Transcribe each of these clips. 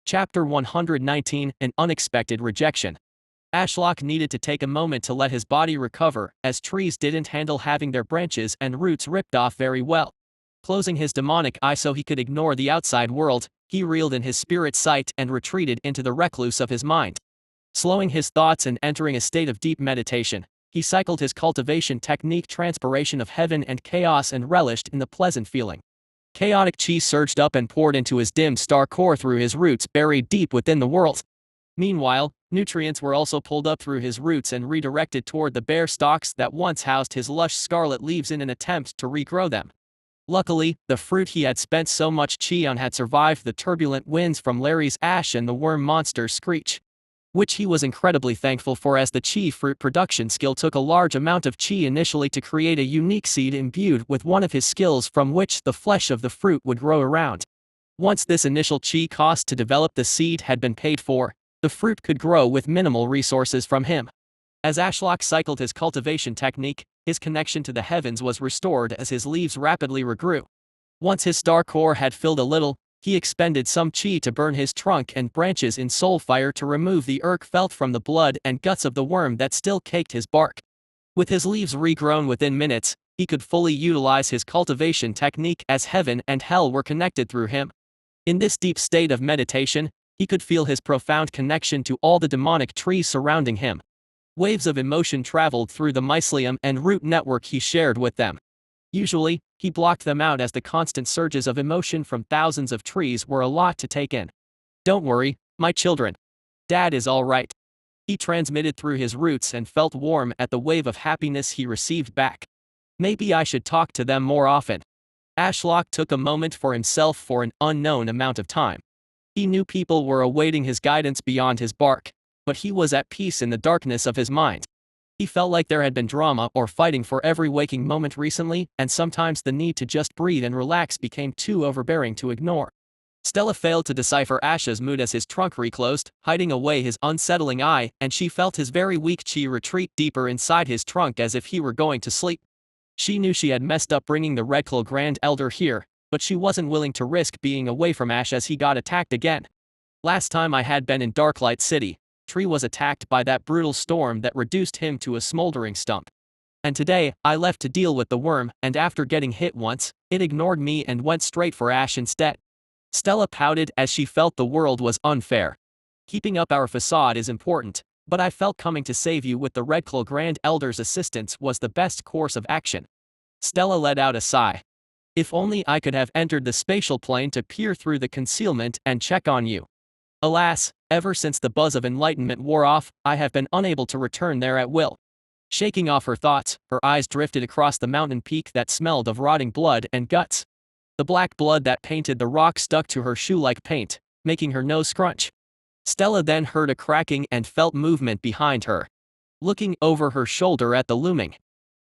Chapter 119, An Unexpected Rejection. Ashlock needed to take a moment to let his body recover, as trees didn't handle having their branches and roots ripped off very well. Closing his demonic eye so he could ignore the outside world, he reeled in his spirit sight and retreated into the recluse of his mind. Slowing his thoughts and entering a state of deep meditation, he cycled his cultivation technique transpiration of heaven and chaos and relished in the pleasant feeling. Chaotic chi surged up and poured into his dim star core through his roots buried deep within the world. Meanwhile, nutrients were also pulled up through his roots and redirected toward the bare stalks that once housed his lush scarlet leaves in an attempt to regrow them. Luckily, the fruit he had spent so much chi on had survived the turbulent winds from Larry's ash and the worm monster's screech, which he was incredibly thankful for, as the chi fruit production skill took a large amount of chi initially to create a unique seed imbued with one of his skills from which the flesh of the fruit would grow around. Once this initial chi cost to develop the seed had been paid for, the fruit could grow with minimal resources from him. As Ashlock cycled his cultivation technique, his connection to the heavens was restored as his leaves rapidly regrew. Once his star core had filled a little, he expended some chi to burn his trunk and branches in soul fire to remove the irk felt from the blood and guts of the worm that still caked his bark. With his leaves regrown within minutes, he could fully utilize his cultivation technique as heaven and hell were connected through him. In this deep state of meditation, he could feel his profound connection to all the demonic trees surrounding him. Waves of emotion traveled through the mycelium and root network he shared with them. Usually, he blocked them out as the constant surges of emotion from thousands of trees were a lot to take in. "Don't worry, my children. Dad is all right," he transmitted through his roots and felt warm at the wave of happiness he received back. "Maybe I should talk to them more often." Ashlock took a moment for himself for an unknown amount of time. He knew people were awaiting his guidance beyond his bark, but he was at peace in the darkness of his mind. He felt like there had been drama or fighting for every waking moment recently, and sometimes the need to just breathe and relax became too overbearing to ignore. Stella failed to decipher Ash's mood as his trunk reclosed, hiding away his unsettling eye, and she felt his very weak chi retreat deeper inside his trunk as if he were going to sleep. She knew she had messed up bringing the Redclaw Grand Elder here, but she wasn't willing to risk being away from Ash as he got attacked again. "Last time I had been in Darklight City, Tree was attacked by that brutal storm that reduced him to a smoldering stump. And today, I left to deal with the worm, and after getting hit once, it ignored me and went straight for Ash instead." Stella pouted as she felt the world was unfair. "Keeping up our facade is important, but I felt coming to save you with the Redclaw Grand Elder's assistance was the best course of action." Stella let out a sigh. "If only I could have entered the spatial plane to peer through the concealment and check on you. Alas, ever since the buzz of enlightenment wore off, I have been unable to return there at will." Shaking off her thoughts, her eyes drifted across the mountain peak that smelled of rotting blood and guts. The black blood that painted the rock stuck to her shoe like paint, making her nose scrunch. Stella then heard a cracking and felt movement behind her. Looking over her shoulder at the looming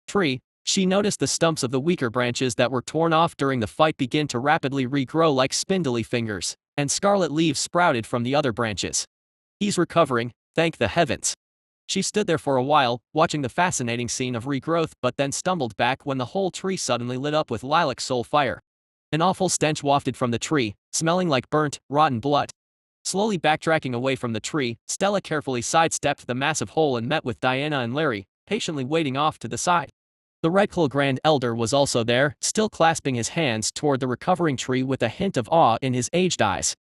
tree, she noticed the stumps of the weaker branches that were torn off during the fight begin to rapidly regrow like spindly fingers, and scarlet leaves sprouted from the other branches. "He's recovering, thank the heavens." She stood there for a while, watching the fascinating scene of regrowth, but then stumbled back when the whole tree suddenly lit up with lilac soul fire. An awful stench wafted from the tree, smelling like burnt, rotten blood. Slowly backtracking away from the tree, Stella carefully sidestepped the massive hole and met with Diana and Larry, patiently waiting off to the side. The Redclaw Grand Elder was also there, still clasping his hands toward the recovering tree with a hint of awe in his aged eyes.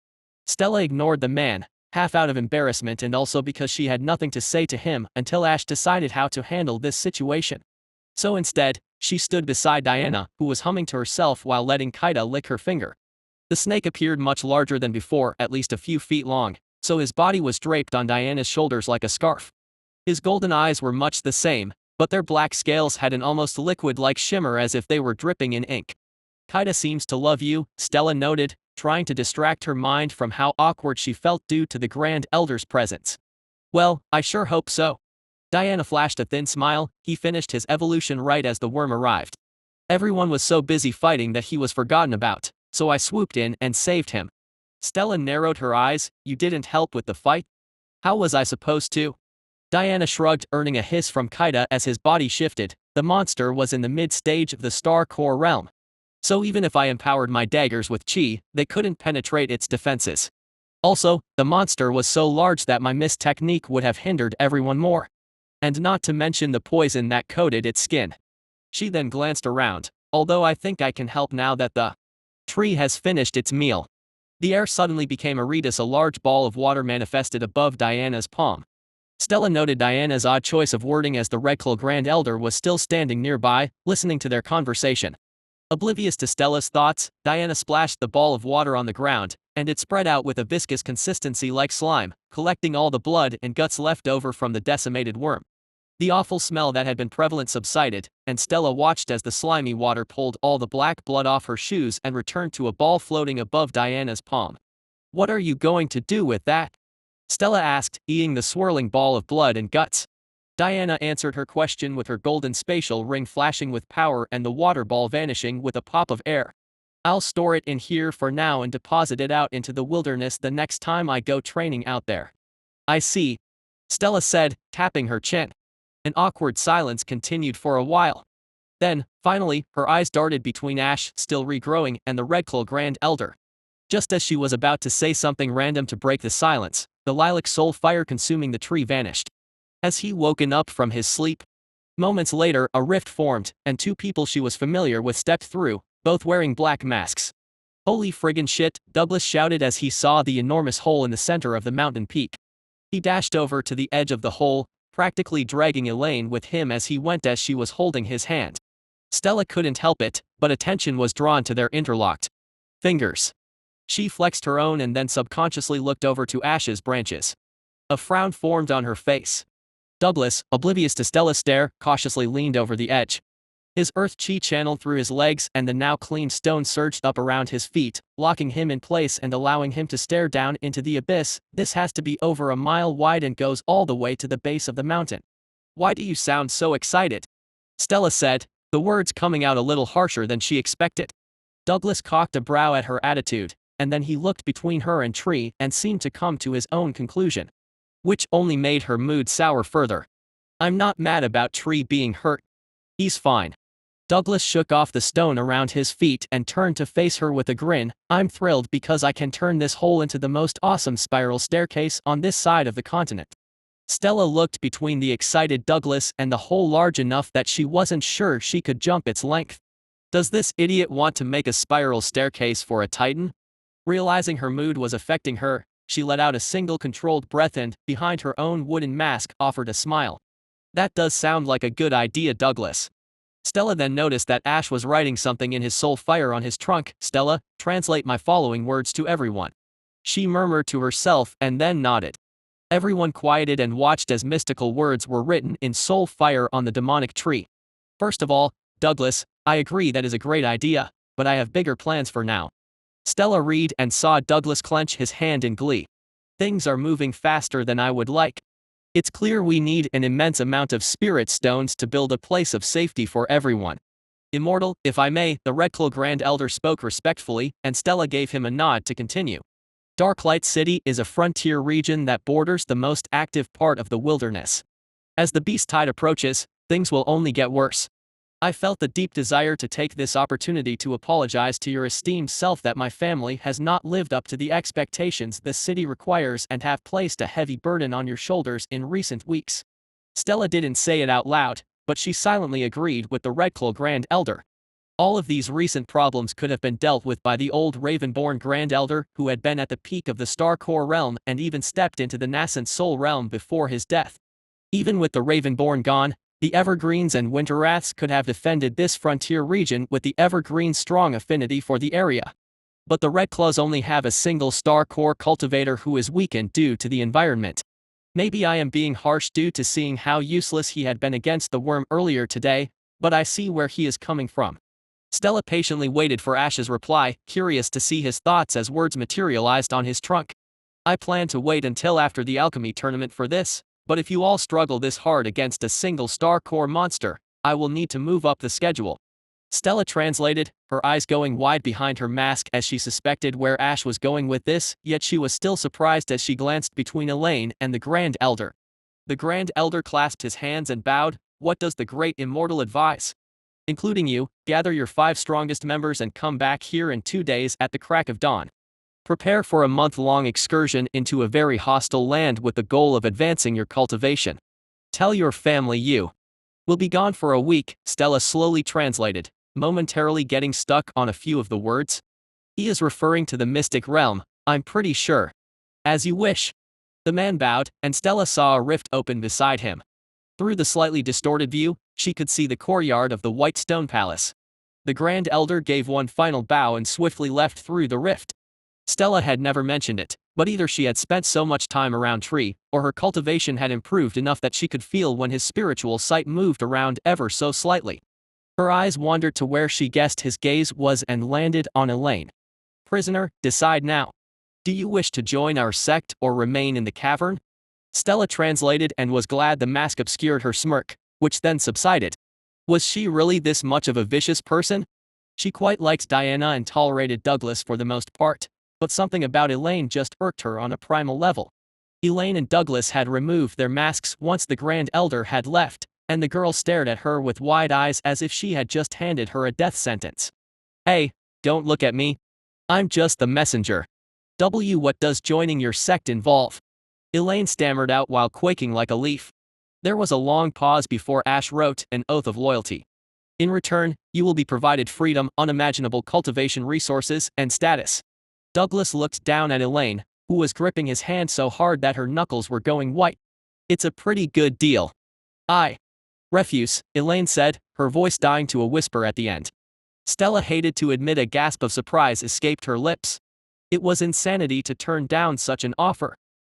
Stella ignored the man, half out of embarrassment and also because she had nothing to say to him until Ash decided how to handle this situation. So instead, she stood beside Diana, who was humming to herself while letting Kaida lick her finger. The snake appeared much larger than before, at least a few feet long, so his body was draped on Diana's shoulders like a scarf. His golden eyes were much the same, but their black scales had an almost liquid-like shimmer as if they were dripping in ink. "Kaida seems to love you," Stella noted, trying to distract her mind from how awkward she felt due to the Grand Elder's presence. "Well, I sure hope so." Diana flashed a thin smile. He finished his evolution right as the worm arrived. "Everyone was so busy fighting that he was forgotten about, so I swooped in and saved him." Stella narrowed her eyes. "You didn't help with the fight? How was I supposed to?" Diana shrugged, earning a hiss from Kaida as his body shifted. The monster was in the mid-stage of the Star Core realm. So even if I empowered my daggers with chi, they couldn't penetrate its defenses. Also, the monster was so large that my mist technique would have hindered everyone more. And not to mention the poison that coated its skin. She then glanced around, although I think I can help now that the tree has finished its meal. The air suddenly became a redus, a large ball of water manifested above Diana's palm. Stella noted Diana's odd choice of wording as the Redclaw Grand Elder was still standing nearby, listening to their conversation. Oblivious to Stella's thoughts, Diana splashed the ball of water on the ground, and it spread out with a viscous consistency like slime, collecting all the blood and guts left over from the decimated worm. The awful smell that had been prevalent subsided, and Stella watched as the slimy water pulled all the black blood off her shoes and returned to a ball floating above Diana's palm. "What are you going to do with that?" Stella asked, eating the swirling ball of blood and guts. Diana answered her question with her golden spatial ring flashing with power and the water ball vanishing with a pop of air. "I'll store it in here for now and deposit it out into the wilderness the next time I go training out there." "I see," Stella said, tapping her chin. An awkward silence continued for a while. Then, finally, her eyes darted between Ash, still regrowing, and the Redclaw Grand Elder. Just as she was about to say something random to break the silence, the lilac soul fire consuming the tree vanished. Has he woken up from his sleep? Moments later, a rift formed, and two people she was familiar with stepped through, both wearing black masks. "Holy friggin' shit," Douglas shouted as he saw the enormous hole in the center of the mountain peak. He dashed over to the edge of the hole, practically dragging Elaine with him as he went as she was holding his hand. Stella couldn't help it, but attention was drawn to their interlocked fingers. She flexed her own and then subconsciously looked over to Ash's branches. A frown formed on her face. Douglas, oblivious to Stella's stare, cautiously leaned over the edge. His earth chi channeled through his legs and the now clean stone surged up around his feet, locking him in place and allowing him to stare down into the abyss. "This has to be over a mile wide and goes all the way to the base of the mountain." "Why do you sound so excited?" Stella said, the words coming out a little harsher than she expected. Douglas cocked a brow at her attitude, and then he looked between her and Tree and seemed to come to his own conclusion, which only made her mood sour further. "I'm not mad about Tree being hurt. He's fine." Douglas shook off the stone around his feet and turned to face her with a grin. "I'm thrilled because I can turn this hole into the most awesome spiral staircase on this side of the continent." Stella looked between the excited Douglas and the hole large enough that she wasn't sure she could jump its length. Does this idiot want to make a spiral staircase for a titan? Realizing her mood was affecting her, she let out a single controlled breath and, behind her own wooden mask, offered a smile. "That does sound like a good idea, Douglas." Stella then noticed that Ash was writing something in his soul fire on his trunk. "Stella, translate my following words to everyone." She murmured to herself and then nodded. Everyone quieted and watched as mystical words were written in soul fire on the demonic tree. "First of all, Douglas, I agree that is a great idea, but I have bigger plans for now." Stella read and saw Douglas clench his hand in glee. "Things are moving faster than I would like. It's clear we need an immense amount of spirit stones to build a place of safety for everyone. Immortal, if I may," the Redclaw Grand Elder spoke respectfully, and Stella gave him a nod to continue. "Darklight City is a frontier region that borders the most active part of the wilderness. As the beast tide approaches, things will only get worse. I felt the deep desire to take this opportunity to apologize to your esteemed self that my family has not lived up to the expectations this city requires and have placed a heavy burden on your shoulders in recent weeks." Stella didn't say it out loud, but she silently agreed with the Redclaw Grand Elder. All of these recent problems could have been dealt with by the old Ravenborn Grand Elder who had been at the peak of the Star Core realm and even stepped into the nascent Soul realm before his death. Even with the Ravenborn gone, the Evergreens and Winterwraths could have defended this frontier region with the Evergreen's strong affinity for the area. But the Redclaws only have a single Star Core cultivator who is weakened due to the environment. Maybe I am being harsh due to seeing how useless he had been against the worm earlier today, but I see where he is coming from. Stella patiently waited for Ash's reply, curious to see his thoughts as words materialized on his trunk. "I plan to wait until after the alchemy tournament for this, but if you all struggle this hard against a single Star Core monster, I will need to move up the schedule." Stella translated, her eyes going wide behind her mask as she suspected where Ash was going with this, yet she was still surprised as she glanced between Elaine and the Grand Elder. The Grand Elder clasped his hands and bowed. "What does the Great Immortal advise?" "Including you, gather your 5 strongest members and come back here in 2 days at the crack of dawn." Prepare for a month-long excursion into a very hostile land with the goal of advancing your cultivation. Tell your family you will be gone for a week, Stella slowly translated, momentarily getting stuck on a few of the words. He is referring to the mystic realm, I'm pretty sure. As you wish. The man bowed, and Stella saw a rift open beside him. Through the slightly distorted view, she could see the courtyard of the white stone palace. The Grand Elder gave one final bow and swiftly left through the rift. Stella had never mentioned it, but either she had spent so much time around Tree, or her cultivation had improved enough that she could feel when his spiritual sight moved around ever so slightly. Her eyes wandered to where she guessed his gaze was and landed on Elaine. Prisoner, decide now. Do you wish to join our sect or remain in the cavern? Stella translated and was glad the mask obscured her smirk, which then subsided. Was she really this much of a vicious person? She quite liked Diana and tolerated Douglas for the most part, but something about Elaine just irked her on a primal level. Elaine and Douglas had removed their masks once the Grand Elder had left, and the girl stared at her with wide eyes as if she had just handed her a death sentence. Hey, don't look at me. I'm just the messenger. What does joining your sect involve? Elaine stammered out while quaking like a leaf. There was a long pause before Ash wrote an oath of loyalty. In return, you will be provided freedom, unimaginable cultivation resources, and status. Douglas looked down at Elaine, who was gripping his hand so hard that her knuckles were going white. It's a pretty good deal. I refuse, Elaine said, her voice dying to a whisper at the end. Stella hated to admit a gasp of surprise escaped her lips. It was insanity to turn down such an offer.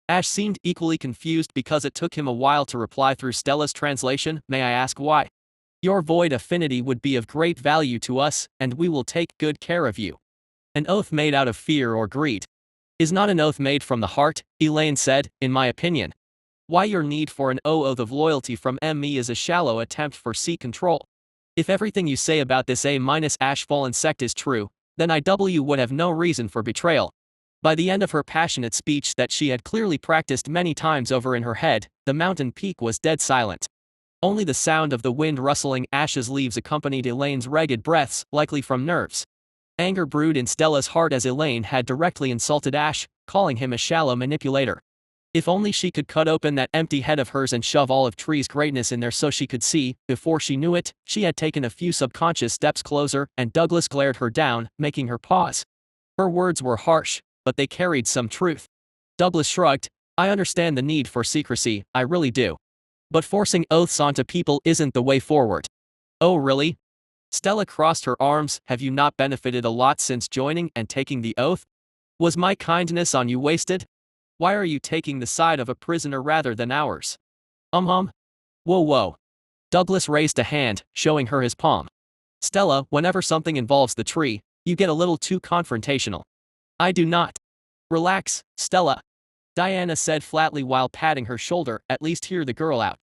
Ash seemed equally confused because it took him a while to reply through Stella's translation. May I ask why? Your void affinity would be of great value to us, and we will take good care of you. An oath made out of fear or greed is not an oath made from the heart, Elaine said, in my opinion. Why your need for an oath of loyalty from me is a shallow attempt for sea control. If everything you say about this Ash fallen sect is true, then IW would have no reason for betrayal. By the end of her passionate speech that she had clearly practiced many times over in her head, the mountain peak was dead silent. Only the sound of the wind rustling Ash's leaves accompanied Elaine's ragged breaths, likely from nerves. Anger brewed in Stella's heart as Elaine had directly insulted Ash, calling him a shallow manipulator. If only she could cut open that empty head of hers and shove all of Tree's greatness in there so she could see. Before she knew it, she had taken a few subconscious steps closer, and Douglas glared her down, making her pause. Her words were harsh, but they carried some truth. Douglas shrugged. I understand the need for secrecy, I really do. But forcing oaths onto people isn't the way forward. Oh really? Stella crossed her arms. Have you not benefited a lot since joining and taking the oath? Was my kindness on you wasted? Why are you taking the side of a prisoner rather than ours? Whoa. Douglas raised a hand, showing her his palm. Stella, whenever something involves the tree, you get a little too confrontational. I do not. Relax, Stella. Diana said flatly while patting her shoulder, at least hear the girl out.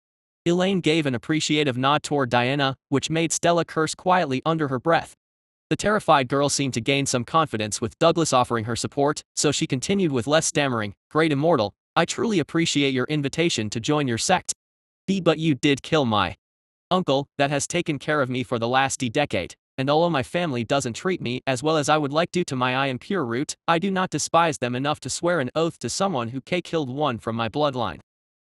Elaine gave an appreciative nod toward Diana, which made Stella curse quietly under her breath. The terrified girl seemed to gain some confidence with Douglas offering her support, so she continued with less stammering, Great Immortal, I truly appreciate your invitation to join your sect. But you did kill my uncle, that has taken care of me for the last decade, and although my family doesn't treat me as well as I would like to my I am pure root, I do not despise them enough to swear an oath to someone who killed one from my bloodline.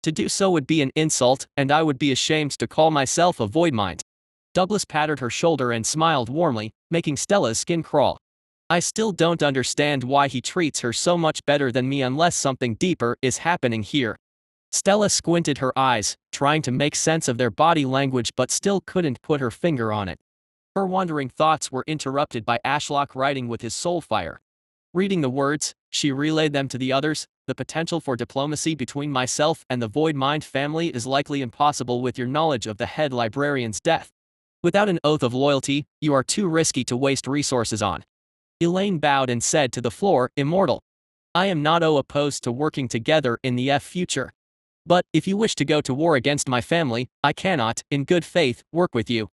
To do so would be an insult, and I would be ashamed to call myself a void mind. Douglas patted her shoulder and smiled warmly, making Stella's skin crawl. I still don't understand why he treats her so much better than me unless something deeper is happening here. Stella squinted her eyes, trying to make sense of their body language but still couldn't put her finger on it. Her wandering thoughts were interrupted by Ashlock writing with his soul fire. Reading the words, she relayed them to the others. The potential for diplomacy between myself and the Void Mind family is likely impossible with your knowledge of the head librarian's death. Without an oath of loyalty, you are too risky to waste resources on. Elaine bowed and said to the floor, Immortal. I am not opposed to working together in the future. But, if you wish to go to war against my family, I cannot, in good faith, work with you.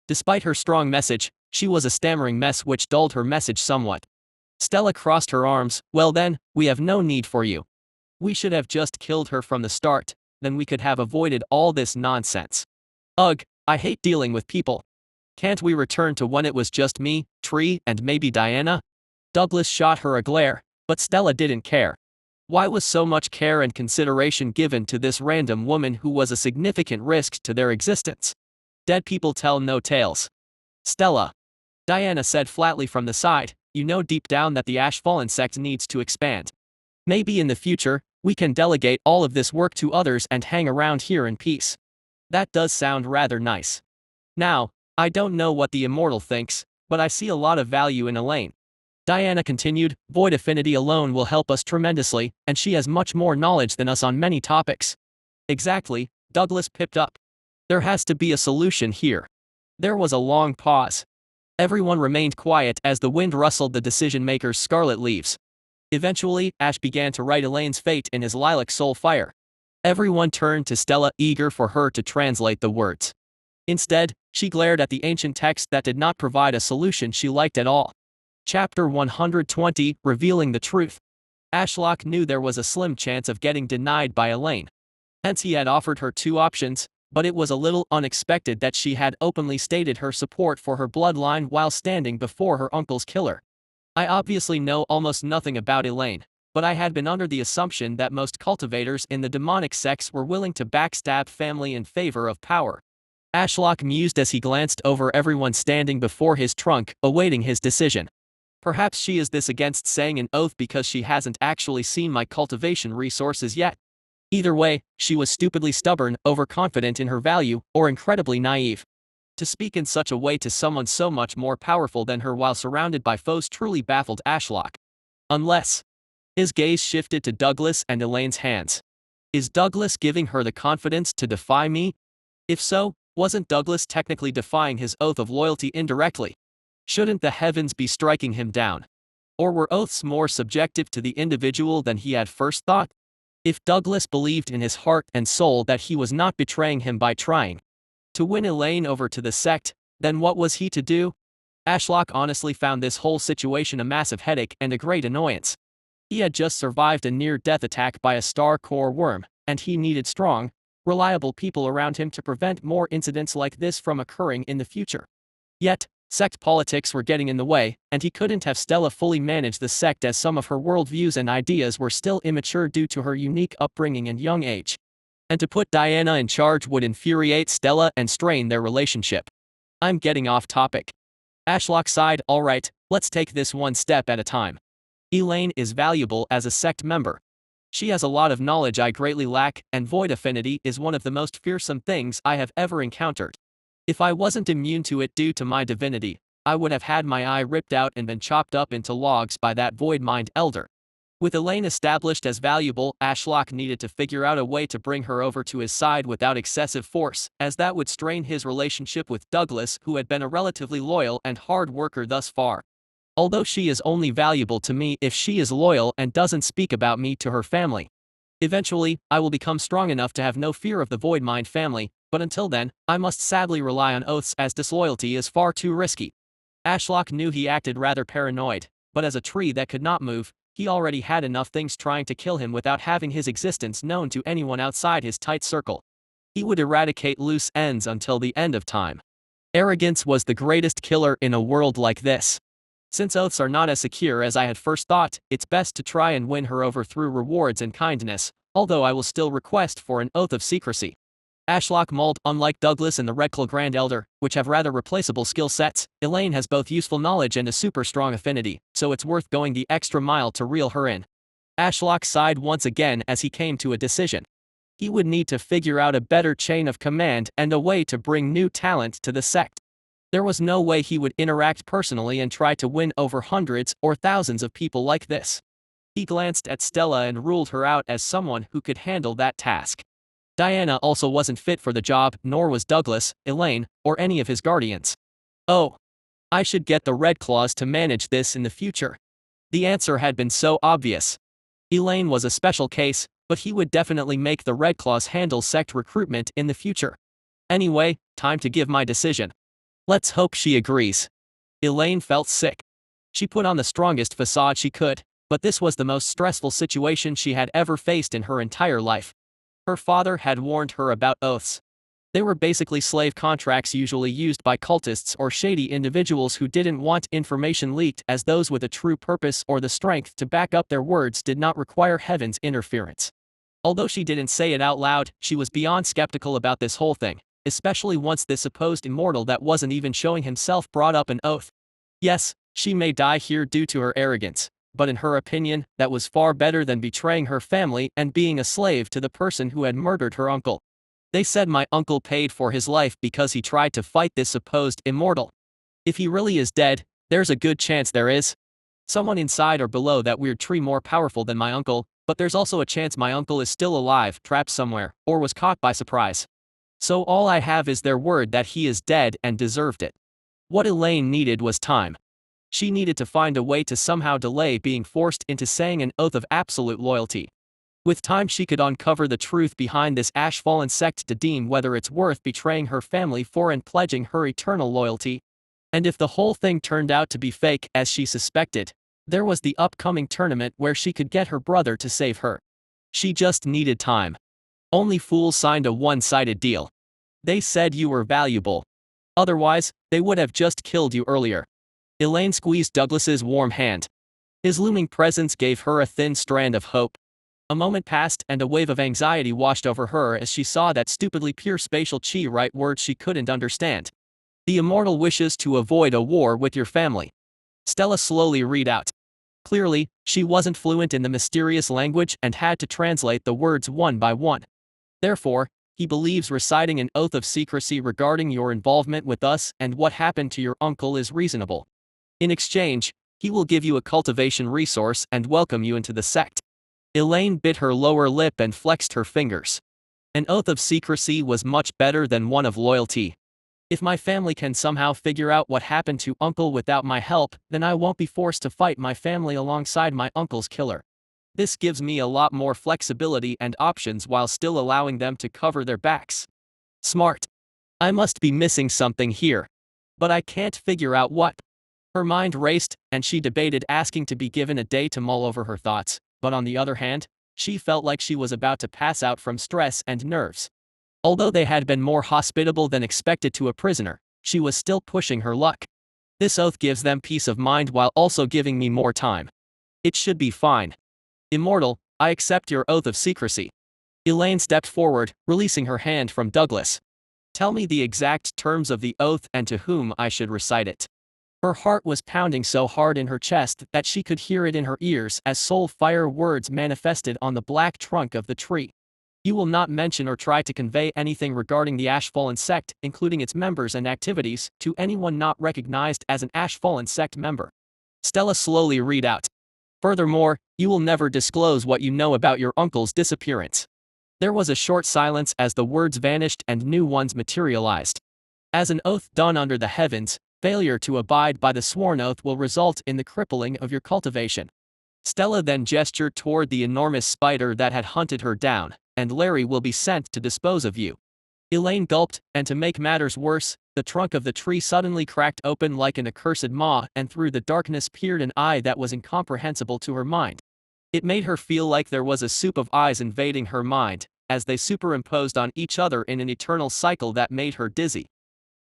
Despite her strong message, she was a stammering mess which dulled her message somewhat. Stella crossed her arms. Well then, we have no need for you. We should have just killed her from the start, then we could have avoided all this nonsense. Ugh, I hate dealing with people. Can't we return to when it was just me, Tree, and maybe Diana? Douglas shot her a glare. But Stella didn't care. Why was so much care and consideration given to this random woman who was a significant risk to their existence? Dead people tell no tales. Stella, Diana said flatly from the side, you know deep down that the Ashfallen sect needs to expand. Maybe in the future, we can delegate all of this work to others and hang around here in peace. That does sound rather nice. Now, I don't know what the immortal thinks, but I see a lot of value in Elaine. Diana continued, void affinity alone will help us tremendously, and she has much more knowledge than us on many topics. Exactly, Douglas pipped up. There has to be a solution here. There was a long pause. Everyone remained quiet as the wind rustled the decision-maker's scarlet leaves. Eventually, Ash began to write Elaine's fate in his lilac soul fire. Everyone turned to Stella, eager for her to translate the words. Instead, she glared at the ancient text that did not provide a solution she liked at all. Chapter 120, Revealing the Truth. Ashlock knew there was a slim chance of getting denied by Elaine. Hence he had offered her two options, but it was a little unexpected that she had openly stated her support for her bloodline while standing before her uncle's killer. I obviously know almost nothing about Elaine, but I had been under the assumption that most cultivators in the demonic sects were willing to backstab family in favor of power. Ashlock mused as he glanced over everyone standing before his trunk, awaiting his decision. Perhaps she is this against saying an oath because she hasn't actually seen my cultivation resources yet. Either way, she was stupidly stubborn, overconfident in her value, or incredibly naive. To speak in such a way to someone so much more powerful than her while surrounded by foes truly baffled Ashlock. Unless. His gaze shifted to Douglas and Elaine's hands. Is Douglas giving her the confidence to defy me? If so, wasn't Douglas technically defying his oath of loyalty indirectly? Shouldn't the heavens be striking him down? Or were oaths more subjective to the individual than he had first thought? If Douglas believed in his heart and soul that he was not betraying him by trying to win Elaine over to the sect, then what was he to do? Ashlock honestly found this whole situation a massive headache and a great annoyance. He had just survived a near-death attack by a star core worm, and he needed strong, reliable people around him to prevent more incidents like this from occurring in the future. Yet, sect politics were getting in the way, and he couldn't have Stella fully manage the sect as some of her worldviews and ideas were still immature due to her unique upbringing and young age. And to put Diana in charge would infuriate Stella and strain their relationship. I'm getting off topic. Ashlock sighed, alright, let's take this one step at a time. Elaine is valuable as a sect member. She has a lot of knowledge I greatly lack, and void affinity is one of the most fearsome things I have ever encountered. If I wasn't immune to it due to my divinity, I would have had my eye ripped out and been chopped up into logs by that void-mind elder. With Elaine established as valuable, Ashlock needed to figure out a way to bring her over to his side without excessive force, as that would strain his relationship with Douglas, who had been a relatively loyal and hard worker thus far. Although she is only valuable to me if she is loyal and doesn't speak about me to her family. Eventually, I will become strong enough to have no fear of the Voidmind family, but until then, I must sadly rely on oaths as disloyalty is far too risky. Ashlock knew he acted rather paranoid, but as a tree that could not move, he already had enough things trying to kill him without having his existence known to anyone outside his tight circle. He would eradicate loose ends until the end of time. Arrogance was the greatest killer in a world like this. Since oaths are not as secure as I had first thought, it's best to try and win her over through rewards and kindness, although I will still request for an oath of secrecy. Ashlock mulled. Unlike Douglas and the Redclaw Grand Elder, which have rather replaceable skill sets, Elaine has both useful knowledge and a super strong affinity, so it's worth going the extra mile to reel her in. Ashlock sighed once again as he came to a decision. He would need to figure out a better chain of command and a way to bring new talent to the sect. There was no way he would interact personally and try to win over hundreds or thousands of people like this. He glanced at Stella and ruled her out as someone who could handle that task. Diana also wasn't fit for the job, nor was Douglas, Elaine, or any of his guardians. Oh. I should get the Redclaws to manage this in the future. The answer had been so obvious. Elaine was a special case, but he would definitely make the Redclaws handle sect recruitment in the future. Anyway, time to give my decision. Let's hope she agrees. Elaine felt sick. She put on the strongest facade she could, but this was the most stressful situation she had ever faced in her entire life. Her father had warned her about oaths. They were basically slave contracts usually used by cultists or shady individuals who didn't want information leaked, as those with a true purpose or the strength to back up their words did not require heaven's interference. Although she didn't say it out loud, she was beyond skeptical about this whole thing, especially once this supposed immortal that wasn't even showing himself brought up an oath. Yes, she may die here due to her arrogance, but in her opinion, that was far better than betraying her family and being a slave to the person who had murdered her uncle. They said my uncle paid for his life because he tried to fight this supposed immortal. If he really is dead, there's a good chance there is someone inside or below that weird tree more powerful than my uncle, but there's also a chance my uncle is still alive, trapped somewhere, or was caught by surprise. So all I have is their word that he is dead and deserved it. What Elaine needed was time. She needed to find a way to somehow delay being forced into saying an oath of absolute loyalty. With time she could uncover the truth behind this ash-fallen sect to deem whether it's worth betraying her family for and pledging her eternal loyalty. And if the whole thing turned out to be fake as she suspected, there was the upcoming tournament where she could get her brother to save her. She just needed time. Only fools signed a one-sided deal. They said you were valuable. Otherwise, they would have just killed you earlier. Elaine squeezed Douglas's warm hand. His looming presence gave her a thin strand of hope. A moment passed and a wave of anxiety washed over her as she saw that stupidly pure spatial chi write words she couldn't understand. The immortal wishes to avoid a war with your family. Stella slowly read out. Clearly, she wasn't fluent in the mysterious language and had to translate the words one by one. Therefore, he believes reciting an oath of secrecy regarding your involvement with us and what happened to your uncle is reasonable. In exchange, he will give you a cultivation resource and welcome you into the sect. Elaine bit her lower lip and flexed her fingers. An oath of secrecy was much better than one of loyalty. If my family can somehow figure out what happened to Uncle without my help, then I won't be forced to fight my family alongside my uncle's killer. This gives me a lot more flexibility and options while still allowing them to cover their backs. Smart. I must be missing something here. But I can't figure out what. Her mind raced, and she debated asking to be given a day to mull over her thoughts. But on the other hand, she felt like she was about to pass out from stress and nerves. Although they had been more hospitable than expected to a prisoner, she was still pushing her luck. This oath gives them peace of mind while also giving me more time. It should be fine. Immortal, I accept your oath of secrecy. Elaine stepped forward, releasing her hand from Douglas. Tell me the exact terms of the oath and to whom I should recite it. Her heart was pounding so hard in her chest that she could hear it in her ears as soul fire words manifested on the black trunk of the tree. You will not mention or try to convey anything regarding the Ashfallen sect, including its members and activities, to anyone not recognized as an Ashfallen sect member. Stella slowly read out. Furthermore, you will never disclose what you know about your uncle's disappearance. There was a short silence as the words vanished and new ones materialized. As an oath done under the heavens, failure to abide by the sworn oath will result in the crippling of your cultivation. Stella then gestured toward the enormous spider that had hunted her down, and Larry will be sent to dispose of you. Elaine gulped, and to make matters worse, the trunk of the tree suddenly cracked open like an accursed maw, and through the darkness peered an eye that was incomprehensible to her mind. It made her feel like there was a soup of eyes invading her mind, as they superimposed on each other in an eternal cycle that made her dizzy.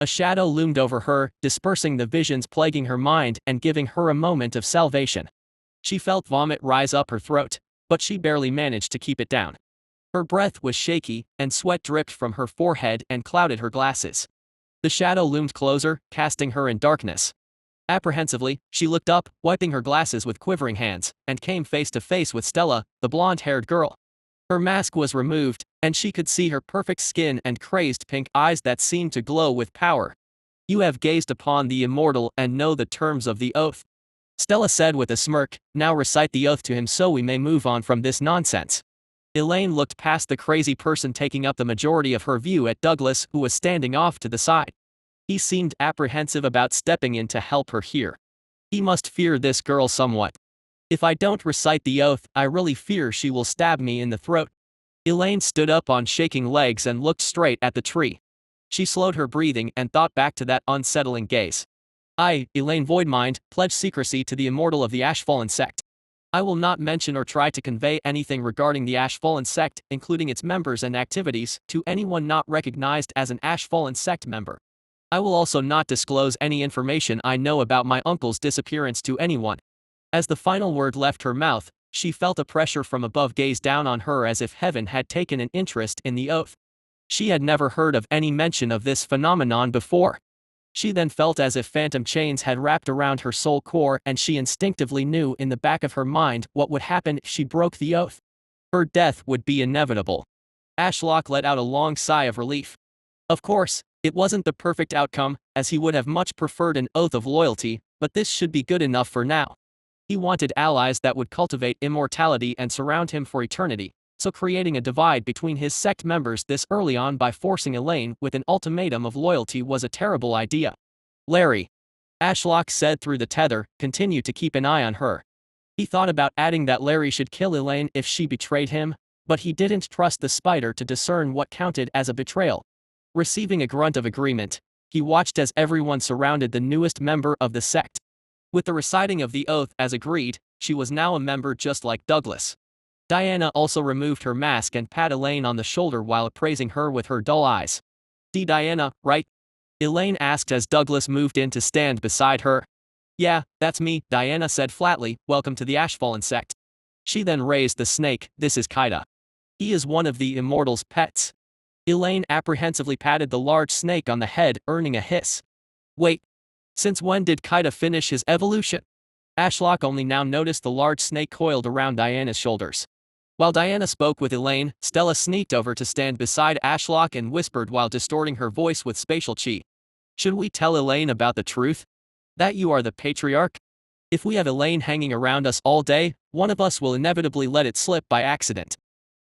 A shadow loomed over her, dispersing the visions plaguing her mind and giving her a moment of salvation. She felt vomit rise up her throat, but she barely managed to keep it down. Her breath was shaky, and sweat dripped from her forehead and clouded her glasses. The shadow loomed closer, casting her in darkness. Apprehensively, she looked up, wiping her glasses with quivering hands, and came face to face with Stella, the blonde-haired girl. Her mask was removed, and she could see her perfect skin and crazed pink eyes that seemed to glow with power. You have gazed upon the immortal and know the terms of the oath. Stella said with a smirk, now recite the oath to him so we may move on from this nonsense. Elaine looked past the crazy person taking up the majority of her view at Douglas, who was standing off to the side. He seemed apprehensive about stepping in to help her here. He must fear this girl somewhat. If I don't recite the oath, I really fear she will stab me in the throat. Elaine stood up on shaking legs and looked straight at the tree. She slowed her breathing and thought back to that unsettling gaze. I, Elaine Voidmind, pledge secrecy to the immortal of the Ashfallen sect. I will not mention or try to convey anything regarding the Ashfallen sect, including its members and activities, to anyone not recognized as an Ashfallen sect member. I will also not disclose any information I know about my uncle's disappearance to anyone. As the final word left her mouth, she felt a pressure from above gaze down on her as if heaven had taken an interest in the oath. She had never heard of any mention of this phenomenon before. She then felt as if phantom chains had wrapped around her soul core, and she instinctively knew in the back of her mind what would happen if she broke the oath. Her death would be inevitable. Ashlock let out a long sigh of relief. Of course, it wasn't the perfect outcome, as he would have much preferred an oath of loyalty, but this should be good enough for now. He wanted allies that would cultivate immortality and surround him for eternity, so creating a divide between his sect members this early on by forcing Elaine with an ultimatum of loyalty was a terrible idea. Larry, Ashlock said through the tether, continued to keep an eye on her. He thought about adding that Larry should kill Elaine if she betrayed him, but he didn't trust the spider to discern what counted as a betrayal. Receiving a grunt of agreement, he watched as everyone surrounded the newest member of the sect. With the reciting of the oath as agreed, she was now a member just like Douglas. Diana also removed her mask and pat Elaine on the shoulder while appraising her with her dull eyes. Diana, right? Elaine asked as Douglas moved in to stand beside her. Yeah, that's me, Diana said flatly, welcome to the Ashfallen sect. She then raised the snake, this is Kaida. He is one of the Immortals' pets. Elaine apprehensively patted the large snake on the head, earning a hiss. Wait. Since when did Kaida finish his evolution? Ashlock only now noticed the large snake coiled around Diana's shoulders. While Diana spoke with Elaine, Stella sneaked over to stand beside Ashlock and whispered while distorting her voice with spatial chi. Should we tell Elaine about the truth? That you are the patriarch? If we have Elaine hanging around us all day, one of us will inevitably let it slip by accident.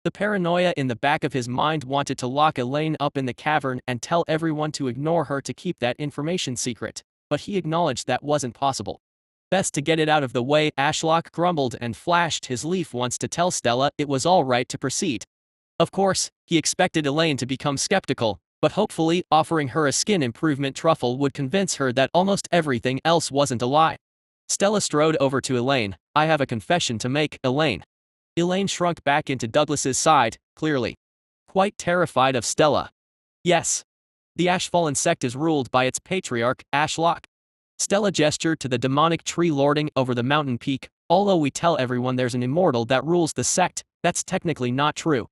The paranoia in the back of his mind wanted to lock Elaine up in the cavern and tell everyone to ignore her to keep that information secret, but he acknowledged that wasn't possible. Best to get it out of the way, Ashlock grumbled and flashed his leaf once to tell Stella it was all right to proceed. Of course, he expected Elaine to become skeptical, but hopefully offering her a skin improvement truffle would convince her that almost everything else wasn't a lie. Stella strode over to Elaine. I have a confession to make, Elaine. Elaine shrunk back into Douglas's side, clearly quite terrified of Stella. Yes. The Ashfallen sect is ruled by its patriarch, Ashlock. Stella gestured to the demonic tree lording over the mountain peak. Although we tell everyone there's an immortal that rules the sect, that's technically not true.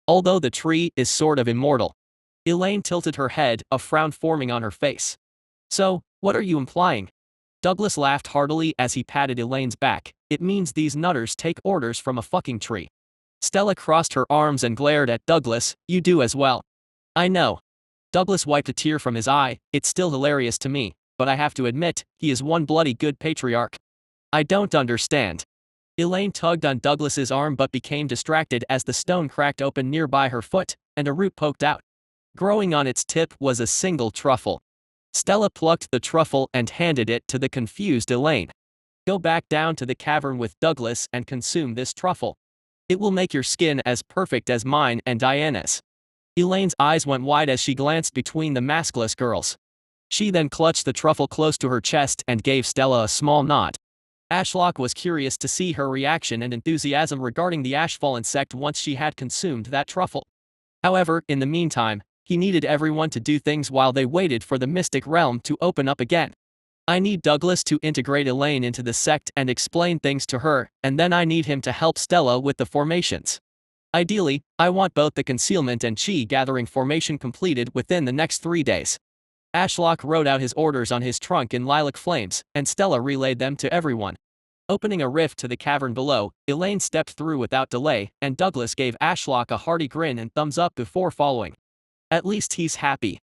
Although the tree is sort of immortal. Elaine tilted her head, a frown forming on her face. So, what are you implying? Douglas laughed heartily as he patted Elaine's back. It means these nutters take orders from a fucking tree. Stella crossed her arms and glared at Douglas. You do as well. I know. Douglas wiped a tear from his eye. It's still hilarious to me, but I have to admit, he is one bloody good patriarch. I don't understand. Elaine tugged on Douglas's arm but became distracted as the stone cracked open nearby her foot, and a root poked out. Growing on its tip was a single truffle. Stella plucked the truffle and handed it to the confused Elaine. Go back down to the cavern with Douglas and consume this truffle. It will make your skin as perfect as mine and Diana's. Elaine's eyes went wide as she glanced between the maskless girls. She then clutched the truffle close to her chest and gave Stella a small nod. Ashlock was curious to see her reaction and enthusiasm regarding the Ashfallen sect once she had consumed that truffle. However, in the meantime, he needed everyone to do things while they waited for the mystic realm to open up again. I need Douglas to integrate Elaine into the sect and explain things to her, and then I need him to help Stella with the formations. Ideally, I want both the concealment and chi gathering formation completed within the next 3 days. Ashlock wrote out his orders on his trunk in lilac flames, and Stella relayed them to everyone. Opening a rift to the cavern below, Elaine stepped through without delay, and Douglas gave Ashlock a hearty grin and thumbs up before following. At least he's happy.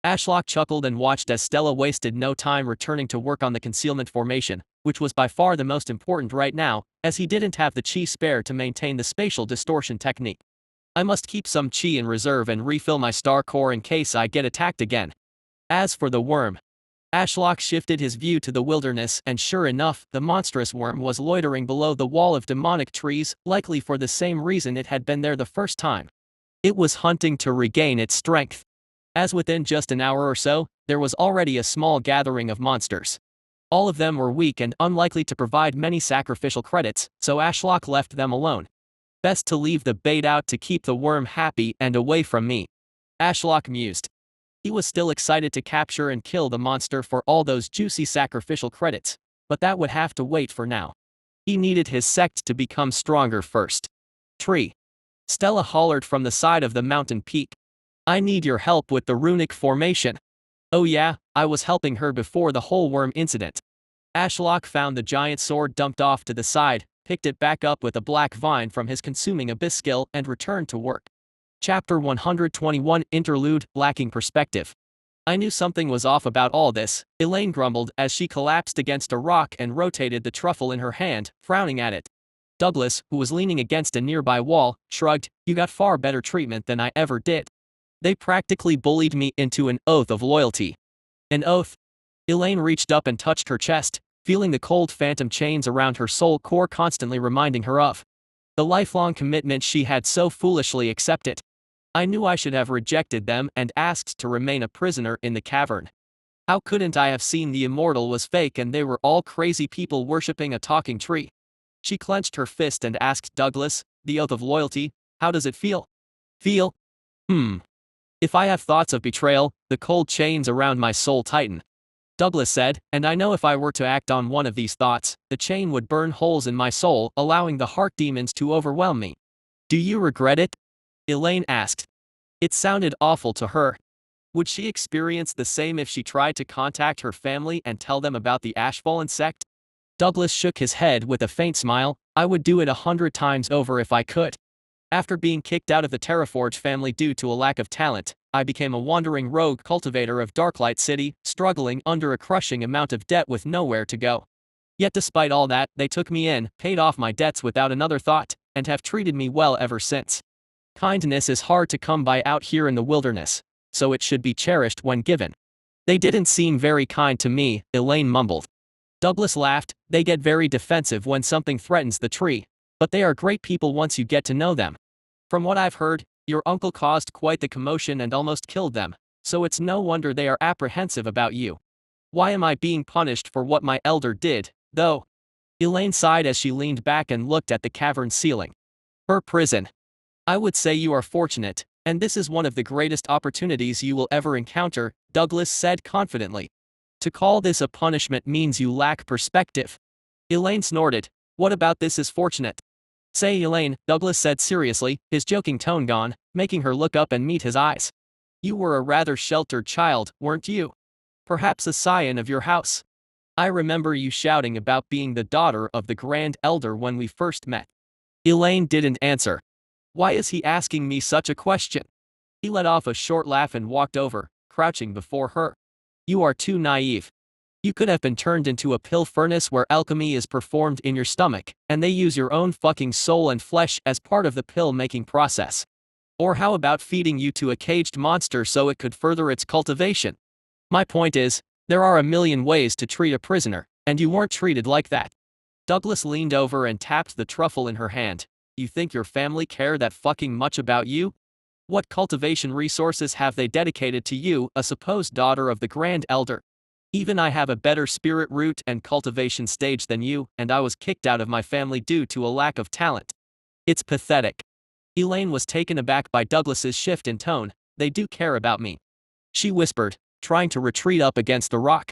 Ashlock chuckled and watched as Stella wasted no time returning to work on the concealment formation, which was by far the most important right now, as he didn't have the chi spare to maintain the spatial distortion technique. I must keep some chi in reserve and refill my star core in case I get attacked again. As for the worm, Ashlock shifted his view to the wilderness, and sure enough, the monstrous worm was loitering below the wall of demonic trees, likely for the same reason it had been there the first time. It was hunting to regain its strength. As within just an hour or so, there was already a small gathering of monsters. All of them were weak and unlikely to provide many sacrificial credits, so Ashlock left them alone. Best to leave the bait out to keep the worm happy and away from me. Ashlock mused. He was still excited to capture and kill the monster for all those juicy sacrificial credits, but that would have to wait for now. He needed his sect to become stronger first. Tree. Stella hollered from the side of the mountain peak. I need your help with the runic formation. Oh yeah, I was helping her before the whole worm incident. Ashlock found the giant sword dumped off to the side, picked it back up with a black vine from his consuming abyss skill and returned to work. Chapter 121 Interlude, Lacking Perspective. I knew something was off about all this, Elaine grumbled as she collapsed against a rock and rotated the truffle in her hand, frowning at it. Douglas, who was leaning against a nearby wall, shrugged. You got far better treatment than I ever did. They practically bullied me into an oath of loyalty. An oath? Elaine reached up and touched her chest, feeling the cold phantom chains around her soul core constantly reminding her of the lifelong commitment she had so foolishly accepted. I knew I should have rejected them and asked to remain a prisoner in the cavern. How couldn't I have seen the immortal was fake and they were all crazy people worshipping a talking tree? She clenched her fist and asked Douglas, the oath of loyalty, how does it feel? Feel? If I have thoughts of betrayal, the cold chains around my soul tighten. Douglas said, and I know if I were to act on one of these thoughts, the chain would burn holes in my soul, allowing the heart demons to overwhelm me. Do you regret it? Elaine asked. It sounded awful to her. Would she experience the same if she tried to contact her family and tell them about the Ashfallen sect? Douglas shook his head with a faint smile. I would do it 100 times over if I could. After being kicked out of the Terraforge family due to a lack of talent, I became a wandering rogue cultivator of Darklight City, struggling under a crushing amount of debt with nowhere to go. Yet despite all that, they took me in, paid off my debts without another thought, and have treated me well ever since. Kindness is hard to come by out here in the wilderness, so it should be cherished when given. They didn't seem very kind to me, Elaine mumbled. Douglas laughed. They get very defensive when something threatens the tree, but they are great people once you get to know them. From what I've heard, your uncle caused quite the commotion and almost killed them, so it's no wonder they are apprehensive about you. Why am I being punished for what my elder did, though? Elaine sighed as she leaned back and looked at the cavern ceiling. Her prison. I would say you are fortunate, and this is one of the greatest opportunities you will ever encounter, Douglas said confidently. To call this a punishment means you lack perspective. Elaine snorted. What about this is fortunate? Say Elaine, Douglas said seriously, his joking tone gone, making her look up and meet his eyes. You were a rather sheltered child, weren't you? Perhaps a scion of your house. I remember you shouting about being the daughter of the Grand Elder when we first met. Elaine didn't answer. Why is he asking me such a question? He let off a short laugh and walked over, crouching before her. You are too naive. You could have been turned into a pill furnace where alchemy is performed in your stomach, and they use your own fucking soul and flesh as part of the pill-making process. Or how about feeding you to a caged monster so it could further its cultivation? My point is, there are a million ways to treat a prisoner, and you weren't treated like that. Douglas leaned over and tapped the truffle in her hand. You think your family care that fucking much about you? What cultivation resources have they dedicated to you, a supposed daughter of the Grand Elder? Even I have a better spirit root and cultivation stage than you, and I was kicked out of my family due to a lack of talent. It's pathetic. Elaine was taken aback by Douglas's shift in tone. They do care about me. She whispered, trying to retreat up against the rock.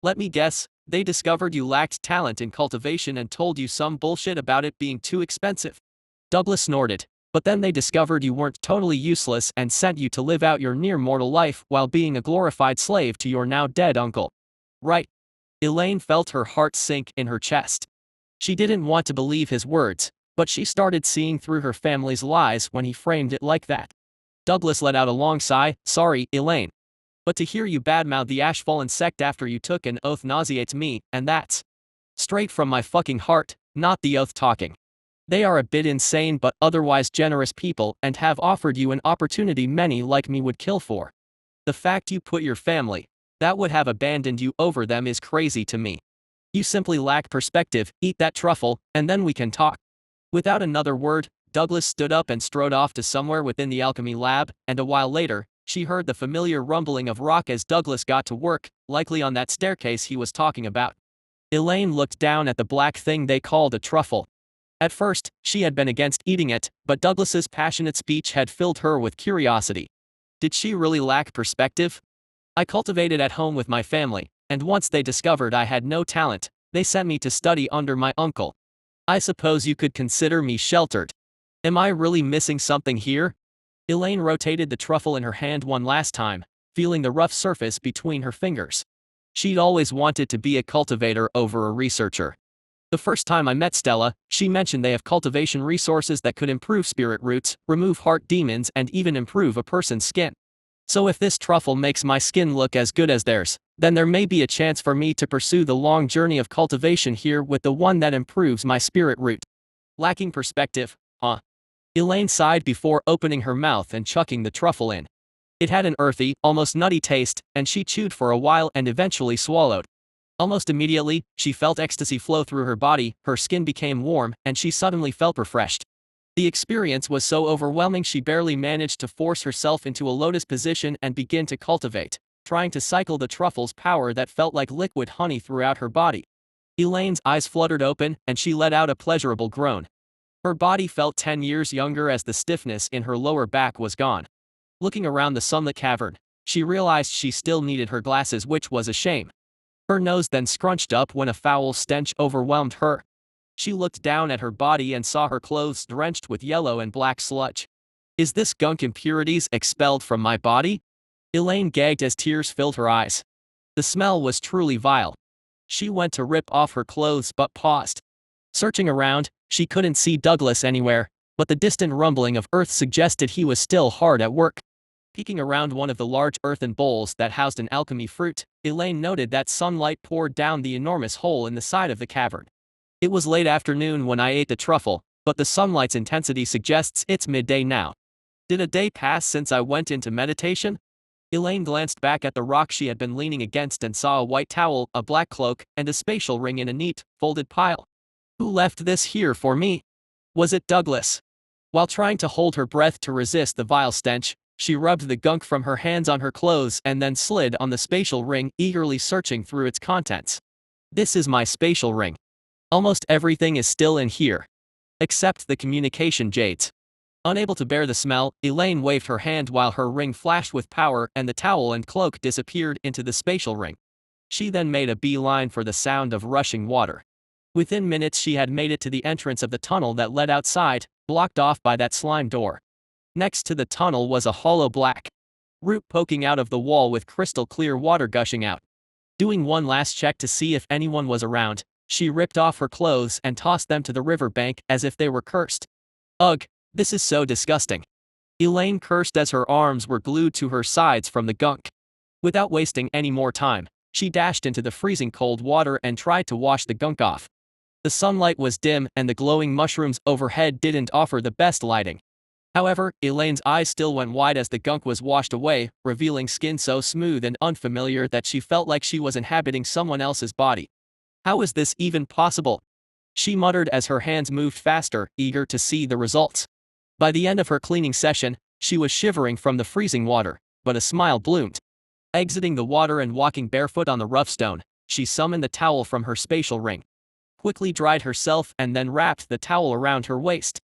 Let me guess, they discovered you lacked talent in cultivation and told you some bullshit about it being too expensive. Douglas snorted. But then they discovered you weren't totally useless and sent you to live out your near-mortal life while being a glorified slave to your now-dead uncle. Right. Elaine felt her heart sink in her chest. She didn't want to believe his words, but she started seeing through her family's lies when he framed it like that. Douglas let out a long sigh. Sorry, Elaine. But to hear you badmouth the Ashfallen sect after you took an oath nauseates me, and that's straight from my fucking heart, not the oath talking. They are a bit insane but otherwise generous people and have offered you an opportunity many like me would kill for. The fact you put your family, that would have abandoned you over them is crazy to me. You simply lack perspective. Eat that truffle, and then we can talk. Without another word, Douglas stood up and strode off to somewhere within the alchemy lab, and a while later, she heard the familiar rumbling of rock as Douglas got to work, likely on that staircase he was talking about. Elaine looked down at the black thing they called a truffle. At first, she had been against eating it, but Douglas's passionate speech had filled her with curiosity. Did she really lack perspective? I cultivated at home with my family, and once they discovered I had no talent, they sent me to study under my uncle. I suppose you could consider me sheltered. Am I really missing something here? Elaine rotated the truffle in her hand one last time, feeling the rough surface between her fingers. She'd always wanted to be a cultivator over a researcher. The first time I met Stella, she mentioned they have cultivation resources that could improve spirit roots, remove heart demons, and even improve a person's skin. So if this truffle makes my skin look as good as theirs, then there may be a chance for me to pursue the long journey of cultivation here with the one that improves my spirit root. Lacking perspective, huh? Elaine sighed before opening her mouth and chucking the truffle in. It had an earthy, almost nutty taste, and she chewed for a while and eventually swallowed. Almost immediately, she felt ecstasy flow through her body, her skin became warm, and she suddenly felt refreshed. The experience was so overwhelming she barely managed to force herself into a lotus position and begin to cultivate, trying to cycle the truffle's power that felt like liquid honey throughout her body. Elaine's eyes fluttered open, and she let out a pleasurable groan. Her body felt 10 years younger as the stiffness in her lower back was gone. Looking around the sunlit cavern, she realized she still needed her glasses, which was a shame. Her nose then scrunched up when a foul stench overwhelmed her. She looked down at her body and saw her clothes drenched with yellow and black sludge. Is this gunk impurities expelled from my body? Elaine gagged as tears filled her eyes. The smell was truly vile. She went to rip off her clothes but paused. Searching around, she couldn't see Douglas anywhere, but the distant rumbling of earth suggested he was still hard at work. Peeking around one of the large earthen bowls that housed an alchemy fruit, Elaine noted that sunlight poured down the enormous hole in the side of the cavern. It was late afternoon when I ate the truffle, but the sunlight's intensity suggests it's midday now. Did a day pass since I went into meditation? Elaine glanced back at the rock she had been leaning against and saw a white towel, a black cloak, and a spatial ring in a neat, folded pile. Who left this here for me? Was it Douglas? While trying to hold her breath to resist the vile stench, she rubbed the gunk from her hands on her clothes and then slid on the spatial ring, eagerly searching through its contents. This is my spatial ring. Almost everything is still in here. Except the communication jades. Unable to bear the smell, Elaine waved her hand while her ring flashed with power and the towel and cloak disappeared into the spatial ring. She then made a beeline for the sound of rushing water. Within minutes she had made it to the entrance of the tunnel that led outside, blocked off by that slime door. Next to the tunnel was a hollow black root poking out of the wall with crystal clear water gushing out. Doing one last check to see if anyone was around, she ripped off her clothes and tossed them to the riverbank as if they were cursed. Ugh, this is so disgusting. Elaine cursed as her arms were glued to her sides from the gunk. Without wasting any more time, she dashed into the freezing cold water and tried to wash the gunk off. The sunlight was dim and the glowing mushrooms overhead didn't offer the best lighting. However, Elaine's eyes still went wide as the gunk was washed away, revealing skin so smooth and unfamiliar that she felt like she was inhabiting someone else's body. How is this even possible? She muttered as her hands moved faster, eager to see the results. By the end of her cleaning session, she was shivering from the freezing water, but a smile bloomed. Exiting the water and walking barefoot on the rough stone, she summoned the towel from her spatial ring. Quickly dried herself and then wrapped the towel around her waist.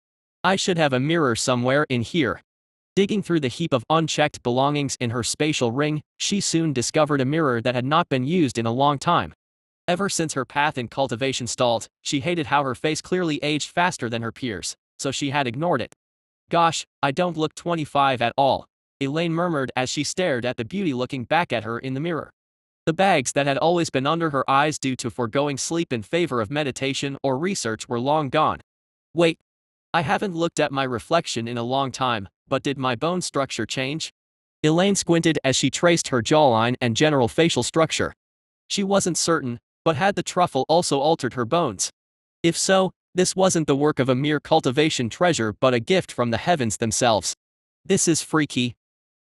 I should have a mirror somewhere in here. Digging through the heap of unchecked belongings in her spatial ring, she soon discovered a mirror that had not been used in a long time. Ever since her path in cultivation stalled, she hated how her face clearly aged faster than her peers, so she had ignored it. Gosh, I don't look 25 at all, Elaine murmured as she stared at the beauty looking back at her in the mirror. The bags that had always been under her eyes due to foregoing sleep in favor of meditation or research were long gone. Wait. I haven't looked at my reflection in a long time, but did my bone structure change? Elaine squinted as she traced her jawline and general facial structure. She wasn't certain, but had the truffle also altered her bones? If so, this wasn't the work of a mere cultivation treasure but a gift from the heavens themselves. This is freaky.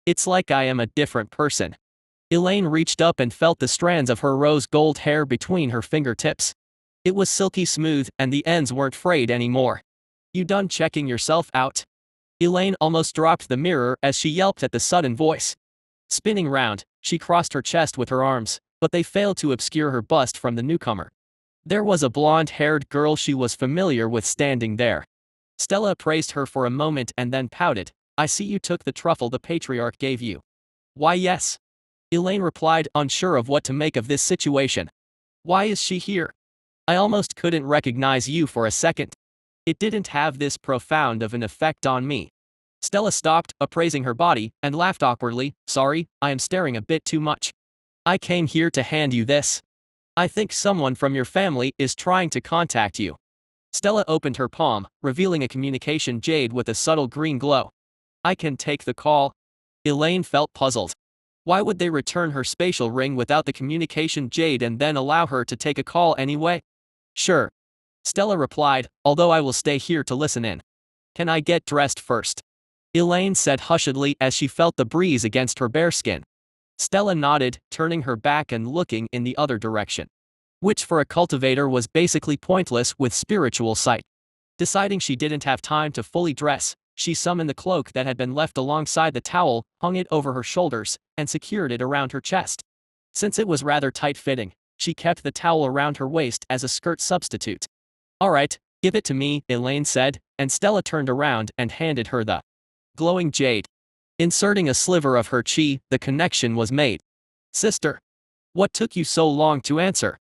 It's like I am a different person. Elaine reached up and felt the strands of her rose gold hair between her fingertips. It was silky smooth and the ends weren't frayed anymore. You done checking yourself out? Elaine almost dropped the mirror as she yelped at the sudden voice. Spinning round, she crossed her chest with her arms, but they failed to obscure her bust from the newcomer. There was a blonde-haired girl she was familiar with standing there. Stella appraised her for a moment and then pouted. I see you took the truffle the patriarch gave you. Why yes. Elaine replied, unsure of what to make of this situation. Why is she here? I almost couldn't recognize you for a second. It didn't have this profound of an effect on me. Stella stopped, appraising her body, and laughed awkwardly. Sorry, I am staring a bit too much. I came here to hand you this. I think someone from your family is trying to contact you. Stella opened her palm, revealing a communication jade with a subtle green glow. I can take the call. Elaine felt puzzled. Why would they return her spatial ring without the communication jade and then allow her to take a call anyway? Sure. Stella replied, although I will stay here to listen in. Can I get dressed first? Elaine said hushedly as she felt the breeze against her bare skin. Stella nodded, turning her back and looking in the other direction. Which for a cultivator was basically pointless with spiritual sight. Deciding she didn't have time to fully dress, she summoned the cloak that had been left alongside the towel, hung it over her shoulders, and secured it around her chest. Since it was rather tight-fitting, she kept the towel around her waist as a skirt substitute. Alright, give it to me, Elaine said, and Stella turned around and handed her the glowing jade. Inserting a sliver of her chi, the connection was made. Sister. What took you so long to answer?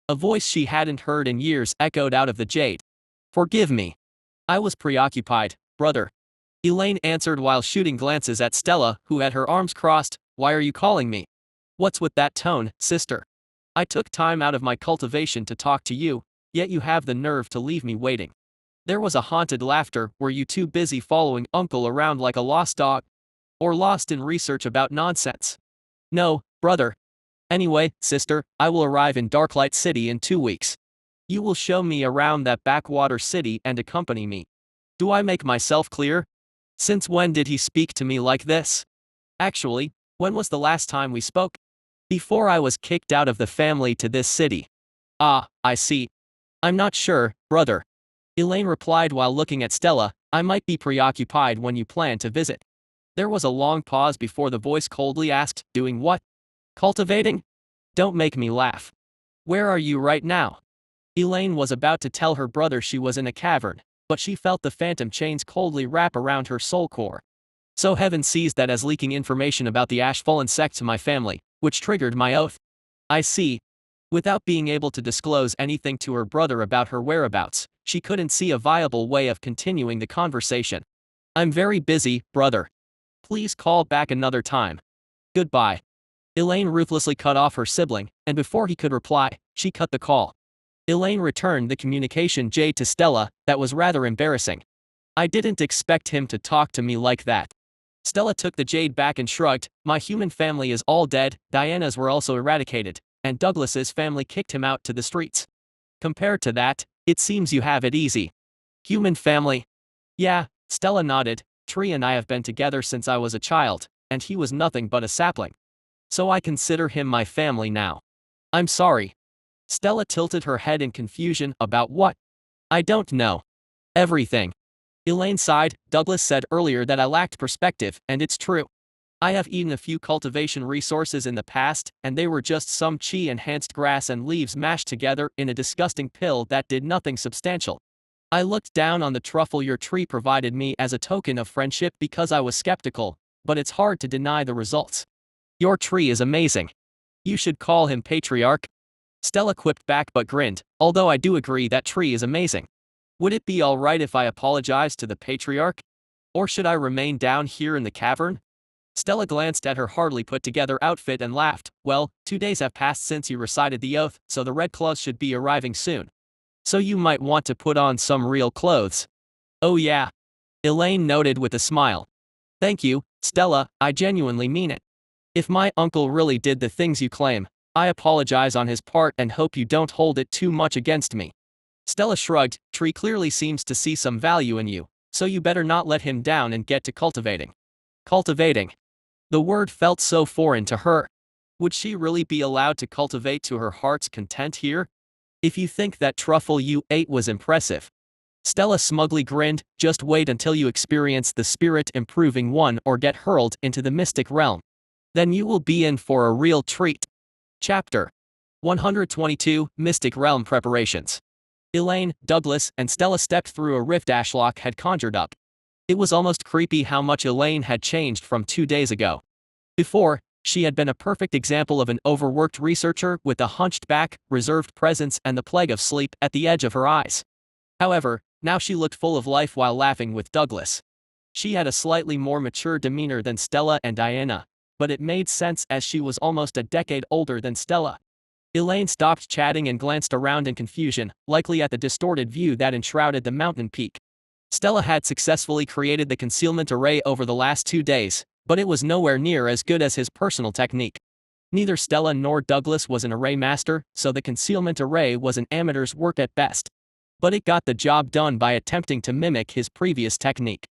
A voice she hadn't heard in years echoed out of the jade. Forgive me. I was preoccupied, brother. Elaine answered while shooting glances at Stella, who had her arms crossed. Why are you calling me? What's with that tone, sister? I took time out of my cultivation to talk to you, yet you have the nerve to leave me waiting. There was a haunted laughter. Were you too busy following Uncle around like a lost dog? Or lost in research about nonsense? No, brother. Anyway, sister, I will arrive in Darklight City in 2 weeks. You will show me around that backwater city and accompany me. Do I make myself clear? Since when did he speak to me like this? Actually, when was the last time we spoke? Before I was kicked out of the family to this city. Ah, I see. I'm not sure, brother. Elaine replied while looking at Stella. I might be preoccupied when you plan to visit. There was a long pause before the voice coldly asked, doing what? Cultivating? Don't make me laugh. Where are you right now? Elaine was about to tell her brother she was in a cavern, but she felt the phantom chains coldly wrap around her soul core. So heaven sees that as leaking information about the Ash-Fallen sect to my family, which triggered my oath. I see. Without being able to disclose anything to her brother about her whereabouts, she couldn't see a viable way of continuing the conversation. I'm very busy, brother. Please call back another time. Goodbye. Elaine ruthlessly cut off her sibling, and before he could reply, she cut the call. Elaine returned the communication jade to Stella. That was rather embarrassing. I didn't expect him to talk to me like that. Stella took the jade back and shrugged. My human family is all dead, Diana's were also eradicated, and Douglas's family kicked him out to the streets. Compared to that, it seems you have it easy. Human family? Yeah, Stella nodded. Tree and I have been together since I was a child, and he was nothing but a sapling. So I consider him my family now. I'm sorry. Stella tilted her head in confusion. About what? I don't know. Everything. Elaine sighed. Douglas said earlier that I lacked perspective, and it's true. I have eaten a few cultivation resources in the past, and they were just some chi-enhanced grass and leaves mashed together in a disgusting pill that did nothing substantial. I looked down on the truffle your tree provided me as a token of friendship because I was skeptical, but it's hard to deny the results. Your tree is amazing. You should call him Patriarch. Stella quipped back but grinned, although I do agree that tree is amazing. Would it be alright if I apologize to the Patriarch? Or should I remain down here in the cavern? Stella glanced at her hardly put together outfit and laughed. Well, 2 days have passed since you recited the oath, so the red clothes should be arriving soon. So you might want to put on some real clothes. Oh yeah. Elaine noted with a smile. Thank you, Stella, I genuinely mean it. If my uncle really did the things you claim, I apologize on his part and hope you don't hold it too much against me. Stella shrugged. Tree clearly seems to see some value in you, so you better not let him down and get to cultivating. Cultivating. The word felt so foreign to her. Would she really be allowed to cultivate to her heart's content here? If you think that truffle you ate was impressive. Stella smugly grinned. Just wait until you experience the spirit-improving one or get hurled into the mystic realm. Then you will be in for a real treat. Chapter 122 Mystic Realm Preparations. Elaine, Douglas, and Stella stepped through a rift Ashlock had conjured up. It was almost creepy how much Elaine had changed from 2 days ago. Before, she had been a perfect example of an overworked researcher with a hunched back, reserved presence and the plague of sleep at the edge of her eyes. However, now she looked full of life while laughing with Douglas. She had a slightly more mature demeanor than Stella and Diana, but it made sense as she was almost a decade older than Stella. Elaine stopped chatting and glanced around in confusion, likely at the distorted view that enshrouded the mountain peak. Stella had successfully created the concealment array over the last 2 days, but it was nowhere near as good as his personal technique. Neither Stella nor Douglas was an array master, so the concealment array was an amateur's work at best. But it got the job done by attempting to mimic his previous technique.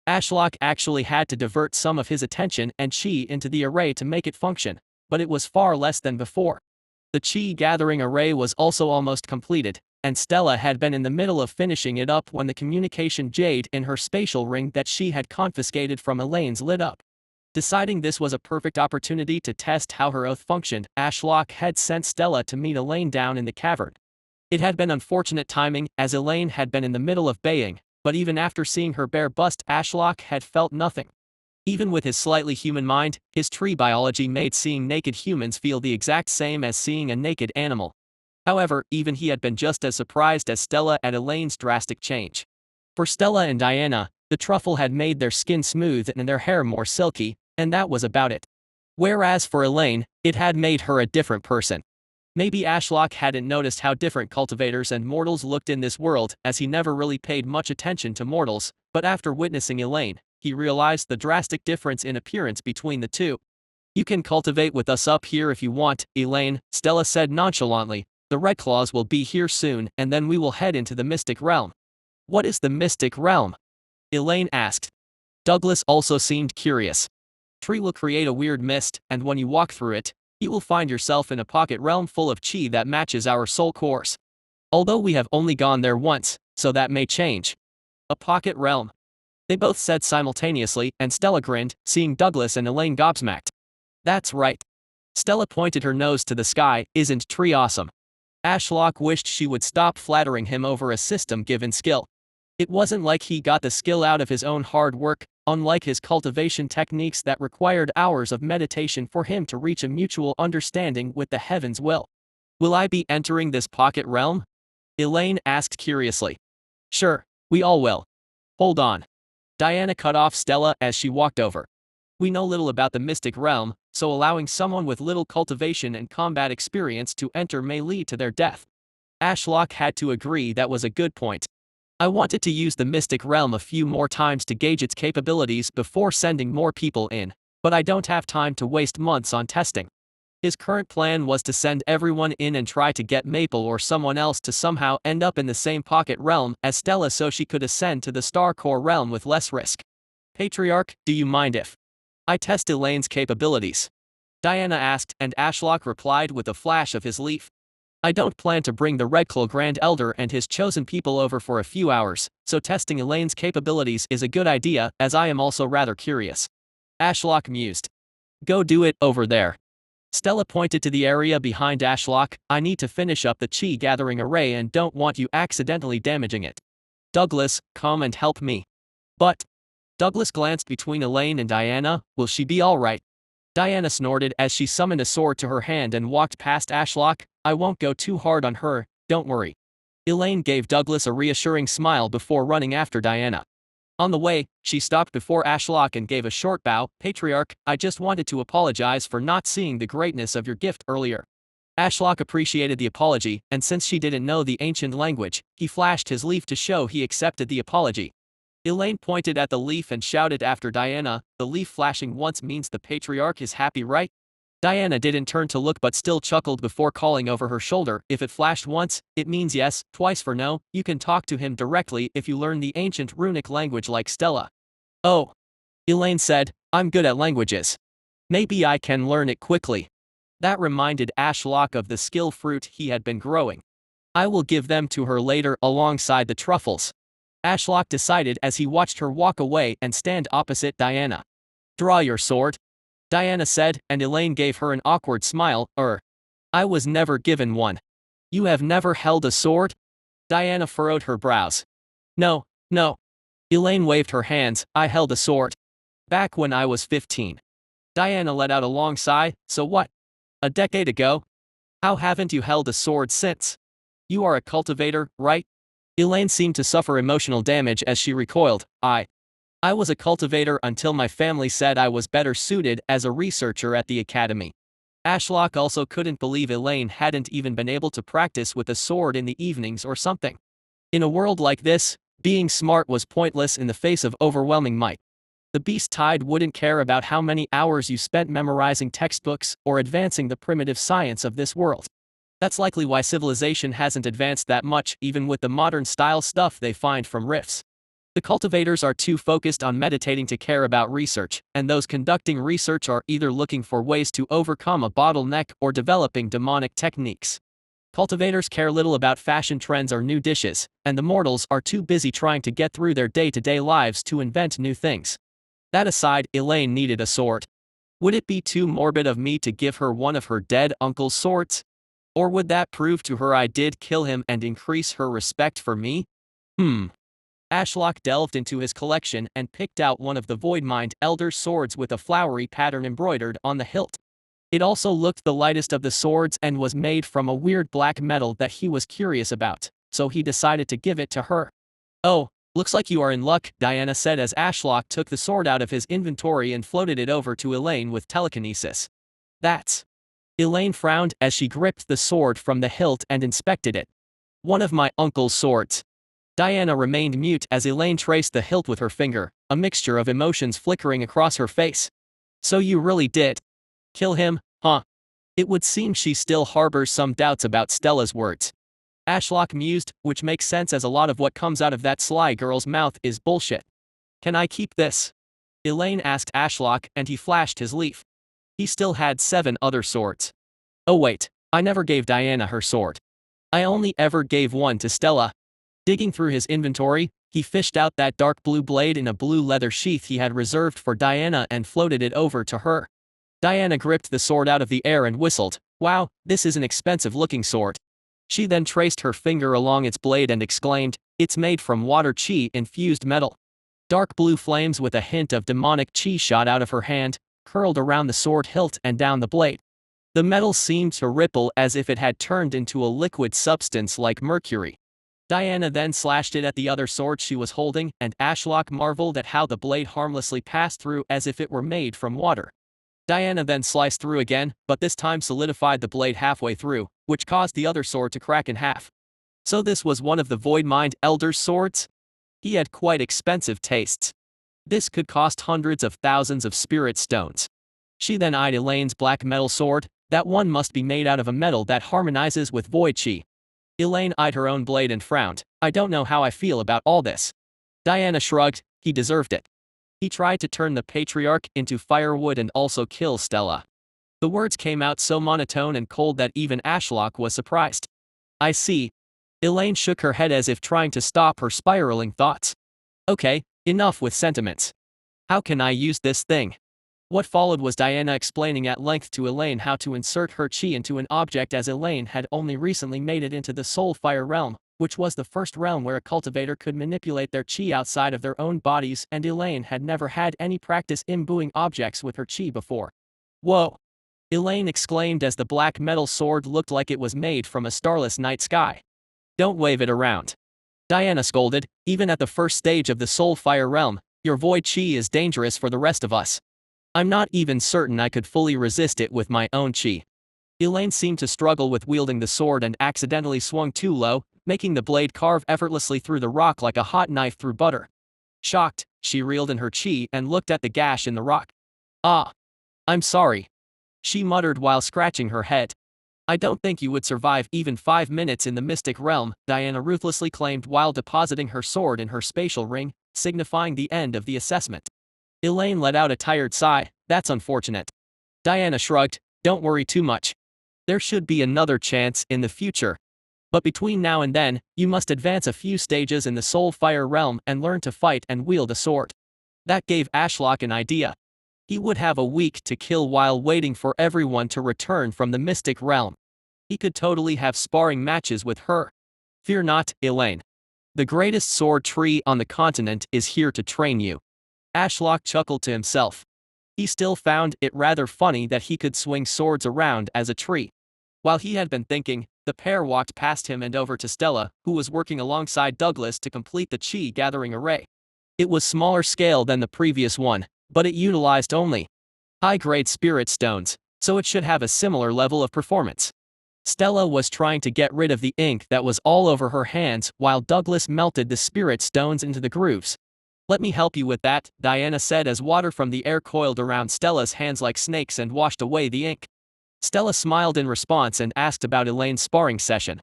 Ashlock actually had to divert some of his attention and chi into the array to make it function, but it was far less than before. The chi gathering array was also almost completed, and Stella had been in the middle of finishing it up when the communication jade in her spatial ring that she had confiscated from Elaine's lit up. Deciding this was a perfect opportunity to test how her oath functioned, Ashlock had sent Stella to meet Elaine down in the cavern. It had been unfortunate timing, as Elaine had been in the middle of baying, but even after seeing her bare bust, Ashlock had felt nothing. Even with his slightly human mind, his tree biology made seeing naked humans feel the exact same as seeing a naked animal. However, even he had been just as surprised as Stella at Elaine's drastic change. For Stella and Diana, the truffle had made their skin smooth and their hair more silky, and that was about it. Whereas for Elaine, it had made her a different person. Maybe Ashlock hadn't noticed how different cultivators and mortals looked in this world, as he never really paid much attention to mortals, but after witnessing Elaine, he realized the drastic difference in appearance between the two. "You can cultivate with us up here if you want, Elaine," Stella said nonchalantly. "The Red Claws will be here soon and then we will head into the Mystic Realm." "What is the Mystic Realm?" Elaine asked. Douglas also seemed curious. "Tree will create a weird mist, and when you walk through it, you will find yourself in a pocket realm full of chi that matches our soul cores. Although we have only gone there once, so that may change." "A pocket realm?" They both said simultaneously, and Stella grinned, seeing Douglas and Elaine gobsmacked. "That's right." Stella pointed her nose to the sky. "Isn't Tree awesome?" Ashlock wished she would stop flattering him over a system-given skill. It wasn't like he got the skill out of his own hard work, unlike his cultivation techniques that required hours of meditation for him to reach a mutual understanding with the heaven's will. "Will I be entering this pocket realm?" Elaine asked curiously. "Sure, we all will. Hold on." Diana cut off Stella as she walked over. "We know little about the Mystic Realm, so allowing someone with little cultivation and combat experience to enter may lead to their death." Ashlock had to agree that was a good point. "I wanted to use the Mystic Realm a few more times to gauge its capabilities before sending more people in, but I don't have time to waste months on testing." His current plan was to send everyone in and try to get Maple or someone else to somehow end up in the same pocket realm as Stella so she could ascend to the Star Core realm with less risk. "Patriarch, do you mind if I test Elaine's capabilities?" Diana asked, and Ashlock replied with a flash of his leaf. "I don't plan to bring the Redclaw Grand Elder and his chosen people over for a few hours, so testing Elaine's capabilities is a good idea, as I am also rather curious." Ashlock mused. "Go do it over there." Stella pointed to the area behind Ashlock. "I need to finish up the chi gathering array and don't want you accidentally damaging it. Douglas, come and help me." "But..." Douglas glanced between Elaine and Diana. "Will she be alright?" Diana snorted as she summoned a sword to her hand and walked past Ashlock. "I won't go too hard on her, don't worry." Elaine gave Douglas a reassuring smile before running after Diana. On the way, she stopped before Ashlock and gave a short bow. "Patriarch, I just wanted to apologize for not seeing the greatness of your gift earlier." Ashlock appreciated the apology, and since she didn't know the ancient language, he flashed his leaf to show he accepted the apology. Elaine pointed at the leaf and shouted after Diana, "The leaf flashing once means the Patriarch is happy, right?" Diana didn't turn to look but still chuckled before calling over her shoulder, "If it flashed once, it means yes, twice for no. You can talk to him directly if you learn the ancient runic language like Stella." "Oh," Elaine said, "I'm good at languages. Maybe I can learn it quickly." That reminded Ashlock of the skill fruit he had been growing. "I will give them to her later alongside the truffles," Ashlock decided as he watched her walk away and stand opposite Diana. "Draw your sword," Diana said, and Elaine gave her an awkward smile. I was never given one. You have never held a sword? Diana furrowed her brows. No, no. Elaine waved her hands. I held a sword. Back when I was 15. Diana let out a long sigh. So what? A decade ago? How haven't you held a sword since? You are a cultivator, right? Elaine seemed to suffer emotional damage as she recoiled. I was a cultivator until my family said I was better suited as a researcher at the academy. Ashlock also couldn't believe Elaine hadn't even been able to practice with a sword in the evenings or something. In a world like this, being smart was pointless in the face of overwhelming might. The beast tide wouldn't care about how many hours you spent memorizing textbooks or advancing the primitive science of this world. That's likely why civilization hasn't advanced that much even with the modern style stuff they find from rifts. The cultivators are too focused on meditating to care about research, and those conducting research are either looking for ways to overcome a bottleneck or developing demonic techniques. Cultivators care little about fashion trends or new dishes, and the mortals are too busy trying to get through their day-to-day lives to invent new things. That aside, Elaine needed a sword. Would it be too morbid of me to give her one of her dead uncle's swords? Or would that prove to her I did kill him and increase her respect for me? Ashlock delved into his collection and picked out one of the Voidmind Elder's swords with a flowery pattern embroidered on the hilt. It also looked the lightest of the swords and was made from a weird black metal that he was curious about, so he decided to give it to her. Oh, looks like you are in luck, Diana said as Ashlock took the sword out of his inventory and floated it over to Elaine with telekinesis. That's... Elaine frowned as she gripped the sword from the hilt and inspected it. One of my uncle's swords. Diana remained mute as Elaine traced the hilt with her finger, a mixture of emotions flickering across her face. So you really did kill him, huh? It would seem she still harbors some doubts about Stella's words. Ashlock mused, which makes sense as a lot of what comes out of that sly girl's mouth is bullshit. Can I keep this? Elaine asked Ashlock, and he flashed his leaf. He still had 7 other swords. Oh wait, I never gave Diana her sword. I only ever gave one to Stella. Digging through his inventory, he fished out that dark blue blade in a blue leather sheath he had reserved for Diana and floated it over to her. Diana gripped the sword out of the air and whistled. Wow, this is an expensive-looking sword. She then traced her finger along its blade and exclaimed, it's made from water chi-infused metal. Dark blue flames with a hint of demonic chi shot out of her hand, curled around the sword hilt and down the blade. The metal seemed to ripple as if it had turned into a liquid substance like mercury. Diana then slashed it at the other sword she was holding, and Ashlock marveled at how the blade harmlessly passed through as if it were made from water. Diana then sliced through again, but this time solidified the blade halfway through, which caused the other sword to crack in half. So this was one of the Voidmind Elder's swords? He had quite expensive tastes. This could cost hundreds of thousands of spirit stones. She then eyed Elaine's black metal sword. That one must be made out of a metal that harmonizes with void chi. Elaine eyed her own blade and frowned. I don't know how I feel about all this. Diana shrugged. He deserved it. He tried to turn the patriarch into firewood and also kill Stella. The words came out so monotone and cold that even Ashlock was surprised. I see. Elaine shook her head as if trying to stop her spiraling thoughts. Okay, enough with sentiments. How can I use this thing? What followed was Diana explaining at length to Elaine how to insert her chi into an object, as Elaine had only recently made it into the soul fire realm, which was the first realm where a cultivator could manipulate their chi outside of their own bodies, and Elaine had never had any practice imbuing objects with her chi before. Whoa! Elaine exclaimed as the black metal sword looked like it was made from a starless night sky. Don't wave it around. Diana scolded. Even at the first stage of the soul fire realm, your void chi is dangerous for the rest of us. I'm not even certain I could fully resist it with my own chi. Elaine seemed to struggle with wielding the sword and accidentally swung too low, making the blade carve effortlessly through the rock like a hot knife through butter. Shocked, she reeled in her chi and looked at the gash in the rock. Ah. I'm sorry. She muttered while scratching her head. I don't think you would survive even 5 minutes in the mystic realm, Diana ruthlessly claimed while depositing her sword in her spatial ring, signifying the end of the assessment. Elaine let out a tired sigh. That's unfortunate. Diana shrugged. Don't worry too much. There should be another chance in the future. But between now and then, you must advance a few stages in the soul fire realm and learn to fight and wield a sword. That gave Ashlock an idea. He would have a week to kill while waiting for everyone to return from the mystic realm. He could totally have sparring matches with her. Fear not, Elaine. The greatest sword tree on the continent is here to train you. Ashlock chuckled to himself. He still found it rather funny that he could swing swords around as a tree. While he had been thinking, the pair walked past him and over to Stella, who was working alongside Douglas to complete the chi-gathering array. It was smaller scale than the previous one, but it utilized only high-grade spirit stones, so it should have a similar level of performance. Stella was trying to get rid of the ink that was all over her hands while Douglas melted the spirit stones into the grooves. Let me help you with that, Diana said as water from the air coiled around Stella's hands like snakes and washed away the ink. Stella smiled in response and asked about Elaine's sparring session.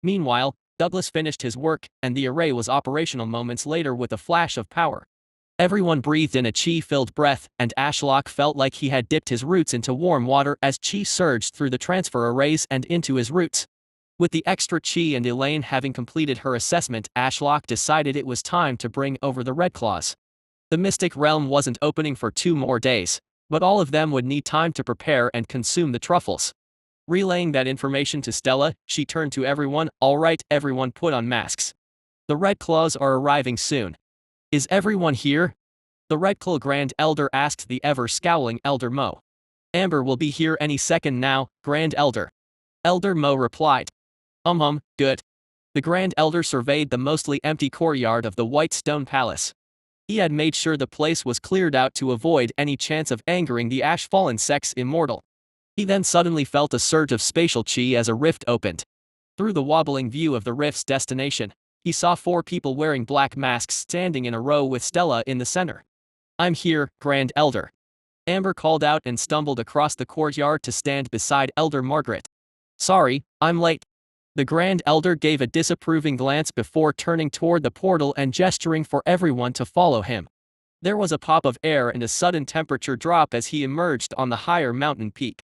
Meanwhile, Douglas finished his work, and the array was operational moments later with a flash of power. Everyone breathed in a chi-filled breath, and Ashlock felt like he had dipped his roots into warm water as chi surged through the transfer arrays and into his roots. With the extra chi and Elaine having completed her assessment, Ashlock decided it was time to bring over the Red Claws. The Mystic Realm wasn't opening for 2 more days, but all of them would need time to prepare and consume the truffles. Relaying that information to Stella, she turned to everyone. All right, everyone put on masks. The Red Claws are arriving soon. Is everyone here? The Red Claw Grand Elder asked the ever-scowling Elder Mo. Amber will be here any second now, Grand Elder. Elder Mo replied. Good. The Grand Elder surveyed the mostly empty courtyard of the White Stone Palace. He had made sure the place was cleared out to avoid any chance of angering the Ash-Fallen sect's immortal. He then suddenly felt a surge of spatial chi as a rift opened. Through the wobbling view of the rift's destination, he saw 4 people wearing black masks standing in a row with Stella in the center. I'm here, Grand Elder. Amber called out and stumbled across the courtyard to stand beside Elder Margaret. Sorry, I'm late. The Grand Elder gave a disapproving glance before turning toward the portal and gesturing for everyone to follow him. There was a pop of air and a sudden temperature drop as he emerged on the higher mountain peak.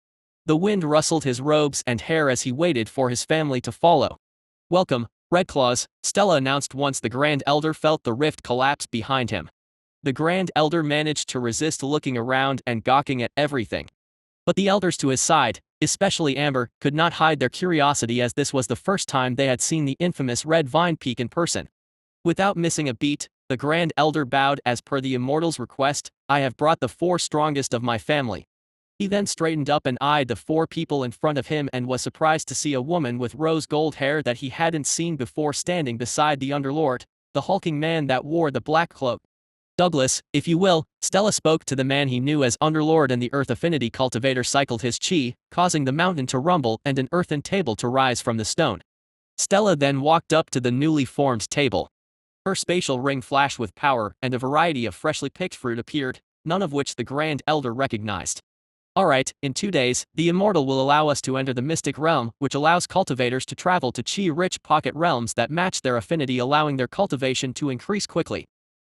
The wind rustled his robes and hair as he waited for his family to follow. Welcome, Red Claws, Stella announced once the Grand Elder felt the rift collapse behind him. The Grand Elder managed to resist looking around and gawking at everything. But the elders to his side, especially Amber, could not hide their curiosity as this was the first time they had seen the infamous Red Vine Peak in person. Without missing a beat, the Grand Elder bowed as per the Immortal's request. I have brought the 4 strongest of my family. He then straightened up and eyed the 4 people in front of him and was surprised to see a woman with rose gold hair that he hadn't seen before standing beside the Underlord, the hulking man that wore the black cloak. Douglas, if you will, Stella spoke to the man he knew as Underlord, and the Earth Affinity cultivator cycled his chi, causing the mountain to rumble and an earthen table to rise from the stone. Stella then walked up to the newly formed table. Her spatial ring flashed with power, and a variety of freshly picked fruit appeared, none of which the Grand Elder recognized. Alright, in 2 days, the Immortal will allow us to enter the Mystic Realm, which allows cultivators to travel to chi-rich pocket realms that match their affinity, allowing their cultivation to increase quickly.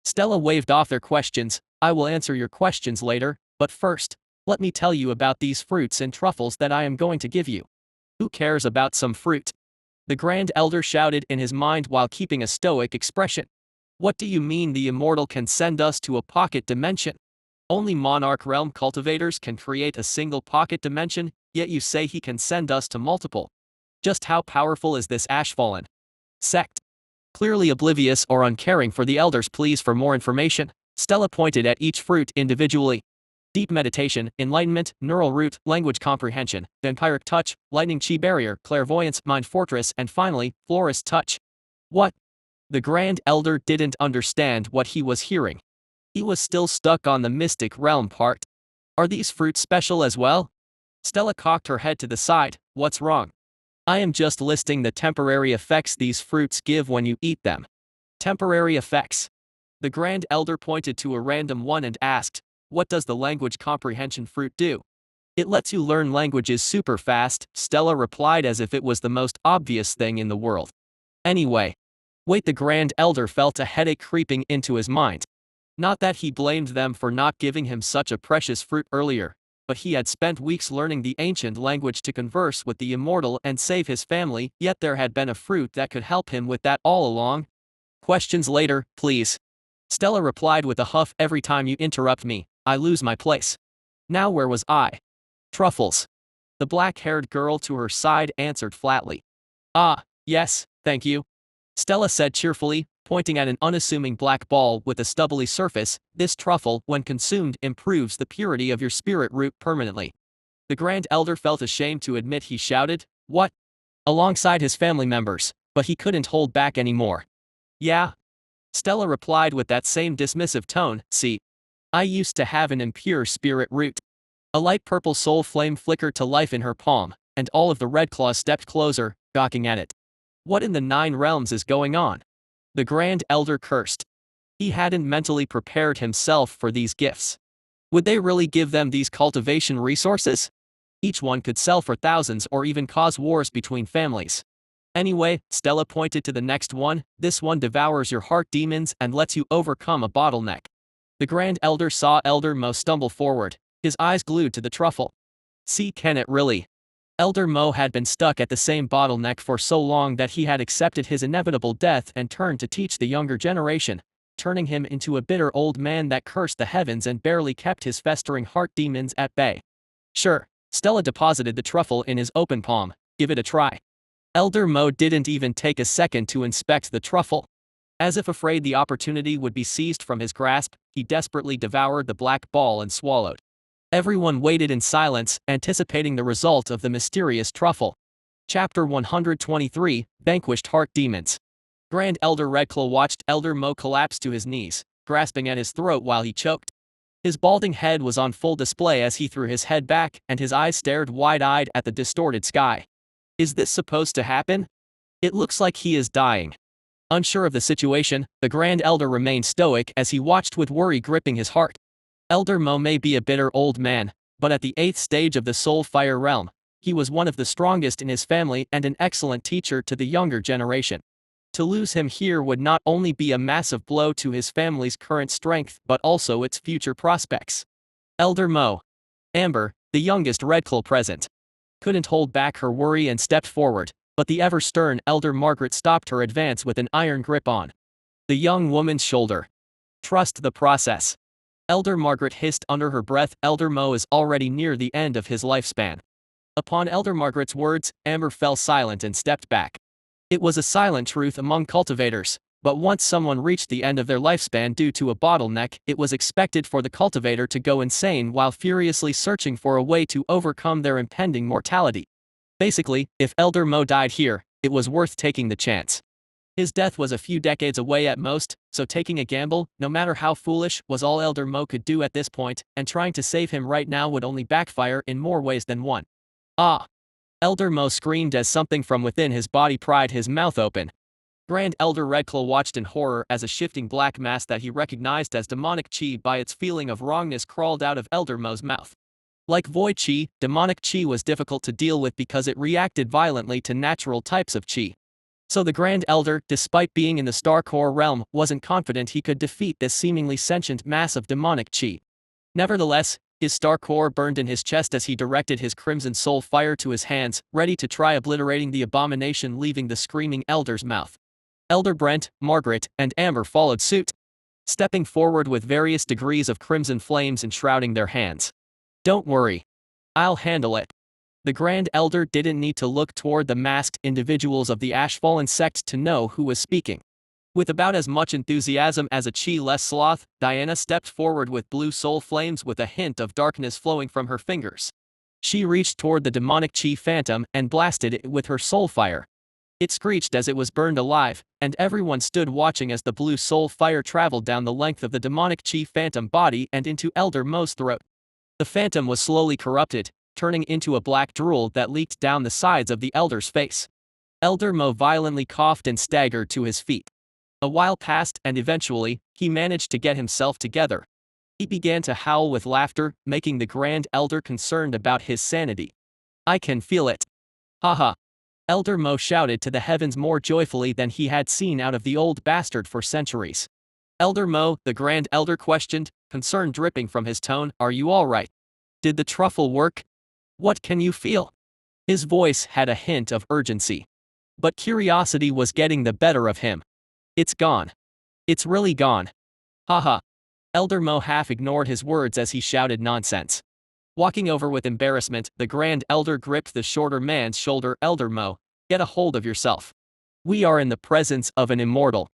Stella waved off their questions. I will answer your questions later, but first, let me tell you about these fruits and truffles that I am going to give you. Who cares about some fruit? The Grand Elder shouted in his mind while keeping a stoic expression. What do you mean the Immortal can send us to a pocket dimension? Only Monarch Realm cultivators can create a single pocket dimension, yet you say he can send us to multiple. Just how powerful is this Ash-Fallen sect? Clearly oblivious or uncaring for the elders. Please, for more information. Stella pointed at each fruit individually. Deep meditation, enlightenment, neural root, language comprehension, vampiric touch, lightning chi barrier, clairvoyance, mind fortress, and finally, florist touch. What? The Grand Elder didn't understand what he was hearing. He was still stuck on the Mystic Realm part. Are these fruits special as well? Stella cocked her head to the side. What's wrong? I am just listing the temporary effects these fruits give when you eat them. Temporary effects. The Grand Elder pointed to a random one and asked, what does the language comprehension fruit do? It lets you learn languages super fast, Stella replied as if it was the most obvious thing in the world. Anyway. Wait, the Grand Elder felt a headache creeping into his mind. Not that he blamed them for not giving him such a precious fruit earlier, but he had spent weeks learning the ancient language to converse with the Immortal and save his family, yet there had been a fruit that could help him with that all along. Questions later, please. Stella replied with a huff. Every time you interrupt me, I lose my place. Now where was I? Truffles. The black-haired girl to her side answered flatly. Ah, yes, thank you. Stella said cheerfully, pointing at an unassuming black ball with a stubbly surface. This truffle, when consumed, improves the purity of your spirit root permanently. The Grand Elder felt ashamed to admit he shouted, "What?" alongside his family members, but he couldn't hold back anymore. Yeah. Stella replied with that same dismissive tone, "See, I used to have an impure spirit root." A light purple soul flame flickered to life in her palm, and all of the Red Claws stepped closer, gawking at it. What in the 9 realms is going on? The Grand Elder cursed. He hadn't mentally prepared himself for these gifts. Would they really give them these cultivation resources? Each one could sell for thousands or even cause wars between families. Anyway, Stella pointed to the next one. This one devours your heart demons and lets you overcome a bottleneck. The Grand Elder saw Elder Mo stumble forward, his eyes glued to the truffle. See, can it really? Elder Mo had been stuck at the same bottleneck for so long that he had accepted his inevitable death and turned to teach the younger generation, turning him into a bitter old man that cursed the heavens and barely kept his festering heart demons at bay. Sure. Stella deposited the truffle in his open palm. Give it a try. Elder Mo didn't even take a second to inspect the truffle. As if afraid the opportunity would be seized from his grasp, he desperately devoured the black ball and swallowed. Everyone waited in silence, anticipating the result of the mysterious truffle. Chapter 123, Vanquished Heart Demons. Grand Elder Redclaw watched Elder Mo collapse to his knees, grasping at his throat while he choked. His balding head was on full display as he threw his head back and his eyes stared wide-eyed at the distorted sky. Is this supposed to happen? It looks like he is dying. Unsure of the situation, the Grand Elder remained stoic as he watched with worry gripping his heart. Elder Mo may be a bitter old man, but at the 8th stage of the Soul Fire realm, he was one of the strongest in his family and an excellent teacher to the younger generation. To lose him here would not only be a massive blow to his family's current strength but also its future prospects. Elder Mo. Amber, the youngest Redclaw present, couldn't hold back her worry and stepped forward, but the ever-stern Elder Margaret stopped her advance with an iron grip on the young woman's shoulder. Trust the process. Elder Margaret hissed under her breath. Elder Mo is already near the end of his lifespan. Upon Elder Margaret's words, Amber fell silent and stepped back. It was a silent truth among cultivators, but once someone reached the end of their lifespan due to a bottleneck, it was expected for the cultivator to go insane while furiously searching for a way to overcome their impending mortality. Basically, if Elder Mo died here, it was worth taking the chance. His death was a few decades away at most, so taking a gamble, no matter how foolish, was all Elder Mo could do at this point, and trying to save him right now would only backfire in more ways than one. Ah! Elder Mo screamed as something from within his body pried his mouth open. Grand Elder Redclaw watched in horror as a shifting black mass that he recognized as demonic chi by its feeling of wrongness crawled out of Elder Mo's mouth. Like void chi, demonic chi was difficult to deal with because it reacted violently to natural types of chi. So the Grand Elder, despite being in the Starcore realm, wasn't confident he could defeat this seemingly sentient mass of demonic chi. Nevertheless, his Starcore burned in his chest as he directed his crimson soul fire to his hands, ready to try obliterating the abomination leaving the screaming Elder's mouth. Elder Brent, Margaret, and Amber followed suit, stepping forward with various degrees of crimson flames enshrouding their hands. Don't worry. I'll handle it. The Grand Elder didn't need to look toward the masked individuals of the Ashfallen sect to know who was speaking. With about as much enthusiasm as a chi-less sloth, Diana stepped forward with blue soul flames with a hint of darkness flowing from her fingers. She reached toward the demonic chi phantom and blasted it with her soul fire. It screeched as it was burned alive, and everyone stood watching as the blue soul fire traveled down the length of the demonic chi phantom body and into Elder Mo's throat. The phantom was slowly corrupted, turning into a black drool that leaked down the sides of the Elder's face. Elder Mo violently coughed and staggered to his feet. A while passed and eventually, he managed to get himself together. He began to howl with laughter, making the Grand Elder concerned about his sanity. I can feel it. Haha. Elder Mo shouted to the heavens more joyfully than he had seen out of the old bastard for centuries. Elder Mo, the Grand Elder questioned, concern dripping from his tone, are you all right? Did the truffle work? What can you feel? His voice had a hint of urgency. But curiosity was getting the better of him. It's gone. It's really gone. Haha. Elder Mo half ignored his words as he shouted nonsense. Walking over with embarrassment, the Grand Elder gripped the shorter man's shoulder. Elder Mo, get a hold of yourself. We are in the presence of an immortal.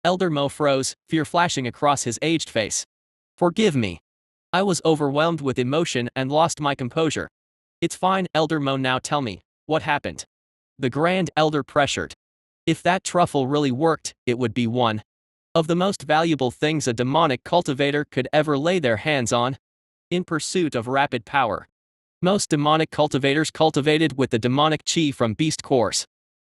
Elder Mo froze, fear flashing across his aged face. Forgive me. I was overwhelmed with emotion and lost my composure. It's fine, Elder Mo, now tell me, what happened? The Grand Elder pressured. If that truffle really worked, it would be one of the most valuable things a demonic cultivator could ever lay their hands on. In pursuit of rapid power. Most demonic cultivators cultivated with the demonic chi from beast cores.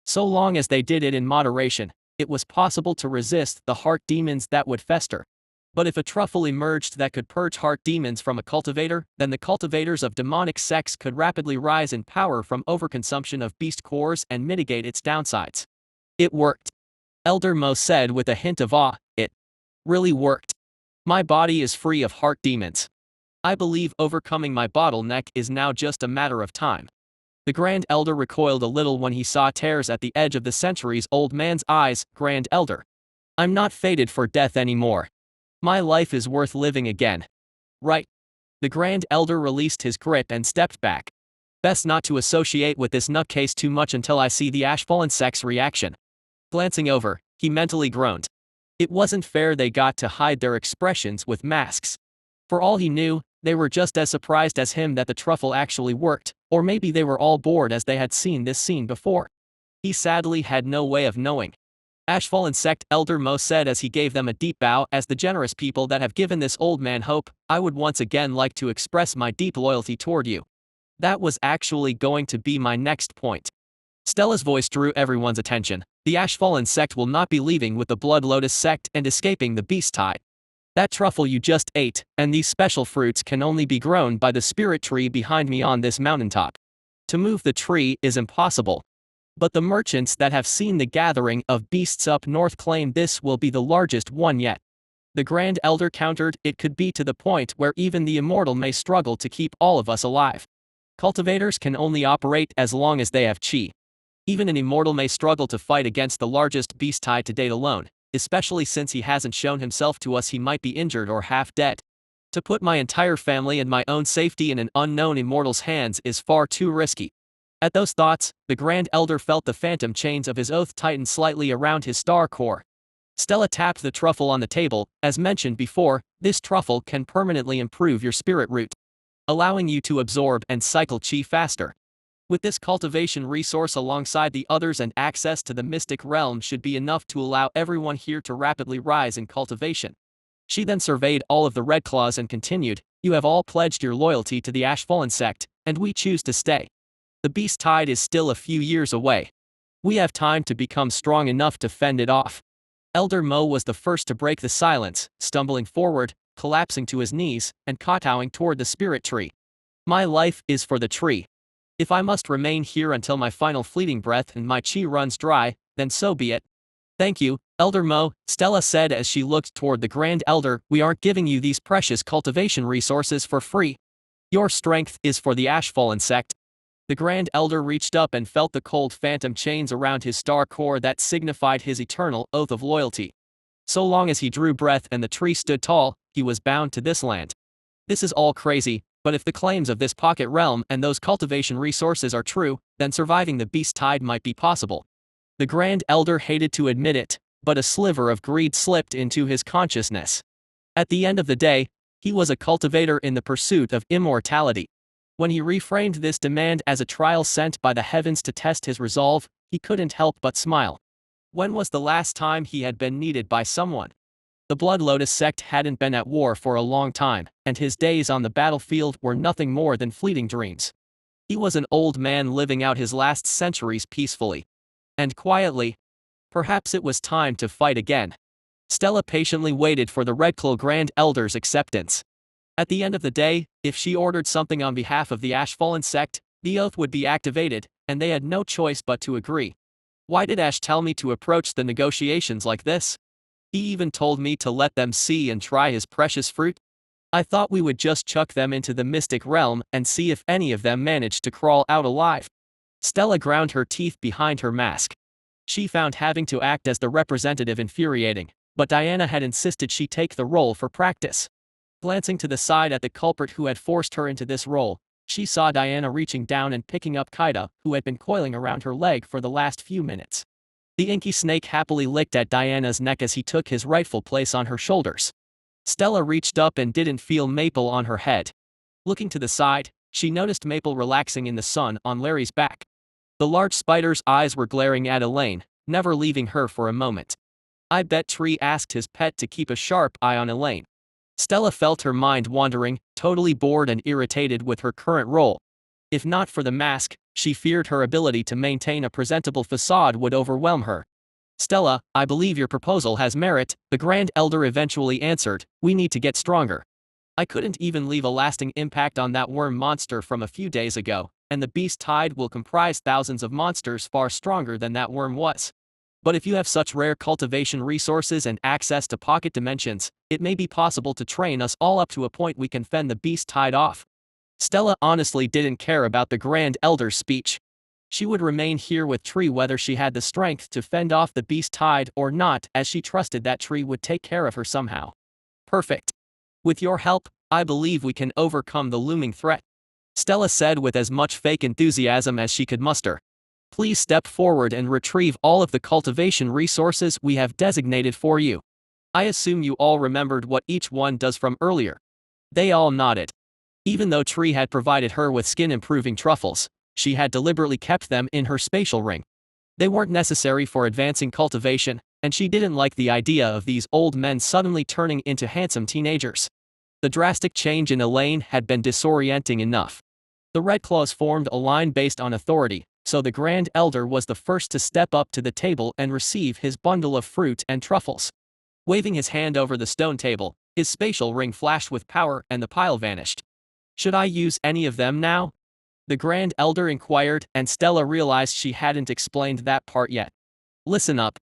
So long as they did it in moderation, it was possible to resist the heart demons that would fester. But if a truffle emerged that could purge heart demons from a cultivator, then the cultivators of demonic sects could rapidly rise in power from overconsumption of beast cores and mitigate its downsides. It worked. Elder Mo said with a hint of awe, it really worked. My body is free of heart demons. I believe overcoming my bottleneck is now just a matter of time. The Grand Elder recoiled a little when he saw tears at the edge of the centuries-old man's eyes. Grand Elder. I'm not fated for death anymore. My life is worth living again. Right. The Grand Elder released his grip and stepped back. Best not to associate with this nutcase too much until I see the Ashfallen sect's reaction. Glancing over, he mentally groaned. It wasn't fair they got to hide their expressions with masks. For all he knew, they were just as surprised as him that the truffle actually worked, or maybe they were all bored as they had seen this scene before. He sadly had no way of knowing. Ashfallen sect, Elder Mo said as he gave them a deep bow. As the generous people that have given this old man hope, I would once again like to express my deep loyalty toward you. That was actually going to be my next point. Stella's voice drew everyone's attention. The Ashfallen sect will not be leaving with the Blood Lotus sect and escaping the beast tide. That truffle you just ate, and these special fruits can only be grown by the spirit tree behind me on this mountaintop. To move the tree is impossible. But the merchants that have seen the gathering of beasts up north claim this will be the largest one yet. The Grand Elder countered, it could be to the point where even the immortal may struggle to keep all of us alive. Cultivators can only operate as long as they have chi. Even an immortal may struggle to fight against the largest beast tide to date alone. Especially since he hasn't shown himself to us, he might be injured or half dead. To put my entire family and my own safety in an unknown immortal's hands is far too risky. At those thoughts, the Grand Elder felt the phantom chains of his oath tighten slightly around his star core. Stella tapped the truffle on the table. As mentioned before, this truffle can permanently improve your spirit root, allowing you to absorb and cycle chi faster. With this cultivation resource alongside the others, and access to the mystic realm should be enough to allow everyone here to rapidly rise in cultivation. She then surveyed all of the Red Claws and continued, you have all pledged your loyalty to the Ashfallen sect, and we choose to stay. The beast tide is still a few years away. We have time to become strong enough to fend it off. Elder Mo was the first to break the silence, stumbling forward, collapsing to his knees, and kowtowing toward the spirit tree. My life is for the tree. If I must remain here until my final fleeting breath and my chi runs dry, then so be it. Thank you, Elder Mo, Stella said as she looked toward the Grand Elder. We aren't giving you these precious cultivation resources for free. Your strength is for the Ashfallen sect. The Grand Elder reached up and felt the cold phantom chains around his star core that signified his eternal oath of loyalty. So long as he drew breath and the tree stood tall, he was bound to this land. This is all crazy. But if the claims of this pocket realm and those cultivation resources are true, then surviving the beast tide might be possible. The Grand Elder hated to admit it, but a sliver of greed slipped into his consciousness. At the end of the day, he was a cultivator in the pursuit of immortality. When he reframed this demand as a trial sent by the heavens to test his resolve, he couldn't help but smile. When was the last time he had been needed by someone? The Blood Lotus sect hadn't been at war for a long time, and his days on the battlefield were nothing more than fleeting dreams. He was an old man living out his last centuries peacefully and quietly. Perhaps it was time to fight again. Stella patiently waited for the Redclaw Grand Elder's acceptance. At the end of the day, if she ordered something on behalf of the Ashfallen sect, the oath would be activated, and they had no choice but to agree. Why did Ash tell me to approach the negotiations like this? He even told me to let them see and try his precious fruit. I thought we would just chuck them into the mystic realm and see if any of them managed to crawl out alive. Stella ground her teeth behind her mask. She found having to act as the representative infuriating, but Diana had insisted she take the role for practice. Glancing to the side at the culprit who had forced her into this role, she saw Diana reaching down and picking up Kaida, who had been coiling around her leg for the last few minutes. The inky snake happily licked at Diana's neck as he took his rightful place on her shoulders. Stella reached up and didn't feel Maple on her head. Looking to the side, she noticed Maple relaxing in the sun on Larry's back. The large spider's eyes were glaring at Elaine, never leaving her for a moment. I bet Tree asked his pet to keep a sharp eye on Elaine. Stella felt her mind wandering, totally bored and irritated with her current role. If not for the mask, she feared her ability to maintain a presentable facade would overwhelm her. Stella, I believe your proposal has merit, the Grand Elder eventually answered. We need to get stronger. I couldn't even leave a lasting impact on that worm monster from a few days ago, and the beast tide will comprise thousands of monsters far stronger than that worm was. But if you have such rare cultivation resources and access to pocket dimensions, it may be possible to train us all up to a point we can fend the beast tide off. Stella honestly didn't care about the Grand Elder's speech. She would remain here with Tree whether she had the strength to fend off the beast tide or not, as she trusted that Tree would take care of her somehow. Perfect. With your help, I believe we can overcome the looming threat, Stella said with as much fake enthusiasm as she could muster. Please step forward and retrieve all of the cultivation resources we have designated for you. I assume you all remembered what each one does from earlier. They all nodded. Even though Tree had provided her with skin-improving truffles, she had deliberately kept them in her spatial ring. They weren't necessary for advancing cultivation, and she didn't like the idea of these old men suddenly turning into handsome teenagers. The drastic change in Elaine had been disorienting enough. The Red Claws formed a line based on authority, so the Grand Elder was the first to step up to the table and receive his bundle of fruit and truffles. Waving his hand over the stone table, his spatial ring flashed with power and the pile vanished. Should I use any of them now? The Grand Elder inquired, and Stella realized she hadn't explained that part yet. Listen up.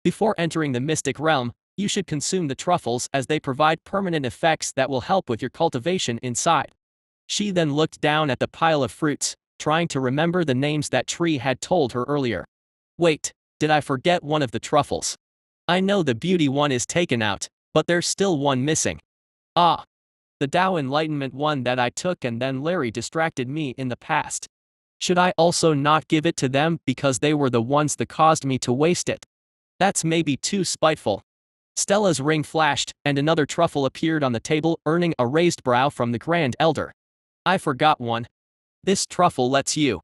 Before entering the mystic realm, you should consume the truffles as they provide permanent effects that will help with your cultivation inside. She then looked down at the pile of fruits, trying to remember the names that Tree had told her earlier. Wait, did I forget one of the truffles? I know the beauty one is taken out, but there's still one missing. Ah. The Tao Enlightenment one that I took and then Larry distracted me in the past. Should I also not give it to them because they were the ones that caused me to waste it? That's maybe too spiteful. Stella's ring flashed, and another truffle appeared on the table, earning a raised brow from the Grand Elder. I forgot one. This truffle lets you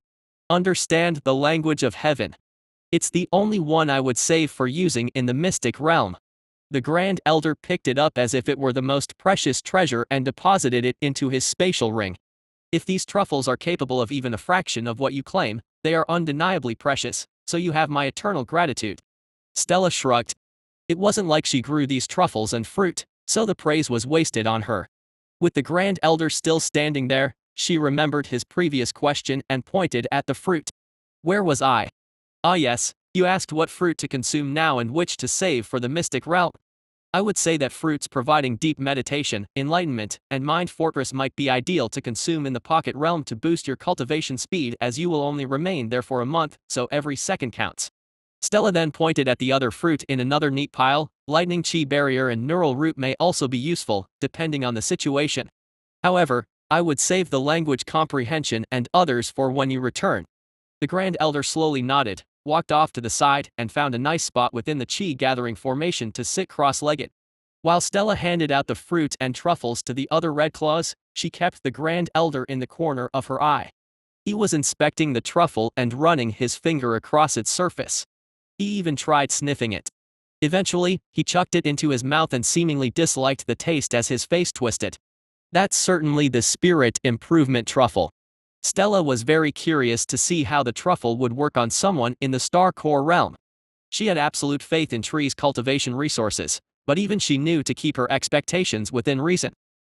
understand the language of heaven. It's the only one I would save for using in the mystic realm. The Grand Elder picked it up as if it were the most precious treasure and deposited it into his spatial ring. If these truffles are capable of even a fraction of what you claim, they are undeniably precious, so you have my eternal gratitude. Stella shrugged. It wasn't like she grew these truffles and fruit, so the praise was wasted on her. With the Grand Elder still standing there, she remembered his previous question and pointed at the fruit. Where was I? Ah yes, you asked what fruit to consume now and which to save for the mystic realm. I would say that fruits providing deep meditation, enlightenment, and mind fortress might be ideal to consume in the pocket realm to boost your cultivation speed, as you will only remain there for a month, so every second counts. Stella then pointed at the other fruit in another neat pile. Lightning Chi Barrier and Neural Root may also be useful, depending on the situation. However, I would save the language comprehension and others for when you return. The Grand Elder slowly nodded, walked off to the side, and found a nice spot within the chi-gathering formation to sit cross-legged. While Stella handed out the fruit and truffles to the other Red Claws, she kept the Grand Elder in the corner of her eye. He was inspecting the truffle and running his finger across its surface. He even tried sniffing it. Eventually, he chucked it into his mouth and seemingly disliked the taste as his face twisted. That's certainly the spirit improvement truffle. Stella was very curious to see how the truffle would work on someone in the Star Core realm. She had absolute faith in Tree's cultivation resources, but even she knew to keep her expectations within reason.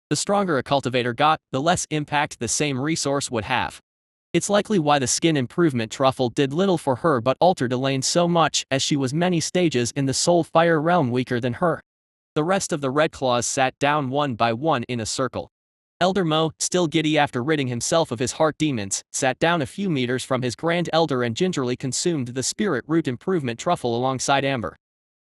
The stronger a cultivator got, the less impact the same resource would have. It's likely why the skin improvement truffle did little for her but altered Elaine so much, as she was many stages in the Soul Fire realm weaker than her. The rest of the Red Claws sat down one by one in a circle. Elder Mo, still giddy after ridding himself of his heart demons, sat down a few meters from his Grand Elder and gingerly consumed the Spirit Root Improvement truffle alongside Amber.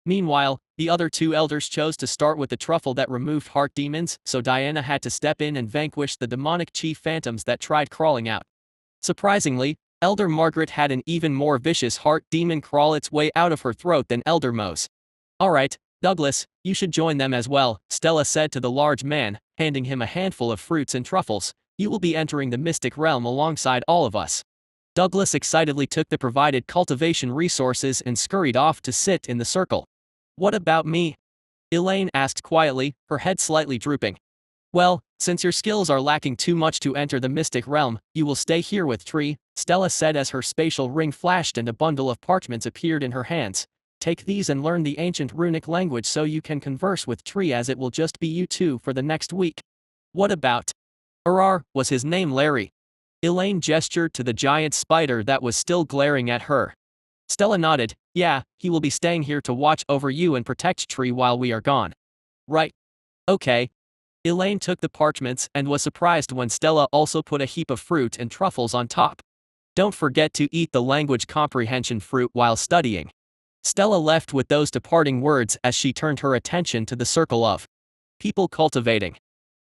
Meanwhile, the other two elders chose to start with the truffle that removed heart demons, so Diana had to step in and vanquish the demonic chief phantoms that tried crawling out. Surprisingly, Elder Margaret had an even more vicious heart demon crawl its way out of her throat than Elder Mo's. "Alright, Douglas, you should join them as well," Stella said to the large man, handing him a handful of fruits and truffles. "You will be entering the mystic realm alongside all of us." Douglas excitedly took the provided cultivation resources and scurried off to sit in the circle. "What about me?" Elaine asked quietly, her head slightly drooping. "Well, since your skills are lacking too much to enter the mystic realm, you will stay here with Tree," Stella said as her spatial ring flashed and a bundle of parchments appeared in her hands. "Take these and learn the ancient runic language so you can converse with Tree, as it will just be you two for the next week." "What about was his name Larry?" Elaine gestured to the giant spider that was still glaring at her. Stella nodded. "Yeah, he will be staying here to watch over you and protect Tree while we are gone." "Right. Okay." Elaine took the parchments and was surprised when Stella also put a heap of fruit and truffles on top. "Don't forget to eat the language comprehension fruit while studying." Stella left with those departing words as she turned her attention to the circle of people cultivating.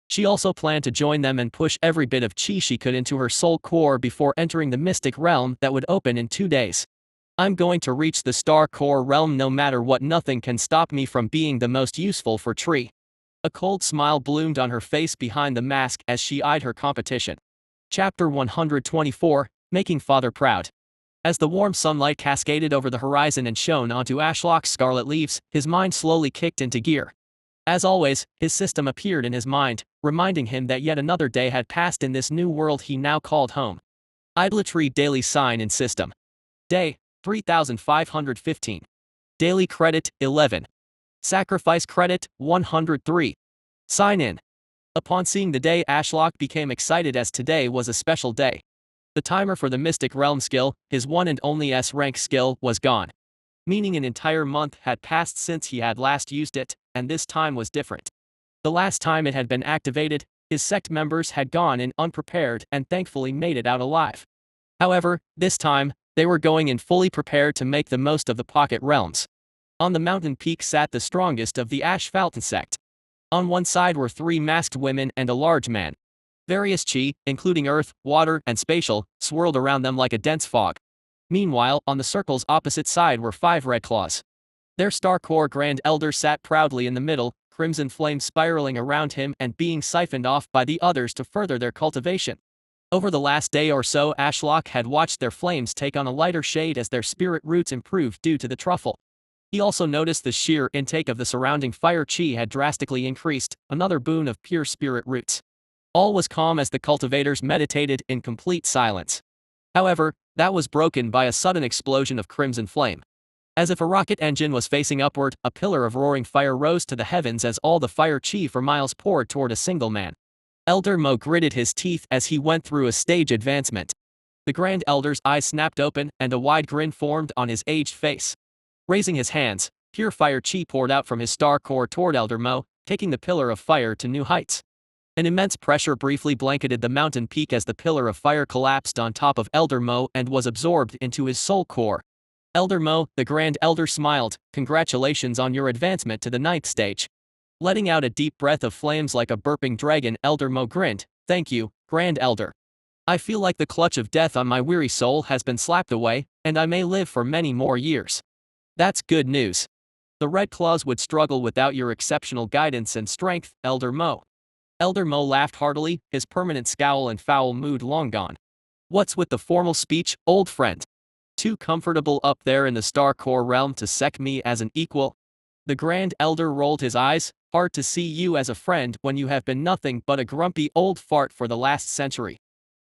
She also planned to join them and push every bit of chi she could into her soul core before entering the mystic realm that would open in 2 days. "I'm going to reach the star core realm no matter what. Nothing can stop me from being the most useful for Tree." A cold smile bloomed on her face behind the mask as she eyed her competition. Chapter 124, Making Father Proud. As the warm sunlight cascaded over the horizon and shone onto Ashlock's scarlet leaves, his mind slowly kicked into gear. As always, his system appeared in his mind, reminding him that yet another day had passed in this new world he now called home. Idolatry Daily Sign in System. Day 3515. Daily Credit 11. Sacrifice Credit 103. Sign in. Upon seeing the day, Ashlock became excited as today was a special day. The timer for the Mystic Realm skill, his one and only S-rank skill, was gone. Meaning an entire month had passed since he had last used it, and this time was different. The last time it had been activated, his sect members had gone in unprepared and thankfully made it out alive. However, this time, they were going in fully prepared to make the most of the pocket realms. On the mountain peak sat the strongest of the Ashlock sect. On one side were 3 masked women and a large man. Various chi, including earth, water, and spatial, swirled around them like a dense fog. Meanwhile, on the circle's opposite side were 5 red claws. Their star core grand elder sat proudly in the middle, crimson flames spiraling around him and being siphoned off by the others to further their cultivation. Over the last day or so, Ashlock had watched their flames take on a lighter shade as their spirit roots improved due to the truffle. He also noticed the sheer intake of the surrounding fire chi had drastically increased, another boon of pure spirit roots. All was calm as the cultivators meditated in complete silence. However, that was broken by a sudden explosion of crimson flame. As if a rocket engine was facing upward, a pillar of roaring fire rose to the heavens as all the fire chi for miles poured toward a single man. Elder Mo gritted his teeth as he went through a stage advancement. The Grand Elder's eyes snapped open and a wide grin formed on his aged face. Raising his hands, pure fire chi poured out from his star core toward Elder Mo, taking the pillar of fire to new heights. An immense pressure briefly blanketed the mountain peak as the pillar of fire collapsed on top of Elder Mo and was absorbed into his soul core. Elder Mo, the Grand Elder smiled. "Congratulations on your advancement to the 9th stage." Letting out a deep breath of flames like a burping dragon, Elder Mo grinned. "Thank you, Grand Elder. I feel like the clutch of death on my weary soul has been slapped away, and I may live for many more years." "That's good news. The Red Claws would struggle without your exceptional guidance and strength, Elder Mo." Elder Mo laughed heartily, his permanent scowl and foul mood long gone. "What's with the formal speech, old friend? Too comfortable up there in the Star Core realm to sec me as an equal?" The Grand Elder rolled his eyes. "Hard to see you as a friend when you have been nothing but a grumpy old fart for the last century."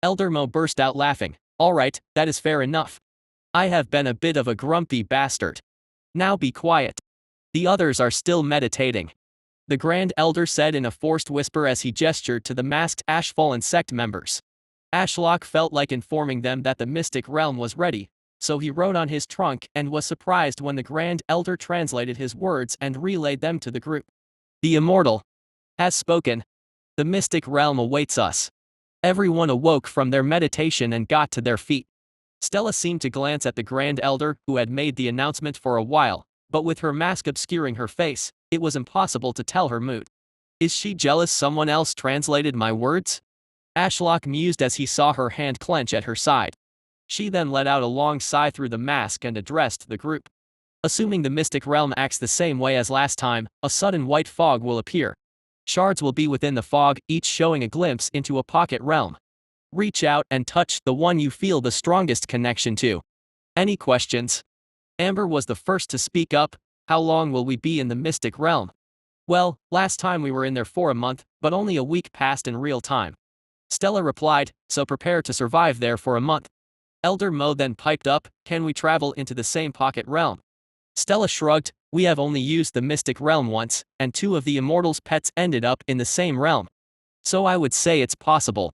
Elder Mo burst out laughing. "Alright, that is fair enough. I have been a bit of a grumpy bastard. Now be quiet. The others are still meditating," the Grand Elder said in a forced whisper as he gestured to the masked Ashfallen sect members. Ashlock felt like informing them that the mystic realm was ready, so he rode on his trunk and was surprised when the Grand Elder translated his words and relayed them to the group. "The Immortal has spoken. The mystic realm awaits us." Everyone awoke from their meditation and got to their feet. Stella seemed to glance at the Grand Elder, who had made the announcement for a while, but with her mask obscuring her face, it was impossible to tell her mood. Is she jealous someone else translated my words? Ashlock mused as he saw her hand clench at her side. She then let out a long sigh through the mask and addressed the group. Assuming the mystic realm acts the same way as last time, a sudden white fog will appear. Shards will be within the fog, each showing a glimpse into a pocket realm. Reach out and touch the one you feel the strongest connection to. Any questions? Amber was the first to speak up. How long will we be in the mystic realm? Well, last time we were in there for a month, but only a week passed in real time. Stella replied, so prepare to survive there for a month. Elder Mo then piped up, can we travel into the same pocket realm? Stella shrugged, we have only used the mystic realm once, and 2 of the immortals' pets ended up in the same realm. So I would say it's possible.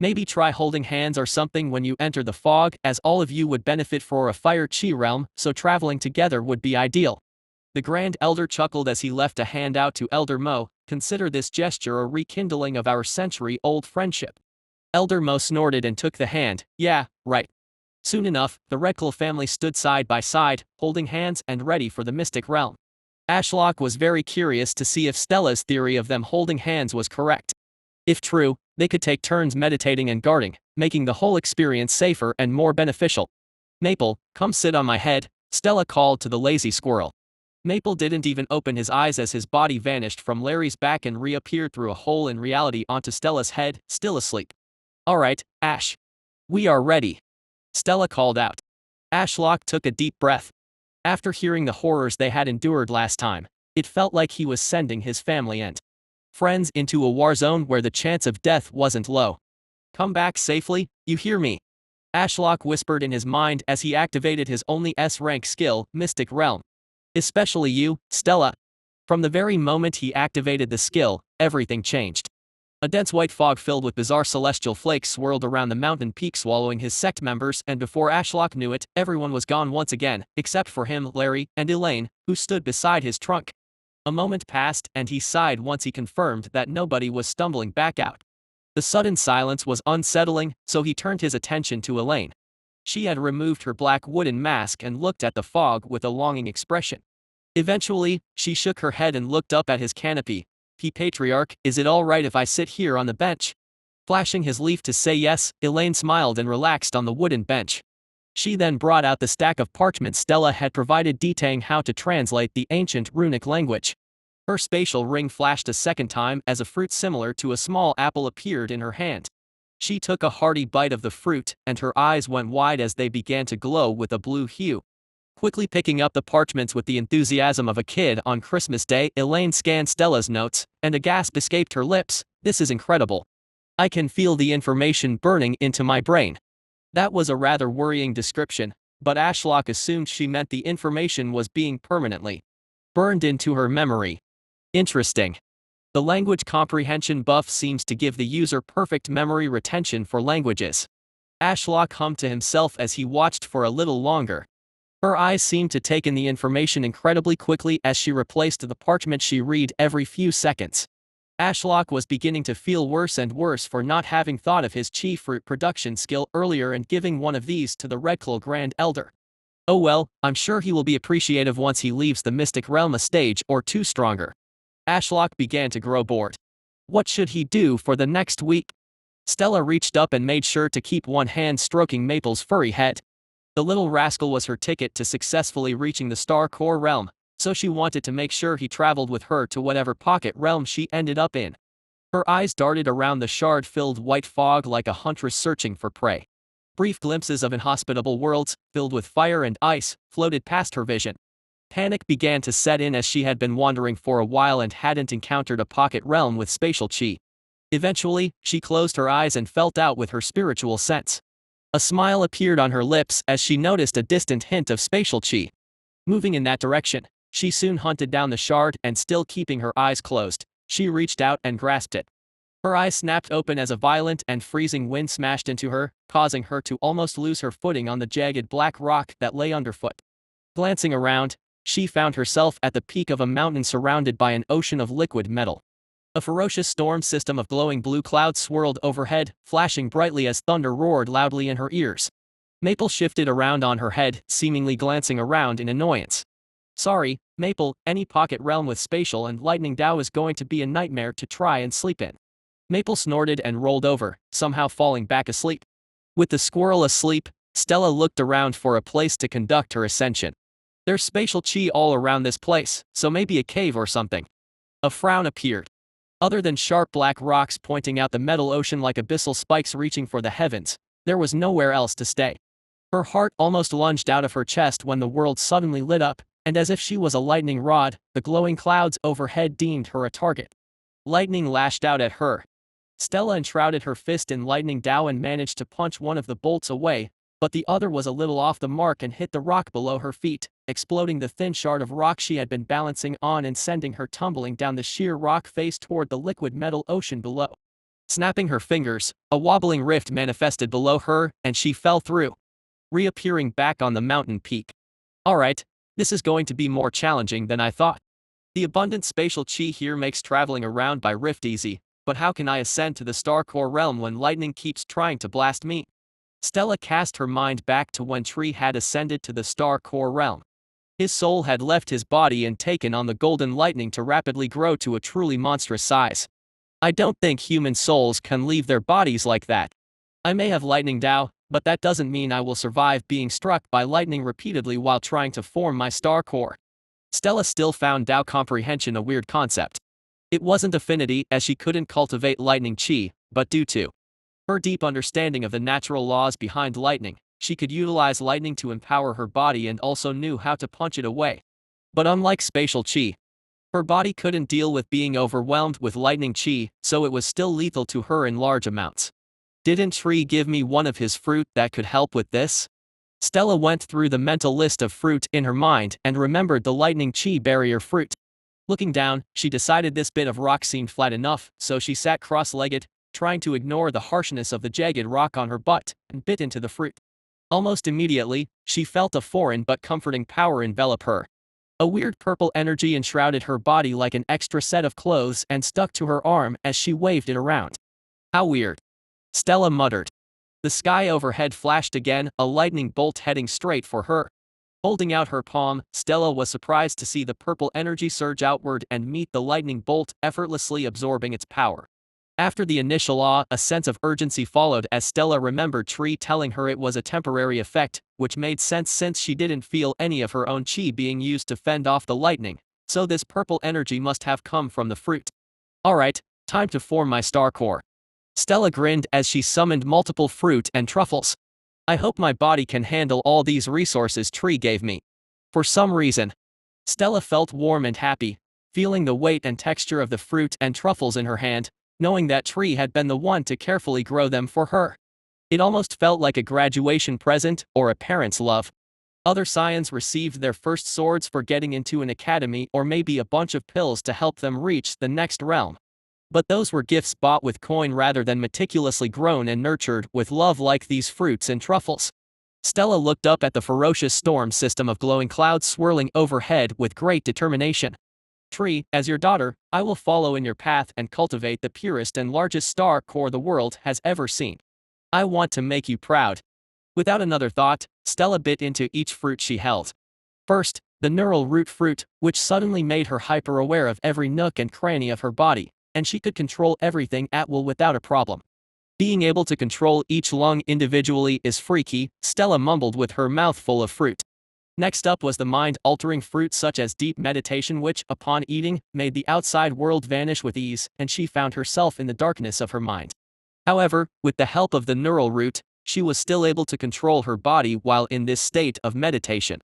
Maybe try holding hands or something when you enter the fog, as all of you would benefit for a fire chi realm, so traveling together would be ideal. The Grand Elder chuckled as he left a hand out to Elder Mo, consider this gesture a rekindling of our century-old friendship. Elder Mo snorted and took the hand, yeah, right. Soon enough, the Redclaw family stood side by side, holding hands and ready for the mystic realm. Ashlock was very curious to see if Stella's theory of them holding hands was correct. If true, they could take turns meditating and guarding, making the whole experience safer and more beneficial. Maple, come sit on my head, Stella called to the lazy squirrel. Maple didn't even open his eyes as his body vanished from Larry's back and reappeared through a hole in reality onto Stella's head, still asleep. Alright, Ash. We are ready. Stella called out. Ashlock took a deep breath. After hearing the horrors they had endured last time, it felt like he was sending his family and friends into a war zone where the chance of death wasn't low. Come back safely, you hear me? Ashlock whispered in his mind as he activated his only S-rank skill, Mystic Realm. Especially you, Stella. From the very moment he activated the skill, everything changed. A dense white fog filled with bizarre celestial flakes swirled around the mountain peak, swallowing his sect members, and before Ashlock knew it, everyone was gone once again, except for him, Larry, and Elaine, who stood beside his trunk. A moment passed, and he sighed once he confirmed that nobody was stumbling back out. The sudden silence was unsettling, so he turned his attention to Elaine. She had removed her black wooden mask and looked at the fog with a longing expression. Eventually, she shook her head and looked up at his canopy. Patriarch, is it all right if I sit here on the bench? Flashing his leaf to say yes, Elaine smiled and relaxed on the wooden bench. She then brought out the stack of parchments Stella had provided, detailing how to translate the ancient runic language. Her spatial ring flashed a second time as a fruit similar to a small apple appeared in her hand. She took a hearty bite of the fruit, and her eyes went wide as they began to glow with a blue hue. Quickly picking up the parchments with the enthusiasm of a kid on Christmas Day, Elaine scanned Stella's notes, and a gasp escaped her lips. This is incredible. I can feel the information burning into my brain. That was a rather worrying description, but Ashlock assumed she meant the information was being permanently burned into her memory. Interesting. The language comprehension buff seems to give the user perfect memory retention for languages. Ashlock hummed to himself as he watched for a little longer. Her eyes seemed to take in the information incredibly quickly as she replaced the parchment she read every few seconds. Ashlock was beginning to feel worse and worse for not having thought of his chi fruit production skill earlier and giving one of these to the Redclaw Grand Elder. Oh well, I'm sure he will be appreciative once he leaves the Mystic Realm a stage or two stronger. Ashlock began to grow bored. What should he do for the next week? Stella reached up and made sure to keep one hand stroking Maple's furry head. The little rascal was her ticket to successfully reaching the Star Core realm, so she wanted to make sure he traveled with her to whatever pocket realm she ended up in. Her eyes darted around the shard-filled white fog like a huntress searching for prey. Brief glimpses of inhospitable worlds, filled with fire and ice, floated past her vision. Panic began to set in as she had been wandering for a while and hadn't encountered a pocket realm with spatial chi. Eventually, she closed her eyes and felt out with her spiritual sense. A smile appeared on her lips as she noticed a distant hint of spatial chi. Moving in that direction, she soon hunted down the shard and, still keeping her eyes closed, she reached out and grasped it. Her eyes snapped open as a violent and freezing wind smashed into her, causing her to almost lose her footing on the jagged black rock that lay underfoot. Glancing around, she found herself at the peak of a mountain surrounded by an ocean of liquid metal. A ferocious storm system of glowing blue clouds swirled overhead, flashing brightly as thunder roared loudly in her ears. Maple shifted around on her head, seemingly glancing around in annoyance. Sorry, Maple, any pocket realm with spatial and lightning Dao is going to be a nightmare to try and sleep in. Maple snorted and rolled over, somehow falling back asleep. With the squirrel asleep, Stella looked around for a place to conduct her ascension. There's spatial chi all around this place, so maybe a cave or something. A frown appeared. Other than sharp black rocks pointing out the metal ocean like abyssal spikes reaching for the heavens, there was nowhere else to stay. Her heart almost lunged out of her chest when the world suddenly lit up, and as if she was a lightning rod, the glowing clouds overhead deemed her a target. Lightning lashed out at her. Stella enshrouded her fist in lightning Dao and managed to punch one of the bolts away, but the other was a little off the mark and hit the rock below her feet, exploding the thin shard of rock she had been balancing on and sending her tumbling down the sheer rock face toward the liquid metal ocean below. Snapping her fingers, a wobbling rift manifested below her, and she fell through, reappearing back on the mountain peak. Alright, this is going to be more challenging than I thought. The abundant spatial chi here makes traveling around by rift easy, but how can I ascend to the star core realm when lightning keeps trying to blast me? Stella cast her mind back to when Tree had ascended to the star core realm. His soul had left his body and taken on the golden lightning to rapidly grow to a truly monstrous size. I don't think human souls can leave their bodies like that. I may have lightning Dao, but that doesn't mean I will survive being struck by lightning repeatedly while trying to form my star core. Stella still found Dao comprehension a weird concept. It wasn't affinity, as she couldn't cultivate lightning chi, but due to her deep understanding of the natural laws behind lightning, she could utilize lightning to empower her body and also knew how to punch it away. But unlike spatial chi, her body couldn't deal with being overwhelmed with lightning chi, so it was still lethal to her in large amounts. Didn't Tree give me one of his fruit that could help with this? Stella went through the mental list of fruit in her mind and remembered the lightning chi barrier fruit. Looking down, she decided this bit of rock seemed flat enough, so she sat cross-legged, trying to ignore the harshness of the jagged rock on her butt, and bit into the fruit. Almost immediately, she felt a foreign but comforting power envelop her. A weird purple energy enshrouded her body like an extra set of clothes and stuck to her arm as she waved it around. How weird. Stella muttered. The sky overhead flashed again, a lightning bolt heading straight for her. Holding out her palm, Stella was surprised to see the purple energy surge outward and meet the lightning bolt, effortlessly absorbing its power. After the initial awe, a sense of urgency followed as Stella remembered Tree telling her it was a temporary effect, which made sense since she didn't feel any of her own chi being used to fend off the lightning, so this purple energy must have come from the fruit. Alright, time to form my star core. Stella grinned as she summoned multiple fruit and truffles. I hope my body can handle all these resources Tree gave me. For some reason, Stella felt warm and happy, feeling the weight and texture of the fruit and truffles in her hand, knowing that Tree had been the one to carefully grow them for her. It almost felt like a graduation present or a parent's love. Other scions received their first swords for getting into an academy or maybe a bunch of pills to help them reach the next realm. But those were gifts bought with coin rather than meticulously grown and nurtured with love like these fruits and truffles. Stella looked up at the ferocious storm system of glowing clouds swirling overhead with great determination. Tree, as your daughter, I will follow in your path and cultivate the purest and largest star core the world has ever seen. I want to make you proud. Without another thought, Stella bit into each fruit she held. First, the neural root fruit, which suddenly made her hyper-aware of every nook and cranny of her body, and she could control everything at will without a problem. Being able to control each lung individually is freaky, Stella mumbled with her mouth full of fruit. Next up was the mind-altering fruit such as deep meditation which, upon eating, made the outside world vanish with ease, and she found herself in the darkness of her mind. However, with the help of the neural root, she was still able to control her body while in this state of meditation.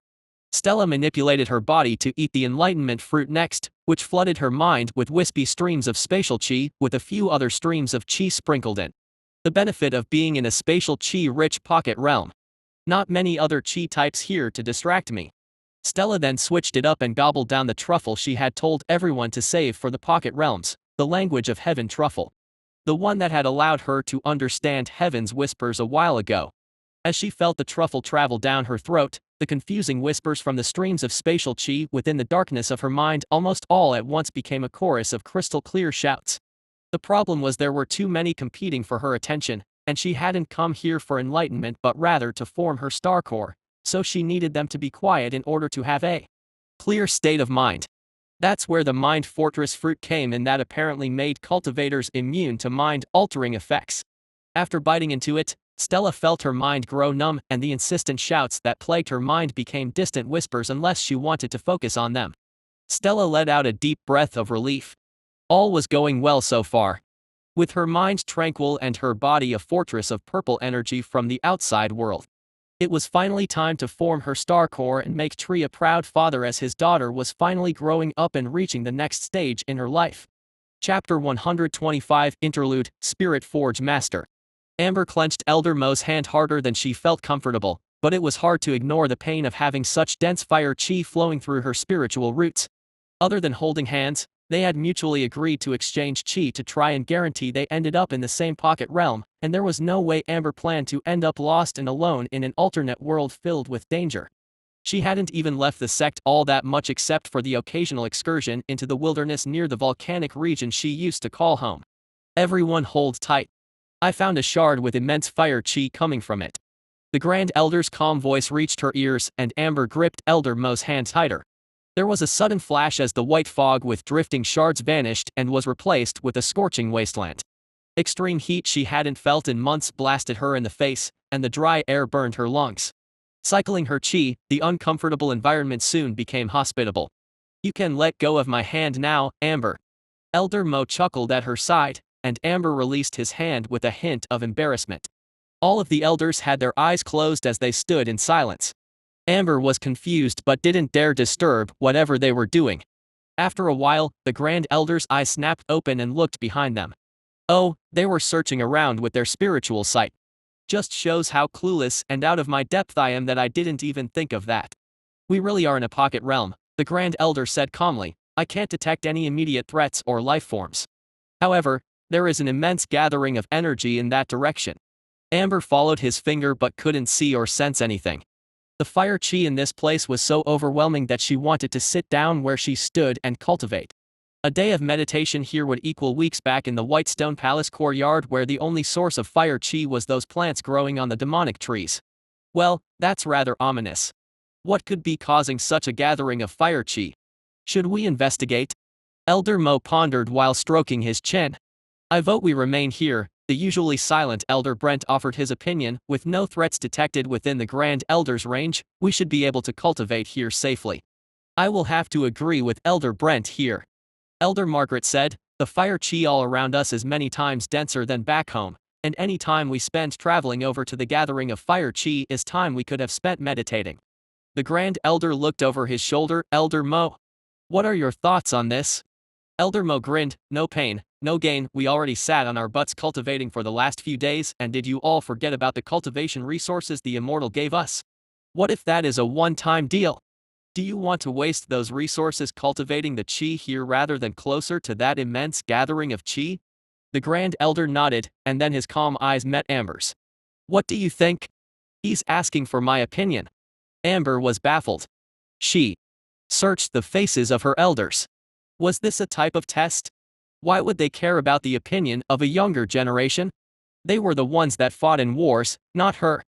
Stella manipulated her body to eat the enlightenment fruit next, which flooded her mind with wispy streams of spatial chi, with a few other streams of chi sprinkled in. The benefit of being in a spatial chi-rich pocket realm. Not many other chi types here to distract me. Stella then switched it up and gobbled down the truffle she had told everyone to save for the pocket realms, the language of heaven truffle. The one that had allowed her to understand heaven's whispers a while ago. As she felt the truffle travel down her throat, the confusing whispers from the streams of spatial chi within the darkness of her mind almost all at once became a chorus of crystal clear shouts. The problem was there were too many competing for her attention, and she hadn't come here for enlightenment but rather to form her star core, so she needed them to be quiet in order to have a Clear state of mind. That's where the Mind Fortress fruit came in, that apparently made cultivators immune to mind-altering effects. After biting into it, Stella felt her mind grow numb, and the insistent shouts that plagued her mind became distant whispers unless she wanted to focus on them. Stella let out a deep breath of relief. All was going well so far. With her mind tranquil and her body a fortress of purple energy from the outside world. It was finally time to form her star core and make Tree a proud father, as his daughter was finally growing up and reaching the next stage in her life. Chapter 125 Interlude, Spirit Forge Master. Amber clenched Elder Mo's hand harder than she felt comfortable, but it was hard to ignore the pain of having such dense fire chi flowing through her spiritual roots. Other than holding hands, they had mutually agreed to exchange chi to try and guarantee they ended up in the same pocket realm, and there was no way Amber planned to end up lost and alone in an alternate world filled with danger. She hadn't even left the sect all that much except for the occasional excursion into the wilderness near the volcanic region she used to call home. Everyone hold tight. I found a shard with immense fire chi coming from it. The Grand Elder's calm voice reached her ears, and Amber gripped Elder Mo's hand tighter. There was a sudden flash as the white fog with drifting shards vanished and was replaced with a scorching wasteland. Extreme heat she hadn't felt in months blasted her in the face, and the dry air burned her lungs. Cycling her chi, the uncomfortable environment soon became hospitable. "You can let go of my hand now, Amber." Elder Mo chuckled at her side, and Amber released his hand with a hint of embarrassment. All of the elders had their eyes closed as they stood in silence. Amber was confused but didn't dare disturb whatever they were doing. After a while, the Grand Elder's eyes snapped open and looked behind them. Oh, they were searching around with their spiritual sight. Just shows how clueless and out of my depth I am that I didn't even think of that. "We really are in a pocket realm," the Grand Elder said calmly. "I can't detect any immediate threats or life forms. However, there is an immense gathering of energy in that direction." Amber followed his finger but couldn't see or sense anything. The fire chi in this place was so overwhelming that she wanted to sit down where she stood and cultivate. A day of meditation here would equal weeks back in the White Stone Palace courtyard, where the only source of fire chi was those plants growing on the demonic trees. Well, that's rather ominous. What could be causing such a gathering of fire chi? Should we investigate? Elder Mo pondered while stroking his chin. "I vote we remain here." The usually silent Elder Brent offered his opinion. "With no threats detected within the Grand Elder's range, we should be able to cultivate here safely." "I will have to agree with Elder Brent here," Elder Margaret said. "The fire chi all around us is many times denser than back home, and any time we spend traveling over to the gathering of fire chi is time we could have spent meditating." The Grand Elder looked over his shoulder. "Elder Mo, what are your thoughts on this?" Elder Mo grinned. "No pain, no gain. We already sat on our butts cultivating for the last few days, and did you all forget about the cultivation resources the Immortal gave us? What if that is a one-time deal? Do you want to waste those resources cultivating the chi here rather than closer to that immense gathering of chi?" The Grand Elder nodded, and then his calm eyes met Amber's. "What do you think?" "He's asking for my opinion." Amber was baffled. She searched the faces of her elders. Was this a type of test? Why would they care about the opinion of a younger generation? They were the ones that fought in wars, not her.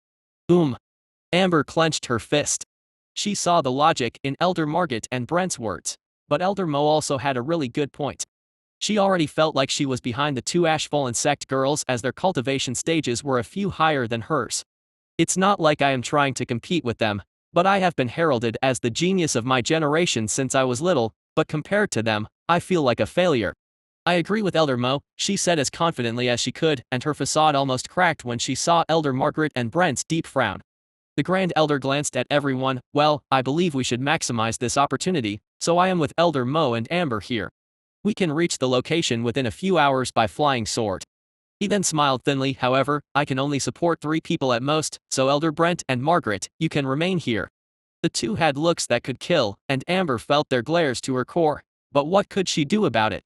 Amber clenched her fist. She saw the logic in Elder Margaret and Brent's words, but Elder Mo also had a really good point. She already felt like she was behind the two Ashfallen sect girls, as their cultivation stages were a few higher than hers. "It's not like I am trying to compete with them, but I have been heralded as the genius of my generation since I was little, but compared to them, I feel like a failure." "I agree with Elder Mo," she said as confidently as she could, and her facade almost cracked when she saw Elder Margaret and Brent's deep frown. The Grand Elder glanced at everyone. "Well, I believe we should maximize this opportunity, so I am with Elder Mo and Amber here. We can reach the location within a few hours by flying sword." He then smiled thinly. "However, I can only support 3 people at most, so Elder Brent and Margaret, you can remain here." The two had looks that could kill, and Amber felt their glares to her core. But what could she do about it?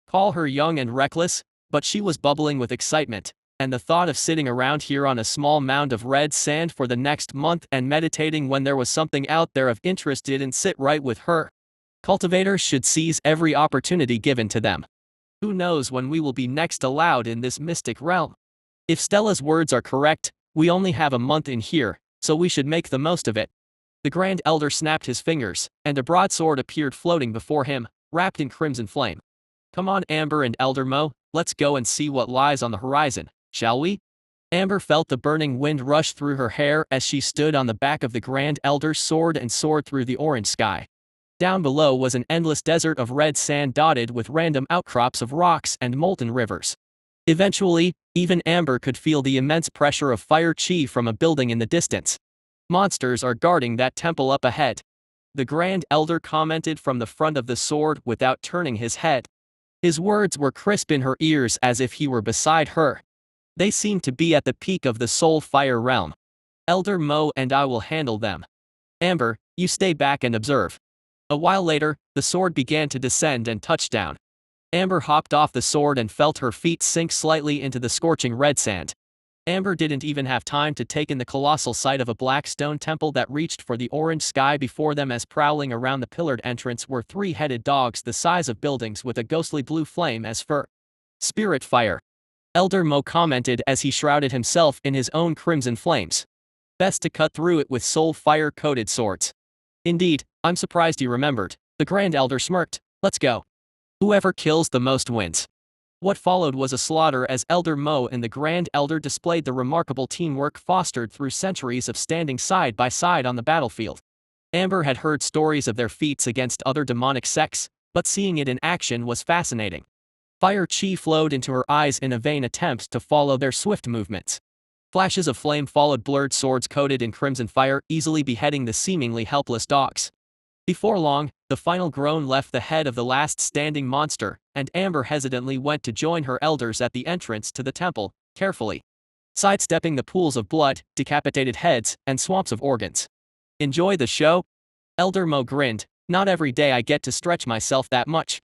Call her young and reckless, but she was bubbling with excitement, and the thought of sitting around here on a small mound of red sand for the next month and meditating when there was something out there of interest didn't sit right with her. Cultivators should seize every opportunity given to them. Who knows when we will be next allowed in this mystic realm? If Stella's words are correct, we only have a month in here, so we should make the most of it. The Grand Elder snapped his fingers, and a broadsword appeared floating before him, wrapped in crimson flame. Come on, Amber and Elder Mo, let's go and see what lies on the horizon, shall we? Amber felt the burning wind rush through her hair as she stood on the back of the Grand Elder's sword and soared through the orange sky. Down below was an endless desert of red sand dotted with random outcrops of rocks and molten rivers. Eventually, even Amber could feel the immense pressure of fire chi from a building in the distance. Monsters are guarding that temple up ahead. The Grand Elder commented from the front of the sword without turning his head. His words were crisp in her ears as if he were beside her. They seemed to be at the peak of the soul fire realm. Elder Mo and I will handle them. Amber, you stay back and observe. A while later, the sword began to descend and touch down. Amber hopped off the sword and felt her feet sink slightly into the scorching red sand. Amber didn't even have time to take in the colossal sight of a black stone temple that reached for the orange sky before them, as prowling around the pillared entrance were three-headed dogs the size of buildings with a ghostly blue flame as fur. Spirit fire. Elder Mo commented as he shrouded himself in his own crimson flames. Best to cut through it with soul fire-coated swords. Indeed, I'm surprised he remembered. The Grand Elder smirked. Let's go. Whoever kills the most wins. What followed was a slaughter as Elder Mo and the Grand Elder displayed the remarkable teamwork fostered through centuries of standing side by side on the battlefield. Amber had heard stories of their feats against other demonic sects, but seeing it in action was fascinating. Fire chi flowed into her eyes in a vain attempt to follow their swift movements. Flashes of flame followed blurred swords coated in crimson fire, easily beheading the seemingly helpless dogs. Before long, the final groan left the head of the last standing monster, and Amber hesitantly went to join her elders at the entrance to the temple, carefully sidestepping the pools of blood, decapitated heads, and swamps of organs. Enjoy the show? Elder Mo grinned. Not every day I get to stretch myself that much.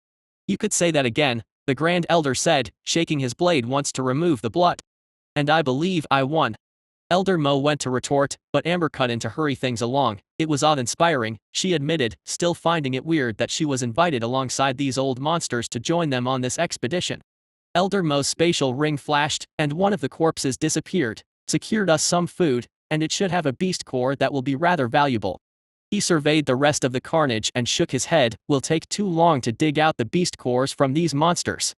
You could say that again, the Grand Elder said, shaking his blade once to remove the blood. And I believe I won. Elder Mo went to retort, but Amber cut in to hurry things along. It was awe-inspiring, she admitted, still finding it weird that she was invited alongside these old monsters to join them on this expedition. Elder Mo's spatial ring flashed, and one of the corpses disappeared. Secured us some food, and it should have a beast core that will be rather valuable. He surveyed the rest of the carnage and shook his head. Will take too long to dig out the beast cores from these monsters.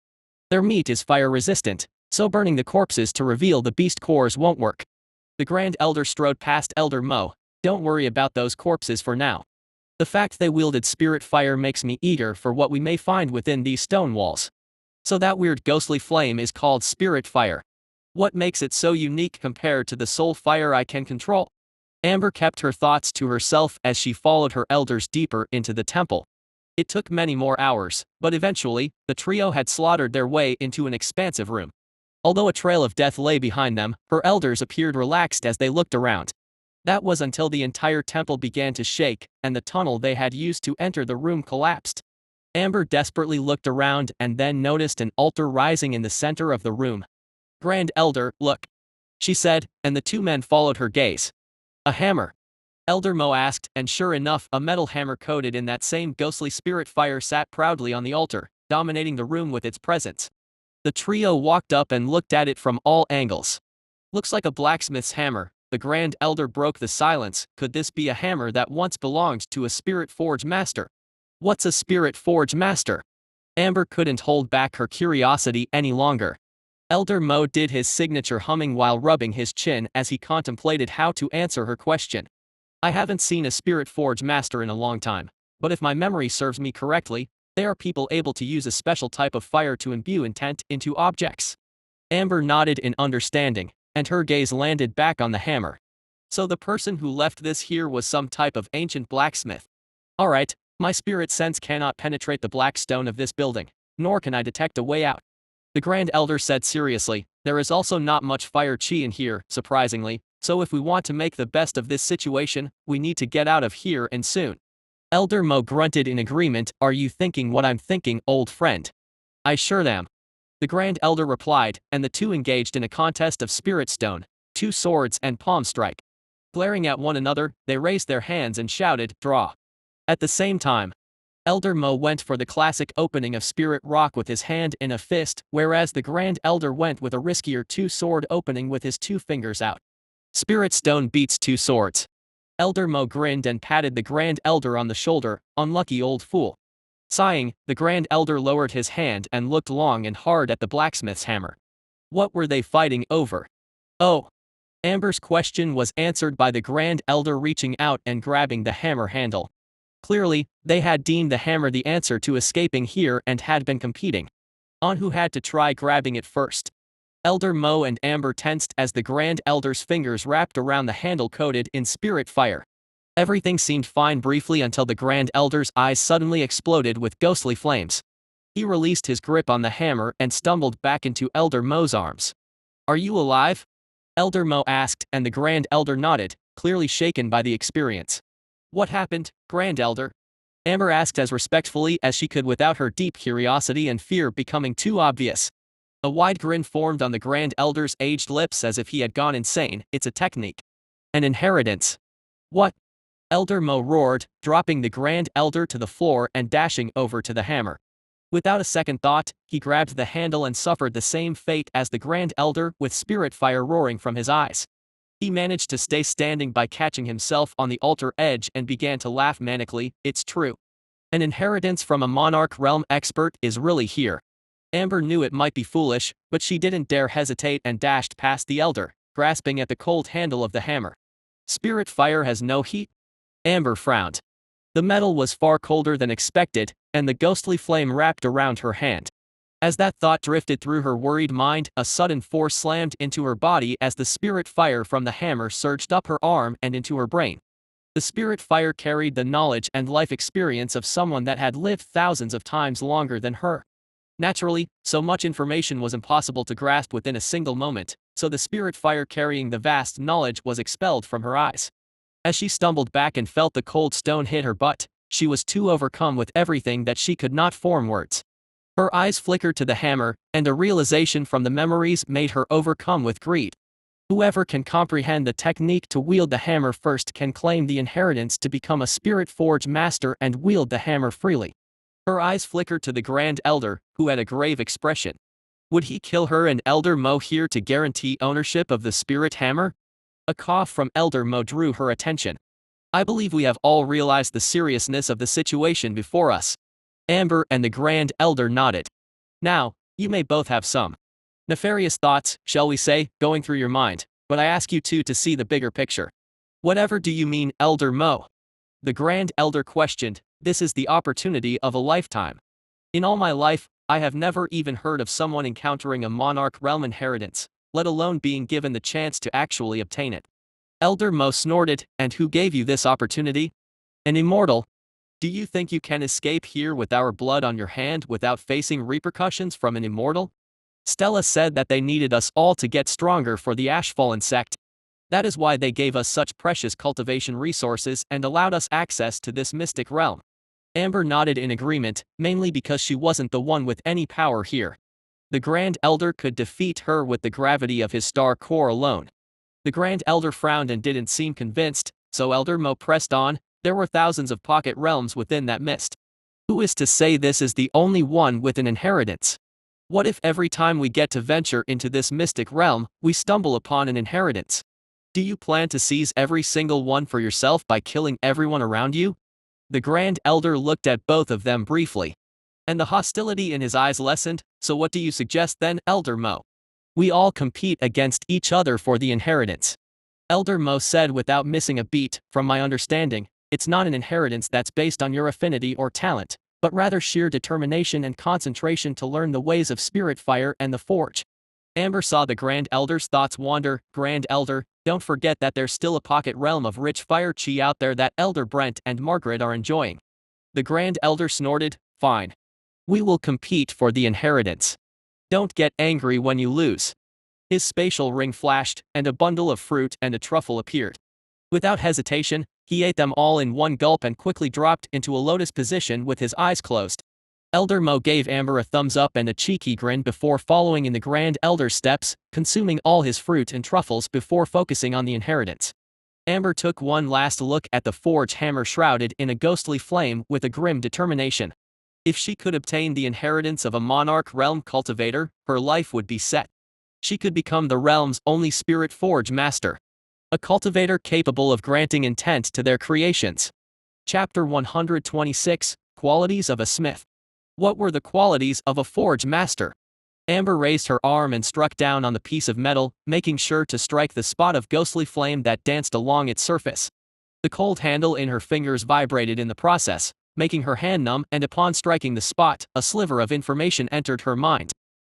Their meat is fire resistant, so burning the corpses to reveal the beast cores won't work. The Grand Elder strode past Elder Mo. Don't worry about those corpses for now. The fact they wielded spirit fire makes me eager for what we may find within these stone walls. So that weird ghostly flame is called spirit fire. What makes it so unique compared to the soul fire I can control? Amber kept her thoughts to herself as she followed her elders deeper into the temple. It took many more hours, but eventually, the trio had slaughtered their way into an expansive room. Although a trail of death lay behind them, her elders appeared relaxed as they looked around. That was until the entire temple began to shake, and the tunnel they had used to enter the room collapsed. Amber desperately looked around and then noticed an altar rising in the center of the room. Grand Elder, look, she said, and the two men followed her gaze. A hammer? Elder Mo asked, and sure enough, a metal hammer coated in that same ghostly spirit fire sat proudly on the altar, dominating the room with its presence. The trio walked up and looked at it from all angles. Looks like a blacksmith's hammer. The Grand Elder broke the silence. Could this be a hammer that once belonged to a spirit forge master? What's a spirit forge master? Amber couldn't hold back her curiosity any longer. Elder Mo did his signature humming while rubbing his chin as he contemplated how to answer her question. I haven't seen a spirit forge master in a long time, but if my memory serves me correctly, they are people able to use a special type of fire to imbue intent into objects. Amber nodded in understanding, and her gaze landed back on the hammer. So the person who left this here was some type of ancient blacksmith. Alright, my spirit sense cannot penetrate the black stone of this building, nor can I detect a way out. The Grand Elder said seriously, there is also not much fire chi in here, surprisingly, so if we want to make the best of this situation, we need to get out of here and soon. Elder Mo grunted in agreement. Are you thinking what I'm thinking, old friend? I sure am. The Grand Elder replied, and the two engaged in a contest of spirit stone, two swords and palm strike. Glaring at one another, they raised their hands and shouted, draw. At the same time, Elder Mo went for the classic opening of spirit rock with his hand in a fist, whereas the Grand Elder went with a riskier two-sword opening with his two fingers out. Spirit stone beats two swords. Elder Mo grinned and patted the Grand Elder on the shoulder. Unlucky old fool. Sighing, the Grand Elder lowered his hand and looked long and hard at the blacksmith's hammer. What were they fighting over? Oh. Amber's question was answered by the Grand Elder reaching out and grabbing the hammer handle. Clearly, they had deemed the hammer the answer to escaping here and had been competing on who had to try grabbing it first. Elder Mo and Amber tensed as the Grand Elder's fingers wrapped around the handle coated in spirit fire. Everything seemed fine briefly until the Grand Elder's eyes suddenly exploded with ghostly flames. He released his grip on the hammer and stumbled back into Elder Mo's arms. Are you alive? Elder Mo asked, and the Grand Elder nodded, clearly shaken by the experience. What happened, Grand Elder? Amber asked as respectfully as she could without her deep curiosity and fear becoming too obvious. A wide grin formed on the Grand Elder's aged lips as if he had gone insane. It's a technique. An inheritance. What? Elder Mo roared, dropping the Grand Elder to the floor and dashing over to the hammer. Without a second thought, he grabbed the handle and suffered the same fate as the Grand Elder with spirit fire roaring from his eyes. He managed to stay standing by catching himself on the altar edge and began to laugh manically. It's true. An inheritance from a Monarch Realm expert is really here. Amber knew it might be foolish, but she didn't dare hesitate and dashed past the Elder, grasping at the cold handle of the hammer. Spirit fire has no heat? Amber frowned. The metal was far colder than expected, and the ghostly flame wrapped around her hand. As that thought drifted through her worried mind, a sudden force slammed into her body as the spirit fire from the hammer surged up her arm and into her brain. The spirit fire carried the knowledge and life experience of someone that had lived thousands of times longer than her. Naturally, so much information was impossible to grasp within a single moment, so the spirit fire carrying the vast knowledge was expelled from her eyes. As she stumbled back and felt the cold stone hit her butt, she was too overcome with everything that she could not form words. Her eyes flickered to the hammer, and a realization from the memories made her overcome with greed. Whoever can comprehend the technique to wield the hammer first can claim the inheritance to become a Spirit Forge master and wield the hammer freely. Her eyes flickered to the Grand Elder, who had a grave expression. Would he kill her and Elder Mo here to guarantee ownership of the spirit hammer? A cough from Elder Mo drew her attention. I believe we have all realized the seriousness of the situation before us. Amber and the Grand Elder nodded. Now, you may both have some nefarious thoughts, shall we say, going through your mind, but I ask you two to see the bigger picture. Whatever do you mean, Elder Mo? The Grand Elder questioned. This is the opportunity of a lifetime. In all my life, I have never even heard of someone encountering a Monarch Realm inheritance, let alone being given the chance to actually obtain it. Elder Mo snorted, and who gave you this opportunity? An immortal. Do you think you can escape here with our blood on your hand without facing repercussions from an immortal? Stella said that they needed us all to get stronger for the Ashfallen sect. That is why they gave us such precious cultivation resources and allowed us access to this mystic realm. Amber nodded in agreement, mainly because she wasn't the one with any power here. The Grand Elder could defeat her with the gravity of his star core alone. The Grand Elder frowned and didn't seem convinced, so Elder Mo pressed on. There were thousands of pocket realms within that mist. Who is to say this is the only one with an inheritance? What if every time we get to venture into this mystic realm, we stumble upon an inheritance? Do you plan to seize every single one for yourself by killing everyone around you? The Grand Elder looked at both of them briefly. And the hostility in his eyes lessened. So what do you suggest then, Elder Mo? We all compete against each other for the inheritance. Elder Mo said without missing a beat. From my understanding, it's not an inheritance that's based on your affinity or talent, but rather sheer determination and concentration to learn the ways of Spirit Fire and the Forge. Amber saw the Grand Elder's thoughts wander. Grand Elder, don't forget that there's still a pocket realm of rich fire chi out there that Elder Brent and Margaret are enjoying. The Grand Elder snorted. Fine. We will compete for the inheritance. Don't get angry when you lose. His spatial ring flashed, and a bundle of fruit and a truffle appeared. Without hesitation, he ate them all in one gulp and quickly dropped into a lotus position with his eyes closed. Elder Mo gave Amber a thumbs up and a cheeky grin before following in the Grand Elder's steps, consuming all his fruit and truffles before focusing on the inheritance. Amber took one last look at the forge hammer shrouded in a ghostly flame with a grim determination. If she could obtain the inheritance of a Monarch Realm cultivator, her life would be set. She could become the realm's only Spirit Forge master. A cultivator capable of granting intent to their creations. Chapter 126, Qualities of a Smith. What were the qualities of a forge master? Amber raised her arm and struck down on the piece of metal, making sure to strike the spot of ghostly flame that danced along its surface. The cold handle in her fingers vibrated in the process, making her hand numb, and upon striking the spot, a sliver of information entered her mind.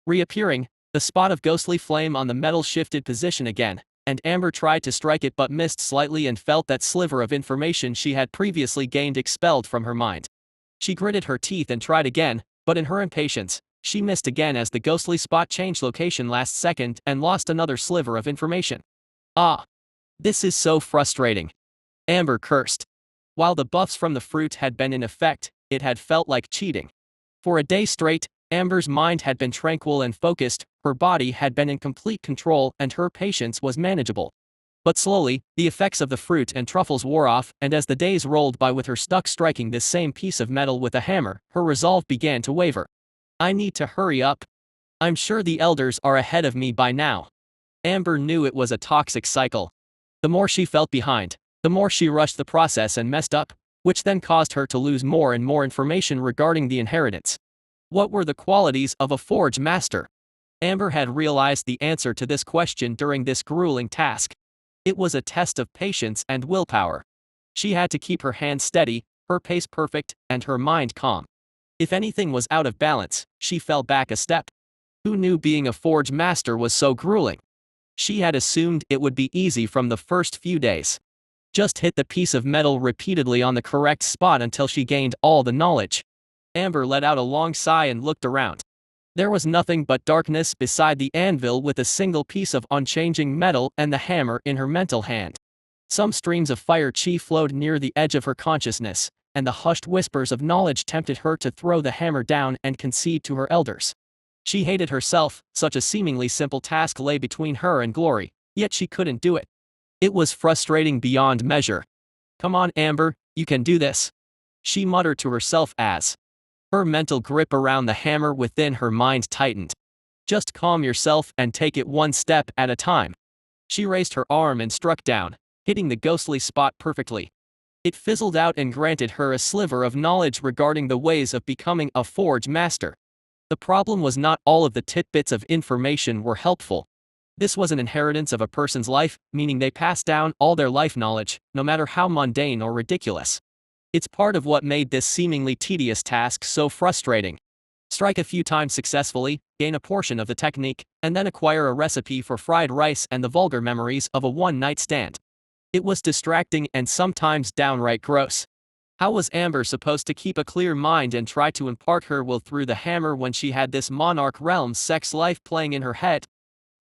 Reappearing, the spot of ghostly flame on the metal shifted position again, and Amber tried to strike it but missed slightly and felt that sliver of information she had previously gained expelled from her mind. She gritted her teeth and tried again, but in her impatience, she missed again as the ghostly spot changed location last second and lost another sliver of information. Ah! This is so frustrating. Amber cursed. While the buffs from the fruit had been in effect, it had felt like cheating. For a day straight, Amber's mind had been tranquil and focused, her body had been in complete control, and her patience was manageable. But slowly, the effects of the fruit and truffles wore off, and as the days rolled by with her stuck striking this same piece of metal with a hammer, her resolve began to waver. I need to hurry up. I'm sure the elders are ahead of me by now. Amber knew it was a toxic cycle. The more she felt behind, the more she rushed the process and messed up, which then caused her to lose more and more information regarding the inheritance. What were the qualities of a forge master? Amber had realized the answer to this question during this grueling task. It was a test of patience and willpower. She had to keep her hands steady, her pace perfect, and her mind calm. If anything was out of balance, she fell back a step. Who knew being a forge master was so grueling? She had assumed it would be easy from the first few days. Just hit the piece of metal repeatedly on the correct spot until she gained all the knowledge. Amber let out a long sigh and looked around. There was nothing but darkness beside the anvil with a single piece of unchanging metal and the hammer in her mental hand. Some streams of fire chi flowed near the edge of her consciousness, and the hushed whispers of knowledge tempted her to throw the hammer down and concede to her elders. She hated herself, such a seemingly simple task lay between her and glory, yet she couldn't do it. It was frustrating beyond measure. Come on, Amber, you can do this. She muttered to herself as her mental grip around the hammer within her mind tightened. Just calm yourself and take it one step at a time. She raised her arm and struck down, hitting the ghostly spot perfectly. It fizzled out and granted her a sliver of knowledge regarding the ways of becoming a forge master. The problem was not all of the tidbits of information were helpful. This was an inheritance of a person's life, meaning they pass down all their life knowledge, no matter how mundane or ridiculous. It's part of what made this seemingly tedious task so frustrating. Strike a few times successfully, gain a portion of the technique, and then acquire a recipe for fried rice and the vulgar memories of a one-night stand. It was distracting and sometimes downright gross. How was Amber supposed to keep a clear mind and try to impart her will through the hammer when she had this monarch realm's sex life playing in her head?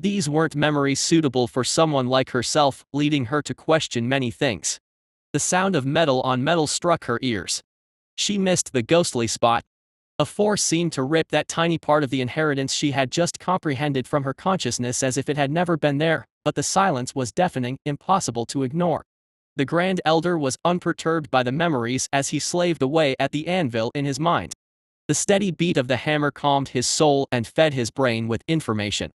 These weren't memories suitable for someone like herself, leading her to question many things. The sound of metal on metal struck her ears. She missed the ghostly spot. A force seemed to rip that tiny part of the inheritance she had just comprehended from her consciousness as if it had never been there, but the silence was deafening, impossible to ignore. The Grand Elder was unperturbed by the memories as he slaved away at the anvil in his mind. The steady beat of the hammer calmed his soul and fed his brain with information.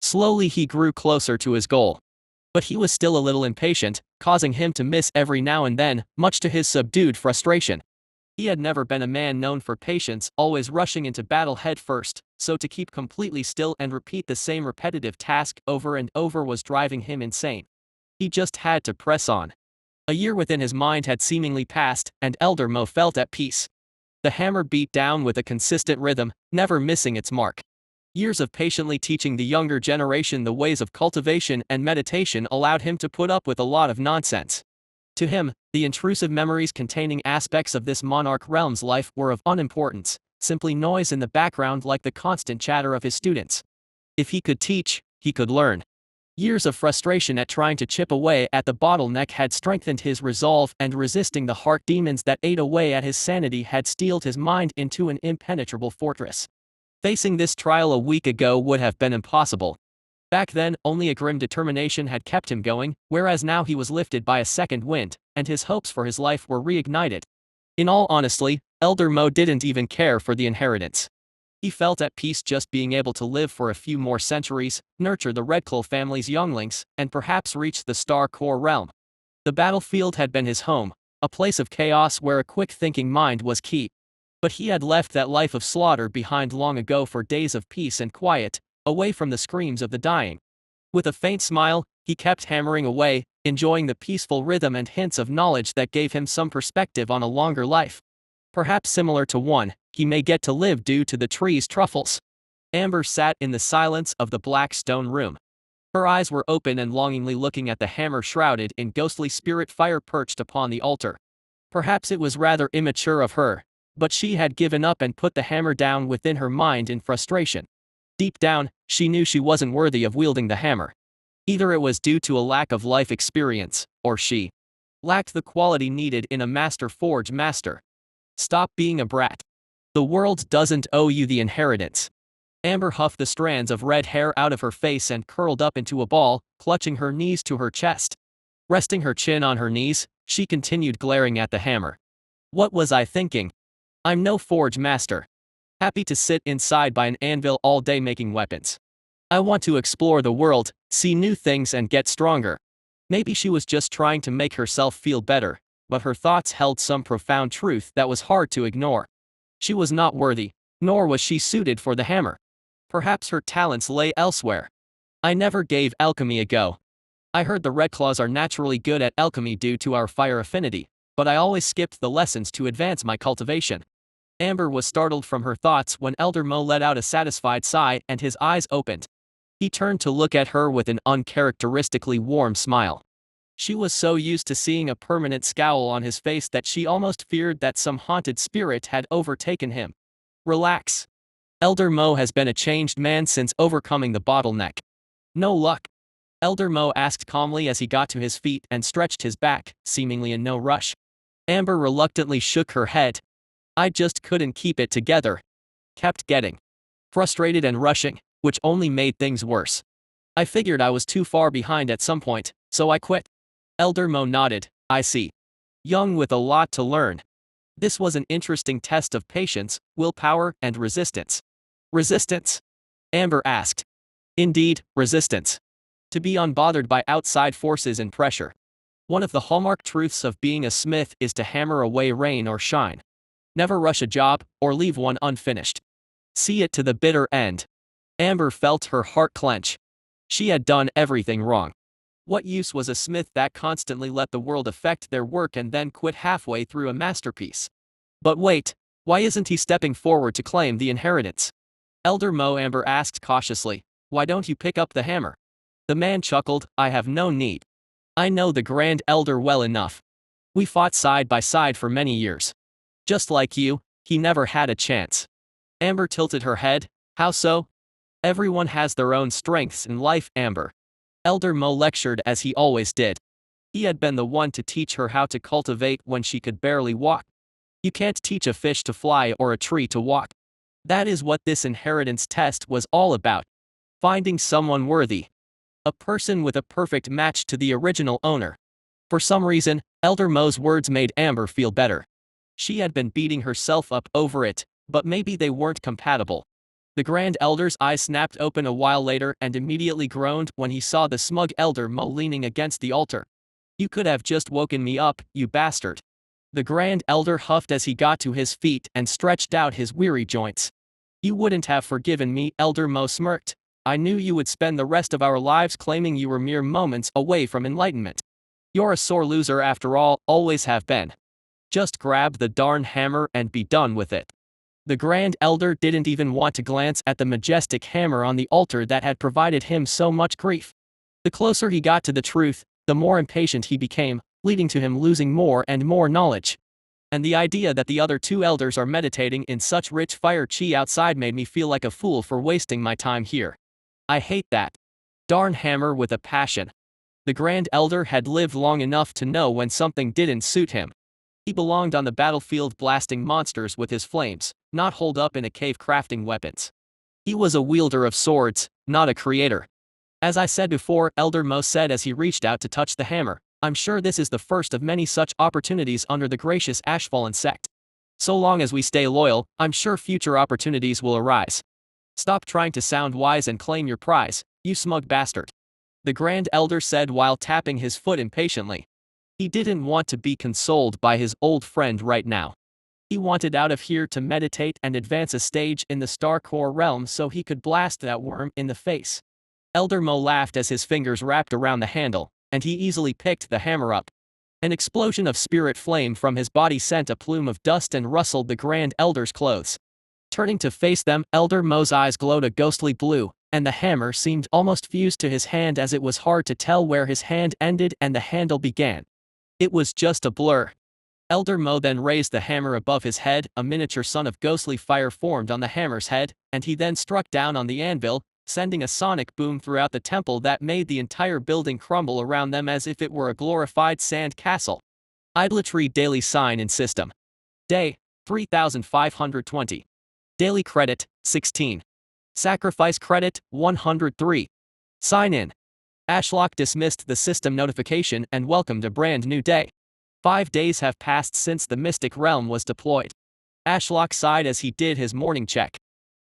Slowly he grew closer to his goal. But he was still a little impatient, causing him to miss every now and then, much to his subdued frustration. He had never been a man known for patience, always rushing into battle head first, so to keep completely still and repeat the same repetitive task over and over was driving him insane. He just had to press on. A year within his mind had seemingly passed, and Elder Mo felt at peace. The hammer beat down with a consistent rhythm, never missing its mark. Years of patiently teaching the younger generation the ways of cultivation and meditation allowed him to put up with a lot of nonsense. To him, the intrusive memories containing aspects of this monarch realm's life were of unimportance, simply noise in the background like the constant chatter of his students. If he could teach, he could learn. Years of frustration at trying to chip away at the bottleneck had strengthened his resolve, and resisting the heart demons that ate away at his sanity had steeled his mind into an impenetrable fortress. Facing this trial a week ago would have been impossible. Back then, only a grim determination had kept him going, whereas now he was lifted by a second wind, and his hopes for his life were reignited. In all honesty, Elder Mo didn't even care for the inheritance. He felt at peace just being able to live for a few more centuries, nurture the Redclaw family's younglings, and perhaps reach the Star Core realm. The battlefield had been his home, a place of chaos where a quick-thinking mind was key. But he had left that life of slaughter behind long ago for days of peace and quiet, away from the screams of the dying. With a faint smile, he kept hammering away, enjoying the peaceful rhythm and hints of knowledge that gave him some perspective on a longer life. Perhaps similar to one he may get to live due to the tree's truffles. Amber sat in the silence of the black stone room. Her eyes were open and longingly looking at the hammer shrouded in ghostly spirit fire perched upon the altar. Perhaps it was rather immature of her, but she had given up and put the hammer down within her mind in frustration. Deep down, she knew she wasn't worthy of wielding the hammer. Either it was due to a lack of life experience, or she lacked the quality needed in a master forge master. Stop being a brat. The world doesn't owe you the inheritance. Amber huffed the strands of red hair out of her face and curled up into a ball, clutching her knees to her chest. Resting her chin on her knees, she continued glaring at the hammer. What was I thinking? I'm no forge master. Happy to sit inside by an anvil all day making weapons. I want to explore the world, see new things and get stronger. Maybe she was just trying to make herself feel better, but her thoughts held some profound truth that was hard to ignore. She was not worthy, nor was she suited for the hammer. Perhaps her talents lay elsewhere. I never gave alchemy a go. I heard the Redclaws are naturally good at alchemy due to our fire affinity, but I always skipped the lessons to advance my cultivation. Amber was startled from her thoughts when Elder Mo let out a satisfied sigh and his eyes opened. He turned to look at her with an uncharacteristically warm smile. She was so used to seeing a permanent scowl on his face that she almost feared that some haunted spirit had overtaken him. Relax. Elder Mo has been a changed man since overcoming the bottleneck. No luck? Elder Mo asked calmly as he got to his feet and stretched his back, seemingly in no rush. Amber reluctantly shook her head. I just couldn't keep it together. Kept getting frustrated and rushing, which only made things worse. I figured I was too far behind at some point, so I quit. Elder Mo nodded. I see. Young with a lot to learn. This was an interesting test of patience, willpower, and resistance. Resistance? Amber asked. Indeed, resistance. To be unbothered by outside forces and pressure. One of the hallmark truths of being a smith is to hammer away rain or shine. Never rush a job, or leave one unfinished. See it to the bitter end. Amber felt her heart clench. She had done everything wrong. What use was a smith that constantly let the world affect their work and then quit halfway through a masterpiece? But wait, why isn't he stepping forward to claim the inheritance? Elder Mo, Amber asked cautiously, why don't you pick up the hammer? The man chuckled, I have no need. I know the Grand Elder well enough. We fought side by side for many years. Just like you, he never had a chance. Amber tilted her head, how so? Everyone has their own strengths in life, Amber. Elder Mo lectured as he always did. He had been the one to teach her how to cultivate when she could barely walk. You can't teach a fish to fly or a tree to walk. That is what this inheritance test was all about. Finding someone worthy. A person with a perfect match to the original owner. For some reason, Elder Mo's words made Amber feel better. She had been beating herself up over it, but maybe they weren't compatible. The Grand Elder's eyes snapped open a while later and immediately groaned when he saw the smug Elder Mo leaning against the altar. You could have just woken me up, you bastard. The Grand Elder huffed as he got to his feet and stretched out his weary joints. You wouldn't have forgiven me, Elder Mo smirked. I knew you would spend the rest of our lives claiming you were mere moments away from enlightenment. You're a sore loser after all, always have been. Just grab the darn hammer and be done with it. The Grand Elder didn't even want to glance at the majestic hammer on the altar that had provided him so much grief. The closer he got to the truth, the more impatient he became, leading to him losing more and more knowledge. And the idea that the other two elders are meditating in such rich fire chi outside made me feel like a fool for wasting my time here. I hate that. Darn hammer with a passion. The Grand Elder had lived long enough to know when something didn't suit him. He belonged on the battlefield blasting monsters with his flames, not holed up in a cave crafting weapons. He was a wielder of swords, not a creator. As I said before, Elder Mo said as he reached out to touch the hammer, I'm sure this is the first of many such opportunities under the gracious Ashfallen sect. So long as we stay loyal, I'm sure future opportunities will arise. Stop trying to sound wise and claim your prize, you smug bastard. The Grand Elder said while tapping his foot impatiently. He didn't want to be consoled by his old friend right now. He wanted out of here to meditate and advance a stage in the Star Core realm so he could blast that worm in the face. Elder Mo laughed as his fingers wrapped around the handle, and he easily picked the hammer up. An explosion of spirit flame from his body sent a plume of dust and rustled the Grand Elder's clothes. Turning to face them, Elder Mo's eyes glowed a ghostly blue, and the hammer seemed almost fused to his hand as it was hard to tell where his hand ended and the handle began. It was just a blur. Elder Mo then raised the hammer above his head, a miniature sun of ghostly fire formed on the hammer's head, and he then struck down on the anvil, sending a sonic boom throughout the temple that made the entire building crumble around them as if it were a glorified sand castle. Idolatry Daily Sign in System. Day 3520. Daily Credit 16. Sacrifice Credit 103. Sign in. Ashlock dismissed the system notification and welcomed a brand new day. 5 days have passed since the Mystic Realm was deployed. Ashlock sighed as he did his morning check.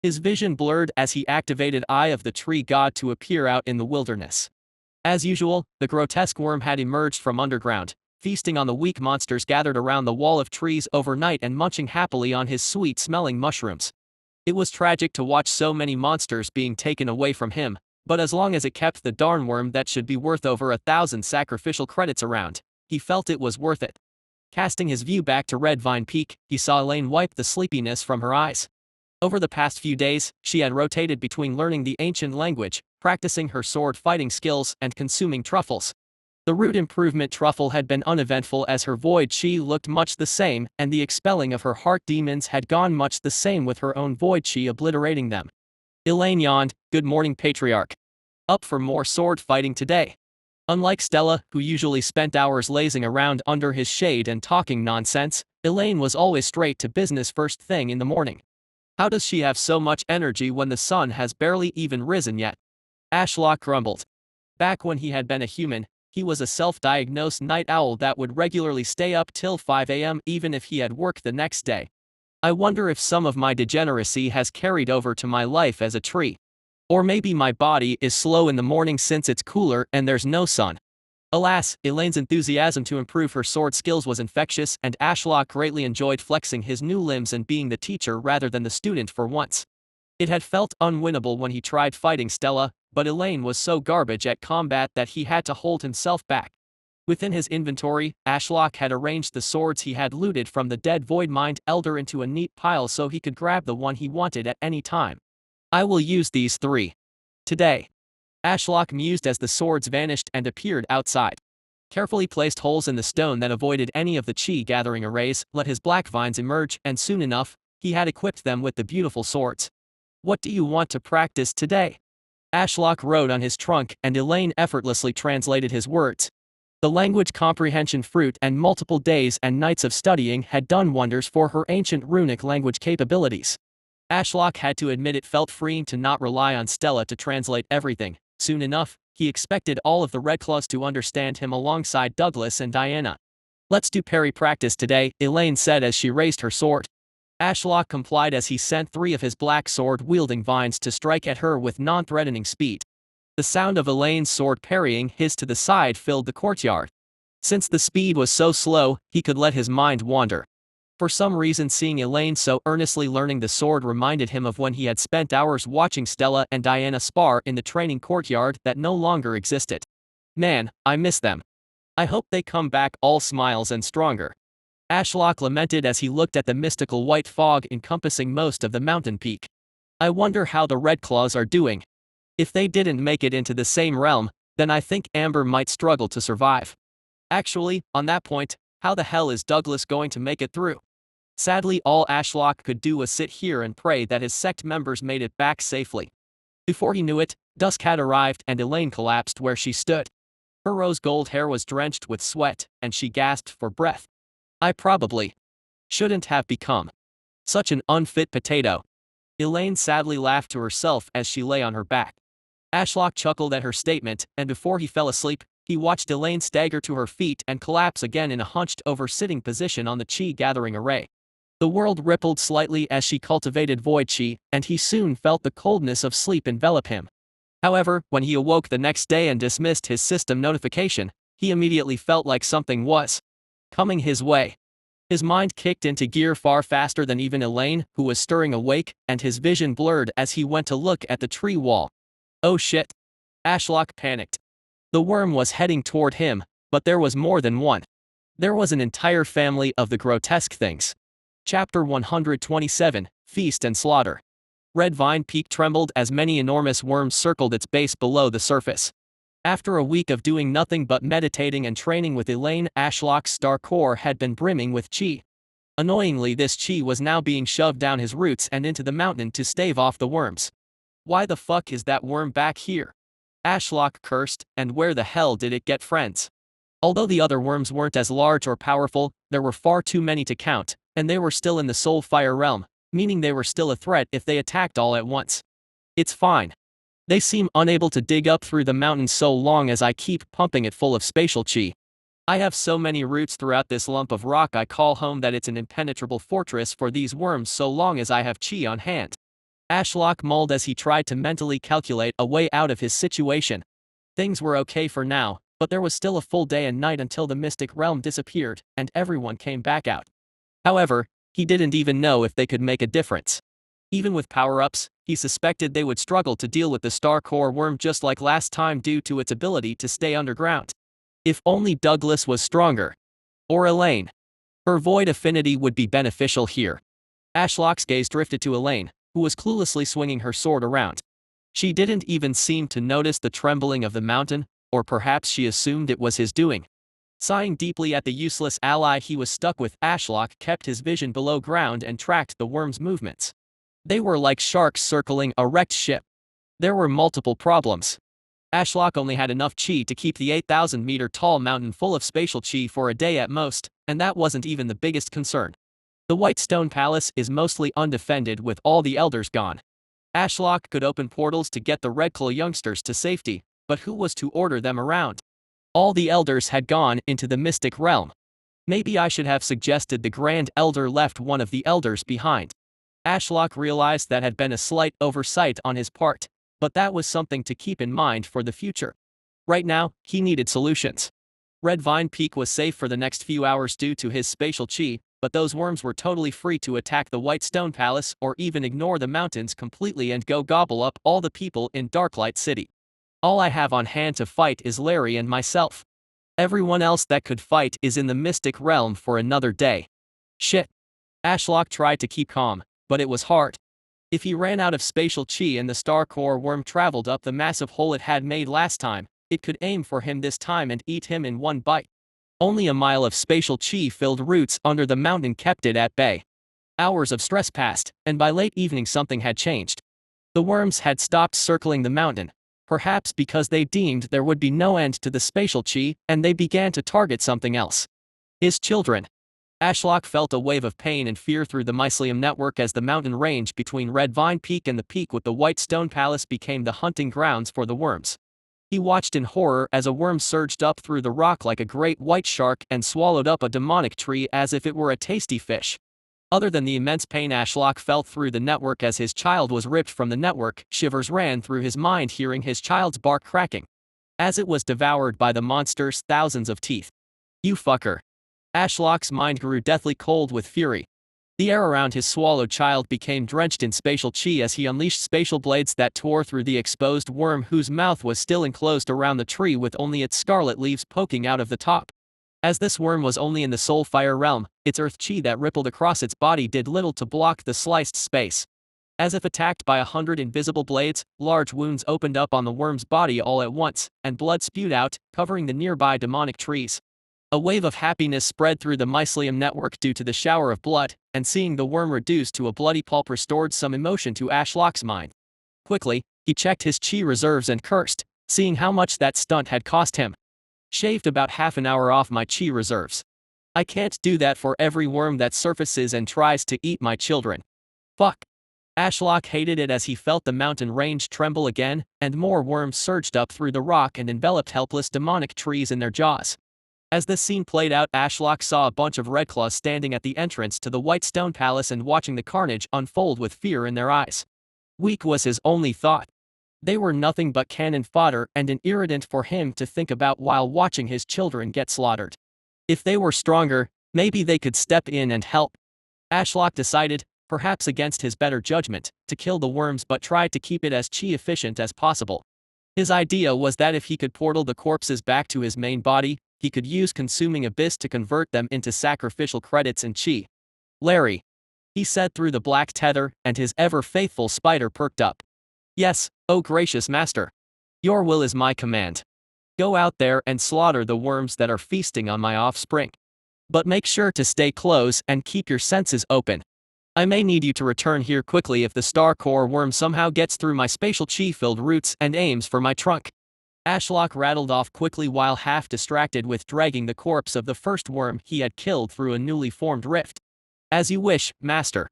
His vision blurred as he activated Eye of the Tree God to appear out in the wilderness. As usual, the grotesque worm had emerged from underground, feasting on the weak monsters gathered around the wall of trees overnight and munching happily on his sweet-smelling mushrooms. It was tragic to watch so many monsters being taken away from him, but as long as it kept the darn worm that should be worth over 1,000 sacrificial credits around, he felt it was worth it. Casting his view back to Red Vine Peak, he saw Elaine wipe the sleepiness from her eyes. Over the past few days, she had rotated between learning the ancient language, practicing her sword fighting skills, and consuming truffles. The root improvement truffle had been uneventful as her void chi looked much the same, and the expelling of her heart demons had gone much the same with her own void chi obliterating them. Elaine yawned. Good morning, Patriarch. Up for more sword fighting today. Unlike Stella, who usually spent hours lazing around under his shade and talking nonsense, Elaine was always straight to business first thing in the morning. How does she have so much energy when the sun has barely even risen yet? Ashlock grumbled. Back when he had been a human, he was a self-diagnosed night owl that would regularly stay up till 5 a.m. even if he had work the next day. I wonder if some of my degeneracy has carried over to my life as a tree. Or maybe my body is slow in the morning since it's cooler and there's no sun. Alas, Elaine's enthusiasm to improve her sword skills was infectious, and Ashlock greatly enjoyed flexing his new limbs and being the teacher rather than the student for once. It had felt unwinnable when he tried fighting Stella, but Elaine was so garbage at combat that he had to hold himself back. Within his inventory, Ashlock had arranged the swords he had looted from the dead Voidmind Elder into a neat pile so he could grab the one he wanted at any time. I will use these 3. Today. Ashlock mused as the swords vanished and appeared outside. Carefully placed holes in the stone that avoided any of the chi gathering arrays let his black vines emerge, and soon enough, he had equipped them with the beautiful swords. What do you want to practice today? Ashlock rode on his trunk, and Elaine effortlessly translated his words. The language comprehension fruit and multiple days and nights of studying had done wonders for her ancient runic language capabilities. Ashlock had to admit it felt freeing to not rely on Stella to translate everything. Soon enough, he expected all of the Redclaws to understand him alongside Douglas and Diana. Let's do parry practice today, Elaine said as she raised her sword. Ashlock complied as he sent 3 of his black sword-wielding vines to strike at her with non-threatening speed. The sound of Elaine's sword parrying his to the side filled the courtyard. Since the speed was so slow, he could let his mind wander. For some reason, seeing Elaine so earnestly learning the sword reminded him of when he had spent hours watching Stella and Diana spar in the training courtyard that no longer existed. Man, I miss them. I hope they come back all smiles and stronger. Ashlock lamented as he looked at the mystical white fog encompassing most of the mountain peak. I wonder how the Redclaws are doing. If they didn't make it into the same realm, then I think Amber might struggle to survive. Actually, on that point, how the hell is Douglas going to make it through? Sadly, all Ashlock could do was sit here and pray that his sect members made it back safely. Before he knew it, dusk had arrived and Elaine collapsed where she stood. Her rose-gold hair was drenched with sweat, and she gasped for breath. I probably shouldn't have become such an unfit potato. Elaine sadly laughed to herself as she lay on her back. Ashlock chuckled at her statement, and before he fell asleep, he watched Elaine stagger to her feet and collapse again in a hunched-over sitting position on the chi-gathering array. The world rippled slightly as she cultivated void chi, and he soon felt the coldness of sleep envelop him. However, when he awoke the next day and dismissed his system notification, he immediately felt like something was coming his way. His mind kicked into gear far faster than even Elaine, who was stirring awake, and his vision blurred as he went to look at the tree wall. Oh shit. Ashlock panicked. The worm was heading toward him, but there was more than one. There was an entire family of the grotesque things. Chapter 127, Feast and Slaughter. Red Vine Peak trembled as many enormous worms circled its base below the surface. After a week of doing nothing but meditating and training with Elaine, Ashlock's star core had been brimming with chi. Annoyingly, this chi was now being shoved down his roots and into the mountain to stave off the worms. Why the fuck is that worm back here? Ashlock cursed, and where the hell did it get friends? Although the other worms weren't as large or powerful, there were far too many to count, and they were still in the soul fire realm, meaning they were still a threat if they attacked all at once. It's fine. They seem unable to dig up through the mountain so long as I keep pumping it full of spatial chi. I have so many roots throughout this lump of rock I call home that it's an impenetrable fortress for these worms so long as I have chi on hand. Ashlock mulled as he tried to mentally calculate a way out of his situation. Things were okay for now, but there was still a full day and night until the mystic realm disappeared and everyone came back out. However, he didn't even know if they could make a difference. Even with power-ups, he suspected they would struggle to deal with the star core worm just like last time due to its ability to stay underground. If only Douglas was stronger. Or Elaine. Her void affinity would be beneficial here. Ashlock's gaze drifted to Elaine, who was cluelessly swinging her sword around. She didn't even seem to notice the trembling of the mountain, or perhaps she assumed it was his doing. Sighing deeply at the useless ally he was stuck with, Ashlock kept his vision below ground and tracked the worm's movements. They were like sharks circling a wrecked ship. There were multiple problems. Ashlock only had enough chi to keep the 8,000-meter tall mountain full of spatial chi for a day at most, and that wasn't even the biggest concern. The White Stone Palace is mostly undefended with all the elders gone. Ashlock could open portals to get the Redclaw youngsters to safety, but who was to order them around? All the elders had gone into the mystic realm. Maybe I should have suggested the Grand Elder left one of the elders behind. Ashlock realized that had been a slight oversight on his part, but that was something to keep in mind for the future. Right now, he needed solutions. Red Vine Peak was safe for the next few hours due to his spatial chi, but those worms were totally free to attack the White Stone Palace or even ignore the mountains completely and go gobble up all the people in Darklight City. All I have on hand to fight is Larry and myself. Everyone else that could fight is in the mystic realm for another day. Shit. Ashlock tried to keep calm, but it was hard. If he ran out of spatial chi and the star core worm traveled up the massive hole it had made last time, it could aim for him this time and eat him in one bite. Only a mile of spatial chi-filled roots under the mountain kept it at bay. Hours of stress passed, and by late evening something had changed. The worms had stopped circling the mountain, perhaps because they deemed there would be no end to the spatial chi, and they began to target something else. His children. Ashlock felt a wave of pain and fear through the mycelium network as the mountain range between Red Vine Peak and the peak with the White Stone Palace became the hunting grounds for the worms. He watched in horror as a worm surged up through the rock like a great white shark and swallowed up a demonic tree as if it were a tasty fish. Other than the immense pain Ashlock felt through the network as his child was ripped from the network, shivers ran through his mind hearing his child's bark cracking. As it was devoured by the monster's thousands of teeth. You fucker. Ashlock's mind grew deathly cold with fury. The air around his swallowed child became drenched in spatial chi as he unleashed spatial blades that tore through the exposed worm whose mouth was still enclosed around the tree with only its scarlet leaves poking out of the top. As this worm was only in the soul fire realm, its earth chi that rippled across its body did little to block the sliced space. As if attacked by 100 invisible blades, large wounds opened up on the worm's body all at once, and blood spewed out, covering the nearby demonic trees. A wave of happiness spread through the mycelium network due to the shower of blood, and seeing the worm reduced to a bloody pulp restored some emotion to Ashlock's mind. Quickly, he checked his chi reserves and cursed, seeing how much that stunt had cost him. Shaved about half an hour off my chi reserves. I can't do that for every worm that surfaces and tries to eat my children. Fuck. Ashlock hated it as he felt the mountain range tremble again, and more worms surged up through the rock and enveloped helpless demonic trees in their jaws. As the scene played out, Ashlock saw a bunch of Redclaws standing at the entrance to the White Stone Palace and watching the carnage unfold with fear in their eyes. Weak was his only thought. They were nothing but cannon fodder and an irritant for him to think about while watching his children get slaughtered. If they were stronger, maybe they could step in and help. Ashlock decided, perhaps against his better judgment, to kill the worms but tried to keep it as chi efficient as possible. His idea was that if he could portal the corpses back to his main body, he could use consuming abyss to convert them into sacrificial credits and chi. Larry, he said through the black tether, and his ever-faithful spider perked up. Yes, oh gracious master. Your will is my command. Go out there and slaughter the worms that are feasting on my offspring. But make sure to stay close and keep your senses open. I may need you to return here quickly if the star core worm somehow gets through my spatial chi-filled roots and aims for my trunk. Ashlock rattled off quickly while half distracted with dragging the corpse of the first worm he had killed through a newly formed rift. As you wish, master.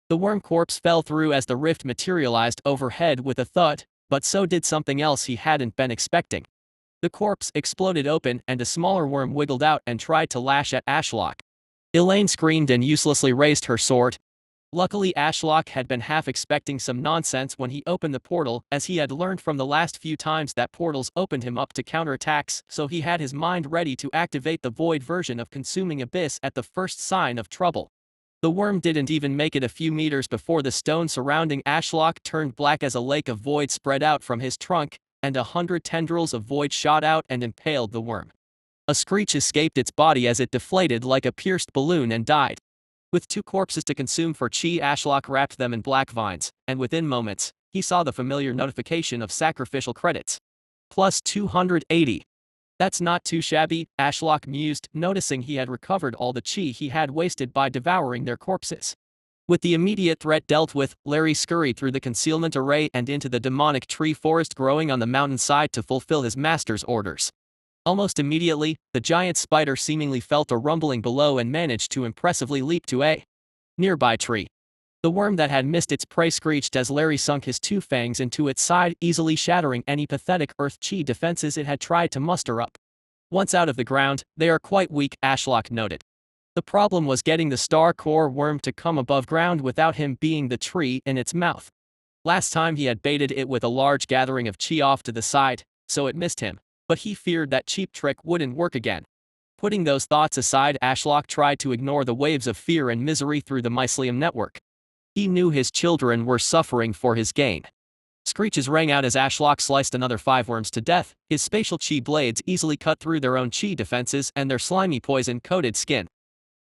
The worm corpse fell through as the rift materialized overhead with a thud, but so did something else he hadn't been expecting. The corpse exploded open and a smaller worm wiggled out and tried to lash at Ashlock. Elaine screamed and uselessly raised her sword. Luckily, Ashlock had been half expecting some nonsense when he opened the portal, as he had learned from the last few times that portals opened him up to counterattacks, so he had his mind ready to activate the void version of consuming abyss at the first sign of trouble. The worm didn't even make it a few meters before the stone surrounding Ashlock turned black as a lake of void spread out from his trunk, and 100 tendrils of void shot out and impaled the worm. A screech escaped its body as it deflated like a pierced balloon and died. With 2 corpses to consume for chi, Ashlock wrapped them in black vines, and within moments, he saw the familiar notification of sacrificial credits. Plus 280. That's not too shabby, Ashlock mused, noticing he had recovered all the chi he had wasted by devouring their corpses. With the immediate threat dealt with, Larry scurried through the concealment array and into the demonic tree forest growing on the mountainside to fulfill his master's orders. Almost immediately, the giant spider seemingly felt a rumbling below and managed to impressively leap to a nearby tree. The worm that had missed its prey screeched as Larry sunk his 2 fangs into its side, easily shattering any pathetic earth chi defenses it had tried to muster up. Once out of the ground, they are quite weak, Ashlock noted. The problem was getting the star core worm to come above ground without him being the tree in its mouth. Last time he had baited it with a large gathering of chi off to the side, so it missed him. But he feared that cheap trick wouldn't work again. Putting those thoughts aside, Ashlock tried to ignore the waves of fear and misery through the mycelium network. He knew his children were suffering for his gain. Screeches rang out as Ashlock sliced another 5 worms to death, his spatial chi blades easily cut through their own chi defenses and their slimy poison-coated skin.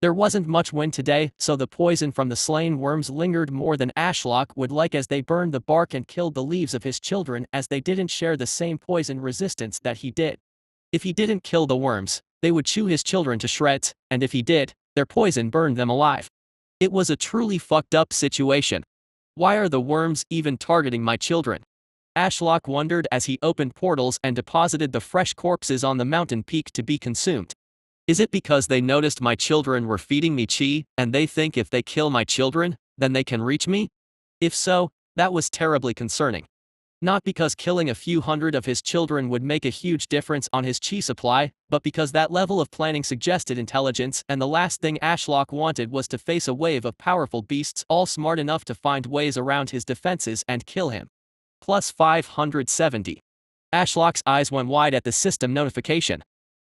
There wasn't much wind today, so the poison from the slain worms lingered more than Ashlock would like as they burned the bark and killed the leaves of his children, as they didn't share the same poison resistance that he did. If he didn't kill the worms, they would chew his children to shreds, and if he did, their poison burned them alive. It was a truly fucked up situation. Why are the worms even targeting my children? Ashlock wondered as he opened portals and deposited the fresh corpses on the mountain peak to be consumed. Is it because they noticed my children were feeding me chi, and they think if they kill my children, then they can reach me? If so, that was terribly concerning. Not because killing a few hundred of his children would make a huge difference on his chi supply, but because that level of planning suggested intelligence, and the last thing Ashlock wanted was to face a wave of powerful beasts all smart enough to find ways around his defenses and kill him. Plus 570. Ashlock's eyes went wide at the system notification.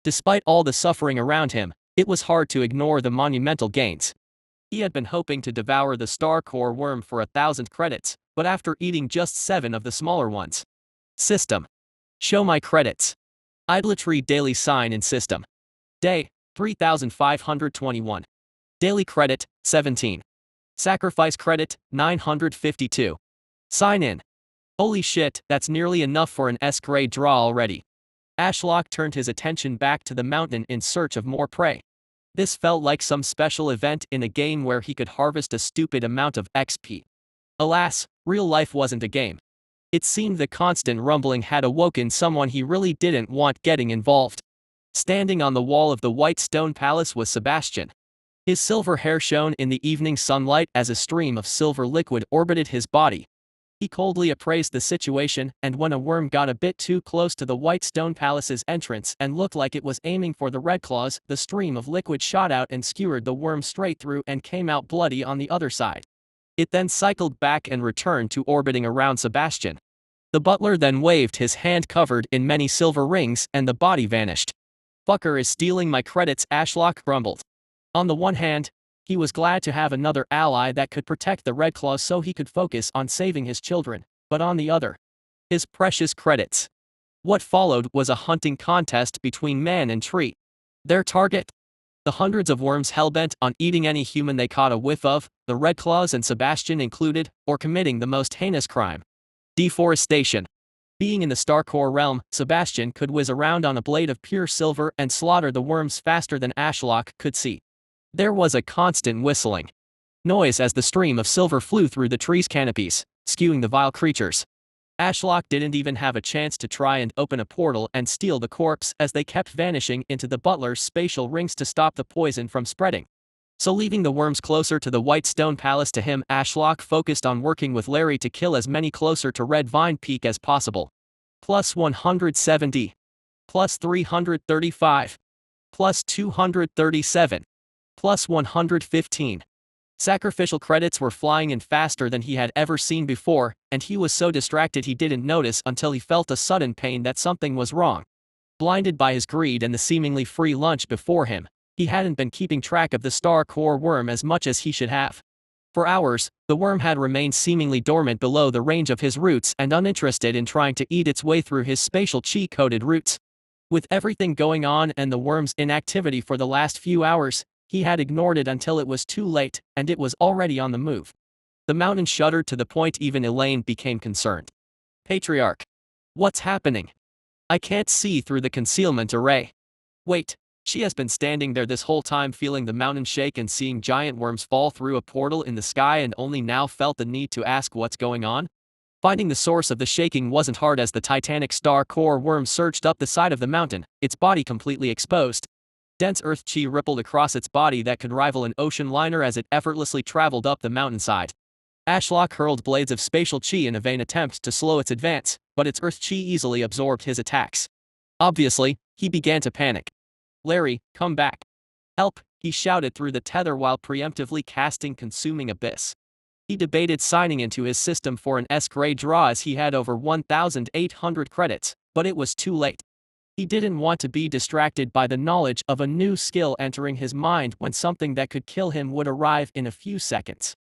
Despite all the suffering around him, it was hard to ignore the monumental gains. He had been hoping to devour the star core worm for 1,000 credits, but after eating just 7 of the smaller ones. System. Show my credits. Idolatry daily sign in system. Day, 3,521. Daily credit, 17. Sacrifice credit, 952. Sign in. Holy shit, that's nearly enough for an S-grade draw already. Ashlock turned his attention back to the mountain in search of more prey. This felt like some special event in a game where he could harvest a stupid amount of XP. Alas, real life wasn't a game. It seemed the constant rumbling had awoken someone he really didn't want getting involved. Standing on the wall of the White Stone Palace was Sebastian. His silver hair shone in the evening sunlight as a stream of silver liquid orbited his body. He coldly appraised the situation, and when a worm got a bit too close to the White Stone Palace's entrance and looked like it was aiming for the Red Claws, the stream of liquid shot out and skewered the worm straight through and came out bloody on the other side. It then cycled back and returned to orbiting around Sebastian. The butler then waved his hand covered in many silver rings and the body vanished. "Fucker is stealing my credits," Ashlock grumbled. On the one hand, he was glad to have another ally that could protect the Red Claws so he could focus on saving his children, but on the other, his precious credits. What followed was a hunting contest between man and tree. Their target? The hundreds of worms hellbent on eating any human they caught a whiff of, the Red Claws and Sebastian included, or committing the most heinous crime: deforestation. Being in the Starcore realm, Sebastian could whiz around on a blade of pure silver and slaughter the worms faster than Ashlock could see. There was a constant whistling noise as the stream of silver flew through the tree's canopies, skewing the vile creatures. Ashlock didn't even have a chance to try and open a portal and steal the corpse as they kept vanishing into the butler's spatial rings to stop the poison from spreading. So leaving the worms closer to the White Stone Palace to him, Ashlock focused on working with Larry to kill as many closer to Red Vine Peak as possible. Plus 170. Plus 335. Plus 237. Plus 115. Sacrificial credits were flying in faster than he had ever seen before, and he was so distracted he didn't notice until he felt a sudden pain that something was wrong. Blinded by his greed and the seemingly free lunch before him, he hadn't been keeping track of the Starcore worm as much as he should have. For hours, the worm had remained seemingly dormant below the range of his roots and uninterested in trying to eat its way through his spatial chi-coated roots. With everything going on and the worm's inactivity for the last few hours, he had ignored it until it was too late, and it was already on the move. The mountain shuddered to the point even Elaine became concerned. "Patriarch. What's happening? I can't see through the concealment array." Wait, she has been standing there this whole time feeling the mountain shake and seeing giant worms fall through a portal in the sky and only now felt the need to ask what's going on? Finding the source of the shaking wasn't hard as the titanic Starcore worm surged up the side of the mountain, its body completely exposed. Dense earth chi rippled across its body that could rival an ocean liner as it effortlessly traveled up the mountainside. Ashlock hurled blades of spatial chi in a vain attempt to slow its advance, but its earth chi easily absorbed his attacks. Obviously, he began to panic. "Larry, come back. Help," he shouted through the tether while preemptively casting Consuming Abyss. He debated signing into his system for an S-grade draw as he had over 1,800 credits, but it was too late. He didn't want to be distracted by the knowledge of a new skill entering his mind when something that could kill him would arrive in a few seconds.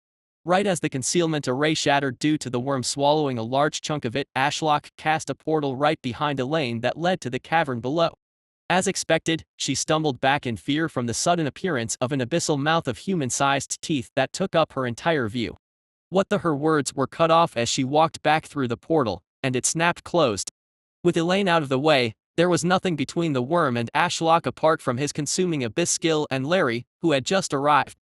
Right as the concealment array shattered due to the worm swallowing a large chunk of it, Ashlock cast a portal right behind Elaine that led to the cavern below. As expected, she stumbled back in fear from the sudden appearance of an abyssal mouth of human-sized teeth that took up her entire view. Her words were cut off as she walked back through the portal, and it snapped closed. With Elaine out of the way, there was nothing between the worm and Ashlock apart from his Consuming Abyss skill and Larry, who had just arrived.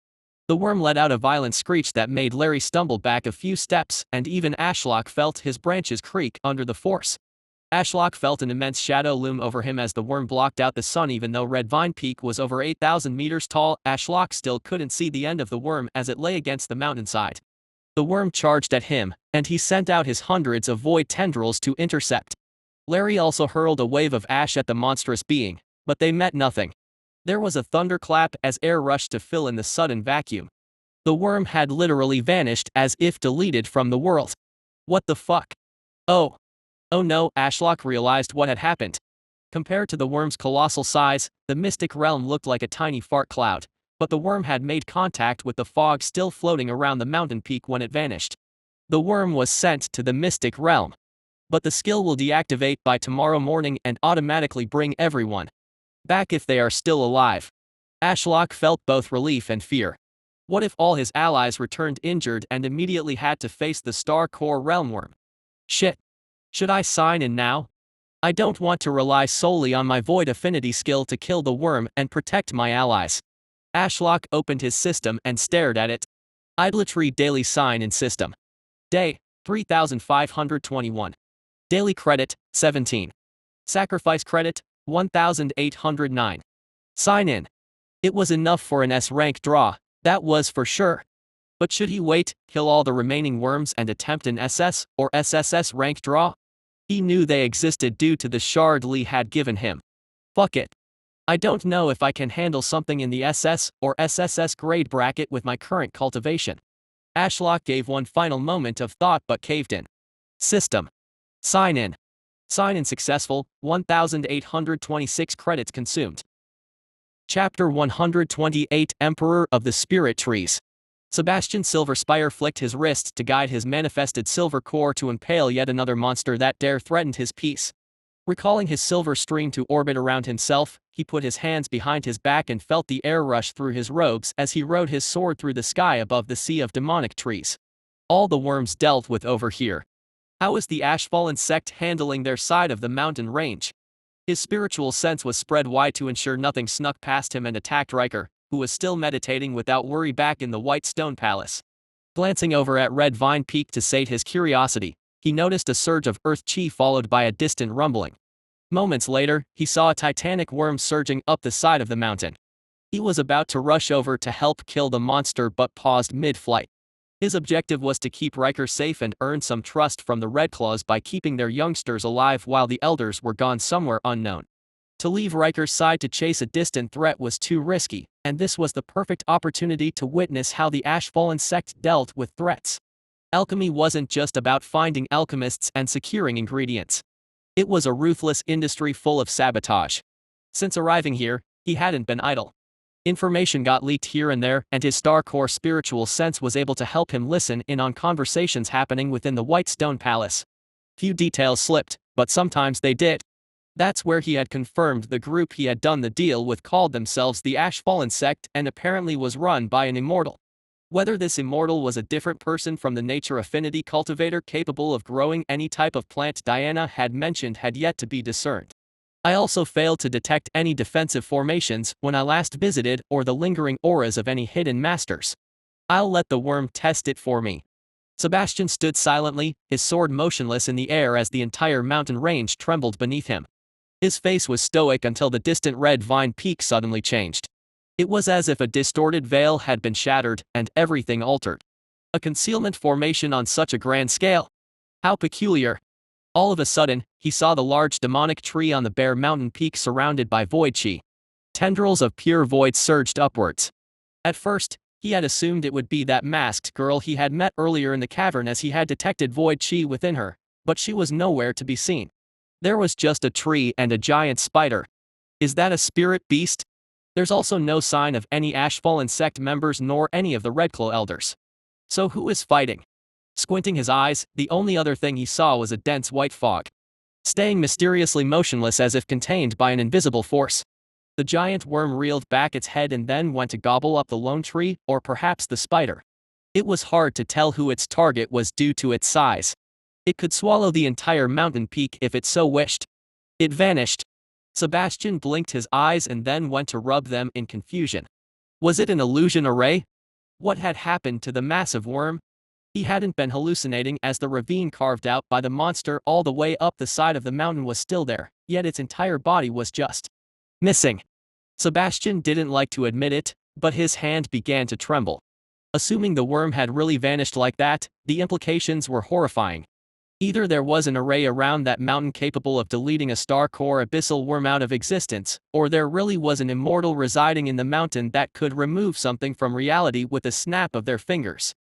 The worm let out a violent screech that made Larry stumble back a few steps, and even Ashlock felt his branches creak under the force. Ashlock felt an immense shadow loom over him as the worm blocked out the sun. Even though Red Vine Peak was over 8,000 meters tall, Ashlock still couldn't see the end of the worm as it lay against the mountainside. The worm charged at him, and he sent out his hundreds of void tendrils to intercept. Larry also hurled a wave of ash at the monstrous being, but they met nothing. There was a thunderclap as air rushed to fill in the sudden vacuum. The worm had literally vanished as if deleted from the world. What the fuck? Oh no, Ashlock realized what had happened. Compared to the worm's colossal size, the mystic realm looked like a tiny fart cloud, but the worm had made contact with the fog still floating around the mountain peak when it vanished. The worm was sent to the mystic realm. But the skill will deactivate by tomorrow morning and automatically bring everyone back if they are still alive. Ashlock felt both relief and fear. What if all his allies returned injured and immediately had to face the Starcore realm worm? Shit. Should I sign in now? I don't want to rely solely on my void affinity skill to kill the worm and protect my allies. Ashlock opened his system and stared at it. Idolatry daily sign in system. Day 3521. Daily credit, 17. Sacrifice credit, 1,809. Sign in. It was enough for an S-rank draw, that was for sure. But should he wait, kill all the remaining worms and attempt an SS or SSS rank draw? He knew they existed due to the shard Lee had given him. Fuck it. I don't know if I can handle something in the SS or SSS grade bracket with my current cultivation. Ashlock gave one final moment of thought but caved in. System. Sign in. Sign in successful, 1,826 credits consumed. Chapter 128 Emperor of the Spirit Trees. Sebastian Silverspire flicked his wrist to guide his manifested silver core to impale yet another monster that dare threatened his peace. Recalling his silver stream to orbit around himself, he put his hands behind his back and felt the air rush through his robes as he rode his sword through the sky above the sea of demonic trees. All the worms dealt with over here. How is the Ashfallen sect handling their side of the mountain range? His spiritual sense was spread wide to ensure nothing snuck past him and attacked Riker, who was still meditating without worry back in the White Stone Palace. Glancing over at Red Vine Peak to sate his curiosity, he noticed a surge of earth chi followed by a distant rumbling. Moments later, he saw a titanic worm surging up the side of the mountain. He was about to rush over to help kill the monster but paused mid-flight. His objective was to keep Riker safe and earn some trust from the Red Claws by keeping their youngsters alive while the elders were gone somewhere unknown. To leave Riker's side to chase a distant threat was too risky, and this was the perfect opportunity to witness how the Ashfallen sect dealt with threats. Alchemy wasn't just about finding alchemists and securing ingredients. It was a ruthless industry full of sabotage. Since arriving here, he hadn't been idle. Information got leaked here and there, and his Star Core spiritual sense was able to help him listen in on conversations happening within the White Stone Palace. Few details slipped, but sometimes they did. That's where he had confirmed the group he had done the deal with called themselves the Ashfallen sect and apparently was run by an immortal. Whether this immortal was a different person from the nature affinity cultivator capable of growing any type of plant Diana had mentioned had yet to be discerned. I also failed to detect any defensive formations when I last visited or the lingering auras of any hidden masters. I'll let the worm test it for me. Sebastian stood silently, his sword motionless in the air as the entire mountain range trembled beneath him. His face was stoic until the distant Red Vine Peak suddenly changed. It was as if a distorted veil had been shattered and everything altered. A concealment formation on such a grand scale? How peculiar. All of a sudden, he saw the large demonic tree on the bare mountain peak surrounded by void chi. Tendrils of pure void surged upwards. At first, he had assumed it would be that masked girl he had met earlier in the cavern as he had detected void chi within her, but she was nowhere to be seen. There was just a tree and a giant spider. Is that a spirit beast? There's also no sign of any Ashfallen sect members nor any of the Redclaw elders. So who is fighting? Squinting his eyes, the only other thing he saw was a dense white fog. Staying mysteriously motionless as if contained by an invisible force. The giant worm reeled back its head and then went to gobble up the lone tree, or perhaps the spider. It was hard to tell who its target was due to its size. It could swallow the entire mountain peak if it so wished. It vanished. Sebastian blinked his eyes and then went to rub them in confusion. Was it an illusion array? What had happened to the massive worm? He hadn't been hallucinating as the ravine carved out by the monster all the way up the side of the mountain was still there, yet its entire body was just missing. Sebastian didn't like to admit it, but his hand began to tremble. Assuming the worm had really vanished like that, the implications were horrifying. Either there was an array around that mountain capable of deleting a Star Core abyssal worm out of existence, or there really was an immortal residing in the mountain that could remove something from reality with a snap of their fingers.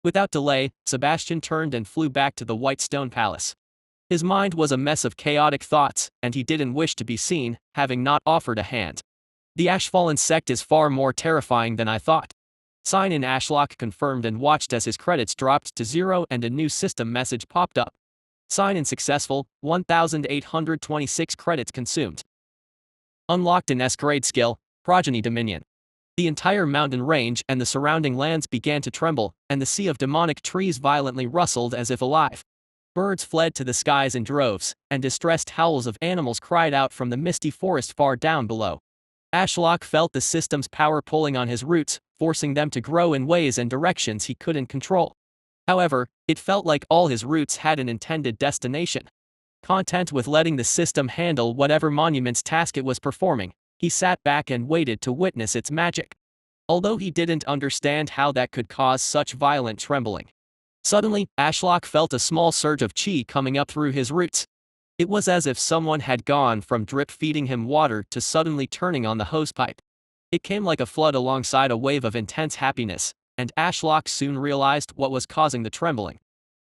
Without delay, Sebastian turned and flew back to the White Stone Palace. His mind was a mess of chaotic thoughts, and he didn't wish to be seen, having not offered a hand. The Ashfallen sect is far more terrifying than I thought. Sign in Ashlock confirmed and watched as his credits dropped to 0 and a new system message popped up. Sign in successful, 1,826 credits consumed. Unlocked an S-grade skill, Progeny Dominion. The entire mountain range and the surrounding lands began to tremble, and the sea of demonic trees violently rustled as if alive. Birds fled to the skies in droves, and distressed howls of animals cried out from the misty forest far down below. Ashlock felt the system's power pulling on his roots, forcing them to grow in ways and directions he couldn't control. However, it felt like all his roots had an intended destination. Content with letting the system handle whatever monument's task it was performing, he sat back and waited to witness its magic. although he didn't understand how that could cause such violent trembling. Suddenly, Ashlock felt a small surge of chi coming up through his roots. It was as if someone had gone from drip feeding him water to suddenly turning on the hosepipe. It came like a flood alongside a wave of intense happiness, and Ashlock soon realized what was causing the trembling.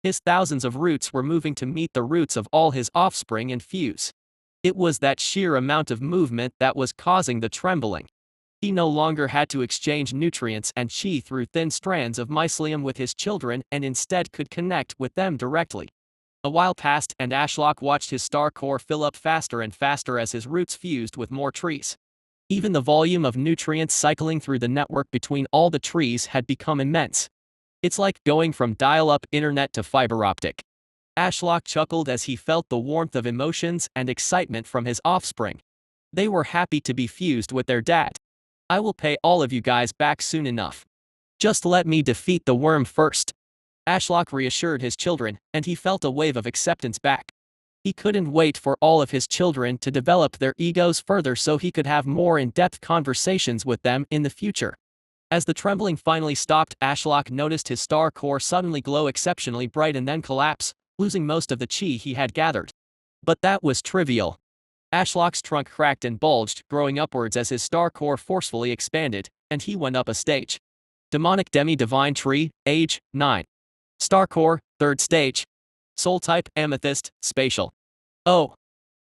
His thousands of roots were moving to meet the roots of all his offspring and fuse. It was that sheer amount of movement that was causing the trembling. He no longer had to exchange nutrients and chi through thin strands of mycelium with his children and instead could connect with them directly. A while passed and Ashlock watched his star core fill up faster and faster as his roots fused with more trees. Even the volume of nutrients cycling through the network between all the trees had become immense. It's like going from dial-up internet to fiber optic. Ashlock chuckled as he felt the warmth of emotions and excitement from his offspring. They were happy to be fused with their dad. I will pay all of you guys back soon enough. Just let me defeat the worm first. Ashlock reassured his children, and he felt a wave of acceptance back. He couldn't wait for all of his children to develop their egos further so he could have more in-depth conversations with them in the future. As the trembling finally stopped, Ashlock noticed his star core suddenly glow exceptionally bright and then collapse, losing most of the chi he had gathered. But that was trivial. Ashlock's trunk cracked and bulged, growing upwards as his star core forcefully expanded, and he went up a stage. Demonic Demi-Divine Tree, age, 9. Star core, 3rd stage. Soul type, Amethyst, spatial. Oh.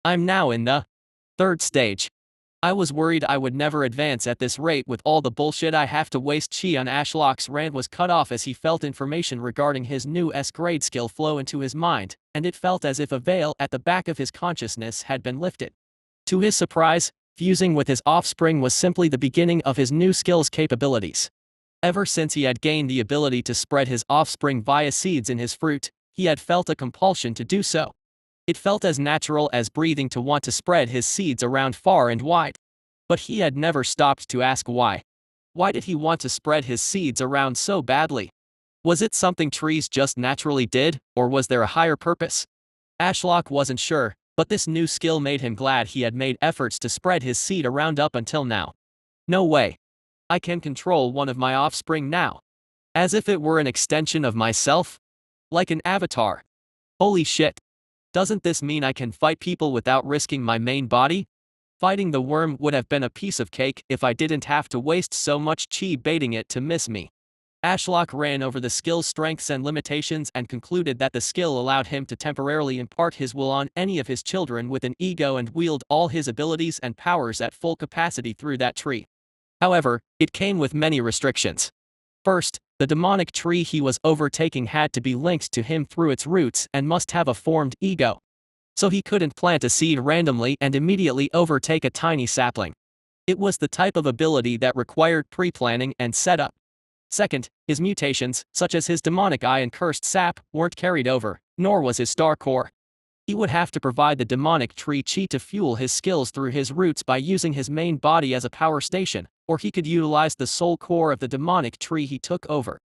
I'm now in the 3rd stage. I was worried I would never advance at this rate with all the bullshit I have to waste. Chi on Ashlock's rant was cut off as he felt information regarding his new S-grade skill flow into his mind, and it felt as if a veil at the back of his consciousness had been lifted. To his surprise, fusing with his offspring was simply the beginning of his new skill's capabilities. Ever since he had gained the ability to spread his offspring via seeds in his fruit, he had felt a compulsion to do so. It felt as natural as breathing to want to spread his seeds around far and wide. But he had never stopped to ask why. Why did he want to spread his seeds around so badly? Was it something trees just naturally did, or was there a higher purpose? Ashlock wasn't sure, but this new skill made him glad he had made efforts to spread his seed around up until now. No way. I can control one of my offspring now. As if it were an extension of myself? Like an avatar. Holy shit. Doesn't this mean I can fight people without risking my main body? Fighting the worm would have been a piece of cake if I didn't have to waste so much chi baiting it to miss me. Ashlock ran over the skill's strengths and limitations and concluded that the skill allowed him to temporarily impart his will on any of his children with an ego and wield all his abilities and powers at full capacity through that tree. However, it came with many restrictions. First, the demonic tree he was overtaking had to be linked to him through its roots and must have a formed ego. So he couldn't plant a seed randomly and immediately overtake a tiny sapling. It was the type of ability that required pre-planning and setup. Second, his mutations, such as his demonic eye and cursed sap, weren't carried over, nor was his star core. He would have to provide the demonic tree chi to fuel his skills through his roots by using his main body as a power station, or he could utilize the soul core of the demonic tree he took over.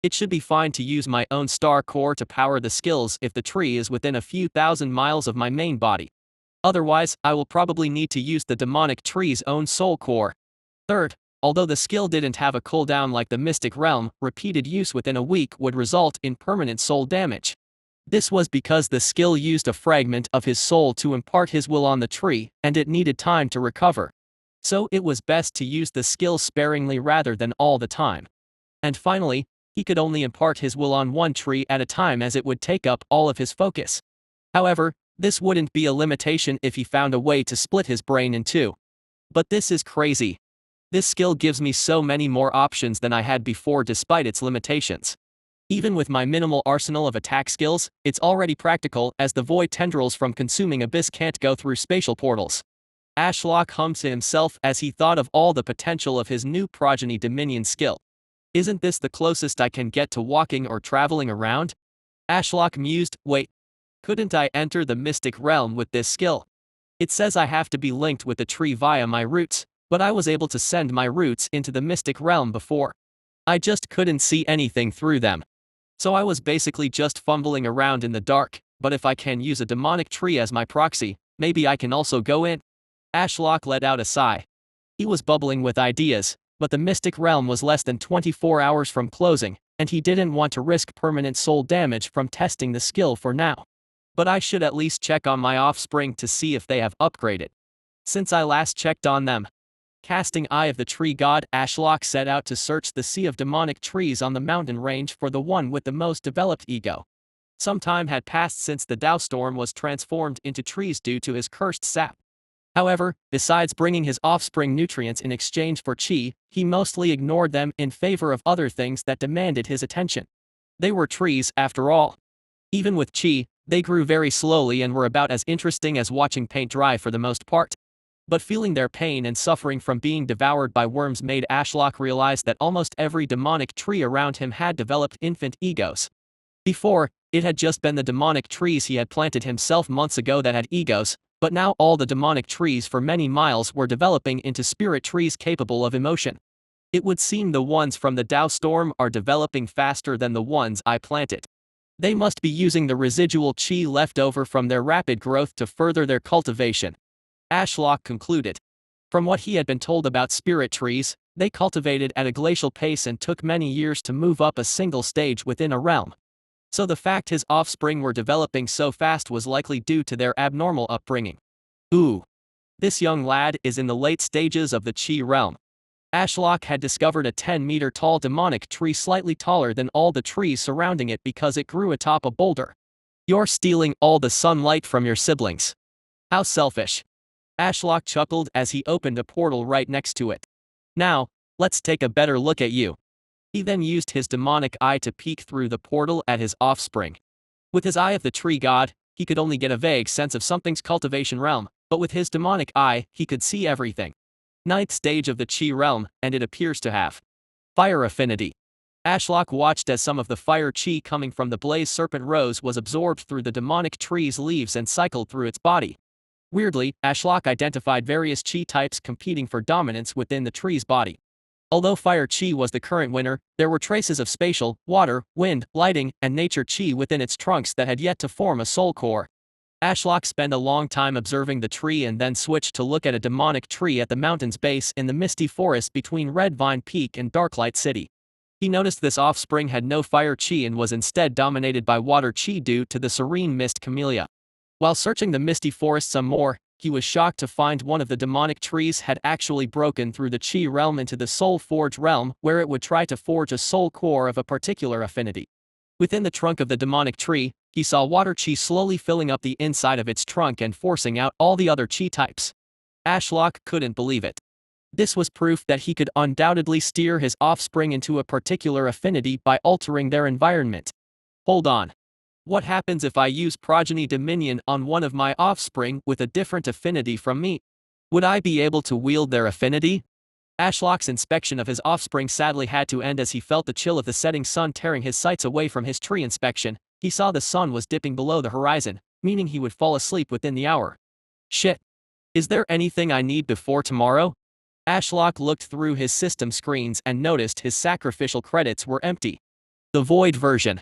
It should be fine to use my own star core to power the skills if the tree is within a few thousand miles of my main body. Otherwise, I will probably need to use the demonic tree's own soul core. Third, although the skill didn't have a cooldown like the Mystic Realm, repeated use within a week would result in permanent soul damage. This was because the skill used a fragment of his soul to impart his will on the tree, and it needed time to recover. So it was best to use the skill sparingly rather than all the time. And finally, he could only impart his will on one tree at a time as it would take up all of his focus. However, this wouldn't be a limitation if he found a way to split his brain in two. But this is crazy. This skill gives me so many more options than I had before despite its limitations. Even with my minimal arsenal of attack skills, it's already practical as the void tendrils from consuming abyss can't go through spatial portals. Ashlock hummed to himself as he thought of all the potential of his new progeny dominion skill. Isn't this the closest I can get to walking or traveling around? Ashlock mused, wait. Couldn't I enter the mystic realm with this skill? It says I have to be linked with the tree via my roots, but I was able to send my roots into the mystic realm before. I just couldn't see anything through them. So I was basically just fumbling around in the dark, but if I can use a demonic tree as my proxy, maybe I can also go in. Ashlock let out a sigh. He was bubbling with ideas, but the Mystic Realm was less than 24 hours from closing, and he didn't want to risk permanent soul damage from testing the skill for now. But I should at least check on my offspring to see if they have upgraded since I last checked on them. Casting Eye of the Tree God, Ashlock set out to search the sea of demonic trees on the mountain range for the one with the most developed ego. Some time had passed since the Dao Storm was transformed into trees due to his cursed sap. However, besides bringing his offspring nutrients in exchange for chi, he mostly ignored them in favor of other things that demanded his attention. They were trees, after all. Even with chi, they grew very slowly and were about as interesting as watching paint dry for the most part. But feeling their pain and suffering from being devoured by worms made Ashlock realize that almost every demonic tree around him had developed infant egos. Before, it had just been the demonic trees he had planted himself months ago that had egos, but now all the demonic trees for many miles were developing into spirit trees capable of emotion. It would seem the ones from the Dao Storm are developing faster than the ones I planted. They must be using the residual chi left over from their rapid growth to further their cultivation, Ashlock concluded. From what he had been told about spirit trees, they cultivated at a glacial pace and took many years to move up a single stage within a realm. So the fact his offspring were developing so fast was likely due to their abnormal upbringing. Ooh. This young lad is in the late stages of the chi realm. Ashlock had discovered a 10-meter-tall demonic tree slightly taller than all the trees surrounding it because it grew atop a boulder. You're stealing all the sunlight from your siblings. How selfish. Ashlock chuckled as he opened a portal right next to it. Now, let's take a better look at you. He then used his demonic eye to peek through the portal at his offspring. With his Eye of the Tree God, he could only get a vague sense of something's cultivation realm, but with his demonic eye, he could see everything. 9th stage of the Chi realm, and it appears to have fire affinity. Ashlock watched as some of the fire chi coming from the blaze serpent rose was absorbed through the demonic tree's leaves and cycled through its body. Weirdly, Ashlock identified various chi types competing for dominance within the tree's body. Although fire chi was the current winner, there were traces of spatial, water, wind, lighting, and nature chi within its trunks that had yet to form a soul core. Ashlock spent a long time observing the tree and then switched to look at a demonic tree at the mountain's base in the misty forest between Red Vine Peak and Darklight City. He noticed this offspring had no fire chi and was instead dominated by water chi due to the serene mist camellia. While searching the misty forest some more, he was shocked to find one of the demonic trees had actually broken through the chi realm into the soul forge realm, where it would try to forge a soul core of a particular affinity. Within the trunk of the demonic tree, he saw water chi slowly filling up the inside of its trunk and forcing out all the other chi types. Ashlock couldn't believe it. This was proof that he could undoubtedly steer his offspring into a particular affinity by altering their environment. Hold on. What happens if I use progeny dominion on one of my offspring with a different affinity from me? Would I be able to wield their affinity? Ashlock's inspection of his offspring sadly had to end as he felt the chill of the setting sun tearing his sights away from his tree inspection. He saw the sun was dipping below the horizon, meaning he would fall asleep within the hour. Shit. Is there anything I need before tomorrow? Ashlock looked through his system screens and noticed his sacrificial credits were empty. The void version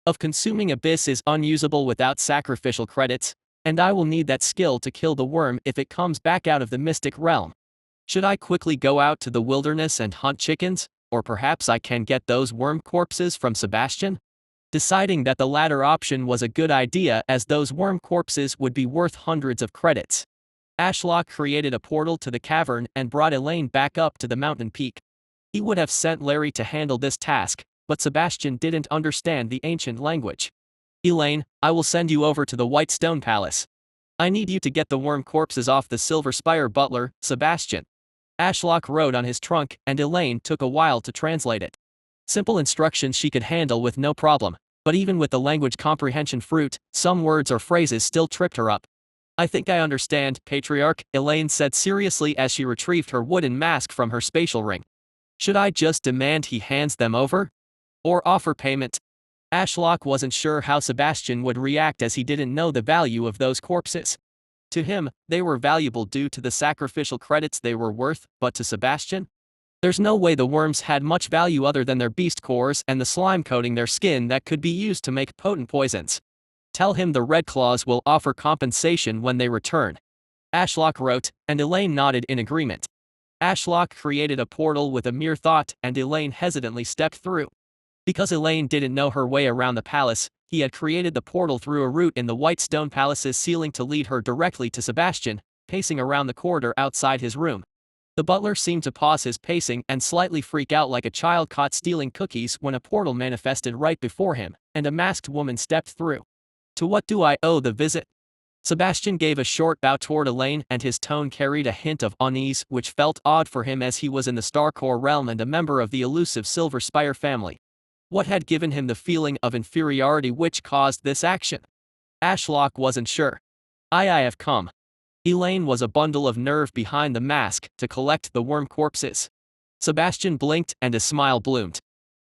of Consuming Abyss is unusable without sacrificial credits, and I will need that skill to kill the worm if it comes back out of the mystic realm. Should I quickly go out to the wilderness and hunt chickens, or perhaps I can get those worm corpses from Sebastian? Deciding that the latter option was a good idea as those worm corpses would be worth hundreds of credits, Ashlock created a portal to the cavern and brought Elaine back up to the mountain peak. He would have sent Larry to handle this task, but Sebastian didn't understand the ancient language. Elaine, I will send you over to the White Stone Palace. I need you to get the worm corpses off the Silver Spire butler, Sebastian. Ashlock wrote on his trunk, and Elaine took a while to translate it. Simple instructions she could handle with no problem, but even with the language comprehension fruit, some words or phrases still tripped her up. I think I understand, Patriarch, Elaine said seriously as she retrieved her wooden mask from her spatial ring. Should I just demand he hands them over? Or offer payment? Ashlock wasn't sure how Sebastian would react as he didn't know the value of those corpses. To him, they were valuable due to the sacrificial credits they were worth, but to Sebastian? There's no way the worms had much value other than their beast cores and the slime coating their skin that could be used to make potent poisons. Tell him the Red Claws will offer compensation when they return. Ashlock wrote, and Elaine nodded in agreement. Ashlock created a portal with a mere thought, and Elaine hesitantly stepped through. Because Elaine didn't know her way around the palace, he had created the portal through a route in the white stone palace's ceiling to lead her directly to Sebastian, pacing around the corridor outside his room. The butler seemed to pause his pacing and slightly freak out like a child caught stealing cookies when a portal manifested right before him, and a masked woman stepped through. To what do I owe the visit? Sebastian gave a short bow toward Elaine, and his tone carried a hint of unease, which felt odd for him as he was in the Starcore realm and a member of the elusive Silver Spire family. What had given him the feeling of inferiority which caused this action? Ashlock wasn't sure. I have come. Elaine was a bundle of nerve behind the mask to collect the worm corpses. Sebastian blinked and a smile bloomed.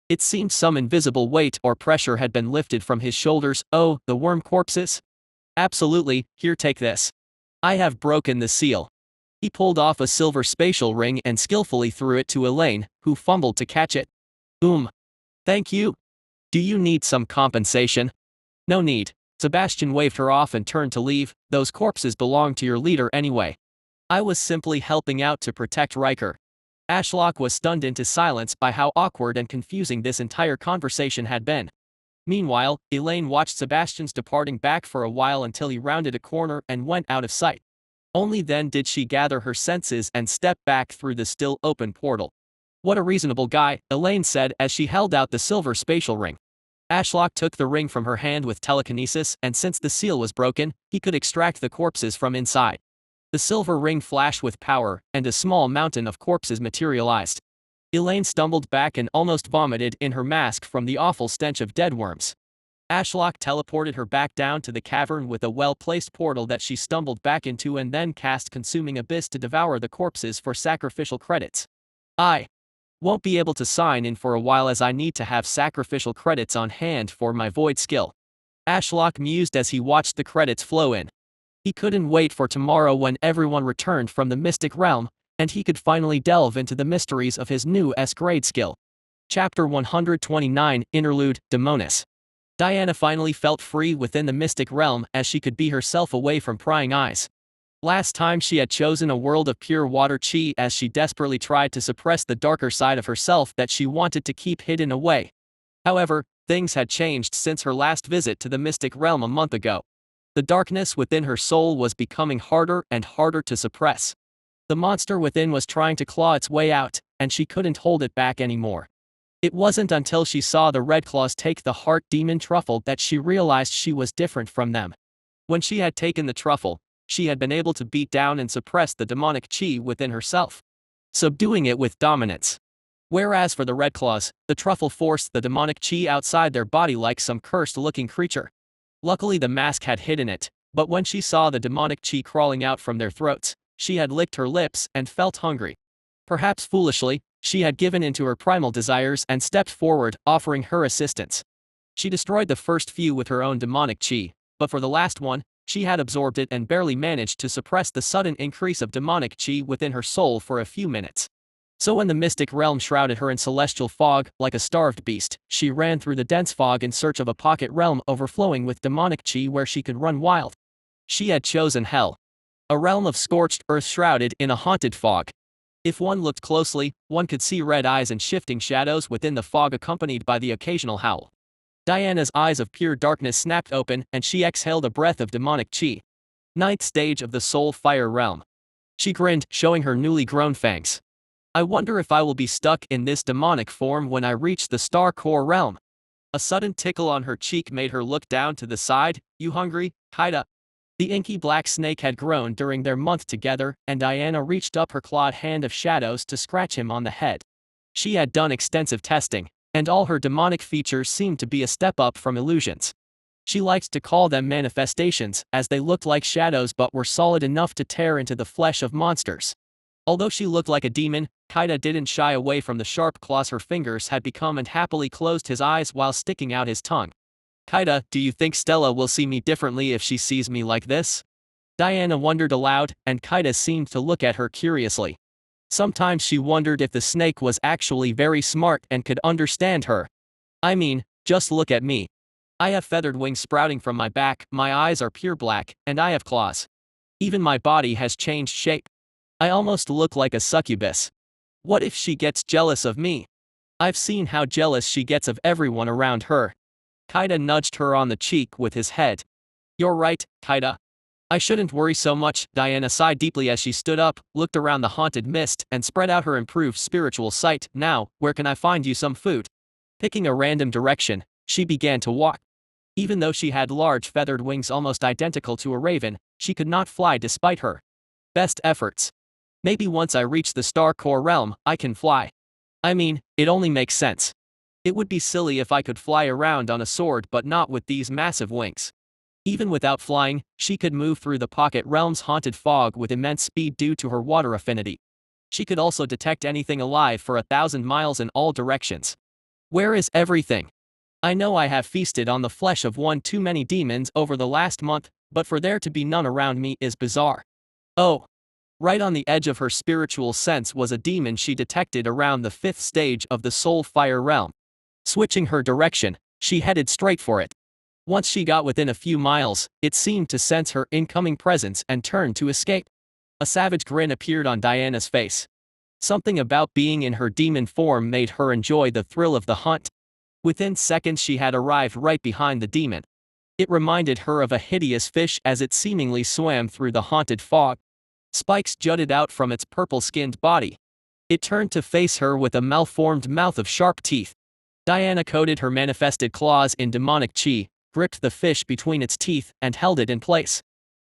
It seemed some invisible weight or pressure had been lifted from his shoulders. Oh, the worm corpses? Absolutely, here, take this. I have broken the seal. He pulled off a silver spatial ring and skillfully threw it to Elaine, who fumbled to catch it. Thank you. Do you need some compensation? No need. Sebastian waved her off and turned to leave. Those corpses belong to your leader anyway. I was simply helping out to protect Riker. Ashlock was stunned into silence by how awkward and confusing this entire conversation had been. Meanwhile, Elaine watched Sebastian's departing back for a while until he rounded a corner and went out of sight. Only then did she gather her senses and step back through the still open portal. What a reasonable guy, Elaine said as she held out the silver spatial ring. Ashlock took the ring from her hand with telekinesis, and since the seal was broken, he could extract the corpses from inside. The silver ring flashed with power, and a small mountain of corpses materialized. Elaine stumbled back and almost vomited in her mask from the awful stench of dead worms. Ashlock teleported her back down to the cavern with a well-placed portal that she stumbled back into and then cast Consuming Abyss to devour the corpses for sacrificial credits. I won't be able to sign in for a while as I need to have sacrificial credits on hand for my void skill. Ashlock mused as he watched the credits flow in. He couldn't wait for tomorrow when everyone returned from the Mystic Realm, and he could finally delve into the mysteries of his new S-grade skill. Chapter 129, Interlude, Daemonis. Diana finally felt free within the Mystic Realm as she could be herself away from prying eyes. Last time she had chosen a world of pure water chi as she desperately tried to suppress the darker side of herself that she wanted to keep hidden away. However, things had changed since her last visit to the Mystic Realm a month ago. The darkness within her soul was becoming harder and harder to suppress. The monster within was trying to claw its way out, and she couldn't hold it back anymore. It wasn't until she saw the Red Claws take the heart demon truffle that she realized she was different from them. When she had taken the truffle, she had been able to beat down and suppress the demonic chi within herself, subduing it with dominance. Whereas for the Red Claws, the truffle forced the demonic chi outside their body like some cursed-looking creature. Luckily the mask had hidden it, but when she saw the demonic chi crawling out from their throats, she had licked her lips and felt hungry. Perhaps foolishly, she had given in to her primal desires and stepped forward, offering her assistance. She destroyed the first few with her own demonic chi, but for the last one, she had absorbed it and barely managed to suppress the sudden increase of demonic chi within her soul for a few minutes. So when the mystic realm shrouded her in celestial fog, like a starved beast, she ran through the dense fog in search of a pocket realm overflowing with demonic chi where she could run wild. She had chosen hell. A realm of scorched earth shrouded in a haunted fog. If one looked closely, one could see red eyes and shifting shadows within the fog accompanied by the occasional howl. Diana's eyes of pure darkness snapped open and she exhaled a breath of demonic chi. Ninth stage of the soul fire realm. She grinned, showing her newly grown fangs. I wonder if I will be stuck in this demonic form when I reach the star core realm. A sudden tickle on her cheek made her look down to the side. You hungry, Kaida? The inky black snake had grown during their month together, and Diana reached up her clawed hand of shadows to scratch him on the head. She had done extensive testing, and all her demonic features seemed to be a step up from illusions. She liked to call them manifestations, as they looked like shadows but were solid enough to tear into the flesh of monsters. Although she looked like a demon, Kaida didn't shy away from the sharp claws her fingers had become and happily closed his eyes while sticking out his tongue. Kaida, do you think Stella will see me differently if she sees me like this? Diana wondered aloud, and Kaida seemed to look at her curiously. Sometimes she wondered if the snake was actually very smart and could understand her. I mean, just look at me. I have feathered wings sprouting from my back, my eyes are pure black, and I have claws. Even my body has changed shape. I almost look like a succubus. What if she gets jealous of me? I've seen how jealous she gets of everyone around her. Kaida nudged her on the cheek with his head. You're right, Kaida. I shouldn't worry so much. Diana sighed deeply as she stood up, looked around the haunted mist, and spread out her improved spiritual sight. Now, where can I find you some food? Picking a random direction, she began to walk. Even though she had large feathered wings almost identical to a raven, she could not fly despite her best efforts. Maybe once I reach the Star Core realm, I can fly. I mean, it only makes sense. It would be silly if I could fly around on a sword but not with these massive wings. Even without flying, she could move through the Pocket Realm's haunted fog with immense speed due to her water affinity. She could also detect anything alive for 1,000 miles in all directions. Where is everything? I know I have feasted on the flesh of one too many demons over the last month, but for there to be none around me is bizarre. Oh. Right on the edge of her spiritual sense was a demon she detected around the 5th stage of the Soul Fire realm. Switching her direction, she headed straight for it. Once she got within a few miles, it seemed to sense her incoming presence and turned to escape. A savage grin appeared on Diana's face. Something about being in her demon form made her enjoy the thrill of the hunt. Within seconds she had arrived right behind the demon. It reminded her of a hideous fish as it seemingly swam through the haunted fog. Spikes jutted out from its purple-skinned body. It turned to face her with a malformed mouth of sharp teeth. Diana coated her manifested claws in demonic chi, gripped the fish between its teeth, and held it in place.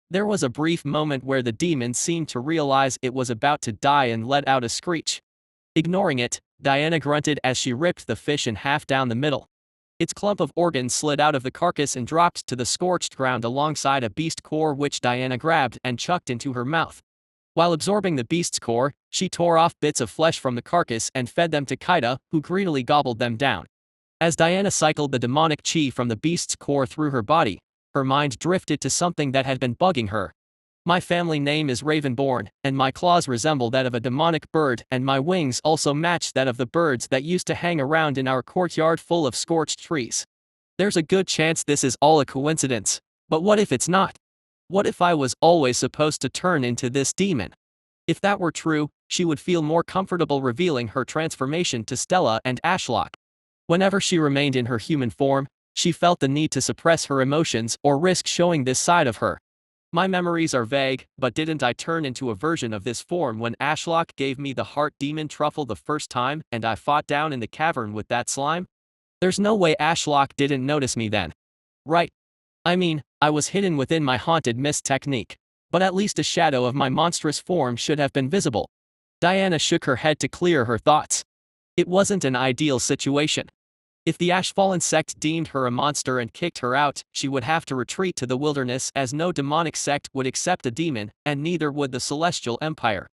There was a brief moment where the demon seemed to realize it was about to die and let out a screech. Ignoring it, Diana grunted as she ripped the fish in half down the middle. Its clump of organs slid out of the carcass and dropped to the scorched ground alongside a beast core which Diana grabbed and chucked into her mouth. While absorbing the beast's core, she tore off bits of flesh from the carcass and fed them to Kaida, who greedily gobbled them down. As Diana cycled the demonic chi from the beast's core through her body, her mind drifted to something that had been bugging her. My family name is Reborn, and my claws resemble that of a demonic bird, and my wings also match that of the birds that used to hang around in our courtyard full of scorched trees. There's a good chance this is all a coincidence, but what if it's not? What if I was always supposed to turn into this demon? If that were true, she would feel more comfortable revealing her transformation to Stella and Ashlock. Whenever she remained in her human form, she felt the need to suppress her emotions or risk showing this side of her. My memories are vague, but didn't I turn into a version of this form when Ashlock gave me the heart demon truffle the first time and I fought down in the cavern with that slime? There's no way Ashlock didn't notice me then. Right? I mean, I was hidden within my haunted mist technique, but at least a shadow of my monstrous form should have been visible. Diana shook her head to clear her thoughts. It wasn't an ideal situation. If the Ashfallen sect deemed her a monster and kicked her out, she would have to retreat to the wilderness as no demonic sect would accept a demon, and neither would the Celestial Empire.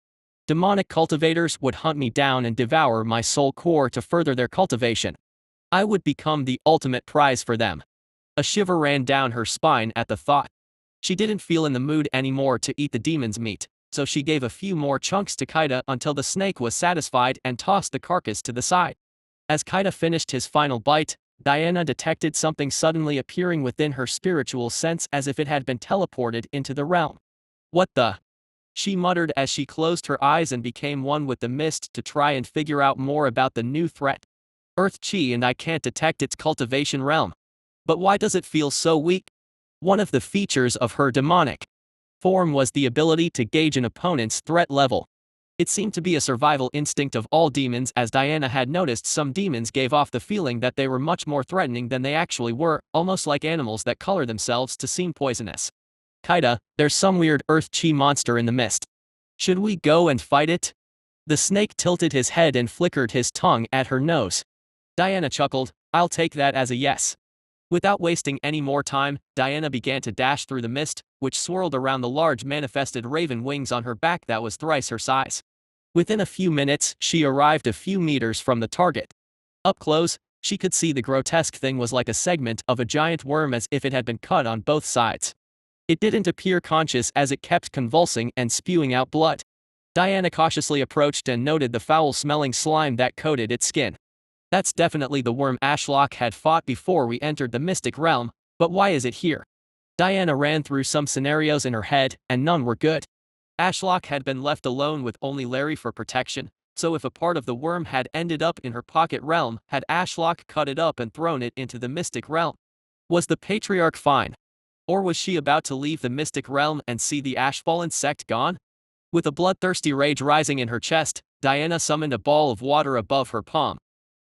Demonic cultivators would hunt me down and devour my soul core to further their cultivation. I would become the ultimate prize for them. A shiver ran down her spine at the thought. She didn't feel in the mood anymore to eat the demon's meat, so she gave a few more chunks to Kaida until the snake was satisfied and tossed the carcass to the side. As Kaida finished his final bite, Diana detected something suddenly appearing within her spiritual sense as if it had been teleported into the realm. What the? She muttered as she closed her eyes and became one with the mist to try and figure out more about the new threat. Earth Chi, and I can't detect its cultivation realm. But why does it feel so weak? One of the features of her demonic form was the ability to gauge an opponent's threat level. It seemed to be a survival instinct of all demons, as Diana had noticed some demons gave off the feeling that they were much more threatening than they actually were, almost like animals that color themselves to seem poisonous. Kaida, there's some weird Earth Chi monster in the mist. Should we go and fight it? The snake tilted his head and flickered his tongue at her nose. Diana chuckled, I'll take that as a yes. Without wasting any more time, Diana began to dash through the mist, which swirled around the large manifested raven wings on her back that was thrice her size. Within a few minutes, she arrived a few meters from the target. Up close, she could see the grotesque thing was like a segment of a giant worm as if it had been cut on both sides. It didn't appear conscious as it kept convulsing and spewing out blood. Diana cautiously approached and noted the foul-smelling slime that coated its skin. That's definitely the worm Ashlock had fought before we entered the mystic realm, but why is it here? Diana ran through some scenarios in her head, and none were good. Ashlock had been left alone with only Larry for protection, so if a part of the worm had ended up in her pocket realm, had Ashlock cut it up and thrown it into the mystic realm? Was the patriarch fine? Or was she about to leave the mystic realm and see the Ashfallen sect gone? With a bloodthirsty rage rising in her chest, Diana summoned a ball of water above her palm.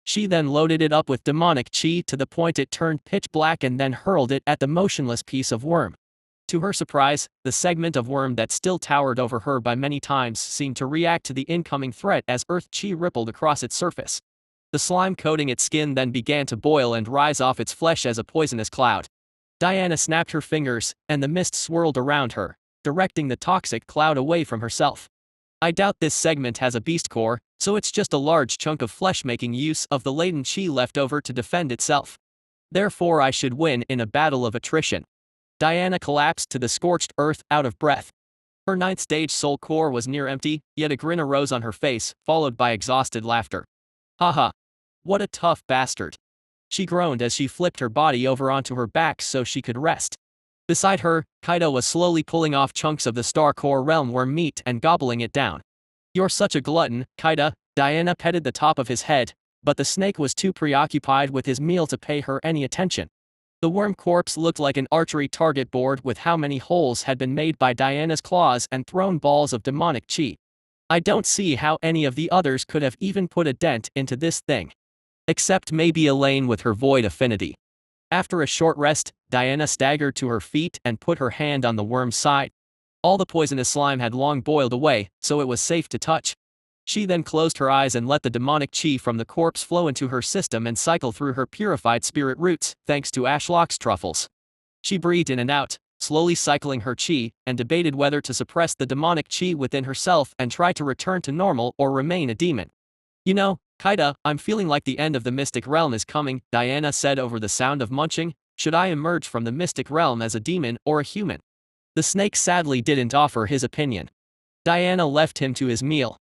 She then loaded it up with demonic chi to the point it turned pitch black and then hurled it at the motionless piece of worm. To her surprise, the segment of worm that still towered over her by many times seemed to react to the incoming threat as earth chi rippled across its surface. The slime coating its skin then began to boil and rise off its flesh as a poisonous cloud. Diana snapped her fingers, and the mist swirled around her, directing the toxic cloud away from herself. I doubt this segment has a beast core, so it's just a large chunk of flesh making use of the latent chi left over to defend itself. Therefore I should win in a battle of attrition. Diana collapsed to the scorched earth, out of breath. Her ninth stage soul core was near empty, yet a grin arose on her face, followed by exhausted laughter. Haha. What a tough bastard. She groaned as she flipped her body over onto her back so she could rest. Beside her, Kaido was slowly pulling off chunks of the star core realm worm meat and gobbling it down. You're such a glutton, Kaido. Diana petted the top of his head, but the snake was too preoccupied with his meal to pay her any attention. The worm corpse looked like an archery target board with how many holes had been made by Diana's claws and thrown balls of demonic chi. I don't see how any of the others could have even put a dent into this thing. Except maybe Elaine with her void affinity. After a short rest, Diana staggered to her feet and put her hand on the worm's side. All the poisonous slime had long boiled away, so it was safe to touch. She then closed her eyes and let the demonic chi from the corpse flow into her system and cycle through her purified spirit roots, thanks to Ashlock's truffles. She breathed in and out, slowly cycling her chi, and debated whether to suppress the demonic chi within herself and try to return to normal or remain a demon. You know, Kaido, I'm feeling like the end of the mystic realm is coming, Diana said over the sound of munching. Should I emerge from the mystic realm as a demon or a human? The snake sadly didn't offer his opinion. Diana left him to his meal.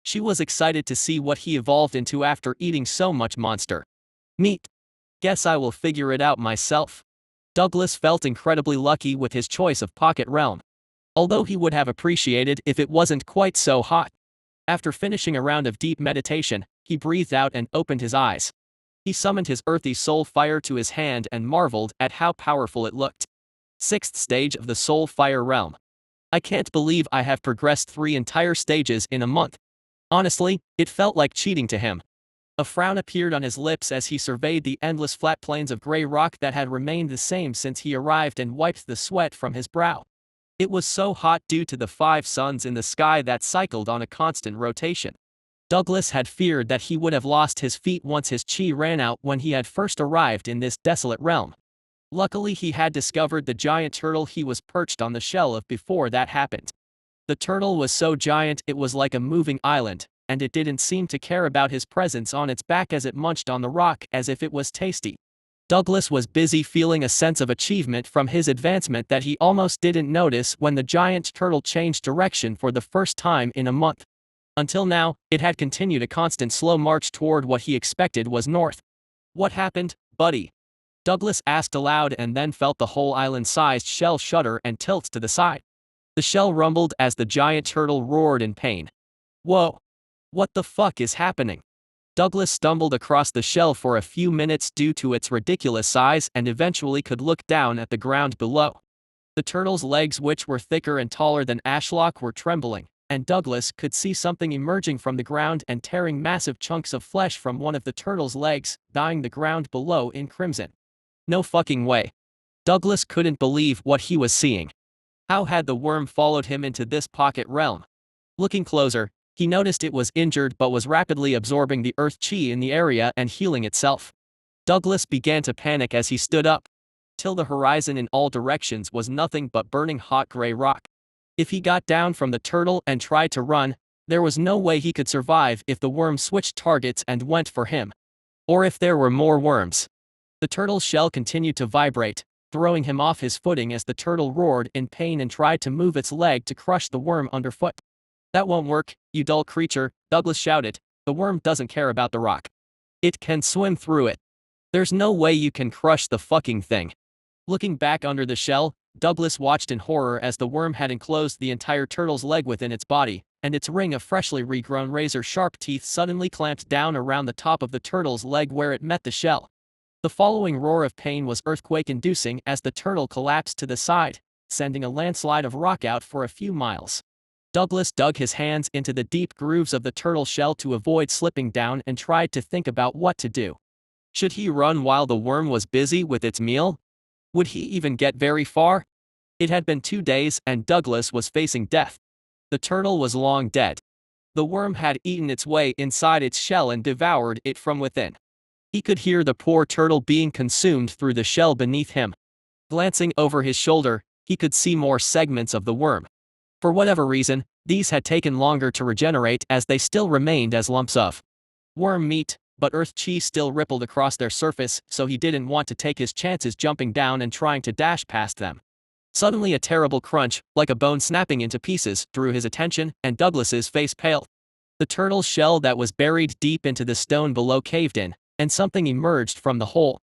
She was excited to see what he evolved into after eating so much monster meat. Guess I will figure it out myself. Douglas felt incredibly lucky with his choice of pocket realm. Although he would have appreciated if it wasn't quite so hot. After finishing a round of deep meditation, he breathed out and opened his eyes. He summoned his earthy soul fire to his hand and marveled at how powerful it looked. 6th stage of the soul fire realm. I can't believe I have progressed 3 entire stages in a month. Honestly, it felt like cheating to him. A frown appeared on his lips as he surveyed the endless flat plains of gray rock that had remained the same since he arrived and wiped the sweat from his brow. It was so hot due to the 5 suns in the sky that cycled on a constant rotation. Douglas had feared that he would have lost his feet once his chi ran out when he had first arrived in this desolate realm. Luckily he had discovered the giant turtle he was perched on the shell of before that happened. The turtle was so giant it was like a moving island, and it didn't seem to care about his presence on its back as it munched on the rock as if it was tasty. Douglas was busy feeling a sense of achievement from his advancement that he almost didn't notice when the giant turtle changed direction for the first time in a month. Until now, it had continued a constant slow march toward what he expected was north. What happened, buddy? Douglas asked aloud and then felt the whole island-sized shell shudder and tilt to the side. The shell rumbled as the giant turtle roared in pain. Whoa! What the fuck is happening? Douglas stumbled across the shell for a few minutes due to its ridiculous size and eventually could look down at the ground below. The turtle's legs, which were thicker and taller than Ashlock, were trembling, and Douglas could see something emerging from the ground and tearing massive chunks of flesh from one of the turtle's legs, dyeing the ground below in crimson. No fucking way. Douglas couldn't believe what he was seeing. How had the worm followed him into this pocket realm? Looking closer, he noticed it was injured but was rapidly absorbing the earth chi in the area and healing itself. Douglas began to panic as he stood up. Till the horizon in all directions was nothing but burning hot gray rock. If he got down from the turtle and tried to run, there was no way he could survive if the worm switched targets and went for him. Or if there were more worms. The turtle's shell continued to vibrate, throwing him off his footing as the turtle roared in pain and tried to move its leg to crush the worm underfoot. That won't work, you dull creature, Douglas shouted. The worm doesn't care about the rock. It can swim through it. There's no way you can crush the fucking thing. Looking back under the shell, Douglas watched in horror as the worm had enclosed the entire turtle's leg within its body, and its ring of freshly regrown razor-sharp teeth suddenly clamped down around the top of the turtle's leg where it met the shell. The following roar of pain was earthquake-inducing as the turtle collapsed to the side, sending a landslide of rock out for a few miles. Douglas dug his hands into the deep grooves of the turtle shell to avoid slipping down and tried to think about what to do. Should he run while the worm was busy with its meal? Would he even get very far? It had been 2 days and Douglas was facing death. The turtle was long dead. The worm had eaten its way inside its shell and devoured it from within. He could hear the poor turtle being consumed through the shell beneath him. Glancing over his shoulder, he could see more segments of the worm. For whatever reason, these had taken longer to regenerate as they still remained as lumps of worm meat, but earth chi still rippled across their surface, so he didn't want to take his chances jumping down and trying to dash past them. Suddenly a terrible crunch, like a bone snapping into pieces, drew his attention, and Douglas's face paled. The turtle's shell that was buried deep into the stone below caved in, and something emerged from the hole.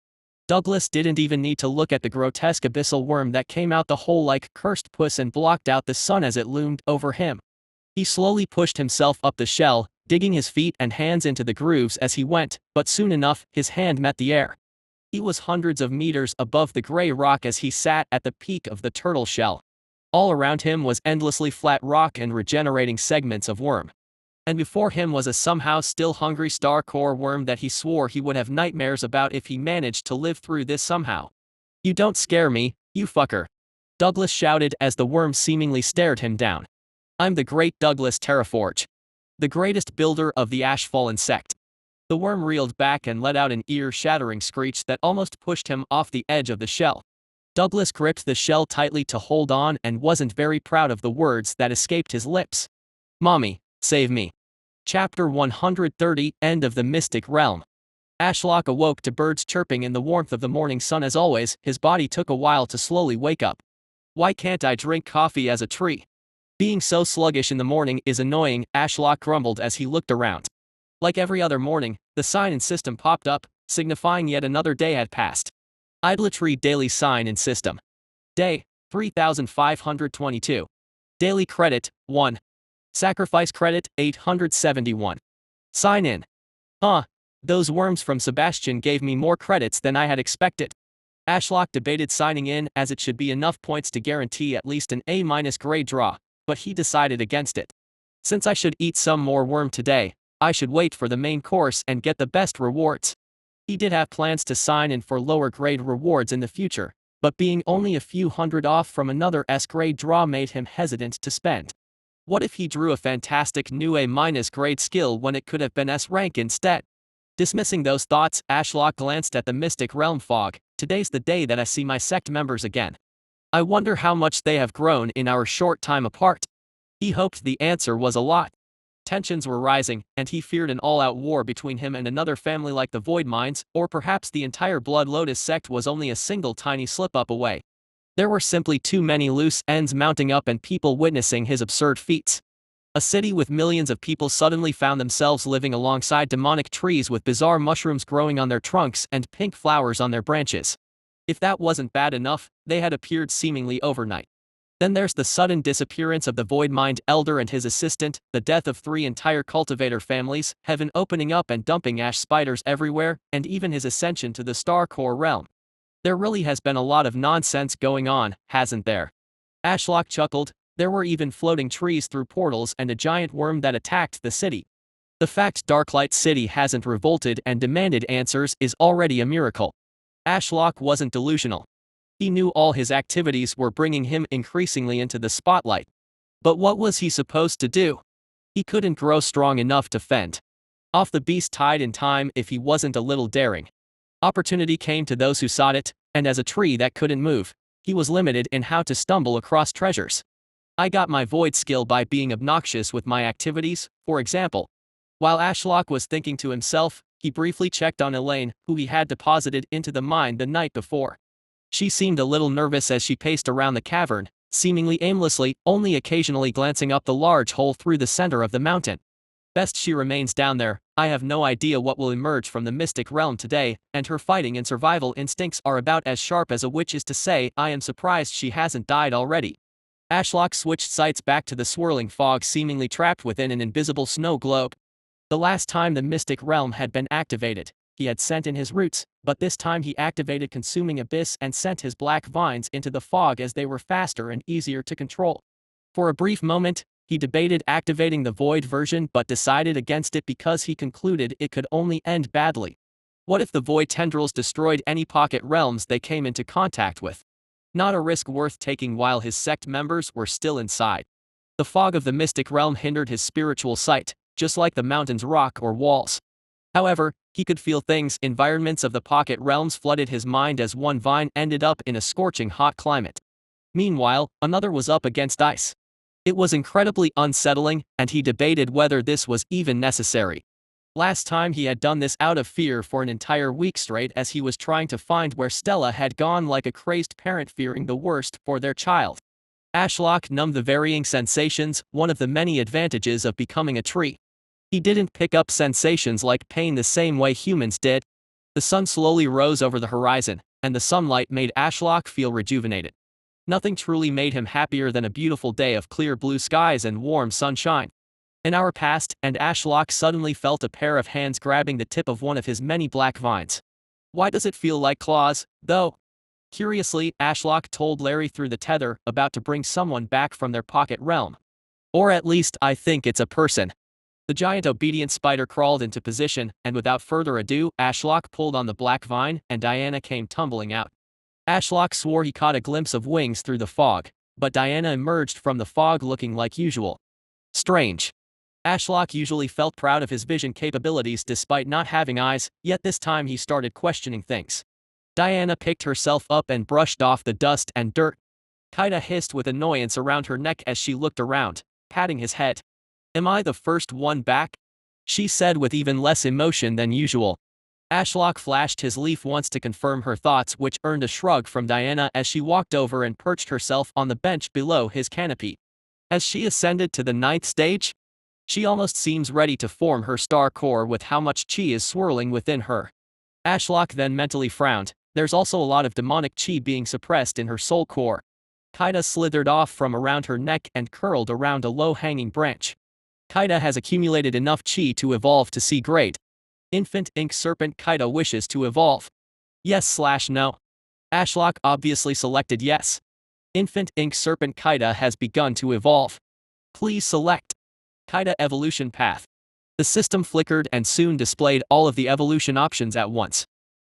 Douglas didn't even need to look at the grotesque abyssal worm that came out the hole like cursed puss and blocked out the sun as it loomed over him. He slowly pushed himself up the shell, digging his feet and hands into the grooves as he went, but soon enough, his hand met the air. He was hundreds of meters above the gray rock as he sat at the peak of the turtle shell. All around him was endlessly flat rock and regenerating segments of worm. And before him was a somehow still hungry star core worm that he swore he would have nightmares about if he managed to live through this somehow. "You don't scare me, you fucker," Douglas shouted as the worm seemingly stared him down. "I'm the great Douglas Terraforge, the greatest builder of the Ashfallen sect." The worm reeled back and let out an ear-shattering screech that almost pushed him off the edge of the shell. Douglas gripped the shell tightly to hold on and wasn't very proud of the words that escaped his lips. "Mommy, save me." Chapter 130, End of the Mystic Realm. Ashlock awoke to birds chirping in the warmth of the morning sun as always. His body took a while to slowly wake up. "Why can't I drink coffee as a tree? Being so sluggish in the morning is annoying," Ashlock grumbled as he looked around. Like every other morning, the sign-in system popped up, signifying yet another day had passed. Idolatry Daily Sign-in System. Day 3522. Daily Credit 1. Sacrifice Credit 871. Sign in. Those worms from Sebastian gave me more credits than I had expected. Ashlock debated signing in as it should be enough points to guarantee at least an A- grade draw, but he decided against it. Since I should eat some more worm today, I should wait for the main course and get the best rewards. He did have plans to sign in for lower grade rewards in the future, but being only a few hundred off from another S-grade draw made him hesitant to spend. What if he drew a fantastic new A- grade skill when it could have been S rank instead? Dismissing those thoughts, Ashlock glanced at the Mystic Realm fog. "Today's the day that I see my sect members again. I wonder how much they have grown in our short time apart." He hoped the answer was a lot. Tensions were rising, and he feared an all-out war between him and another family like the Void Minds, or perhaps the entire Blood Lotus sect was only a single tiny slip-up away. There were simply too many loose ends mounting up and people witnessing his absurd feats. A city with millions of people suddenly found themselves living alongside demonic trees with bizarre mushrooms growing on their trunks and pink flowers on their branches. If that wasn't bad enough, they had appeared seemingly overnight. Then there's the sudden disappearance of the Void Mind Elder and his assistant, the death of 3 entire cultivator families, heaven opening up and dumping ash spiders everywhere, and even his ascension to the Star Core realm. There really has been a lot of nonsense going on, hasn't there? Ashlock chuckled. There were even floating trees through portals and a giant worm that attacked the city. The fact Darklight City hasn't revolted and demanded answers is already a miracle. Ashlock wasn't delusional. He knew all his activities were bringing him increasingly into the spotlight. But what was he supposed to do? He couldn't grow strong enough to fend off the beast tide in time if he wasn't a little daring. Opportunity came to those who sought it, and as a tree that couldn't move, he was limited in how to stumble across treasures. "I got my void skill by being obnoxious with my activities," for example. While Ashlock was thinking to himself, he briefly checked on Elaine, who he had deposited into the mine the night before. She seemed a little nervous as she paced around the cavern, seemingly aimlessly, only occasionally glancing up the large hole through the center of the mountain. Best she remains down there. I have no idea what will emerge from the mystic realm today, and her fighting and survival instincts are about as sharp as a witch is to say. I am surprised she hasn't died already. Ashlock switched sights back to the swirling fog seemingly trapped within an invisible snow globe. The last time the mystic realm had been activated, he had sent in his roots, but this time he activated Consuming Abyss and sent his black vines into the fog as they were faster and easier to control. For a brief moment, he debated activating the Void version but decided against it because he concluded it could only end badly. What if the Void tendrils destroyed any pocket realms they came into contact with? Not a risk worth taking while his sect members were still inside. The fog of the mystic realm hindered his spiritual sight, just like the mountain's rock or walls. However, he could feel things. Environments of the pocket realms flooded his mind as one vine ended up in a scorching hot climate. Meanwhile, another was up against ice. It was incredibly unsettling, and he debated whether this was even necessary. Last time he had done this out of fear for an entire week straight as he was trying to find where Stella had gone, like a crazed parent fearing the worst for their child. Ashlock numbed the varying sensations, one of the many advantages of becoming a tree. He didn't pick up sensations like pain the same way humans did. The sun slowly rose over the horizon, and the sunlight made Ashlock feel rejuvenated. Nothing truly made him happier than a beautiful day of clear blue skies and warm sunshine. An hour passed, and Ashlock suddenly felt a pair of hands grabbing the tip of one of his many black vines. Why does it feel like claws, though? Curiously, Ashlock told Larry through the tether about to bring someone back from their pocket realm. Or at least I think it's a person. The giant obedient spider crawled into position, and without further ado, Ashlock pulled on the black vine, and Diana came tumbling out. Ashlock swore he caught a glimpse of wings through the fog, but Diana emerged from the fog looking like usual. Strange. Ashlock usually felt proud of his vision capabilities despite not having eyes, yet this time he started questioning things. Diana picked herself up and brushed off the dust and dirt. Kaida hissed with annoyance around her neck as she looked around, patting his head. "Am I the first one back?" she said with even less emotion than usual. Ashlock flashed his leaf once to confirm her thoughts, which earned a shrug from Diana as she walked over and perched herself on the bench below his canopy. As she ascended to the 9th stage, she almost seems ready to form her star core with how much chi is swirling within her. Ashlock then mentally frowned. There's also a lot of demonic chi being suppressed in her soul core. Kaida slithered off from around her neck and curled around a low-hanging branch. Kaida has accumulated enough chi to evolve to see great. Infant Ink Serpent Kaida wishes to evolve. Yes/no. Ashlock obviously selected yes. Infant Ink Serpent Kaida has begun to evolve. Please select Kaida Evolution Path. The system flickered and soon displayed all of the evolution options at once.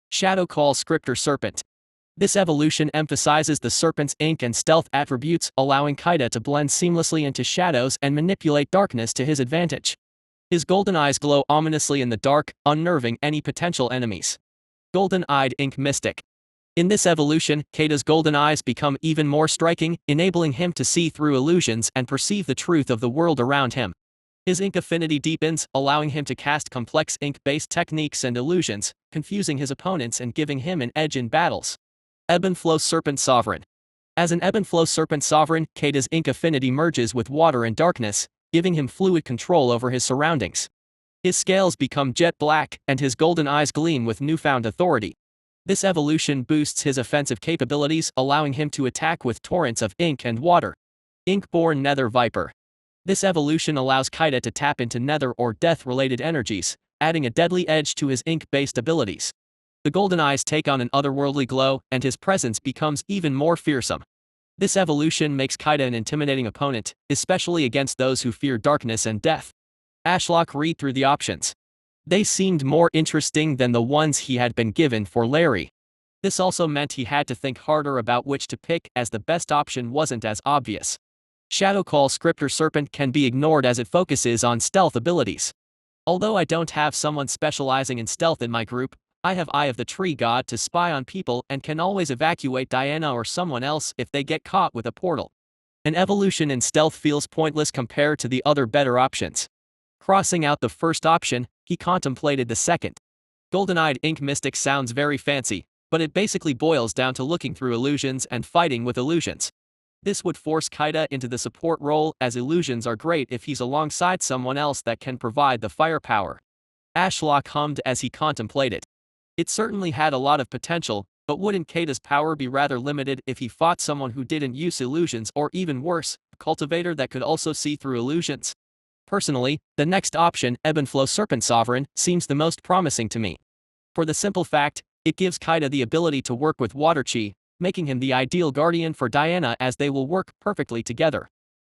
Shadow Call Scriptor Serpent. This evolution emphasizes the serpent's ink and stealth attributes, allowing Kaida to blend seamlessly into shadows and manipulate darkness to his advantage. His golden eyes glow ominously in the dark, unnerving any potential enemies. Golden-Eyed Ink Mystic. In this evolution, Kaida's golden eyes become even more striking, enabling him to see through illusions and perceive the truth of the world around him. His ink affinity deepens, allowing him to cast complex ink-based techniques and illusions, confusing his opponents and giving him an edge in battles. Ebb and Flow Serpent Sovereign. As an Ebb and Flow Serpent Sovereign, Kaida's ink affinity merges with water and darkness, giving him fluid control over his surroundings. His scales become jet black, and his golden eyes gleam with newfound authority. This evolution boosts his offensive capabilities, allowing him to attack with torrents of ink and water. Ink-born Nether Viper. This evolution allows Kaida to tap into nether or death-related energies, adding a deadly edge to his ink-based abilities. The golden eyes take on an otherworldly glow, and his presence becomes even more fearsome. This evolution makes Kaida an intimidating opponent, especially against those who fear darkness and death. Ashlock read through the options. They seemed more interesting than the ones he had been given for Larry. This also meant he had to think harder about which to pick, as the best option wasn't as obvious. Shadow Call Scriptor Serpent can be ignored as it focuses on stealth abilities. Although I don't have someone specializing in stealth in my group, I have Eye of the Tree God to spy on people and can always evacuate Diana or someone else if they get caught with a portal. An evolution in stealth feels pointless compared to the other better options. Crossing out the first option, he contemplated the second. Golden-Eyed Ink Mystic sounds very fancy, but it basically boils down to looking through illusions and fighting with illusions. This would force Kaida into the support role, as illusions are great if he's alongside someone else that can provide the firepower. Ashlock hummed as he contemplated. It certainly had a lot of potential, but wouldn't Kaida's power be rather limited if he fought someone who didn't use illusions, or even worse, a cultivator that could also see through illusions? Personally, the next option, Ebb and Flow Serpent Sovereign, seems the most promising to me. For the simple fact, it gives Kaida the ability to work with water chi, making him the ideal guardian for Diana, as they will work perfectly together.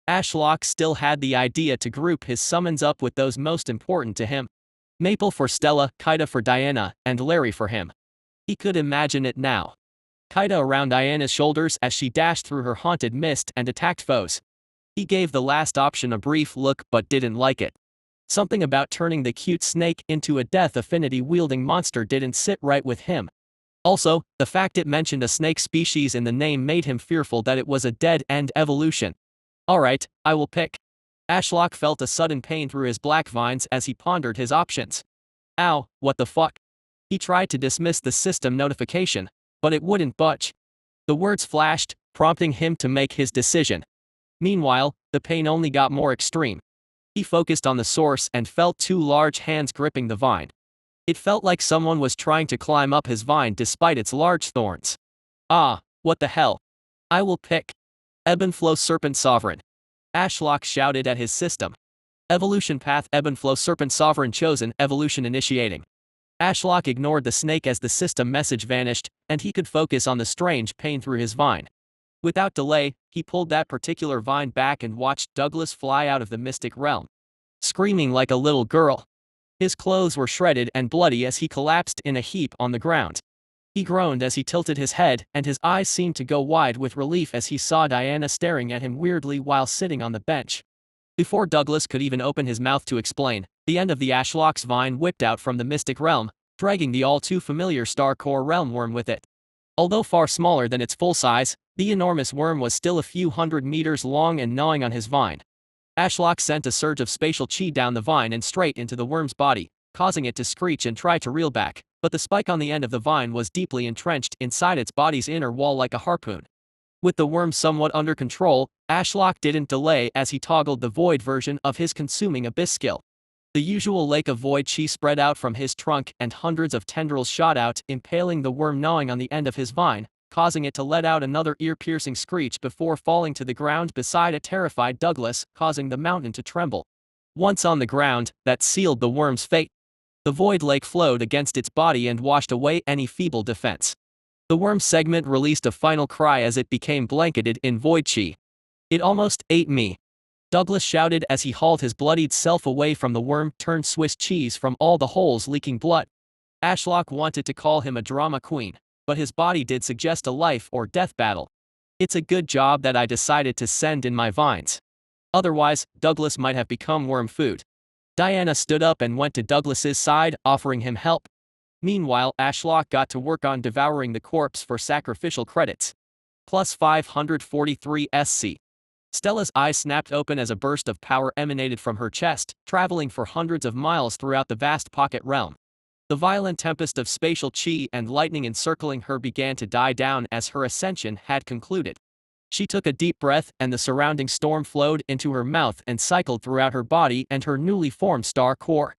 Ashlock still had the idea to group his summons up with those most important to him. Maple for Stella, Kaida for Diana, and Larry for him. He could imagine it now. Kaida around Diana's shoulders as she dashed through her haunted mist and attacked foes. He gave the last option a brief look but didn't like it. Something about turning the cute snake into a death affinity-wielding monster didn't sit right with him. Also, the fact it mentioned a snake species in the name made him fearful that it was a dead-end evolution. Alright, I will pick. Ashlock felt a sudden pain through his black vines as he pondered his options. Ow, what the fuck? He tried to dismiss the system notification, but it wouldn't budge. The words flashed, prompting him to make his decision. Meanwhile, the pain only got more extreme. He focused on the source and felt two large hands gripping the vine. It felt like someone was trying to climb up his vine despite its large thorns. Ah, what the hell? I will pick Ebb and Flow Serpent Sovereign. Ashlock shouted at his system. Evolution path Ebb and Flow Serpent Sovereign chosen, evolution initiating. Ashlock ignored the snake as the system message vanished, and he could focus on the strange pain through his vine. Without delay, he pulled that particular vine back and watched Douglas fly out of the mystic realm, screaming like a little girl. His clothes were shredded and bloody as he collapsed in a heap on the ground. He groaned as he tilted his head, and his eyes seemed to go wide with relief as he saw Diana staring at him weirdly while sitting on the bench. Before Douglas could even open his mouth to explain, the end of the Ashlock's vine whipped out from the mystic realm, dragging the all-too-familiar Star Core realm worm with it. Although far smaller than its full size, the enormous worm was still a few hundred meters long and gnawing on his vine. Ashlock sent a surge of spatial chi down the vine and straight into the worm's body, causing it to screech and try to reel back, but the spike on the end of the vine was deeply entrenched inside its body's inner wall like a harpoon. With the worm somewhat under control, Ashlock didn't delay as he toggled the void version of his consuming abyss skill. The usual lake of void chi spread out from his trunk and hundreds of tendrils shot out, impaling the worm gnawing on the end of his vine, causing it to let out another ear-piercing screech before falling to the ground beside a terrified Douglas, causing the mountain to tremble. Once on the ground, that sealed the worm's fate. The void lake flowed against its body and washed away any feeble defense. The worm segment released a final cry as it became blanketed in void chi. It almost ate me. Douglas shouted as he hauled his bloodied self away from the worm, turned Swiss cheese from all the holes leaking blood. Ashlock wanted to call him a drama queen, but his body did suggest a life or death battle. It's a good job that I decided to send in my vines. Otherwise, Douglas might have become worm food. Diana stood up and went to Douglas's side, offering him help. Meanwhile, Ashlock got to work on devouring the corpse for sacrificial credits. Plus 543 SC. Stella's eyes snapped open as a burst of power emanated from her chest, traveling for hundreds of miles throughout the vast pocket realm. The violent tempest of spatial chi and lightning encircling her began to die down as her ascension had concluded. She took a deep breath and the surrounding storm flowed into her mouth and cycled throughout her body and her newly formed star core,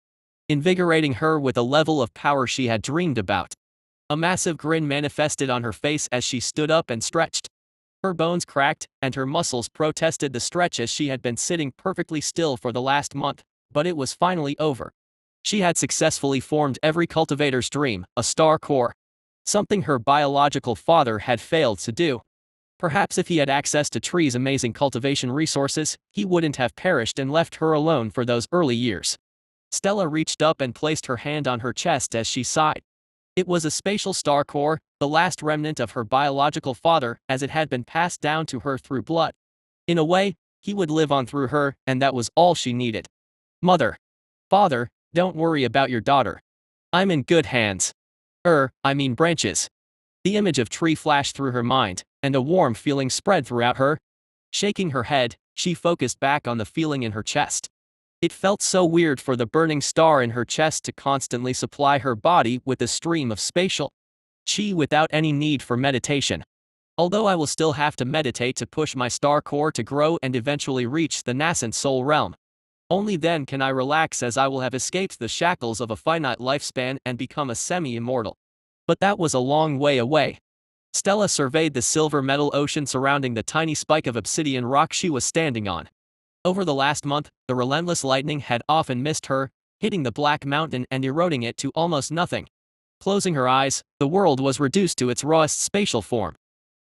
invigorating her with a level of power she had dreamed about. A massive grin manifested on her face as she stood up and stretched. Her bones cracked, and her muscles protested the stretch as she had been sitting perfectly still for the last month, but it was finally over. She had successfully formed every cultivator's dream, a star core. Something her biological father had failed to do. Perhaps if he had access to Tree's amazing cultivation resources, he wouldn't have perished and left her alone for those early years. Stella reached up and placed her hand on her chest as she sighed. It was a spatial star core, the last remnant of her biological father, as it had been passed down to her through blood. In a way, he would live on through her, and that was all she needed. Mother. Father, don't worry about your daughter. I'm in good hands. Branches. The image of Tree flashed through her mind, and a warm feeling spread throughout her. Shaking her head, she focused back on the feeling in her chest. It felt so weird for the burning star in her chest to constantly supply her body with a stream of spatial chi without any need for meditation. Although I will still have to meditate to push my star core to grow and eventually reach the nascent soul realm. Only then can I relax, as I will have escaped the shackles of a finite lifespan and become a semi-immortal. But that was a long way away. Stella surveyed the silver metal ocean surrounding the tiny spike of obsidian rock she was standing on. Over the last month, the relentless lightning had often missed her, hitting the black mountain and eroding it to almost nothing. Closing her eyes, the world was reduced to its rawest spatial form.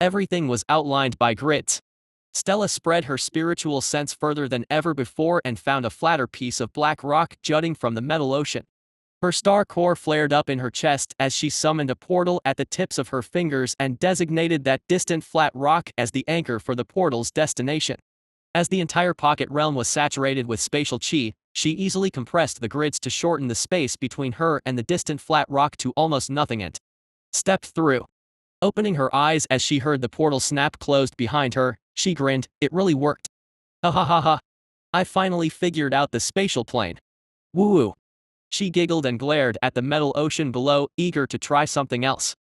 Everything was outlined by grids. Stella spread her spiritual sense further than ever before and found a flatter piece of black rock jutting from the metal ocean. Her star core flared up in her chest as she summoned a portal at the tips of her fingers and designated that distant flat rock as the anchor for the portal's destination. As the entire pocket realm was saturated with spatial chi, she easily compressed the grids to shorten the space between her and the distant flat rock to almost nothing and stepped through. Opening her eyes as she heard the portal snap closed behind her, she grinned. It really worked. Ha ha ha ha. I finally figured out the spatial plane. Woo-woo. She giggled and glared at the metal ocean below, eager to try something else.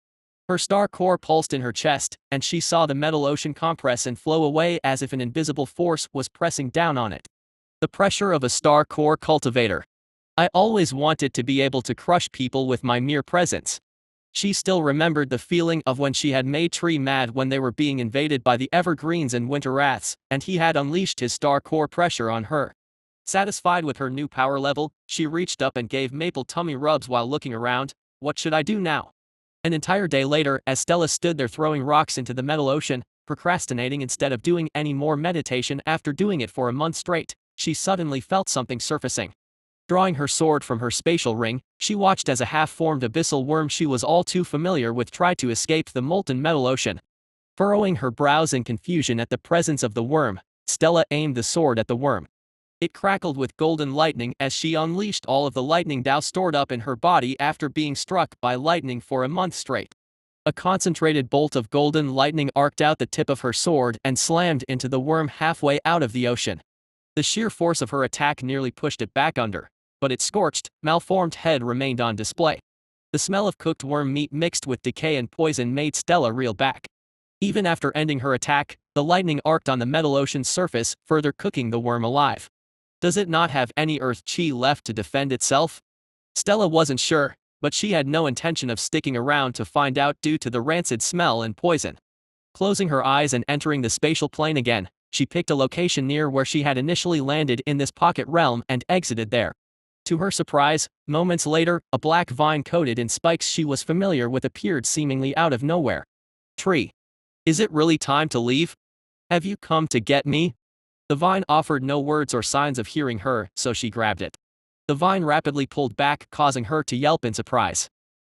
Her star core pulsed in her chest, and she saw the metal ocean compress and flow away as if an invisible force was pressing down on it. The pressure of a star core cultivator. I always wanted to be able to crush people with my mere presence. She still remembered the feeling of when she had made Tree mad when they were being invaded by the evergreens and winter wraths, and he had unleashed his star core pressure on her. Satisfied with her new power level, she reached up and gave Maple tummy rubs while looking around. What should I do now? An entire day later, as Stella stood there throwing rocks into the metal ocean, procrastinating instead of doing any more meditation after doing it for a month straight, she suddenly felt something surfacing. Drawing her sword from her spatial ring, she watched as a half-formed abyssal worm she was all too familiar with tried to escape the molten metal ocean. Furrowing her brows in confusion at the presence of the worm, Stella aimed the sword at the worm. It crackled with golden lightning as she unleashed all of the lightning Tao stored up in her body after being struck by lightning for a month straight. A concentrated bolt of golden lightning arced out the tip of her sword and slammed into the worm halfway out of the ocean. The sheer force of her attack nearly pushed it back under, but its scorched, malformed head remained on display. The smell of cooked worm meat mixed with decay and poison made Stella reel back. Even after ending her attack, the lightning arced on the metal ocean's surface, further cooking the worm alive. Does it not have any earth chi left to defend itself? Stella wasn't sure, but she had no intention of sticking around to find out due to the rancid smell and poison. Closing her eyes and entering the spatial plane again, she picked a location near where she had initially landed in this pocket realm and exited there. To her surprise, moments later, a black vine coated in spikes she was familiar with appeared seemingly out of nowhere. Tree. Is it really time to leave? Have you come to get me? The vine offered no words or signs of hearing her, so she grabbed it. The vine rapidly pulled back, causing her to yelp in surprise.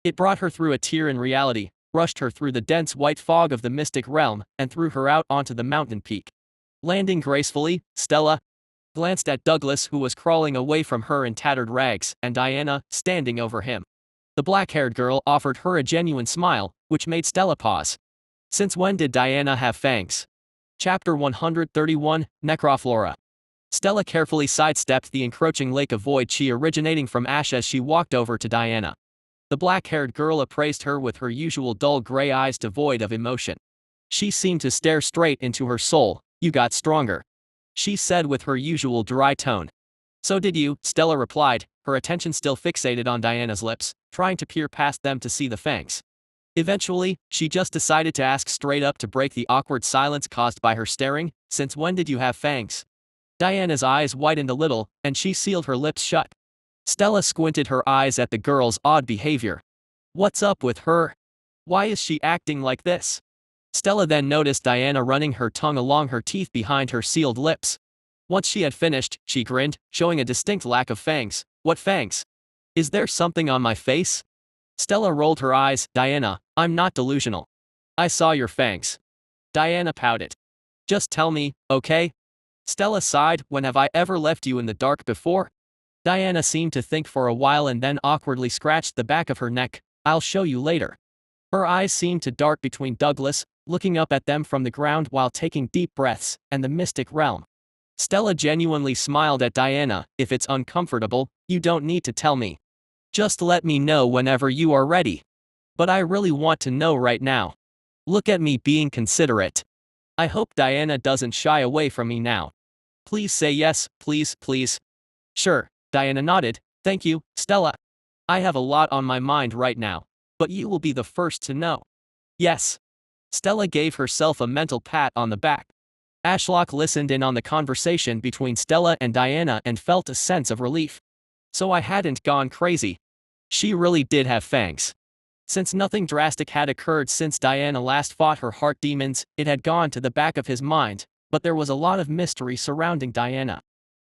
It brought her through a tear in reality, rushed her through the dense white fog of the mystic realm, and threw her out onto the mountain peak. Landing gracefully, Stella glanced at Douglas, who was crawling away from her in tattered rags, and Diana, standing over him. The black-haired girl offered her a genuine smile, which made Stella pause. Since when did Diana have fangs? Chapter 131, Necroflora. Stella carefully sidestepped the encroaching lake of void chi originating from ash as she walked over to Diana. The black-haired girl appraised her with her usual dull gray eyes devoid of emotion. She seemed to stare straight into her soul. You got stronger, she said with her usual dry tone. So did you, Stella replied, her attention still fixated on Diana's lips, trying to peer past them to see the fangs. Eventually, she just decided to ask straight up to break the awkward silence caused by her staring. Since when did you have fangs? Diana's eyes widened a little, and she sealed her lips shut. Stella squinted her eyes at the girl's odd behavior. What's up with her? Why is she acting like this? Stella then noticed Diana running her tongue along her teeth behind her sealed lips. Once she had finished, she grinned, showing a distinct lack of fangs. What fangs? Is there something on my face? Stella rolled her eyes. Diana, I'm not delusional. I saw your fangs. Diana pouted. Just tell me, okay? Stella sighed. When have I ever left you in the dark before? Diana seemed to think for a while and then awkwardly scratched the back of her neck. I'll show you later. Her eyes seemed to dart between Douglas, looking up at them from the ground while taking deep breaths, and the mystic realm. Stella genuinely smiled at Diana. If it's uncomfortable, you don't need to tell me. Just let me know whenever you are ready. But I really want to know right now. Look at me being considerate. I hope Diana doesn't shy away from me now. Please say yes, please, please. Sure, Diana nodded. Thank you, Stella. I have a lot on my mind right now, but you will be the first to know. Yes. Stella gave herself a mental pat on the back. Ashlock listened in on the conversation between Stella and Diana and felt a sense of relief. So I hadn't gone crazy. She really did have fangs. Since nothing drastic had occurred since Diana last fought her heart demons, it had gone to the back of his mind, but there was a lot of mystery surrounding Diana.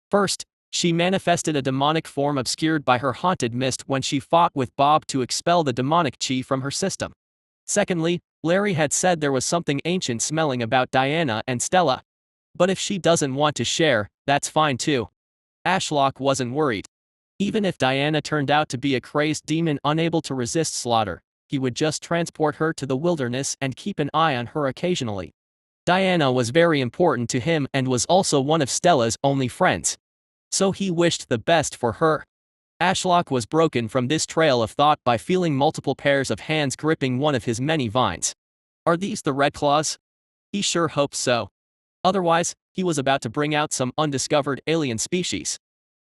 First, she manifested a demonic form obscured by her haunted mist when she fought with Bob to expel the demonic chi from her system. Secondly, Larry had said there was something ancient smelling about Diana and Stella. But if she doesn't want to share, that's fine too. Ashlock wasn't worried. Even if Diana turned out to be a crazed demon unable to resist slaughter, he would just transport her to the wilderness and keep an eye on her occasionally. Diana was very important to him and was also one of Stella's only friends. So he wished the best for her. Ashlock was broken from this trail of thought by feeling multiple pairs of hands gripping one of his many vines. Are these the Red Claws? He sure hoped so. Otherwise, he was about to bring out some undiscovered alien species.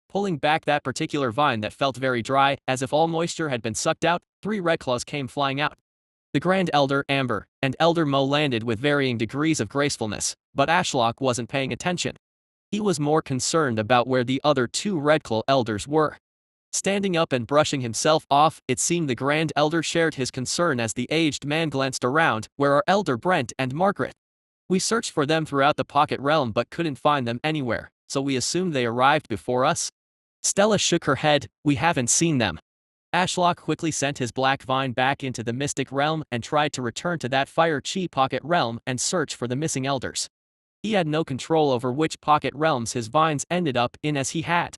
Pulling back that particular vine that felt very dry, as if all moisture had been sucked out, 3 Red Claws came flying out. The Grand Elder, Amber, and Elder Mo landed with varying degrees of gracefulness, but Ashlock wasn't paying attention. He was more concerned about where the other 2 Red Claw elders were. Standing up and brushing himself off, it seemed the Grand Elder shared his concern as the aged man glanced around. Where are Elder Brent and Margaret? We searched for them throughout the Pocket Realm but couldn't find them anywhere, so we assumed they arrived before us. Stella shook her head. We haven't seen them. Ashlock quickly sent his black vine back into the Mystic Realm and tried to return to that Fire Chi Pocket Realm and search for the missing elders. He had no control over which Pocket Realms his vines ended up in, as he had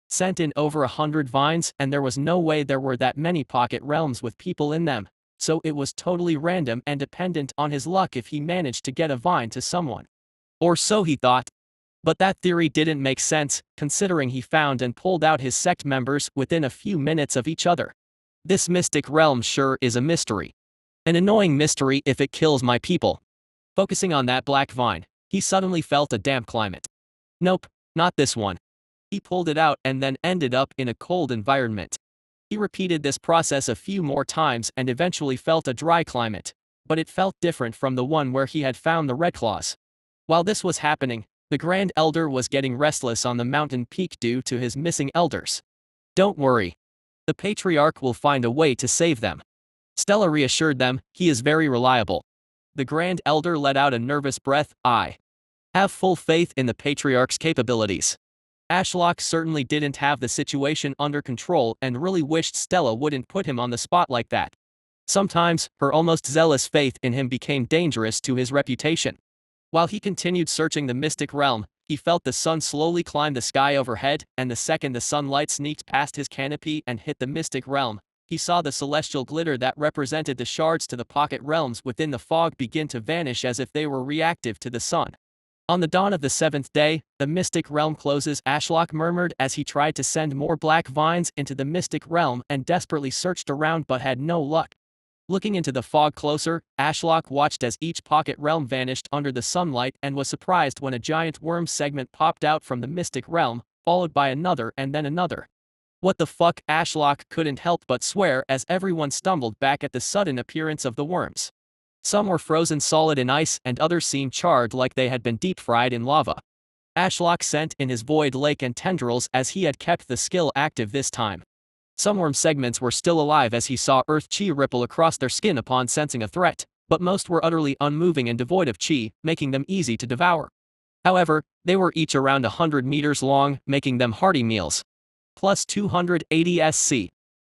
sent in over 100 vines, and there was no way there were that many Pocket Realms with people in them, so it was totally random and dependent on his luck if he managed to get a vine to someone. Or so he thought. But that theory didn't make sense, considering he found and pulled out his sect members within a few minutes of each other. This mystic realm sure is a mystery. An annoying mystery if it kills my people. Focusing on that black vine, he suddenly felt a damp climate. Nope, not this one. He pulled it out and then ended up in a cold environment. He repeated this process a few more times and eventually felt a dry climate, but it felt different from the one where he had found the Red Claws. While this was happening, the Grand Elder was getting restless on the mountain peak due to his missing elders. Don't worry. The Patriarch will find a way to save them. Stella reassured them. He is very reliable. The Grand Elder let out a nervous breath. I have full faith in the Patriarch's capabilities. Ashlock certainly didn't have the situation under control and really wished Stella wouldn't put him on the spot like that. Sometimes, her almost zealous faith in him became dangerous to his reputation. While he continued searching the mystic realm, he felt the sun slowly climb the sky overhead, and the second the sunlight sneaked past his canopy and hit the mystic realm, he saw the celestial glitter that represented the shards to the pocket realms within the fog begin to vanish as if they were reactive to the sun. On the dawn of the 7th day, the mystic realm closes, Ashlock murmured as he tried to send more black vines into the mystic realm and desperately searched around but had no luck. Looking into the fog closer, Ashlock watched as each pocket realm vanished under the sunlight and was surprised when a giant worm segment popped out from the mystic realm, followed by another and then another. What the fuck? Ashlock couldn't help but swear as everyone stumbled back at the sudden appearance of the worms. Some were frozen solid in ice and others seemed charred like they had been deep-fried in lava. Ashlock sent in his void lake and tendrils as he had kept the skill active this time. Some worm segments were still alive as he saw earth chi ripple across their skin upon sensing a threat, but most were utterly unmoving and devoid of chi, making them easy to devour. However, they were each around 100 meters long, making them hearty meals. Plus 280 SC.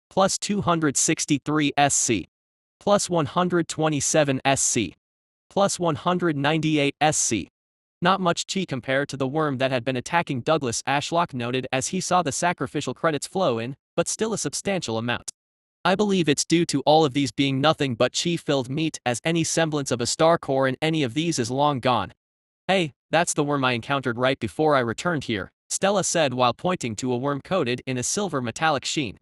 Plus 263 SC. Plus 127 SC. Plus 198 SC. Not much chi compared to the worm that had been attacking Douglas, Ashlock noted as he saw the sacrificial credits flow in, but still a substantial amount. I believe it's due to all of these being nothing but chi-filled meat, as any semblance of a star core in any of these is long gone. Hey, that's the worm I encountered right before I returned here, Stella said while pointing to a worm coated in a silver metallic sheen.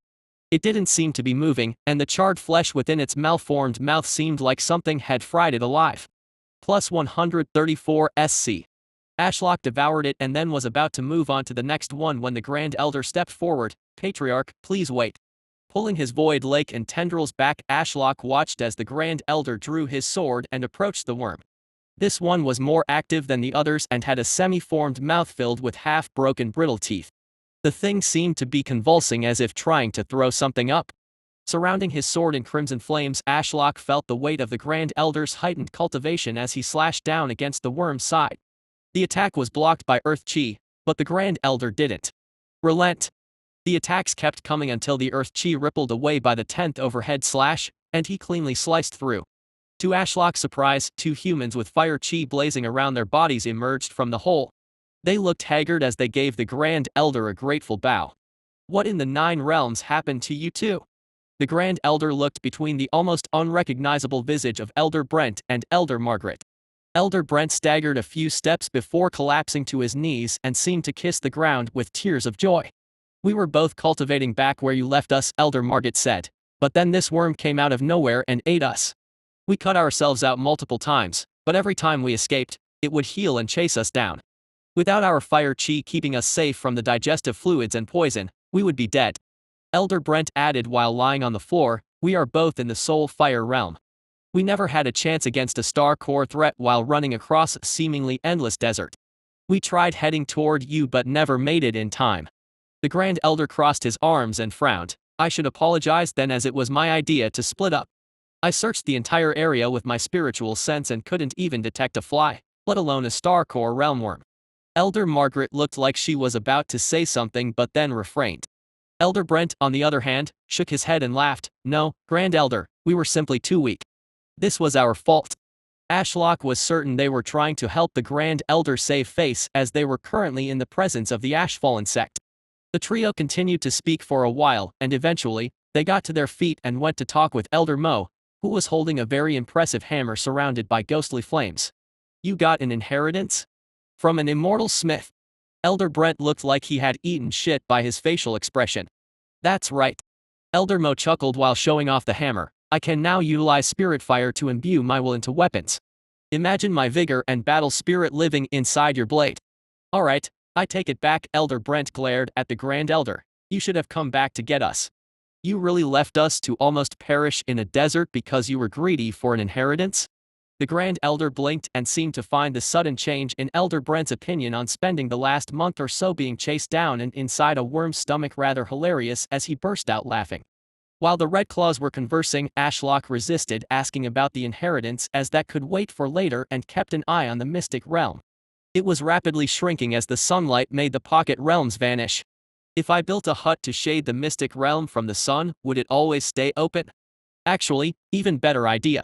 It didn't seem to be moving, and the charred flesh within its malformed mouth seemed like something had fried it alive. Plus 134 SC. Ashlock devoured it and then was about to move on to the next one when the Grand Elder stepped forward. Patriarch, please wait. Pulling his void lake and tendrils back, Ashlock watched as the Grand Elder drew his sword and approached the worm. This one was more active than the others and had a semi-formed mouth filled with half-broken brittle teeth. The thing seemed to be convulsing as if trying to throw something up. Surrounding his sword in crimson flames, Ashlock felt the weight of the Grand Elder's heightened cultivation as he slashed down against the worm's side. The attack was blocked by Earth Chi, but the Grand Elder didn't relent. The attacks kept coming until the Earth Chi rippled away by the 10th overhead slash, and he cleanly sliced through. To Ashlock's surprise, 2 humans with fire chi blazing around their bodies emerged from the hole. They looked haggard as they gave the Grand Elder a grateful bow. What in the 9 realms happened to you two? The Grand Elder looked between the almost unrecognizable visage of Elder Brent and Elder Margaret. Elder Brent staggered a few steps before collapsing to his knees and seemed to kiss the ground with tears of joy. We were both cultivating back where you left us, Elder Margaret said, but then this worm came out of nowhere and ate us. We cut ourselves out multiple times, but every time we escaped, it would heal and chase us down. Without our fire chi keeping us safe from the digestive fluids and poison, we would be dead. Elder Brent added while lying on the floor, we are both in the soul fire realm. We never had a chance against a star core threat while running across a seemingly endless desert. We tried heading toward you but never made it in time. The Grand Elder crossed his arms and frowned. I should apologize then, as it was my idea to split up. I searched the entire area with my spiritual sense and couldn't even detect a fly, let alone a star core realm worm. Elder Margaret looked like she was about to say something but then refrained. Elder Brent, on the other hand, shook his head and laughed. No, Grand Elder, we were simply too weak. This was our fault. Ashlock was certain they were trying to help the Grand Elder save face as they were currently in the presence of the Ashfallen sect. The trio continued to speak for a while, and eventually, they got to their feet and went to talk with Elder Mo, who was holding a very impressive hammer surrounded by ghostly flames. You got an inheritance? From an immortal smith. Elder Brent looked like he had eaten shit by his facial expression. That's right. Elder Mo chuckled while showing off the hammer. I can now utilize spirit fire to imbue my will into weapons. Imagine my vigor and battle spirit living inside your blade. Alright, I take it back. Elder Brent glared at the Grand Elder. You should have come back to get us. You really left us to almost perish in a desert because you were greedy for an inheritance? The Grand Elder blinked and seemed to find the sudden change in Elder Brent's opinion on spending the last month or so being chased down and inside a worm's stomach rather hilarious as he burst out laughing. While the Red Claws were conversing, Ashlock resisted asking about the inheritance as that could wait for later and kept an eye on the Mystic Realm. It was rapidly shrinking as the sunlight made the pocket realms vanish. If I built a hut to shade the Mystic Realm from the sun, would it always stay open? Actually, even better idea.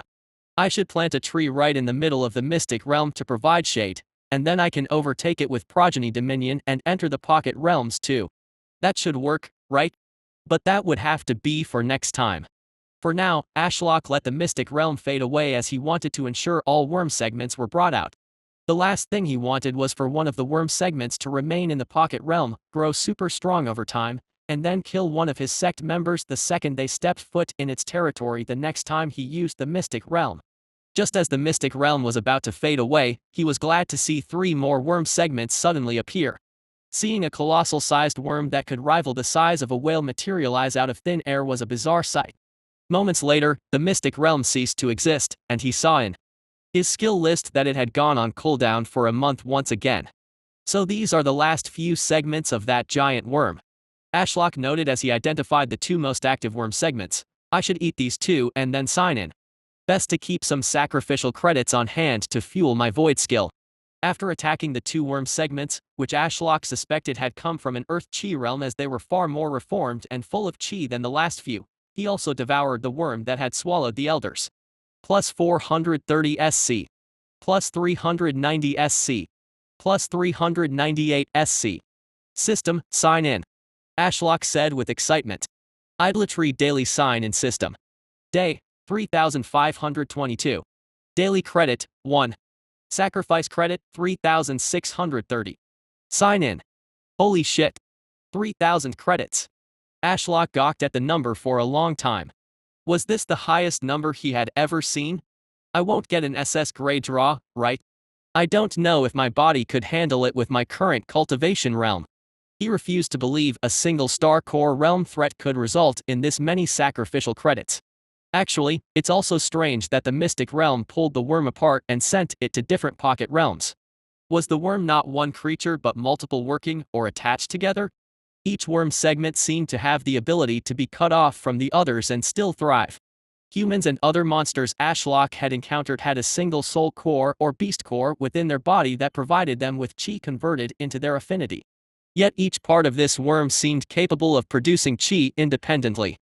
I should plant a tree right in the middle of the Mystic Realm to provide shade, and then I can overtake it with Progeny Dominion and enter the pocket realms too. That should work, right? But that would have to be for next time. For now, Ashlock let the Mystic Realm fade away as he wanted to ensure all worm segments were brought out. The last thing he wanted was for one of the worm segments to remain in the pocket realm, grow super strong over time, and then kill one of his sect members the second they stepped foot in its territory the next time he used the Mystic Realm. Just as the Mystic Realm was about to fade away, he was glad to see 3 more worm segments suddenly appear. Seeing a colossal-sized worm that could rival the size of a whale materialize out of thin air was a bizarre sight. Moments later, the Mystic Realm ceased to exist, and he saw in his skill list that it had gone on cooldown for a month once again. So these are the last few segments of that giant worm. Ashlock noted as he identified the 2 most active worm segments. I should eat these 2 and then sign in. Best to keep some sacrificial credits on hand to fuel my void skill. After attacking the 2 worm segments, which Ashlock suspected had come from an Earth Chi realm as they were far more reformed and full of Chi than the last few, he also devoured the worm that had swallowed the elders. Plus 430 SC. Plus 390 SC. Plus 398 SC. System, sign in. Ashlock said with excitement. Idolatry daily sign in system. Day, 3522. Daily credit, 1. Sacrifice credit, 3,630. Sign in. Holy shit. 3,000 credits. Ashlock gawked at the number for a long time. Was this the highest number he had ever seen? I won't get an SS grade draw, right? I don't know if my body could handle it with my current cultivation realm. He refused to believe a single star core realm threat could result in this many sacrificial credits. Actually, it's also strange that the mystic realm pulled the worm apart and sent it to different pocket realms. Was the worm not one creature but multiple working or attached together? Each worm segment seemed to have the ability to be cut off from the others and still thrive. Humans and other monsters Ashlock had encountered had a single soul core or beast core within their body that provided them with chi converted into their affinity. Yet each part of this worm seemed capable of producing chi independently.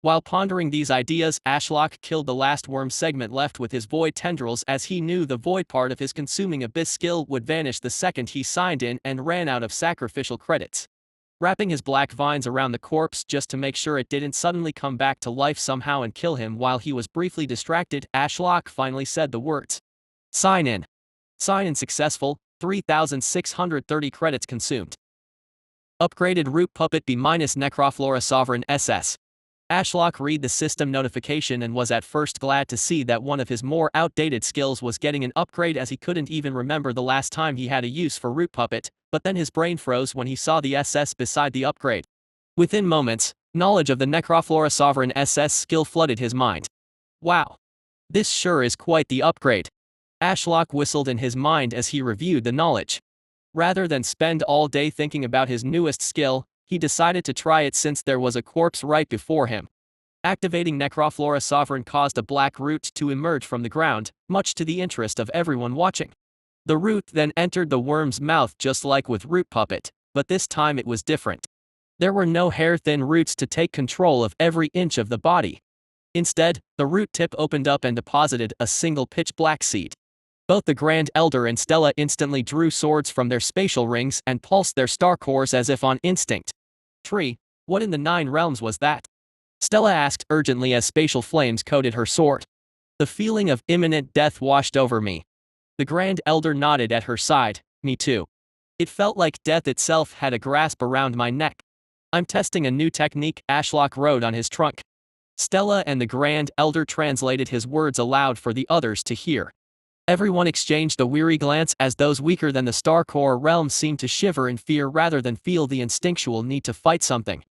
While pondering these ideas, Ashlock killed the last worm segment left with his void tendrils, as he knew the void part of his consuming abyss skill would vanish the second he signed in and ran out of sacrificial credits. Wrapping his black vines around the corpse just to make sure it didn't suddenly come back to life somehow and kill him while he was briefly distracted, Ashlock finally said the words. Sign in. Sign in successful, 3,630 credits consumed. Upgraded Root Puppet B- Necroflora Sovereign SS. Ashlock read the system notification and was at first glad to see that one of his more outdated skills was getting an upgrade, as he couldn't even remember the last time he had a use for Root Puppet, but then his brain froze when he saw the SS beside the upgrade. Within moments, knowledge of the Necroflora Sovereign SS skill flooded his mind. Wow. This sure is quite the upgrade. Ashlock whistled in his mind as he reviewed the knowledge. Rather than spend all day thinking about his newest skill, he decided to try it since there was a corpse right before him. Activating Necroflora Sovereign caused a black root to emerge from the ground, much to the interest of everyone watching. The root then entered the worm's mouth just like with Root Puppet, but this time it was different. There were no hair-thin roots to take control of every inch of the body. Instead, the root tip opened up and deposited a single pitch-black seed. Both the Grand Elder and Stella instantly drew swords from their spatial rings and pulsed their star cores as if on instinct. Tree, what in the 9 realms was that? Stella asked urgently as spatial flames coated her sword. The feeling of imminent death washed over me. The Grand Elder nodded at her side. Me too. It felt like death itself had a grasp around my neck. I'm testing a new technique, Ashlock wrote on his trunk. Stella and the Grand Elder translated his words aloud for the others to hear. Everyone exchanged a weary glance as those weaker than the Star Core realm seemed to shiver in fear rather than feel the instinctual need to fight something.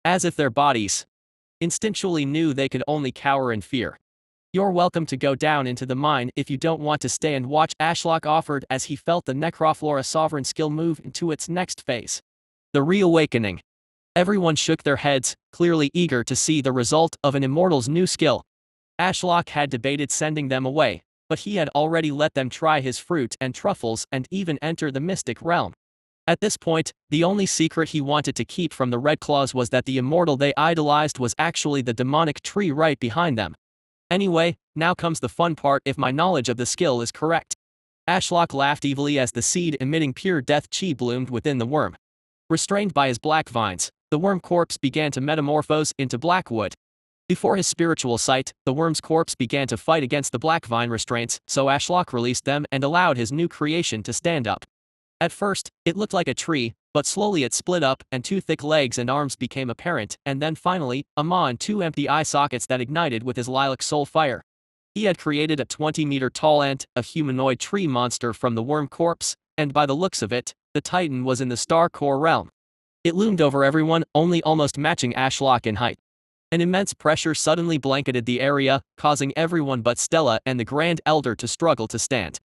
As if their bodies instinctually knew they could only cower in fear. You're welcome to go down into the mine if you don't want to stay and watch, Ashlock offered as he felt the Necroflora Sovereign skill move into its next phase. The reawakening. Everyone shook their heads, clearly eager to see the result of an immortal's new skill. Ashlock had debated sending them away, but he had already let them try his fruit and truffles and even enter the mystic realm. At this point, the only secret he wanted to keep from the Red Claws was that the immortal they idolized was actually the demonic tree right behind them. Anyway, now comes the fun part if my knowledge of the skill is correct. Ashlock laughed evilly as the seed-emitting pure death chi bloomed within the worm. Restrained by his black vines, the worm corpse began to metamorphose into black wood. Before his spiritual sight, the worm's corpse began to fight against the black vine restraints, so Ashlock released them and allowed his new creation to stand up. At first, it looked like a tree, but slowly it split up and 2 thick legs and arms became apparent, and then finally, a maw and 2 empty eye sockets that ignited with his lilac soul fire. He had created a 20-meter-tall ant, a humanoid tree monster from the worm corpse, and by the looks of it, the Titan was in the Star Core realm. It loomed over everyone, only almost matching Ashlock in height. An immense pressure suddenly blanketed the area, causing everyone but Stella and the Grand Elder to struggle to stand.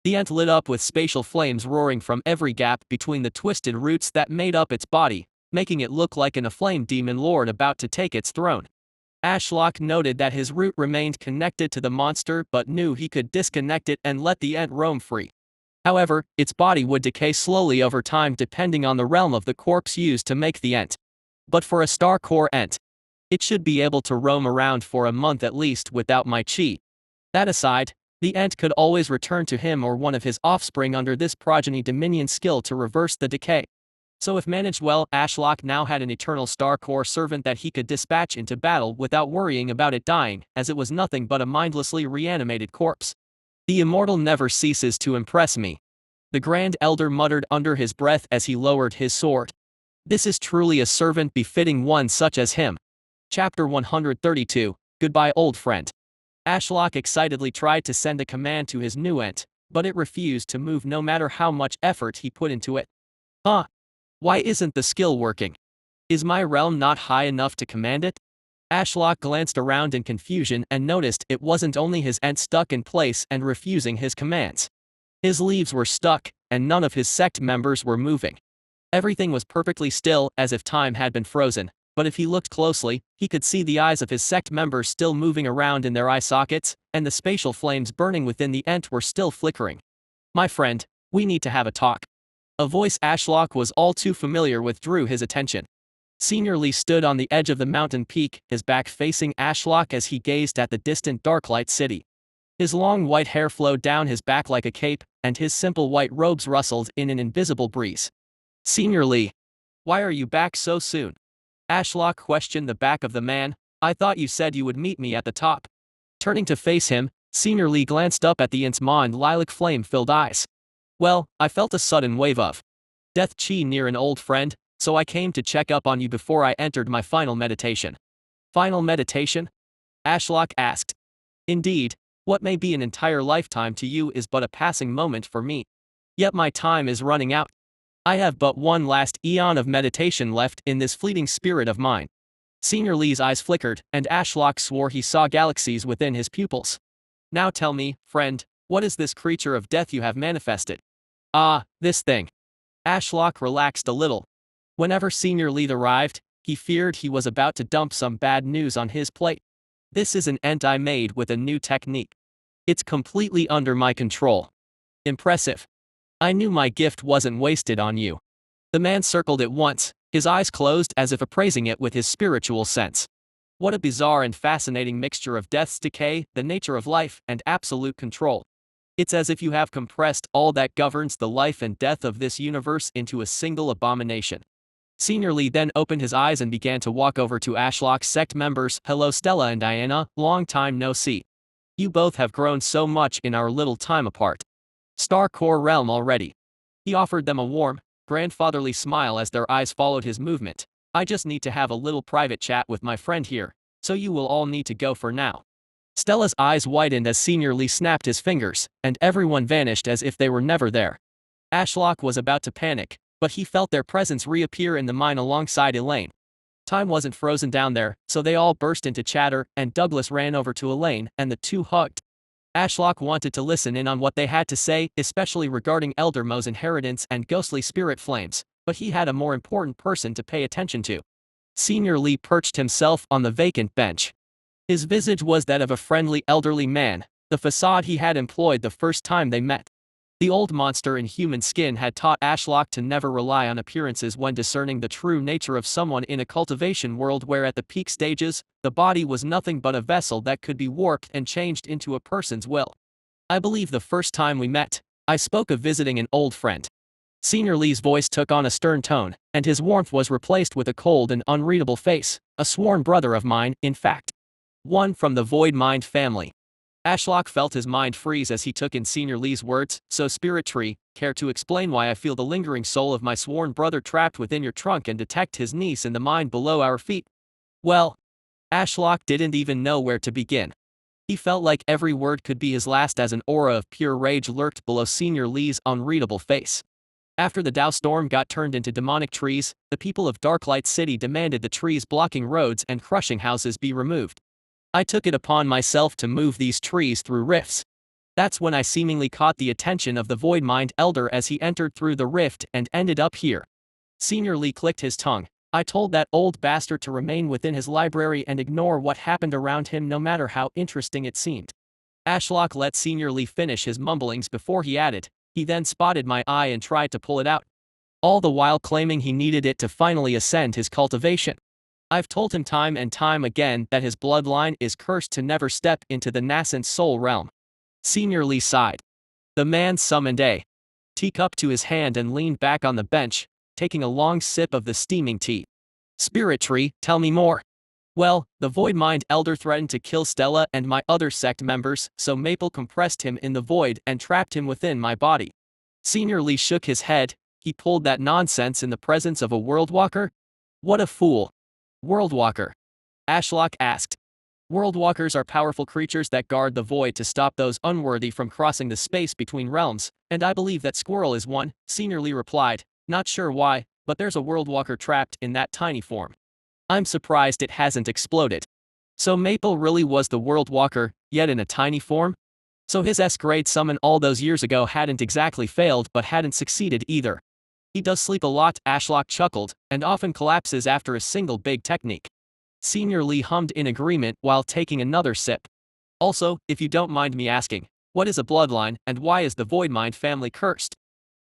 The ant lit up with spatial flames roaring from every gap between the twisted roots that made up its body, making it look like an aflame demon lord about to take its throne. Ashlock noted that his root remained connected to the monster but knew he could disconnect it and let the ant roam free. However, its body would decay slowly over time depending on the realm of the corpse used to make the ant. But for a Star Core ant, it should be able to roam around for a month at least without my chi. That aside, the ant could always return to him or one of his offspring under this progeny dominion skill to reverse the decay. So if managed well, Ashlock now had an eternal Star Core servant that he could dispatch into battle without worrying about it dying, as it was nothing but a mindlessly reanimated corpse. The immortal never ceases to impress me. The Grand Elder muttered under his breath as he lowered his sword. This is truly a servant befitting one such as him. Chapter 132, Goodbye Old Friend. Ashlock excitedly tried to send a command to his new ent, but it refused to move no matter how much effort he put into it. Huh? Why isn't the skill working? Is my realm not high enough to command it? Ashlock glanced around in confusion and noticed it wasn't only his ent stuck in place and refusing his commands. His leaves were stuck, and none of his sect members were moving. Everything was perfectly still, as if time had been frozen, but if he looked closely, he could see the eyes of his sect members still moving around in their eye sockets, and the spatial flames burning within the ent were still flickering. My friend, we need to have a talk. A voice Ashlock was all too familiar with drew his attention. Senior Lee stood on the edge of the mountain peak, his back facing Ashlock as he gazed at the distant Darklight City. His long white hair flowed down his back like a cape, and his simple white robes rustled in an invisible breeze. Senior Lee, why are you back so soon? Ashlock questioned the back of the man. I thought you said you would meet me at the top. Turning to face him, Senior Lee glanced up at the int's maw lilac flame-filled eyes. Well, I felt a sudden wave of death chi near an old friend, so I came to check up on you before I entered my final meditation. Final meditation? Ashlock asked. Indeed, what may be an entire lifetime to you is but a passing moment for me. Yet my time is running out. I have but one last eon of meditation left in this fleeting spirit of mine. Senior Lee's eyes flickered, and Ashlock swore he saw galaxies within his pupils. Now tell me, friend, what is this creature of death you have manifested? Ah, this thing. Ashlock relaxed a little. Whenever Senior Lee arrived, he feared he was about to dump some bad news on his plate. This is an ent I made with a new technique. It's completely under my control. Impressive. I knew my gift wasn't wasted on you. The man circled it once, his eyes closed as if appraising it with his spiritual sense. What a bizarre and fascinating mixture of death's decay, the nature of life, and absolute control. It's as if you have compressed all that governs the life and death of this universe into a single abomination. Senior Lee then opened his eyes and began to walk over to Ashlock's sect members. Hello Stella and Diana, long time no see. You both have grown so much in our little time apart. Star Core realm already. He offered them a warm, grandfatherly smile as their eyes followed his movement. I just need to have a little private chat with my friend here, so you will all need to go for now. Stella's eyes widened as Senior Lee snapped his fingers, and everyone vanished as if they were never there. Ashlock was about to panic, but he felt their presence reappear in the mine alongside Elaine. Time wasn't frozen down there, so they all burst into chatter, and Douglas ran over to Elaine, and the two hugged. Ashlock wanted to listen in on what they had to say, especially regarding Elder Mo's inheritance and ghostly spirit flames, but he had a more important person to pay attention to. Senior Lee perched himself on the vacant bench. His visage was that of a friendly elderly man, the facade he had employed the first time they met. The old monster in human skin had taught Ashlock to never rely on appearances when discerning the true nature of someone in a cultivation world where at the peak stages, the body was nothing but a vessel that could be warped and changed into a person's will. I believe the first time we met, I spoke of visiting an old friend. Senior Lee's voice took on a stern tone, and his warmth was replaced with a cold and unreadable face, a sworn brother of mine, in fact. One from the Void Mind family. Ashlock felt his mind freeze as he took in Senior Lee's words. So Spirit Tree, care to explain why I feel the lingering soul of my sworn brother trapped within your trunk and detect his niece in the mine below our feet? Well, Ashlock didn't even know where to begin. He felt like every word could be his last as an aura of pure rage lurked below Senior Lee's unreadable face. After the Dow storm got turned into demonic trees, the people of Darklight City demanded the trees blocking roads and crushing houses be removed. I took it upon myself to move these trees through rifts. That's when I seemingly caught the attention of the Void Mind Elder as he entered through the rift and ended up here. Senior Lee clicked his tongue. I told that old bastard to remain within his library and ignore what happened around him no matter how interesting it seemed. Ashlock let Senior Lee finish his mumblings before he added, he then spotted my eye and tried to pull it out. All the while claiming he needed it to finally ascend his cultivation. I've told him time and time again that his bloodline is cursed to never step into the nascent soul realm. Senior Lee sighed. The man summoned a teacup to his hand and leaned back on the bench, taking a long sip of the steaming tea. Spirit Tree, tell me more. Well, the Void Mind Elder threatened to kill Stella and my other sect members, so Maple compressed him in the void and trapped him within my body. Senior Lee shook his head. he pulled that nonsense in the presence of a worldwalker? What a fool. Worldwalker? Ashlock asked. Worldwalkers are powerful creatures that guard the void to stop those unworthy from crossing the space between realms, and I believe that Squirrel is one, Senior Lee replied, not sure why, but there's a worldwalker trapped in that tiny form. I'm surprised it hasn't exploded. So Maple really was the worldwalker, yet in a tiny form? So his S-grade summon all those years ago hadn't exactly failed but hadn't succeeded either. He does sleep a lot, Ashlock chuckled, and often collapses after a single big technique. Senior Lee hummed in agreement while taking another sip. Also, if you don't mind me asking, what is a bloodline and why is the Voidmind family cursed?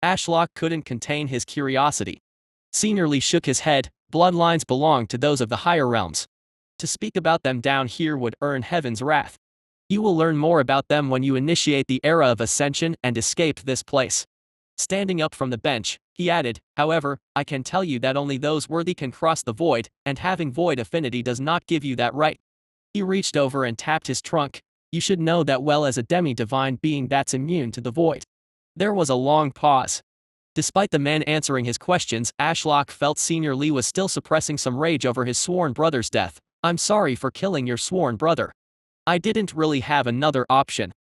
Ashlock couldn't contain his curiosity. Senior Lee shook his head. Bloodlines belong to those of the higher realms. To speak about them down here would earn heaven's wrath. You will learn more about them when you initiate the era of ascension and escape this place. Standing up from the bench, he added, however, I can tell you that only those worthy can cross the void, and having void affinity does not give you that right. He reached over and tapped his trunk. You should know that well as a demi-divine being that's immune to the void. There was a long pause. Despite the man answering his questions, Ashlock felt Senior Lee was still suppressing some rage over his sworn brother's death. I'm sorry for killing your sworn brother. I didn't really have another option.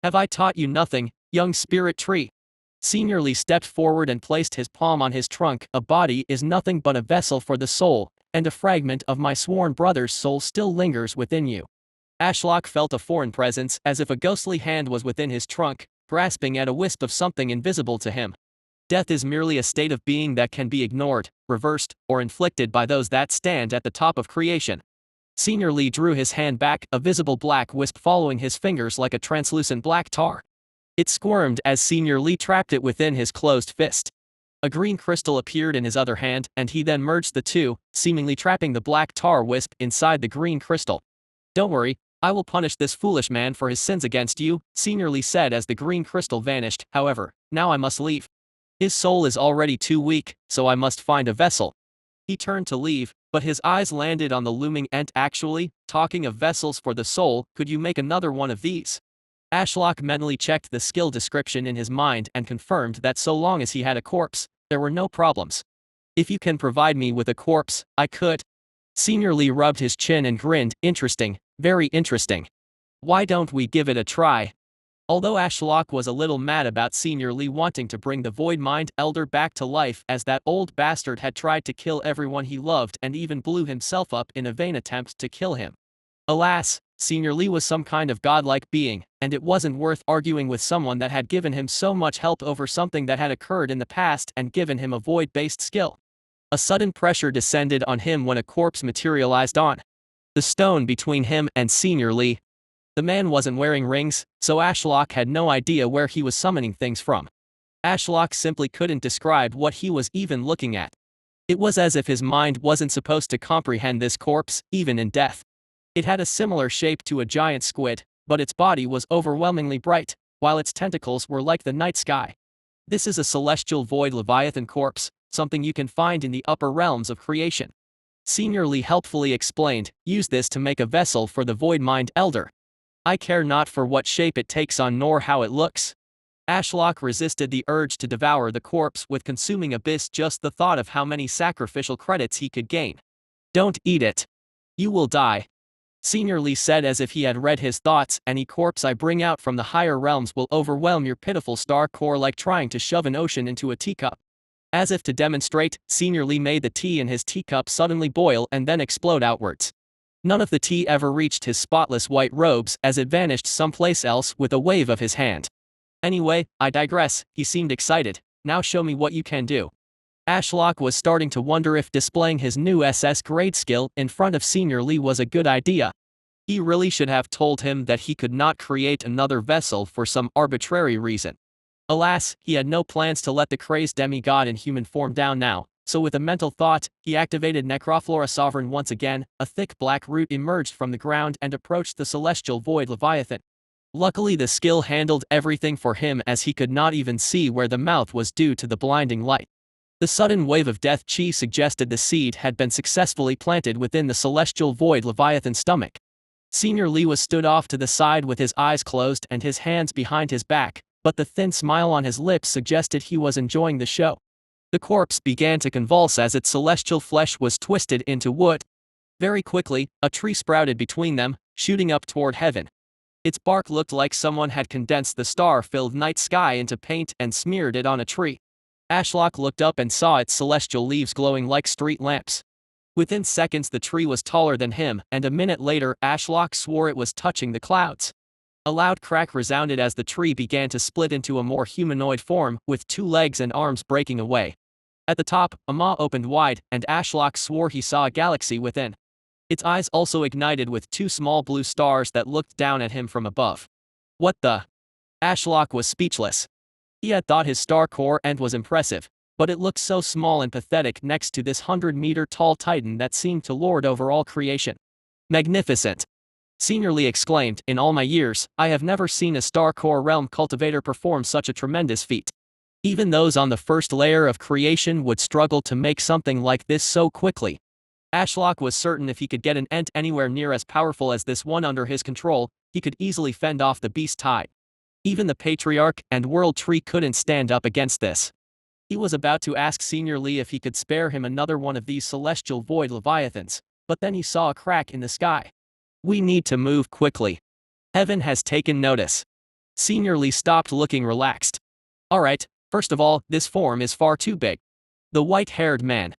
Have I taught you nothing, young spirit tree? Senior Lee stepped forward and placed his palm on his trunk. A body is nothing but a vessel for the soul, and a fragment of my sworn brother's soul still lingers within you. Ashlock felt a foreign presence, as if a ghostly hand was within his trunk, grasping at a wisp of something invisible to him. Death is merely a state of being that can be ignored, reversed, or inflicted by those that stand at the top of creation. Senior Lee drew his hand back, a visible black wisp following his fingers like a translucent black tar. It squirmed as Senior Lee trapped it within his closed fist. A green crystal appeared in his other hand, and he then merged the two, seemingly trapping the black tar wisp inside the green crystal. Don't worry, I will punish this foolish man for his sins against you, Senior Lee said as the green crystal vanished. However, now I must leave. His soul is already too weak, so I must find a vessel. He turned to leave, but his eyes landed on the looming ent. Actually, talking of vessels for the soul, could you make another one of these? Ashlock mentally checked the skill description in his mind and confirmed that so long as he had a corpse, there were no problems. If you can provide me with a corpse, I could. Senior Lee rubbed his chin and grinned. Interesting, very interesting. Why don't we give it a try? Although Ashlock was a little mad about Senior Lee wanting to bring the Voidmind Elder back to life, as that old bastard had tried to kill everyone he loved and even blew himself up in a vain attempt to kill him. Alas, Senior Lee was some kind of godlike being, and it wasn't worth arguing with someone that had given him so much help over something that had occurred in the past and given him a void-based skill. A sudden pressure descended on him when a corpse materialized on the stone between him and Senior Lee. The man wasn't wearing rings, so Ashlock had no idea where he was summoning things from. Ashlock simply couldn't describe what he was even looking at. It was as if his mind wasn't supposed to comprehend this corpse, even in death. It had a similar shape to a giant squid, but its body was overwhelmingly bright, while its tentacles were like the night sky. This is a celestial void leviathan corpse, something you can find in the upper realms of creation. Senior Lee helpfully explained, use this to make a vessel for the Voidmind Elder. I care not for what shape it takes on nor how it looks. Ashlock resisted the urge to devour the corpse with consuming abyss, just the thought of how many sacrificial credits he could gain. Don't eat it. You will die. Senior Lee said as if he had read his thoughts. Any corpse I bring out from the higher realms will overwhelm your pitiful star core like trying to shove an ocean into a teacup. As if to demonstrate, Senior Lee made the tea in his teacup suddenly boil and then explode outwards. None of the tea ever reached his spotless white robes, as it vanished someplace else with a wave of his hand. Anyway, I digress. He seemed excited. Now show me what you can do. Ashlock was starting to wonder if displaying his new SS grade skill in front of Senior Lee was a good idea. He really should have told him that he could not create another vessel for some arbitrary reason. Alas, he had no plans to let the crazed demigod in human form down now. So with a mental thought, he activated Necroflora Sovereign once again. A thick black root emerged from the ground and approached the celestial void leviathan. Luckily the skill handled everything for him, as he could not even see where the mouth was due to the blinding light. The sudden wave of death chi suggested the seed had been successfully planted within the celestial void leviathan's stomach. Senior Lee was stood off to the side with his eyes closed and his hands behind his back, but the thin smile on his lips suggested he was enjoying the show. The corpse began to convulse as its celestial flesh was twisted into wood. Very quickly, a tree sprouted between them, shooting up toward heaven. Its bark looked like someone had condensed the star-filled night sky into paint and smeared it on a tree. Ashlock looked up and saw its celestial leaves glowing like street lamps. Within seconds the tree was taller than him, and a minute later Ashlock swore it was touching the clouds. A loud crack resounded as the tree began to split into a more humanoid form, with 2 legs and arms breaking away. At the top, a maw opened wide, and Ashlock swore he saw a galaxy within. Its eyes also ignited with 2 small blue stars that looked down at him from above. What the? Ashlock was speechless. He had thought his star core end was impressive, but it looked so small and pathetic next to this 100-meter-tall titan that seemed to lord over all creation. Magnificent! Senior Lee exclaimed, in all my years, I have never seen a star core realm cultivator perform such a tremendous feat. Even those on the first layer of creation would struggle to make something like this so quickly. Ashlock was certain if he could get an ent anywhere near as powerful as this one under his control, he could easily fend off the beast tide. Even the Patriarch and World Tree couldn't stand up against this. He was about to ask Senior Lee if he could spare him another one of these celestial void leviathans, but then he saw a crack in the sky. We need to move quickly. Heaven has taken notice. Senior Lee stopped looking relaxed. Alright, first of all, this form is far too big. The white-haired man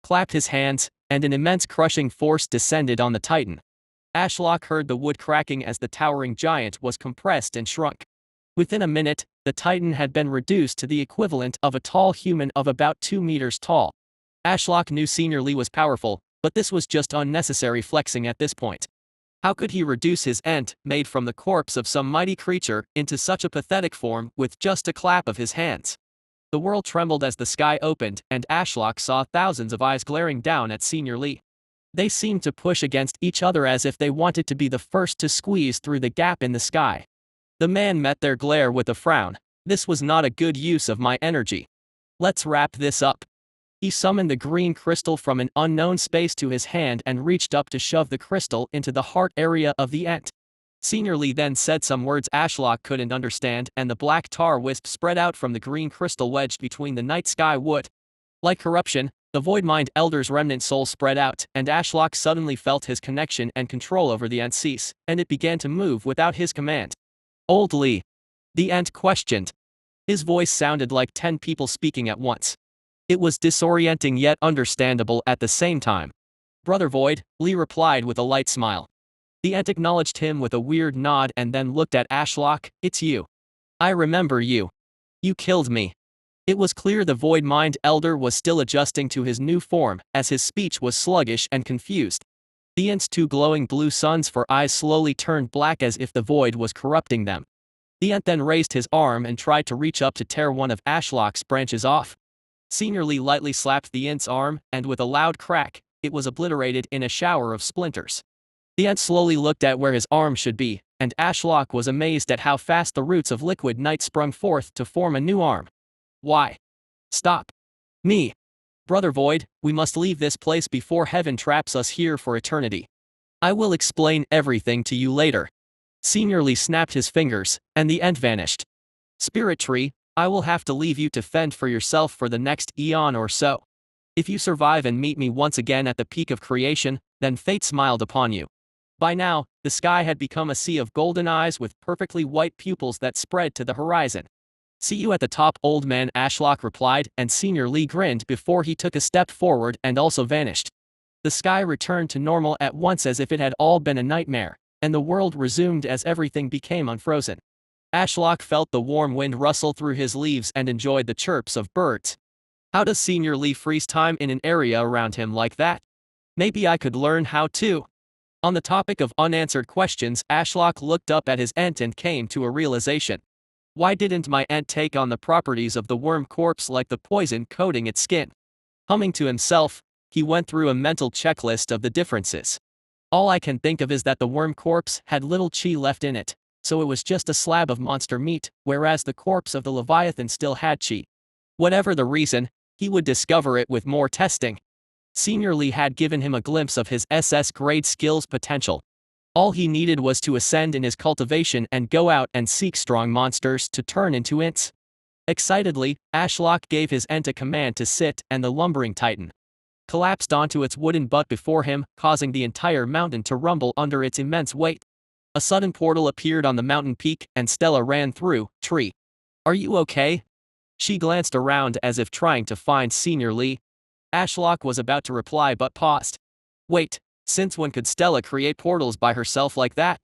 clapped his hands, and an immense crushing force descended on the titan. Ashlock heard the wood cracking as the towering giant was compressed and shrunk. Within a minute, the titan had been reduced to the equivalent of a tall human of about 2 meters tall. Ashlock knew Senior Lee was powerful, but this was just unnecessary flexing at this point. How could he reduce his ent, made from the corpse of some mighty creature, into such a pathetic form with just a clap of his hands? The world trembled as the sky opened, and Ashlock saw thousands of eyes glaring down at Senior Lee. They seemed to push against each other as if they wanted to be the first to squeeze through the gap in the sky. The man met their glare with a frown. This was not a good use of my energy. Let's wrap this up. He summoned the green crystal from an unknown space to his hand and reached up to shove the crystal into the heart area of the ent. Senior Lee then said some words Ashlock couldn't understand, and the black tar wisp spread out from the green crystal wedged between the night sky wood. Like corruption, the Void Mind Elder's remnant soul spread out, and Ashlock suddenly felt his connection and control over the ent cease, and it began to move without his command. Old Lee. The ent questioned. His voice sounded like 10 people speaking at once. It was disorienting yet understandable at the same time. Brother Void, Lee replied with a light smile. The ent acknowledged him with a weird nod and then looked at Ashlock. It's you. I remember you. You killed me. It was clear the Void Mind Elder was still adjusting to his new form, as his speech was sluggish and confused. The ent's 2 glowing blue suns for eyes slowly turned black as if the void was corrupting them. The ent then raised his arm and tried to reach up to tear one of Ashlock's branches off. Senior Lee lightly slapped the ent's arm, and with a loud crack, it was obliterated in a shower of splinters. The ent slowly looked at where his arm should be, and Ashlock was amazed at how fast the roots of liquid night sprung forth to form a new arm. Why? Stop. Me. Brother Void, we must leave this place before heaven traps us here for eternity. I will explain everything to you later. Senior Lee snapped his fingers, and the ent vanished. Spirit Tree, I will have to leave you to fend for yourself for the next eon or so. If you survive and meet me once again at the peak of creation, then fate smiled upon you. By now, the sky had become a sea of golden eyes with perfectly white pupils that spread to the horizon. See you at the top, old man, Ashlock replied, and Senior Lee grinned before he took a step forward and also vanished. The sky returned to normal at once as if it had all been a nightmare, and the world resumed as everything became unfrozen. Ashlock felt the warm wind rustle through his leaves and enjoyed the chirps of birds. How does Senior Lee freeze time in an area around him like that? Maybe I could learn how to. On the topic of unanswered questions, Ashlock looked up at his ent and came to a realization. Why didn't my ent take on the properties of the worm corpse like the poison coating its skin? Humming to himself, he went through a mental checklist of the differences. All I can think of is that the worm corpse had little chi left in it, so it was just a slab of monster meat, whereas the corpse of the Leviathan still had chi. Whatever the reason, he would discover it with more testing. Senior Lee had given him a glimpse of his SS-grade skills potential. All he needed was to ascend in his cultivation and go out and seek strong monsters to turn into ints. Excitedly, Ashlock gave his ent a command to sit, and the lumbering titan collapsed onto its wooden butt before him, causing the entire mountain to rumble under its immense weight. A sudden portal appeared on the mountain peak, and Stella ran through. Tree. Are you okay? She glanced around as if trying to find Senior Lee. Ashlock was about to reply but paused. Wait, since when could Stella create portals by herself like that?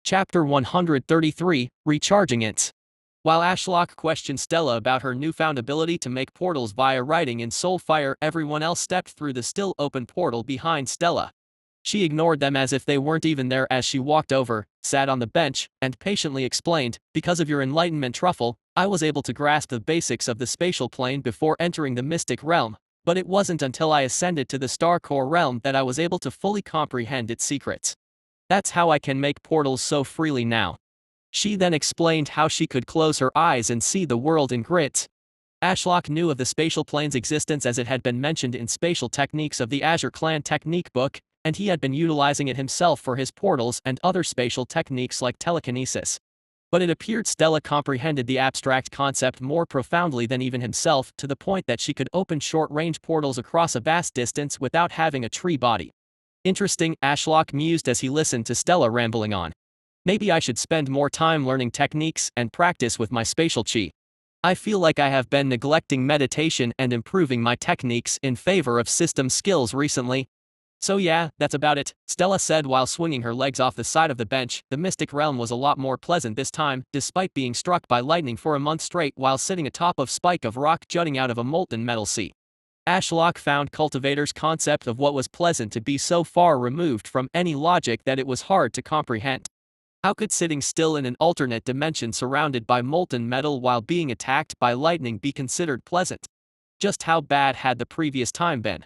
Chapter 133, Recharging Ints. While Ashlock questioned Stella about her newfound ability to make portals via writing in soul fire, everyone else stepped through the still open portal behind Stella. She ignored them as if they weren't even there as she walked over, sat on the bench, and patiently explained, because of your enlightenment truffle, I was able to grasp the basics of the spatial plane before entering the mystic realm, but it wasn't until I ascended to the star core realm that I was able to fully comprehend its secrets. That's how I can make portals so freely now. She then explained how she could close her eyes and see the world in grids. Ashlock knew of the spatial plane's existence as it had been mentioned in Spatial Techniques of the Azure Clan Technique book, and he had been utilizing it himself for his portals and other spatial techniques like telekinesis. But it appeared Stella comprehended the abstract concept more profoundly than even himself, to the point that she could open short-range portals across a vast distance without having a tree body. Interesting, Ashlock mused as he listened to Stella rambling on. Maybe I should spend more time learning techniques and practice with my spatial chi. I feel like I have been neglecting meditation and improving my techniques in favor of system skills recently. So yeah, that's about it, Stella said while swinging her legs off the side of the bench. The mystic realm was a lot more pleasant this time, despite being struck by lightning for a month straight while sitting atop a spike of rock jutting out of a molten metal sea. Ashlock found Cultivator's concept of what was pleasant to be so far removed from any logic that it was hard to comprehend. How could sitting still in an alternate dimension surrounded by molten metal while being attacked by lightning be considered pleasant? Just how bad had the previous time been?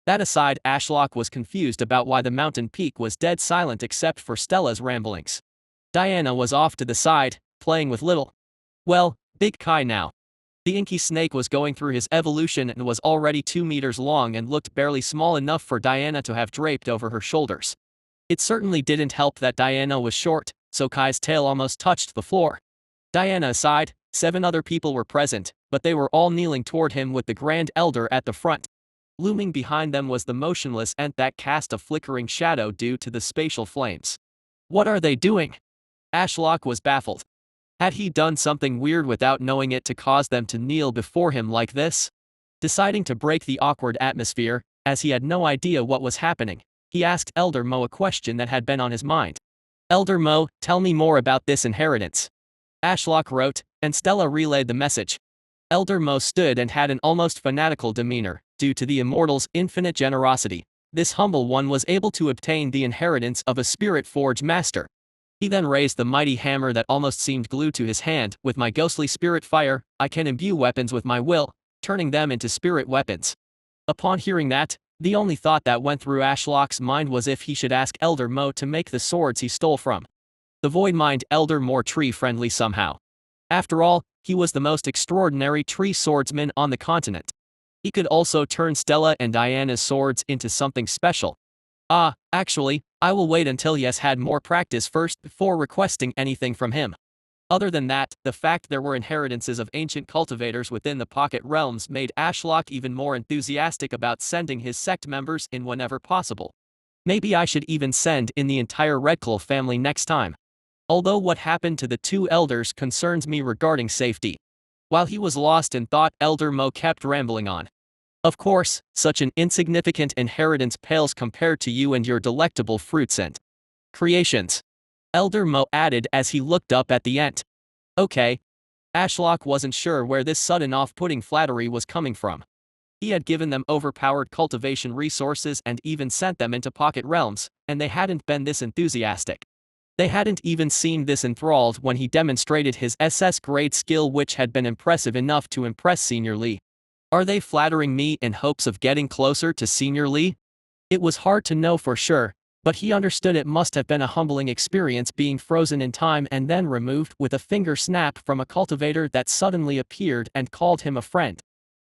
That aside, Ashlock was confused about why the mountain peak was dead silent except for Stella's ramblings. Diana was off to the side, playing with Big Kai now. The inky snake was going through his evolution and was already 2 meters long and looked barely small enough for Diana to have draped over her shoulders. It certainly didn't help that Diana was short, so Kai's tail almost touched the floor. Diana aside, 7 other people were present, but they were all kneeling toward him with the Grand Elder at the front. Looming behind them was the motionless ent that cast a flickering shadow due to the spatial flames. What are they doing? Ashlock was baffled. Had he done something weird without knowing it to cause them to kneel before him like this? Deciding to break the awkward atmosphere, as he had no idea what was happening, he asked Elder Mo a question that had been on his mind. Elder Mo, tell me more about this inheritance. Ashlock wrote, and Stella relayed the message. Elder Mo stood and had an almost fanatical demeanor. Due to the immortal's infinite generosity, this humble one was able to obtain the inheritance of a spirit forge master. He then raised the mighty hammer that almost seemed glued to his hand. With my ghostly spirit fire, I can imbue weapons with my will, turning them into spirit weapons. Upon hearing that, the only thought that went through Ashlock's mind was if he should ask Elder Mo to make the swords he stole from the Void Mind Elder more tree-friendly somehow. After all, he was the most extraordinary tree swordsman on the continent. He could also turn Stella and Diana's swords into something special. Actually, I will wait until he has had more practice first before requesting anything from him. Other than that, the fact there were inheritances of ancient cultivators within the pocket realms made Ashlock even more enthusiastic about sending his sect members in whenever possible. Maybe I should even send in the entire Redclaw family next time. Although what happened to the 2 elders concerns me regarding safety. While he was lost in thought, Elder Mo kept rambling on. Of course, such an insignificant inheritance pales compared to you and your delectable fruits and creations. Elder Mo added as he looked up at the ent. Okay. Ashlock wasn't sure where this sudden off-putting flattery was coming from. He had given them overpowered cultivation resources and even sent them into pocket realms, and they hadn't been this enthusiastic. They hadn't even seemed this enthralled when he demonstrated his SS-grade skill, which had been impressive enough to impress Senior Lee. Are they flattering me in hopes of getting closer to Senior Lee? It was hard to know for sure, but he understood it must have been a humbling experience being frozen in time and then removed with a finger snap from a cultivator that suddenly appeared and called him a friend.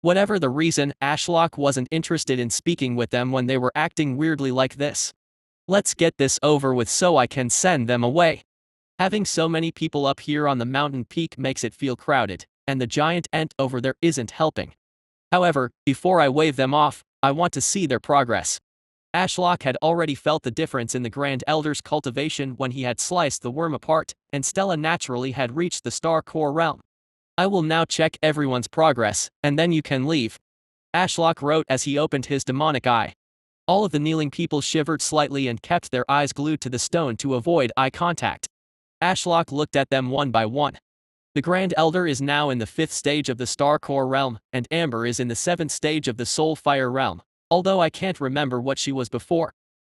Whatever the reason, Ashlock wasn't interested in speaking with them when they were acting weirdly like this. Let's get this over with so I can send them away. Having so many people up here on the mountain peak makes it feel crowded, and the giant ant over there isn't helping. However, before I wave them off, I want to see their progress. Ashlock had already felt the difference in the Grand Elder's cultivation when he had sliced the worm apart, and Stella naturally had reached the Star Core realm. I will now check everyone's progress, and then you can leave. Ashlock wrote as he opened his demonic eye. All of the kneeling people shivered slightly and kept their eyes glued to the stone to avoid eye contact. Ashlock looked at them one by one. The Grand Elder is now in the 5th stage of the Star Core realm, and Amber is in the 7th stage of the Soul Fire realm, although I can't remember what she was before.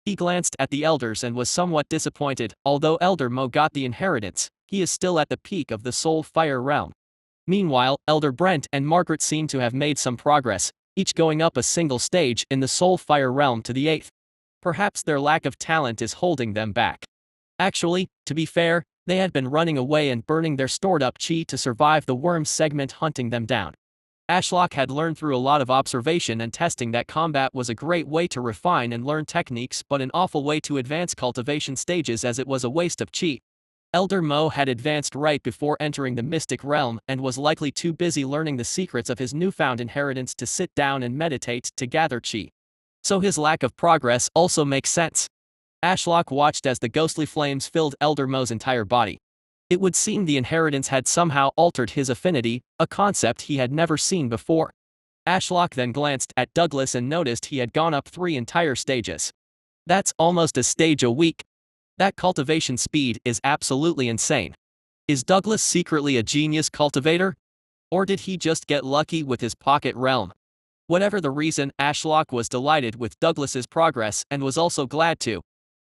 He glanced at the elders and was somewhat disappointed. Although Elder Mo got the inheritance, he is still at the peak of the Soul Fire realm. Meanwhile, Elder Brent and Margaret seem to have made some progress, each going up a single stage in the Soul Fire realm to the 8th. Perhaps their lack of talent is holding them back. Actually, to be fair, they had been running away and burning their stored-up chi to survive the worm segment hunting them down. Ashlock had learned through a lot of observation and testing that combat was a great way to refine and learn techniques but an awful way to advance cultivation stages as it was a waste of chi. Elder Mo had advanced right before entering the mystic realm and was likely too busy learning the secrets of his newfound inheritance to sit down and meditate to gather chi. So his lack of progress also makes sense. Ashlock watched as the ghostly flames filled Elder Mo's entire body. It would seem the inheritance had somehow altered his affinity, a concept he had never seen before. Ashlock then glanced at Douglas and noticed he had gone up 3 entire stages. That's almost a stage a week. That cultivation speed is absolutely insane. Is Douglas secretly a genius cultivator? Or did he just get lucky with his pocket realm? Whatever the reason, Ashlock was delighted with Douglas's progress and was also glad to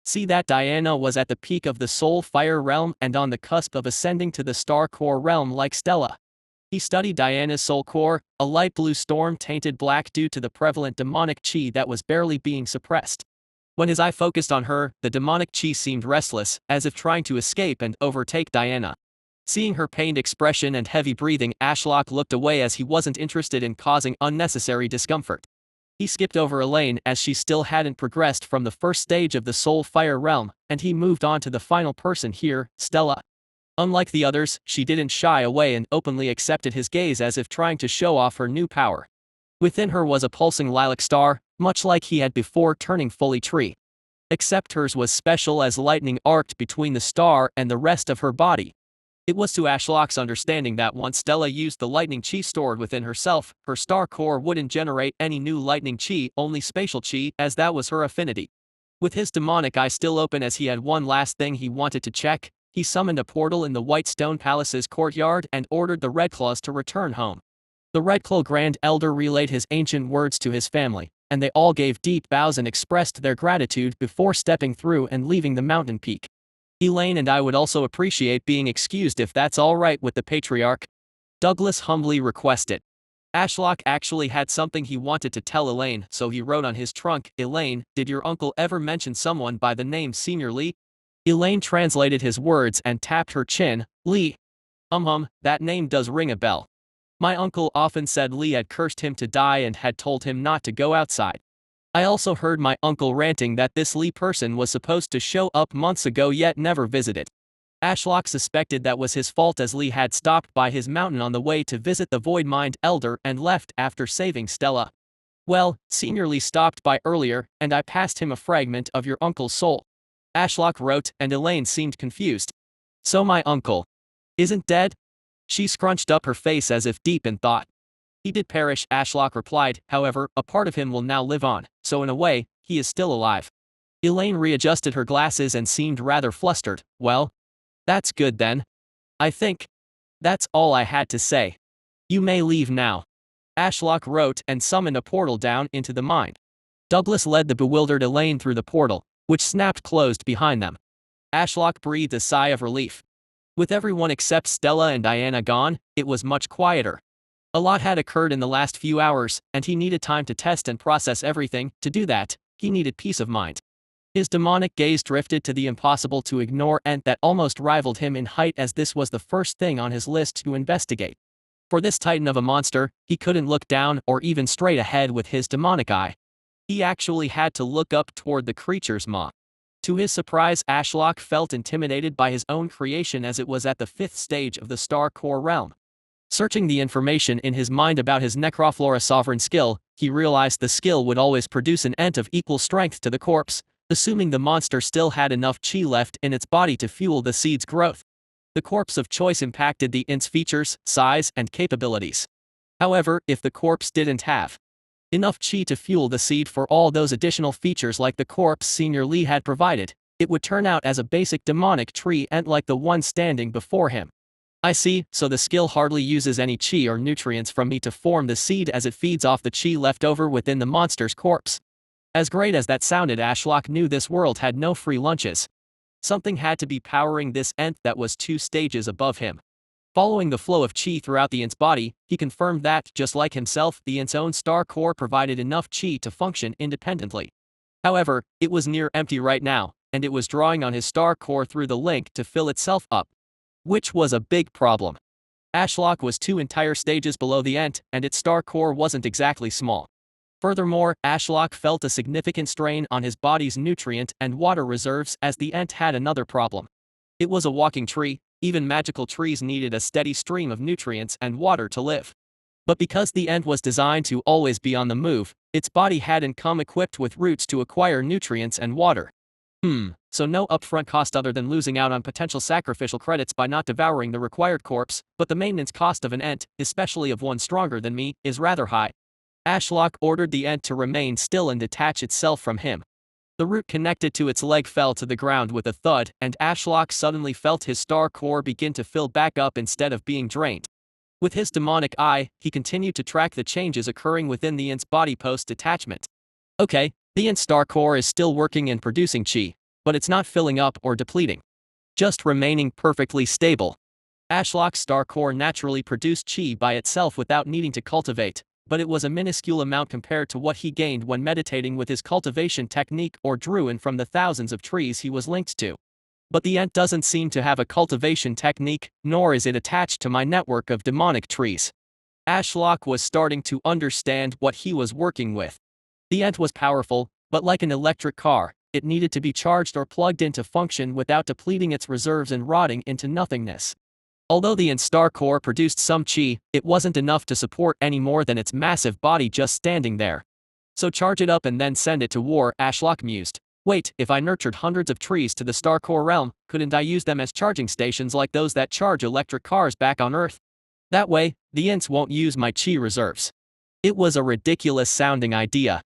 see that Diana was at the peak of the Soul Fire realm and on the cusp of ascending to the Star Core realm like Stella. He studied Diana's Soul Core, a light blue storm tainted black due to the prevalent demonic chi that was barely being suppressed. When his eye focused on her, the demonic chi seemed restless, as if trying to escape and overtake Diana. Seeing her pained expression and heavy breathing, Ashlock looked away as he wasn't interested in causing unnecessary discomfort. He skipped over Elaine as she still hadn't progressed from the 1st stage of the Soul Fire realm, and he moved on to the final person here, Stella. Unlike the others, she didn't shy away and openly accepted his gaze as if trying to show off her new power. Within her was a pulsing lilac star, much like he had before turning fully tree. Except hers was special as lightning arced between the star and the rest of her body. It was to Ashlock's understanding that once Stella used the lightning chi stored within herself, her star core wouldn't generate any new lightning chi, only spatial chi, as that was her affinity. With his demonic eye still open as he had one last thing he wanted to check, he summoned a portal in the White Stone Palace's courtyard and ordered the Redclaws to return home. The Redclaw Grand Elder relayed his ancient words to his family, and they all gave deep bows and expressed their gratitude before stepping through and leaving the mountain peak. Elaine and I would also appreciate being excused if that's all right with the Patriarch. Douglas humbly requested. Ashlock actually had something he wanted to tell Elaine, so he wrote on his trunk, "Elaine, did your uncle ever mention someone by the name Senior Lee?" Elaine translated his words and tapped her chin. "Lee. That name does ring a bell. My uncle often said Lee had cursed him to die and had told him not to go outside. I also heard my uncle ranting that this Lee person was supposed to show up months ago yet never visited." Ashlock suspected that was his fault as Lee had stopped by his mountain on the way to visit the Void Mind Elder and left after saving Stella. "Well, Senior Lee stopped by earlier, and I passed him a fragment of your uncle's soul," Ashlock wrote, and Elaine seemed confused. "So my uncle isn't dead?" She scrunched up her face as if deep in thought. "He did perish," Ashlock replied, "however, a part of him will now live on, so in a way, he is still alive." Elaine readjusted her glasses and seemed rather flustered. "Well, that's good then. I think that's all I had to say. You may leave now," Ashlock wrote and summoned a portal down into the mine. Douglas led the bewildered Elaine through the portal, which snapped closed behind them. Ashlock breathed a sigh of relief. With everyone except Stella and Diana gone, it was much quieter. A lot had occurred in the last few hours, and he needed time to test and process everything. To do that, he needed peace of mind. His demonic gaze drifted to the impossible to ignore ant that almost rivaled him in height, as this was the first thing on his list to investigate. For this titan of a monster, he couldn't look down or even straight ahead with his demonic eye. He actually had to look up toward the creature's maw. To his surprise, Ashlock felt intimidated by his own creation as it was at the 5th stage of the Star Core realm. Searching the information in his mind about his Necroflora sovereign skill, he realized the skill would always produce an ent of equal strength to the corpse, assuming the monster still had enough chi left in its body to fuel the seed's growth. The corpse of choice impacted the ent's features, size, and capabilities. However, if the corpse didn't have enough chi to fuel the seed for all those additional features like the corpse Senior Lee had provided, it would turn out as a basic demonic tree ent like the one standing before him. I see, so the skill hardly uses any chi or nutrients from me to form the seed as it feeds off the chi left over within the monster's corpse. As great as that sounded, Ashlock knew this world had no free lunches. Something had to be powering this ent that was 2 stages above him. Following the flow of chi throughout the ent's body, he confirmed that, just like himself, the ent's own star core provided enough chi to function independently. However, it was near empty right now, and it was drawing on his star core through the link to fill itself up, which was a big problem. Ashlock was 2 entire stages below the ent, and its star core wasn't exactly small. Furthermore, Ashlock felt a significant strain on his body's nutrient and water reserves as the ent had another problem. It was a walking tree. Even magical trees needed a steady stream of nutrients and water to live. But because the ent was designed to always be on the move, its body hadn't come equipped with roots to acquire nutrients and water. So no upfront cost other than losing out on potential sacrificial credits by not devouring the required corpse, but the maintenance cost of an ent, especially of one stronger than me, is rather high. Ashlock ordered the ent to remain still and detach itself from him. The root connected to its leg fell to the ground with a thud, and Ashlock suddenly felt his star core begin to fill back up instead of being drained. With his demonic eye, he continued to track the changes occurring within the ent's body post-detachment. Okay, the ent's star core is still working and producing chi, but it's not filling up or depleting. Just remaining perfectly stable. Ashlock's star core naturally produced chi by itself without needing to cultivate, but it was a minuscule amount compared to what he gained when meditating with his cultivation technique or drew in from the thousands of trees he was linked to. But the ent doesn't seem to have a cultivation technique, nor is it attached to my network of demonic trees. Ashlock was starting to understand what he was working with. The ent was powerful, but like an electric car, it needed to be charged or plugged into function without depleting its reserves and rotting into nothingness. Although the ent's star core produced some chi, it wasn't enough to support any more than its massive body just standing there. So charge it up and then send it to war, Ashlock mused. Wait, if I nurtured hundreds of trees to the star core realm, couldn't I use them as charging stations like those that charge electric cars back on Earth? That way, the ents won't use my chi reserves. It was a ridiculous sounding idea.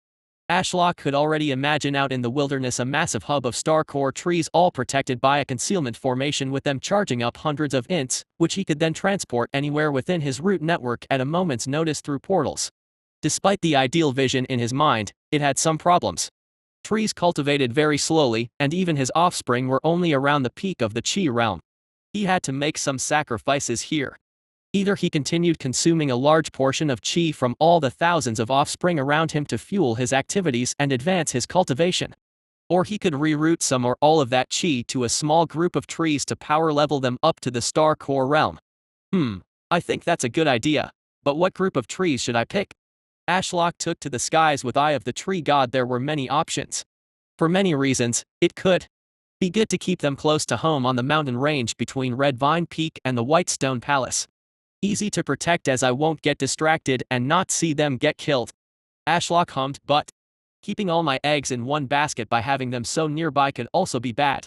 Ashlock could already imagine out in the wilderness a massive hub of star core trees all protected by a concealment formation with them charging up hundreds of ents, which he could then transport anywhere within his root network at a moment's notice through portals. Despite the ideal vision in his mind, it had some problems. Trees cultivated very slowly, and even his offspring were only around the peak of the chi realm. He had to make some sacrifices here. Either he continued consuming a large portion of chi from all the thousands of offspring around him to fuel his activities and advance his cultivation, or he could reroute some or all of that chi to a small group of trees to power level them up to the star core realm. I think that's a good idea, but what group of trees should I pick? Ashlock took to the skies with Eye of the Tree God. There were many options. For many reasons, it could be good to keep them close to home on the mountain range between Red Vine Peak and the Whitestone Palace. Easy to protect as I won't get distracted and not see them get killed. Ashlock hummed, but keeping all my eggs in one basket by having them so nearby could also be bad.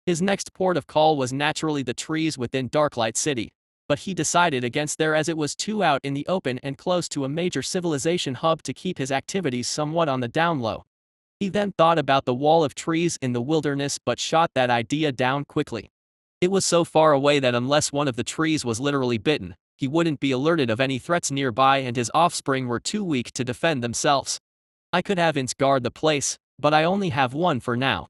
His next port of call was naturally the trees within Darklight City, but he decided against there as it was too out in the open and close to a major civilization hub to keep his activities somewhat on the down low. He then thought about the wall of trees in the wilderness but shot that idea down quickly. It was so far away that unless one of the trees was literally bitten, he wouldn't be alerted of any threats nearby and his offspring were too weak to defend themselves. I could have ints guard the place, but I only have one for now.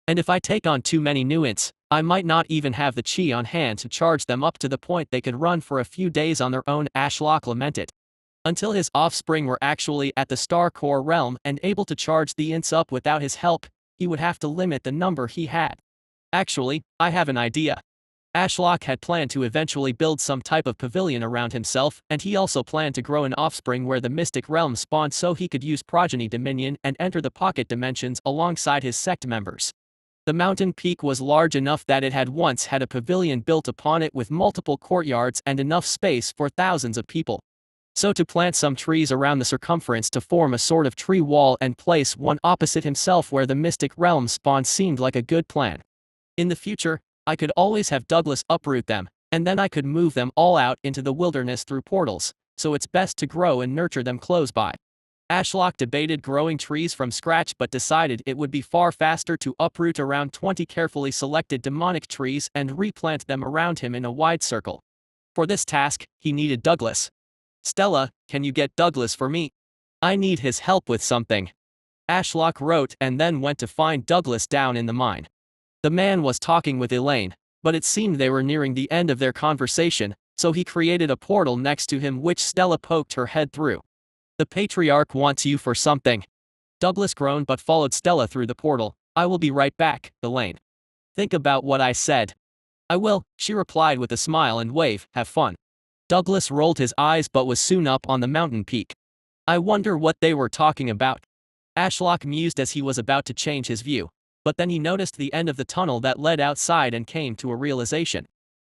And if I take on too many new ints, I might not even have the chi on hand to charge them up to the point they could run for a few days on their own, Ashlock lamented. Until his offspring were actually at the star core realm and able to charge the ints up without his help, he would have to limit the number he had. Actually, I have an idea. Ashlock had planned to eventually build some type of pavilion around himself, and he also planned to grow an offspring where the mystic realm spawned so he could use progeny dominion and enter the pocket dimensions alongside his sect members. The mountain peak was large enough that it had once had a pavilion built upon it with multiple courtyards and enough space for thousands of people. So to plant some trees around the circumference to form a sort of tree wall and place one opposite himself where the mystic realm spawned seemed like a good plan. In the future, I could always have Douglas uproot them, and then I could move them all out into the wilderness through portals, so it's best to grow and nurture them close by. Ashlock debated growing trees from scratch but decided it would be far faster to uproot around 20 carefully selected demonic trees and replant them around him in a wide circle. For this task, he needed Douglas. "Stella, can you get Douglas for me? I need his help with something." Ashlock wrote and then went to find Douglas down in the mine. The man was talking with Elaine, but it seemed they were nearing the end of their conversation, so he created a portal next to him which Stella poked her head through. "The Patriarch wants you for something." Douglas groaned but followed Stella through the portal. "I will be right back, Elaine. Think about what I said." "I will," she replied with a smile and wave. "Have fun." Douglas rolled his eyes but was soon up on the mountain peak. "I wonder what they were talking about." Ashlock mused as he was about to change his view, but then he noticed the end of the tunnel that led outside and came to a realization.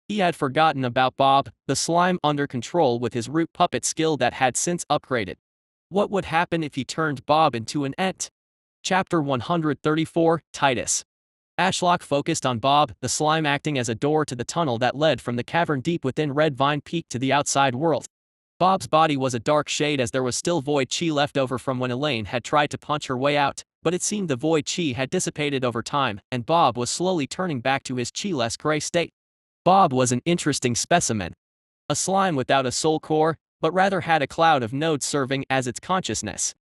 He had forgotten about Bob, the slime under control with his root puppet skill that had since upgraded. What would happen if he turned Bob into an ent? Chapter 134, Titus. Ashlock focused on Bob, the slime acting as a door to the tunnel that led from the cavern deep within Red Vine Peak to the outside world. Bob's body was a dark shade as there was still void chi left over from when Elaine had tried to punch her way out, but it seemed the void chi had dissipated over time, and Bob was slowly turning back to his chi-less gray state. Bob was an interesting specimen. A slime without a soul core, but rather had a cloud of nodes serving as its consciousness.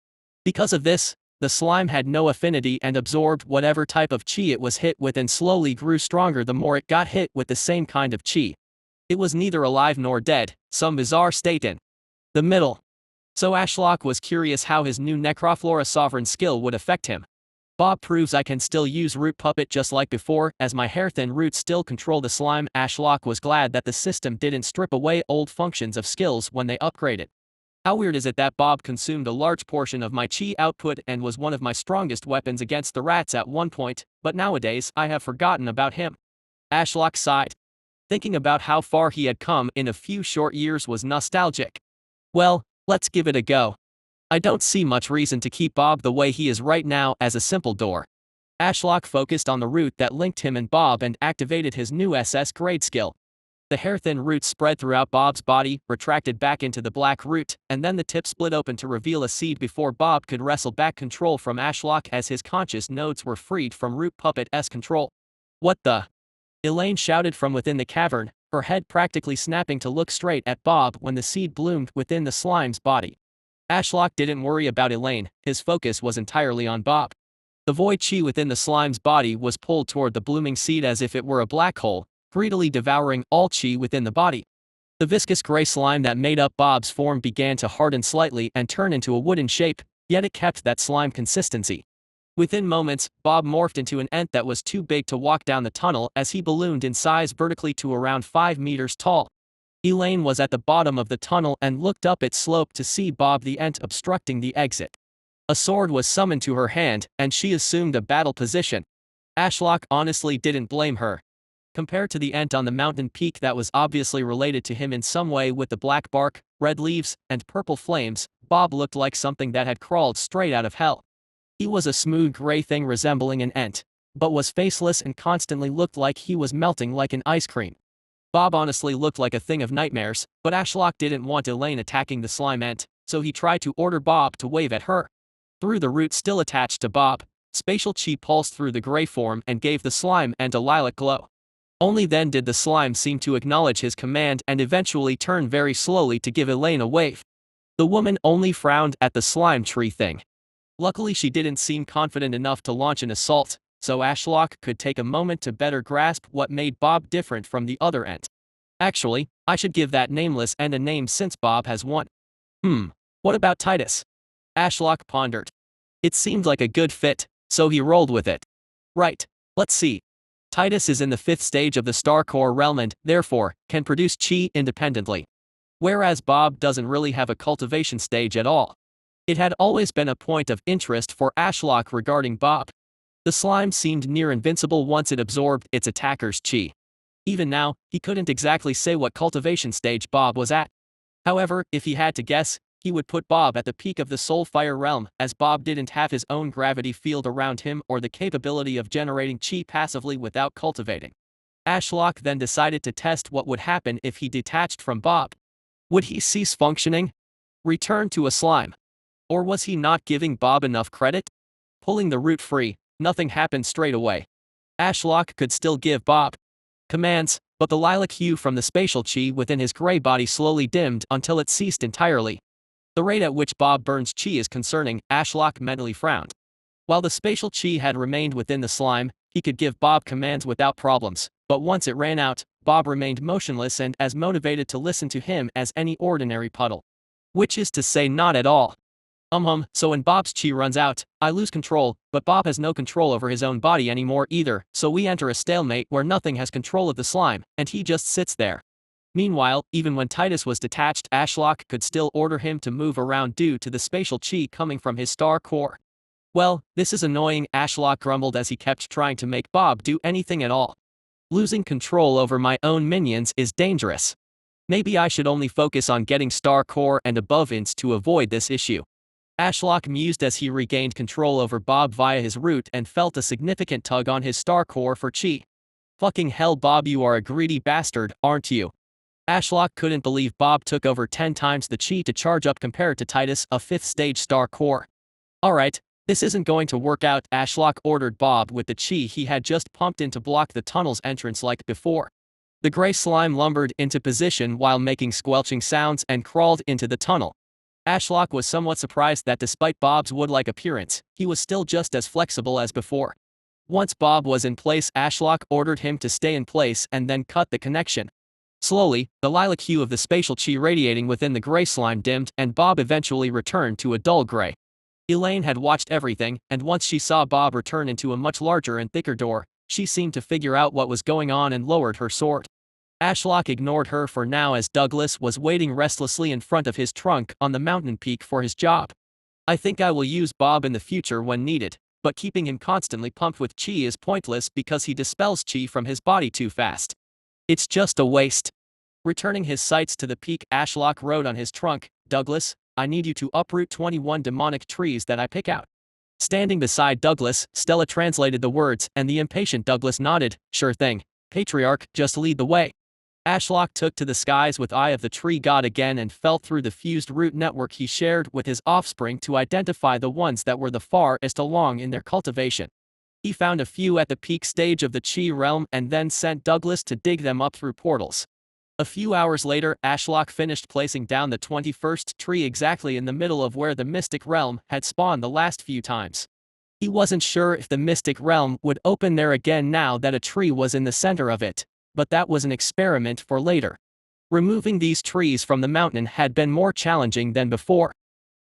Because of this, the slime had no affinity and absorbed whatever type of chi it was hit with and slowly grew stronger the more it got hit with the same kind of chi. It was neither alive nor dead, some bizarre state in the middle. So Ashlock was curious how his new Necroflora Sovereign skill would affect him. "Bob proves I can still use Root Puppet just like before, as my hair-thin roots still control the slime." Ashlock was glad that the system didn't strip away old functions of skills when they upgraded. "How weird is it that Bob consumed a large portion of my chi output and was one of my strongest weapons against the rats at one point, but nowadays I have forgotten about him." Ashlock sighed. Thinking about how far he had come in a few short years was nostalgic. "Well, let's give it a go. I don't see much reason to keep Bob the way he is right now as a simple door." Ashlock focused on the root that linked him and Bob and activated his new SS grade skill. The hair-thin roots spread throughout Bob's body, retracted back into the black root, and then the tip split open to reveal a seed before Bob could wrestle back control from Ashlock as his conscious nodes were freed from Root Puppet's control. "What the?" Elaine shouted from within the cavern, her head practically snapping to look straight at Bob when the seed bloomed within the slime's body. Ashlock didn't worry about Elaine, his focus was entirely on Bob. The void chi within the slime's body was pulled toward the blooming seed as if it were a black hole, greedily devouring all chi within the body. The viscous gray slime that made up Bob's form began to harden slightly and turn into a wooden shape, yet it kept that slime consistency. Within moments, Bob morphed into an ent that was too big to walk down the tunnel as he ballooned in size vertically to around 5 meters tall. Elaine was at the bottom of the tunnel and looked up its slope to see Bob the ent obstructing the exit. A sword was summoned to her hand, and she assumed a battle position. Ashlock honestly didn't blame her. Compared to the ent on the mountain peak that was obviously related to him in some way with the black bark, red leaves, and purple flames, Bob looked like something that had crawled straight out of hell. He was a smooth gray thing resembling an ent, but was faceless and constantly looked like he was melting like an ice cream. Bob honestly looked like a thing of nightmares, but Ashlock didn't want Elaine attacking the slime ent, so he tried to order Bob to wave at her. Through the root still attached to Bob, spatial chi pulsed through the gray form and gave the slime ent a lilac glow. Only then did the slime seem to acknowledge his command and eventually turn very slowly to give Elaine a wave. The woman only frowned at the slime tree thing. Luckily she didn't seem confident enough to launch an assault, so Ashlock could take a moment to better grasp what made Bob different from the other ent. Actually, I should give that nameless ent a name since Bob has one. What about Titus? Ashlock pondered. It seemed like a good fit, so he rolled with it. Right, let's see. Titus is in the 5th stage of the Star Core realm and, therefore, can produce chi independently. Whereas Bob doesn't really have a cultivation stage at all. It had always been a point of interest for Ashlock regarding Bob. The slime seemed near invincible once it absorbed its attacker's chi. Even now, he couldn't exactly say what cultivation stage Bob was at. However, if he had to guess, he would put Bob at the peak of the soul fire realm, as Bob didn't have his own gravity field around him or the capability of generating chi passively without cultivating. Ashlock then decided to test what would happen if he detached from Bob. Would he cease functioning? Return to a slime? Or was he not giving Bob enough credit? Pulling the root free, nothing happened straight away. Ashlock could still give Bob commands, but the lilac hue from the spatial chi within his gray body slowly dimmed until it ceased entirely. The rate at which Bob burns chi is concerning, Ashlock mentally frowned. While the spatial chi had remained within the slime, he could give Bob commands without problems, but once it ran out, Bob remained motionless and as motivated to listen to him as any ordinary puddle. Which is to say not at all. So when Bob's chi runs out, I lose control, but Bob has no control over his own body anymore either, so we enter a stalemate where nothing has control of the slime, and he just sits there. Meanwhile, even when Titus was detached, Ashlock could still order him to move around due to the spatial chi coming from his star core. Well, this is annoying, Ashlock grumbled as he kept trying to make Bob do anything at all. Losing control over my own minions is dangerous. Maybe I should only focus on getting star core and above ints to avoid this issue. Ashlock mused as he regained control over Bob via his root and felt a significant tug on his star core for chi. Fucking hell, Bob, you are a greedy bastard, aren't you? Ashlock couldn't believe Bob took over 10 times the chi to charge up compared to Titus, a 5th stage star core. Alright, this isn't going to work out, Ashlock ordered Bob with the chi he had just pumped in to block the tunnel's entrance like before. The gray slime lumbered into position while making squelching sounds and crawled into the tunnel. Ashlock was somewhat surprised that despite Bob's wood-like appearance, he was still just as flexible as before. Once Bob was in place, Ashlock ordered him to stay in place and then cut the connection. Slowly, the lilac hue of the spatial chi radiating within the gray slime dimmed and Bob eventually returned to a dull gray. Elaine had watched everything, and once she saw Bob return into a much larger and thicker door, she seemed to figure out what was going on and lowered her sword. Ashlock ignored her for now as Douglas was waiting restlessly in front of his trunk on the mountain peak for his job. I think I will use Bob in the future when needed, but keeping him constantly pumped with chi is pointless because he dispels chi from his body too fast. It's just a waste. Returning his sights to the peak, Ashlock wrote on his trunk, Douglas, I need you to uproot 21 demonic trees that I pick out. Standing beside Douglas, Stella translated the words, and the impatient Douglas nodded, sure thing, Patriarch, just lead the way. Ashlock took to the skies with Eye of the Tree God again and felt through the fused root network he shared with his offspring to identify the ones that were the farthest along in their cultivation. He found a few at the peak stage of the Chi realm and then sent Douglas to dig them up through portals. A few hours later, Ashlock finished placing down the 21st tree exactly in the middle of where the Mystic Realm had spawned the last few times. He wasn't sure if the Mystic Realm would open there again now that a tree was in the center of it, but that was an experiment for later. Removing these trees from the mountain had been more challenging than before.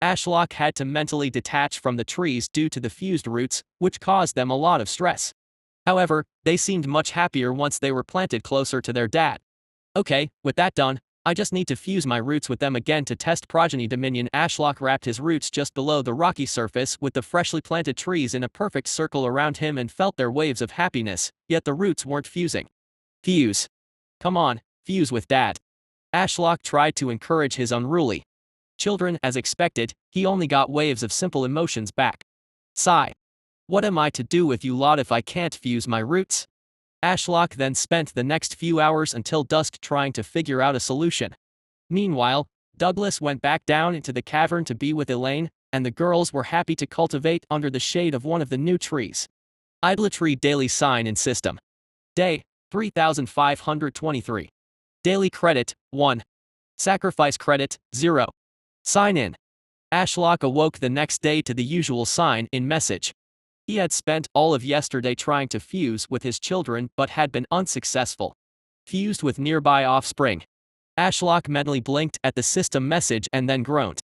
Ashlock had to mentally detach from the trees due to the fused roots, which caused them a lot of stress. However, they seemed much happier once they were planted closer to their dad. Okay, with that done, I just need to fuse my roots with them again to test progeny dominion. Ashlock wrapped his roots just below the rocky surface with the freshly planted trees in a perfect circle around him and felt their waves of happiness, yet the roots weren't fusing. Fuse. Come on, fuse with Dad. Ashlock tried to encourage his unruly children. As expected, he only got waves of simple emotions back. Sigh. What am I to do with you lot if I can't fuse my roots? Ashlock then spent the next few hours until dusk trying to figure out a solution. Meanwhile, Douglas went back down into the cavern to be with Elaine, and the girls were happy to cultivate under the shade of one of the new trees. Idolatry Daily Sign in System. Day 3523. Daily Credit 1. Sacrifice Credit 0. Sign in. Ashlock awoke the next day to the usual sign in message. He had spent all of yesterday trying to fuse with his children but had been unsuccessful. Fused with nearby offspring. Ashlock mentally blinked at the system message and then groaned.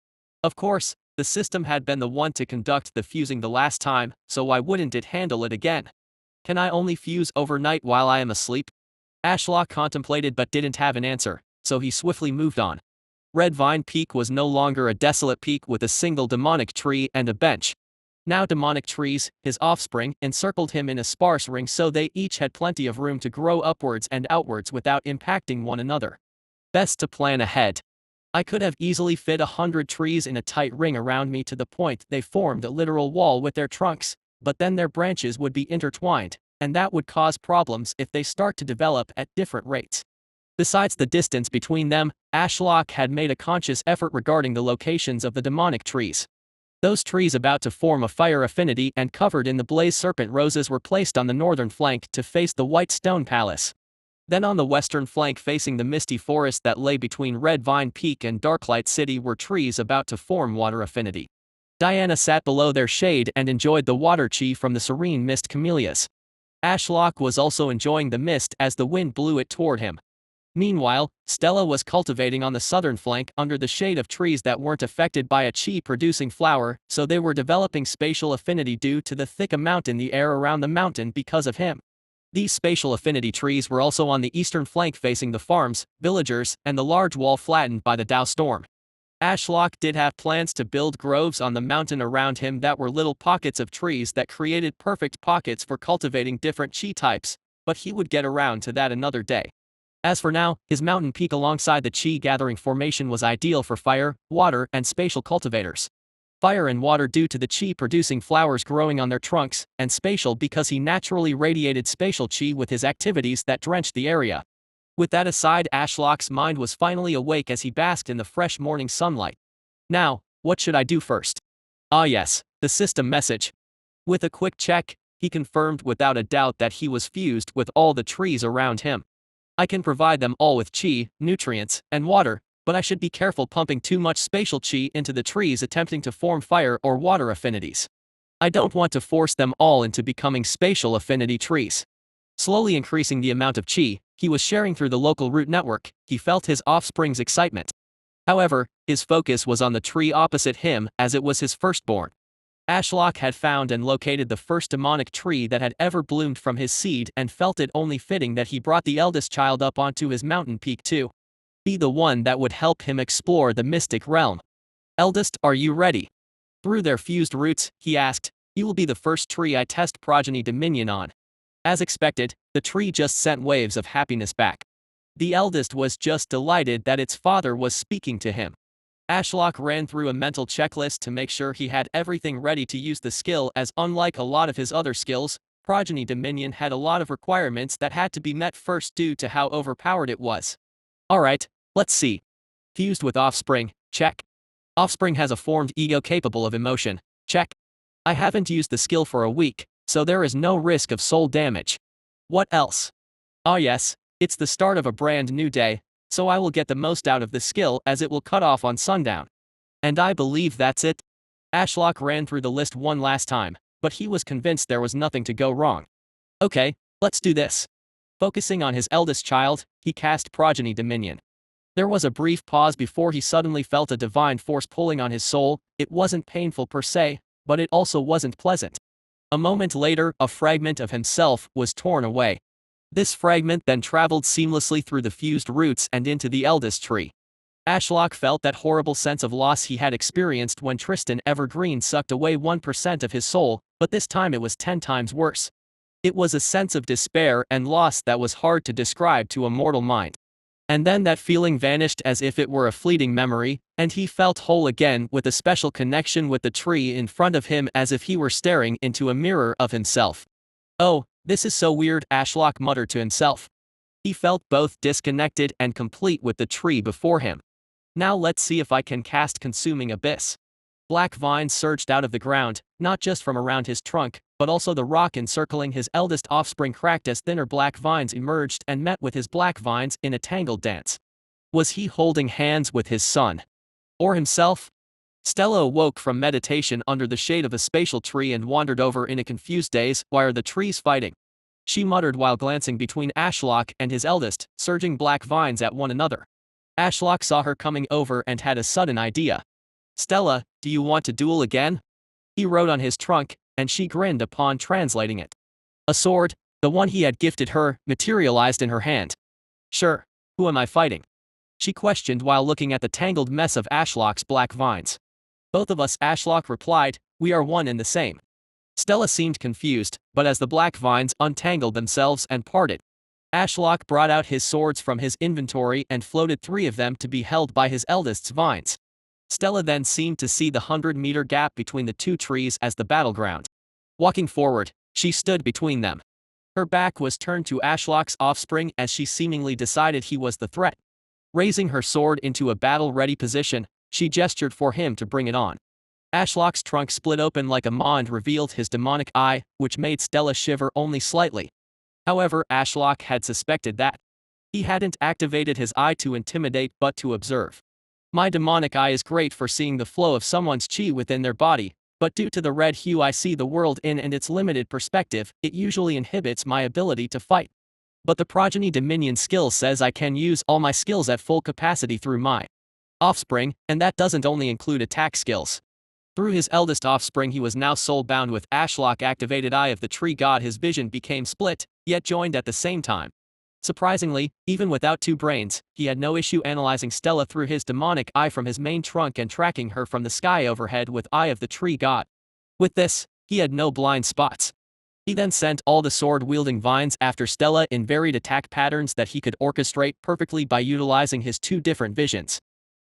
Of course, the system had been the one to conduct the fusing the last time, so why wouldn't it handle it again? Can I only fuse overnight while I am asleep? Ashlock contemplated but didn't have an answer, so he swiftly moved on. Red Vine Peak was no longer a desolate peak with a single demonic tree and a bench. Now demonic trees, his offspring, encircled him in a sparse ring so they each had plenty of room to grow upwards and outwards without impacting one another. Best to plan ahead. I could have easily fit 100 trees in a tight ring around me to the point they formed a literal wall with their trunks, but then their branches would be intertwined, and that would cause problems if they start to develop at different rates. Besides the distance between them, Ashlock had made a conscious effort regarding the locations of the demonic trees. Those trees about to form a fire affinity and covered in the blaze serpent roses were placed on the northern flank to face the white stone palace. Then on the western flank facing the misty forest that lay between Red Vine Peak and Darklight City were trees about to form water affinity. Diana sat below their shade and enjoyed the water chi from the serene mist camellias. Ashlock was also enjoying the mist as the wind blew it toward him. Meanwhile, Stella was cultivating on the southern flank under the shade of trees that weren't affected by a chi-producing flower, so they were developing spatial affinity due to the thick amount in the air around the mountain because of him. These spatial affinity trees were also on the eastern flank facing the farms, villagers, and the large wall flattened by the Dow storm. Ashlock did have plans to build groves on the mountain around him that were little pockets of trees that created perfect pockets for cultivating different chi types, but he would get around to that another day. As for now, his mountain peak alongside the chi-gathering formation was ideal for fire, water, and spatial cultivators. Fire and water due to the chi-producing flowers growing on their trunks, and spatial because he naturally radiated spatial chi with his activities that drenched the area. With that aside, Ashlock's mind was finally awake as he basked in the fresh morning sunlight. Now, what should I do first? Ah yes, the system message. With a quick check, he confirmed without a doubt that he was fused with all the trees around him. I can provide them all with chi, nutrients, and water, but I should be careful pumping too much spatial chi into the trees attempting to form fire or water affinities. I don't want to force them all into becoming spatial affinity trees. Slowly increasing the amount of chi he was sharing through the local root network, he felt his offspring's excitement. However, his focus was on the tree opposite him as it was his firstborn. Ashlock had found and located the first demonic tree that had ever bloomed from his seed and felt it only fitting that he brought the eldest child up onto his mountain peak to be the one that would help him explore the mystic realm. Eldest, are you ready? Through their fused roots, he asked, you will be the first tree I test progeny dominion on. As expected, the tree just sent waves of happiness back. The eldest was just delighted that its father was speaking to him. Ashlock ran through a mental checklist to make sure he had everything ready to use the skill as unlike a lot of his other skills, Progeny Dominion had a lot of requirements that had to be met first due to how overpowered it was. Alright, let's see. Fused with Offspring, check. Offspring has a formed ego capable of emotion, check. I haven't used the skill for a week, so there is no risk of soul damage. What else? Ah yes, it's the start of a brand new day, so I will get the most out of the skill as it will cut off on sundown. And I believe that's it. Ashlock ran through the list one last time, but he was convinced there was nothing to go wrong. Okay, let's do this. Focusing on his eldest child, he cast Progeny Dominion. There was a brief pause before he suddenly felt a divine force pulling on his soul. It wasn't painful per se, but it also wasn't pleasant. A moment later, a fragment of himself was torn away. This fragment then traveled seamlessly through the fused roots and into the eldest tree. Ashlock felt that horrible sense of loss he had experienced when Tristan Evergreen sucked away 1% of his soul, but this time it was 10 times worse. It was a sense of despair and loss that was hard to describe to a mortal mind. And then that feeling vanished as if it were a fleeting memory, and he felt whole again with a special connection with the tree in front of him as if he were staring into a mirror of himself. Oh, this is so weird, Ashlock muttered to himself. He felt both disconnected and complete with the tree before him. Now let's see if I can cast Consuming Abyss. Black vines surged out of the ground, not just from around his trunk, but also the rock encircling his eldest offspring cracked as thinner black vines emerged and met with his black vines in a tangled dance. Was he holding hands with his son? Or himself? Stella awoke from meditation under the shade of a spatial tree and wandered over in a confused daze. Why are the trees fighting? She muttered while glancing between Ashlock and his eldest, surging black vines at one another. Ashlock saw her coming over and had a sudden idea. Stella, do you want to duel again? He wrote on his trunk, and she grinned upon translating it. A sword, the one he had gifted her, materialized in her hand. Sure, who am I fighting? She questioned while looking at the tangled mess of Ashlock's black vines. Both of us, Ashlock replied, We are one and the same. Stella seemed confused, but as the black vines untangled themselves and parted, Ashlock brought out his swords from his inventory and floated 3 of them to be held by his eldest's vines. Stella then seemed to see the 100-meter gap between the 2 trees as the battleground. Walking forward, she stood between them. Her back was turned to Ashlock's offspring as she seemingly decided he was the threat. Raising her sword into a battle-ready position, she gestured for him to bring it on. Ashlock's trunk split open like a maw and revealed his demonic eye, which made Stella shiver only slightly. However, Ashlock had suspected that. He hadn't activated his eye to intimidate but to observe. My demonic eye is great for seeing the flow of someone's chi within their body, but due to the red hue I see the world in and its limited perspective, it usually inhibits my ability to fight. But the Progeny Dominion skill says I can use all my skills at full capacity through my offspring, and that doesn't only include attack skills. Through his eldest offspring he was now soul-bound with Ashlock activated Eye of the Tree God. His vision became split, yet joined at the same time. Surprisingly, even without 2 brains, he had no issue analyzing Stella through his demonic eye from his main trunk and tracking her from the sky overhead with Eye of the Tree God. With this, he had no blind spots. He then sent all the sword-wielding vines after Stella in varied attack patterns that he could orchestrate perfectly by utilizing his 2 different visions.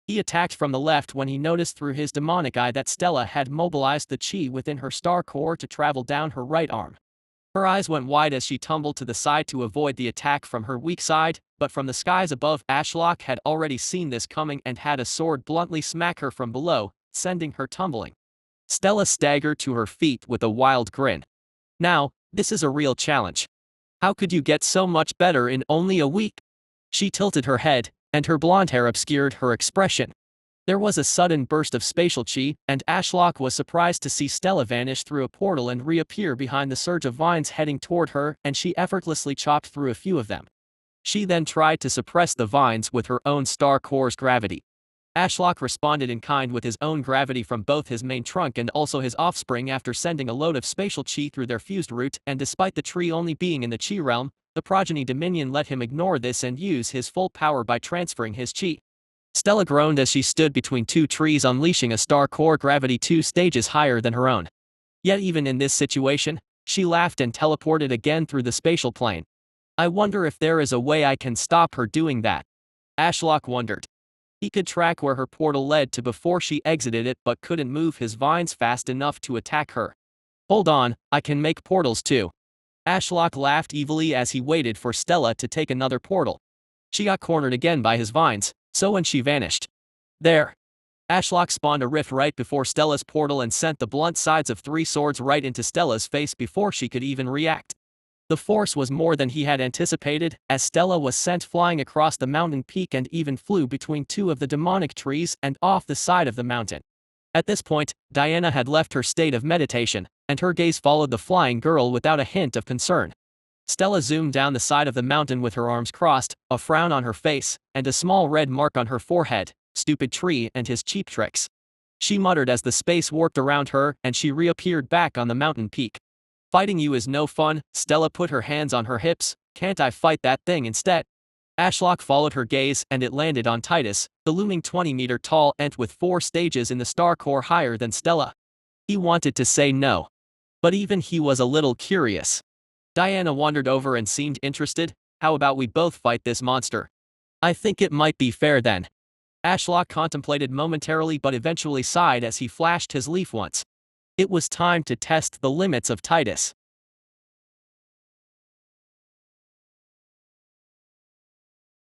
He attacked from the left when he noticed through his demonic eye that Stella had mobilized the chi within her star core to travel down her right arm. Her eyes went wide as she tumbled to the side to avoid the attack from her weak side, but from the skies above Ashlock had already seen this coming and had a sword bluntly smack her from below, sending her tumbling. Stella staggered to her feet with a wild grin. Now, this is a real challenge. How could you get so much better in only a week? She tilted her head, and her blonde hair obscured her expression. There was a sudden burst of spatial chi, and Ashlock was surprised to see Stella vanish through a portal and reappear behind the surge of vines heading toward her, and she effortlessly chopped through a few of them. She then tried to suppress the vines with her own star core's gravity. Ashlock responded in kind with his own gravity from both his main trunk and also his offspring after sending a load of spatial chi through their fused root, and despite the tree only being in the chi realm, the Progeny Dominion let him ignore this and use his full power by transferring his chi. Stella groaned as she stood between 2 trees, unleashing a star core gravity 2 stages higher than her own. Yet even in this situation, she laughed and teleported again through the spatial plane. I wonder if there is a way I can stop her doing that. Ashlock wondered. He could track where her portal led to before she exited it but couldn't move his vines fast enough to attack her. Hold on, I can make portals too. Ashlock laughed evilly as he waited for Stella to take another portal. She got cornered again by his vines, so when she vanished. There. Ashlock spawned a rift right before Stella's portal and sent the blunt sides of 3 swords right into Stella's face before she could even react. The force was more than he had anticipated, as Stella was sent flying across the mountain peak and even flew between 2 of the demonic trees and off the side of the mountain. At this point, Diana had left her state of meditation, and her gaze followed the flying girl without a hint of concern. Stella zoomed down the side of the mountain with her arms crossed, a frown on her face, and a small red mark on her forehead. Stupid tree and his cheap tricks. She muttered as the space warped around her and she reappeared back on the mountain peak. Fighting you is no fun. Stella put her hands on her hips. Can't I fight that thing instead? Ashlock followed her gaze and it landed on Titus, the looming 20-meter-tall ent with 4 stages in the star core higher than Stella. He wanted to say no. But even he was a little curious. Diana wandered over and seemed interested. How about we both fight this monster? I think it might be fair then. Ashlock contemplated momentarily but eventually sighed as he flashed his leaf once. It was time to test the limits of Titus.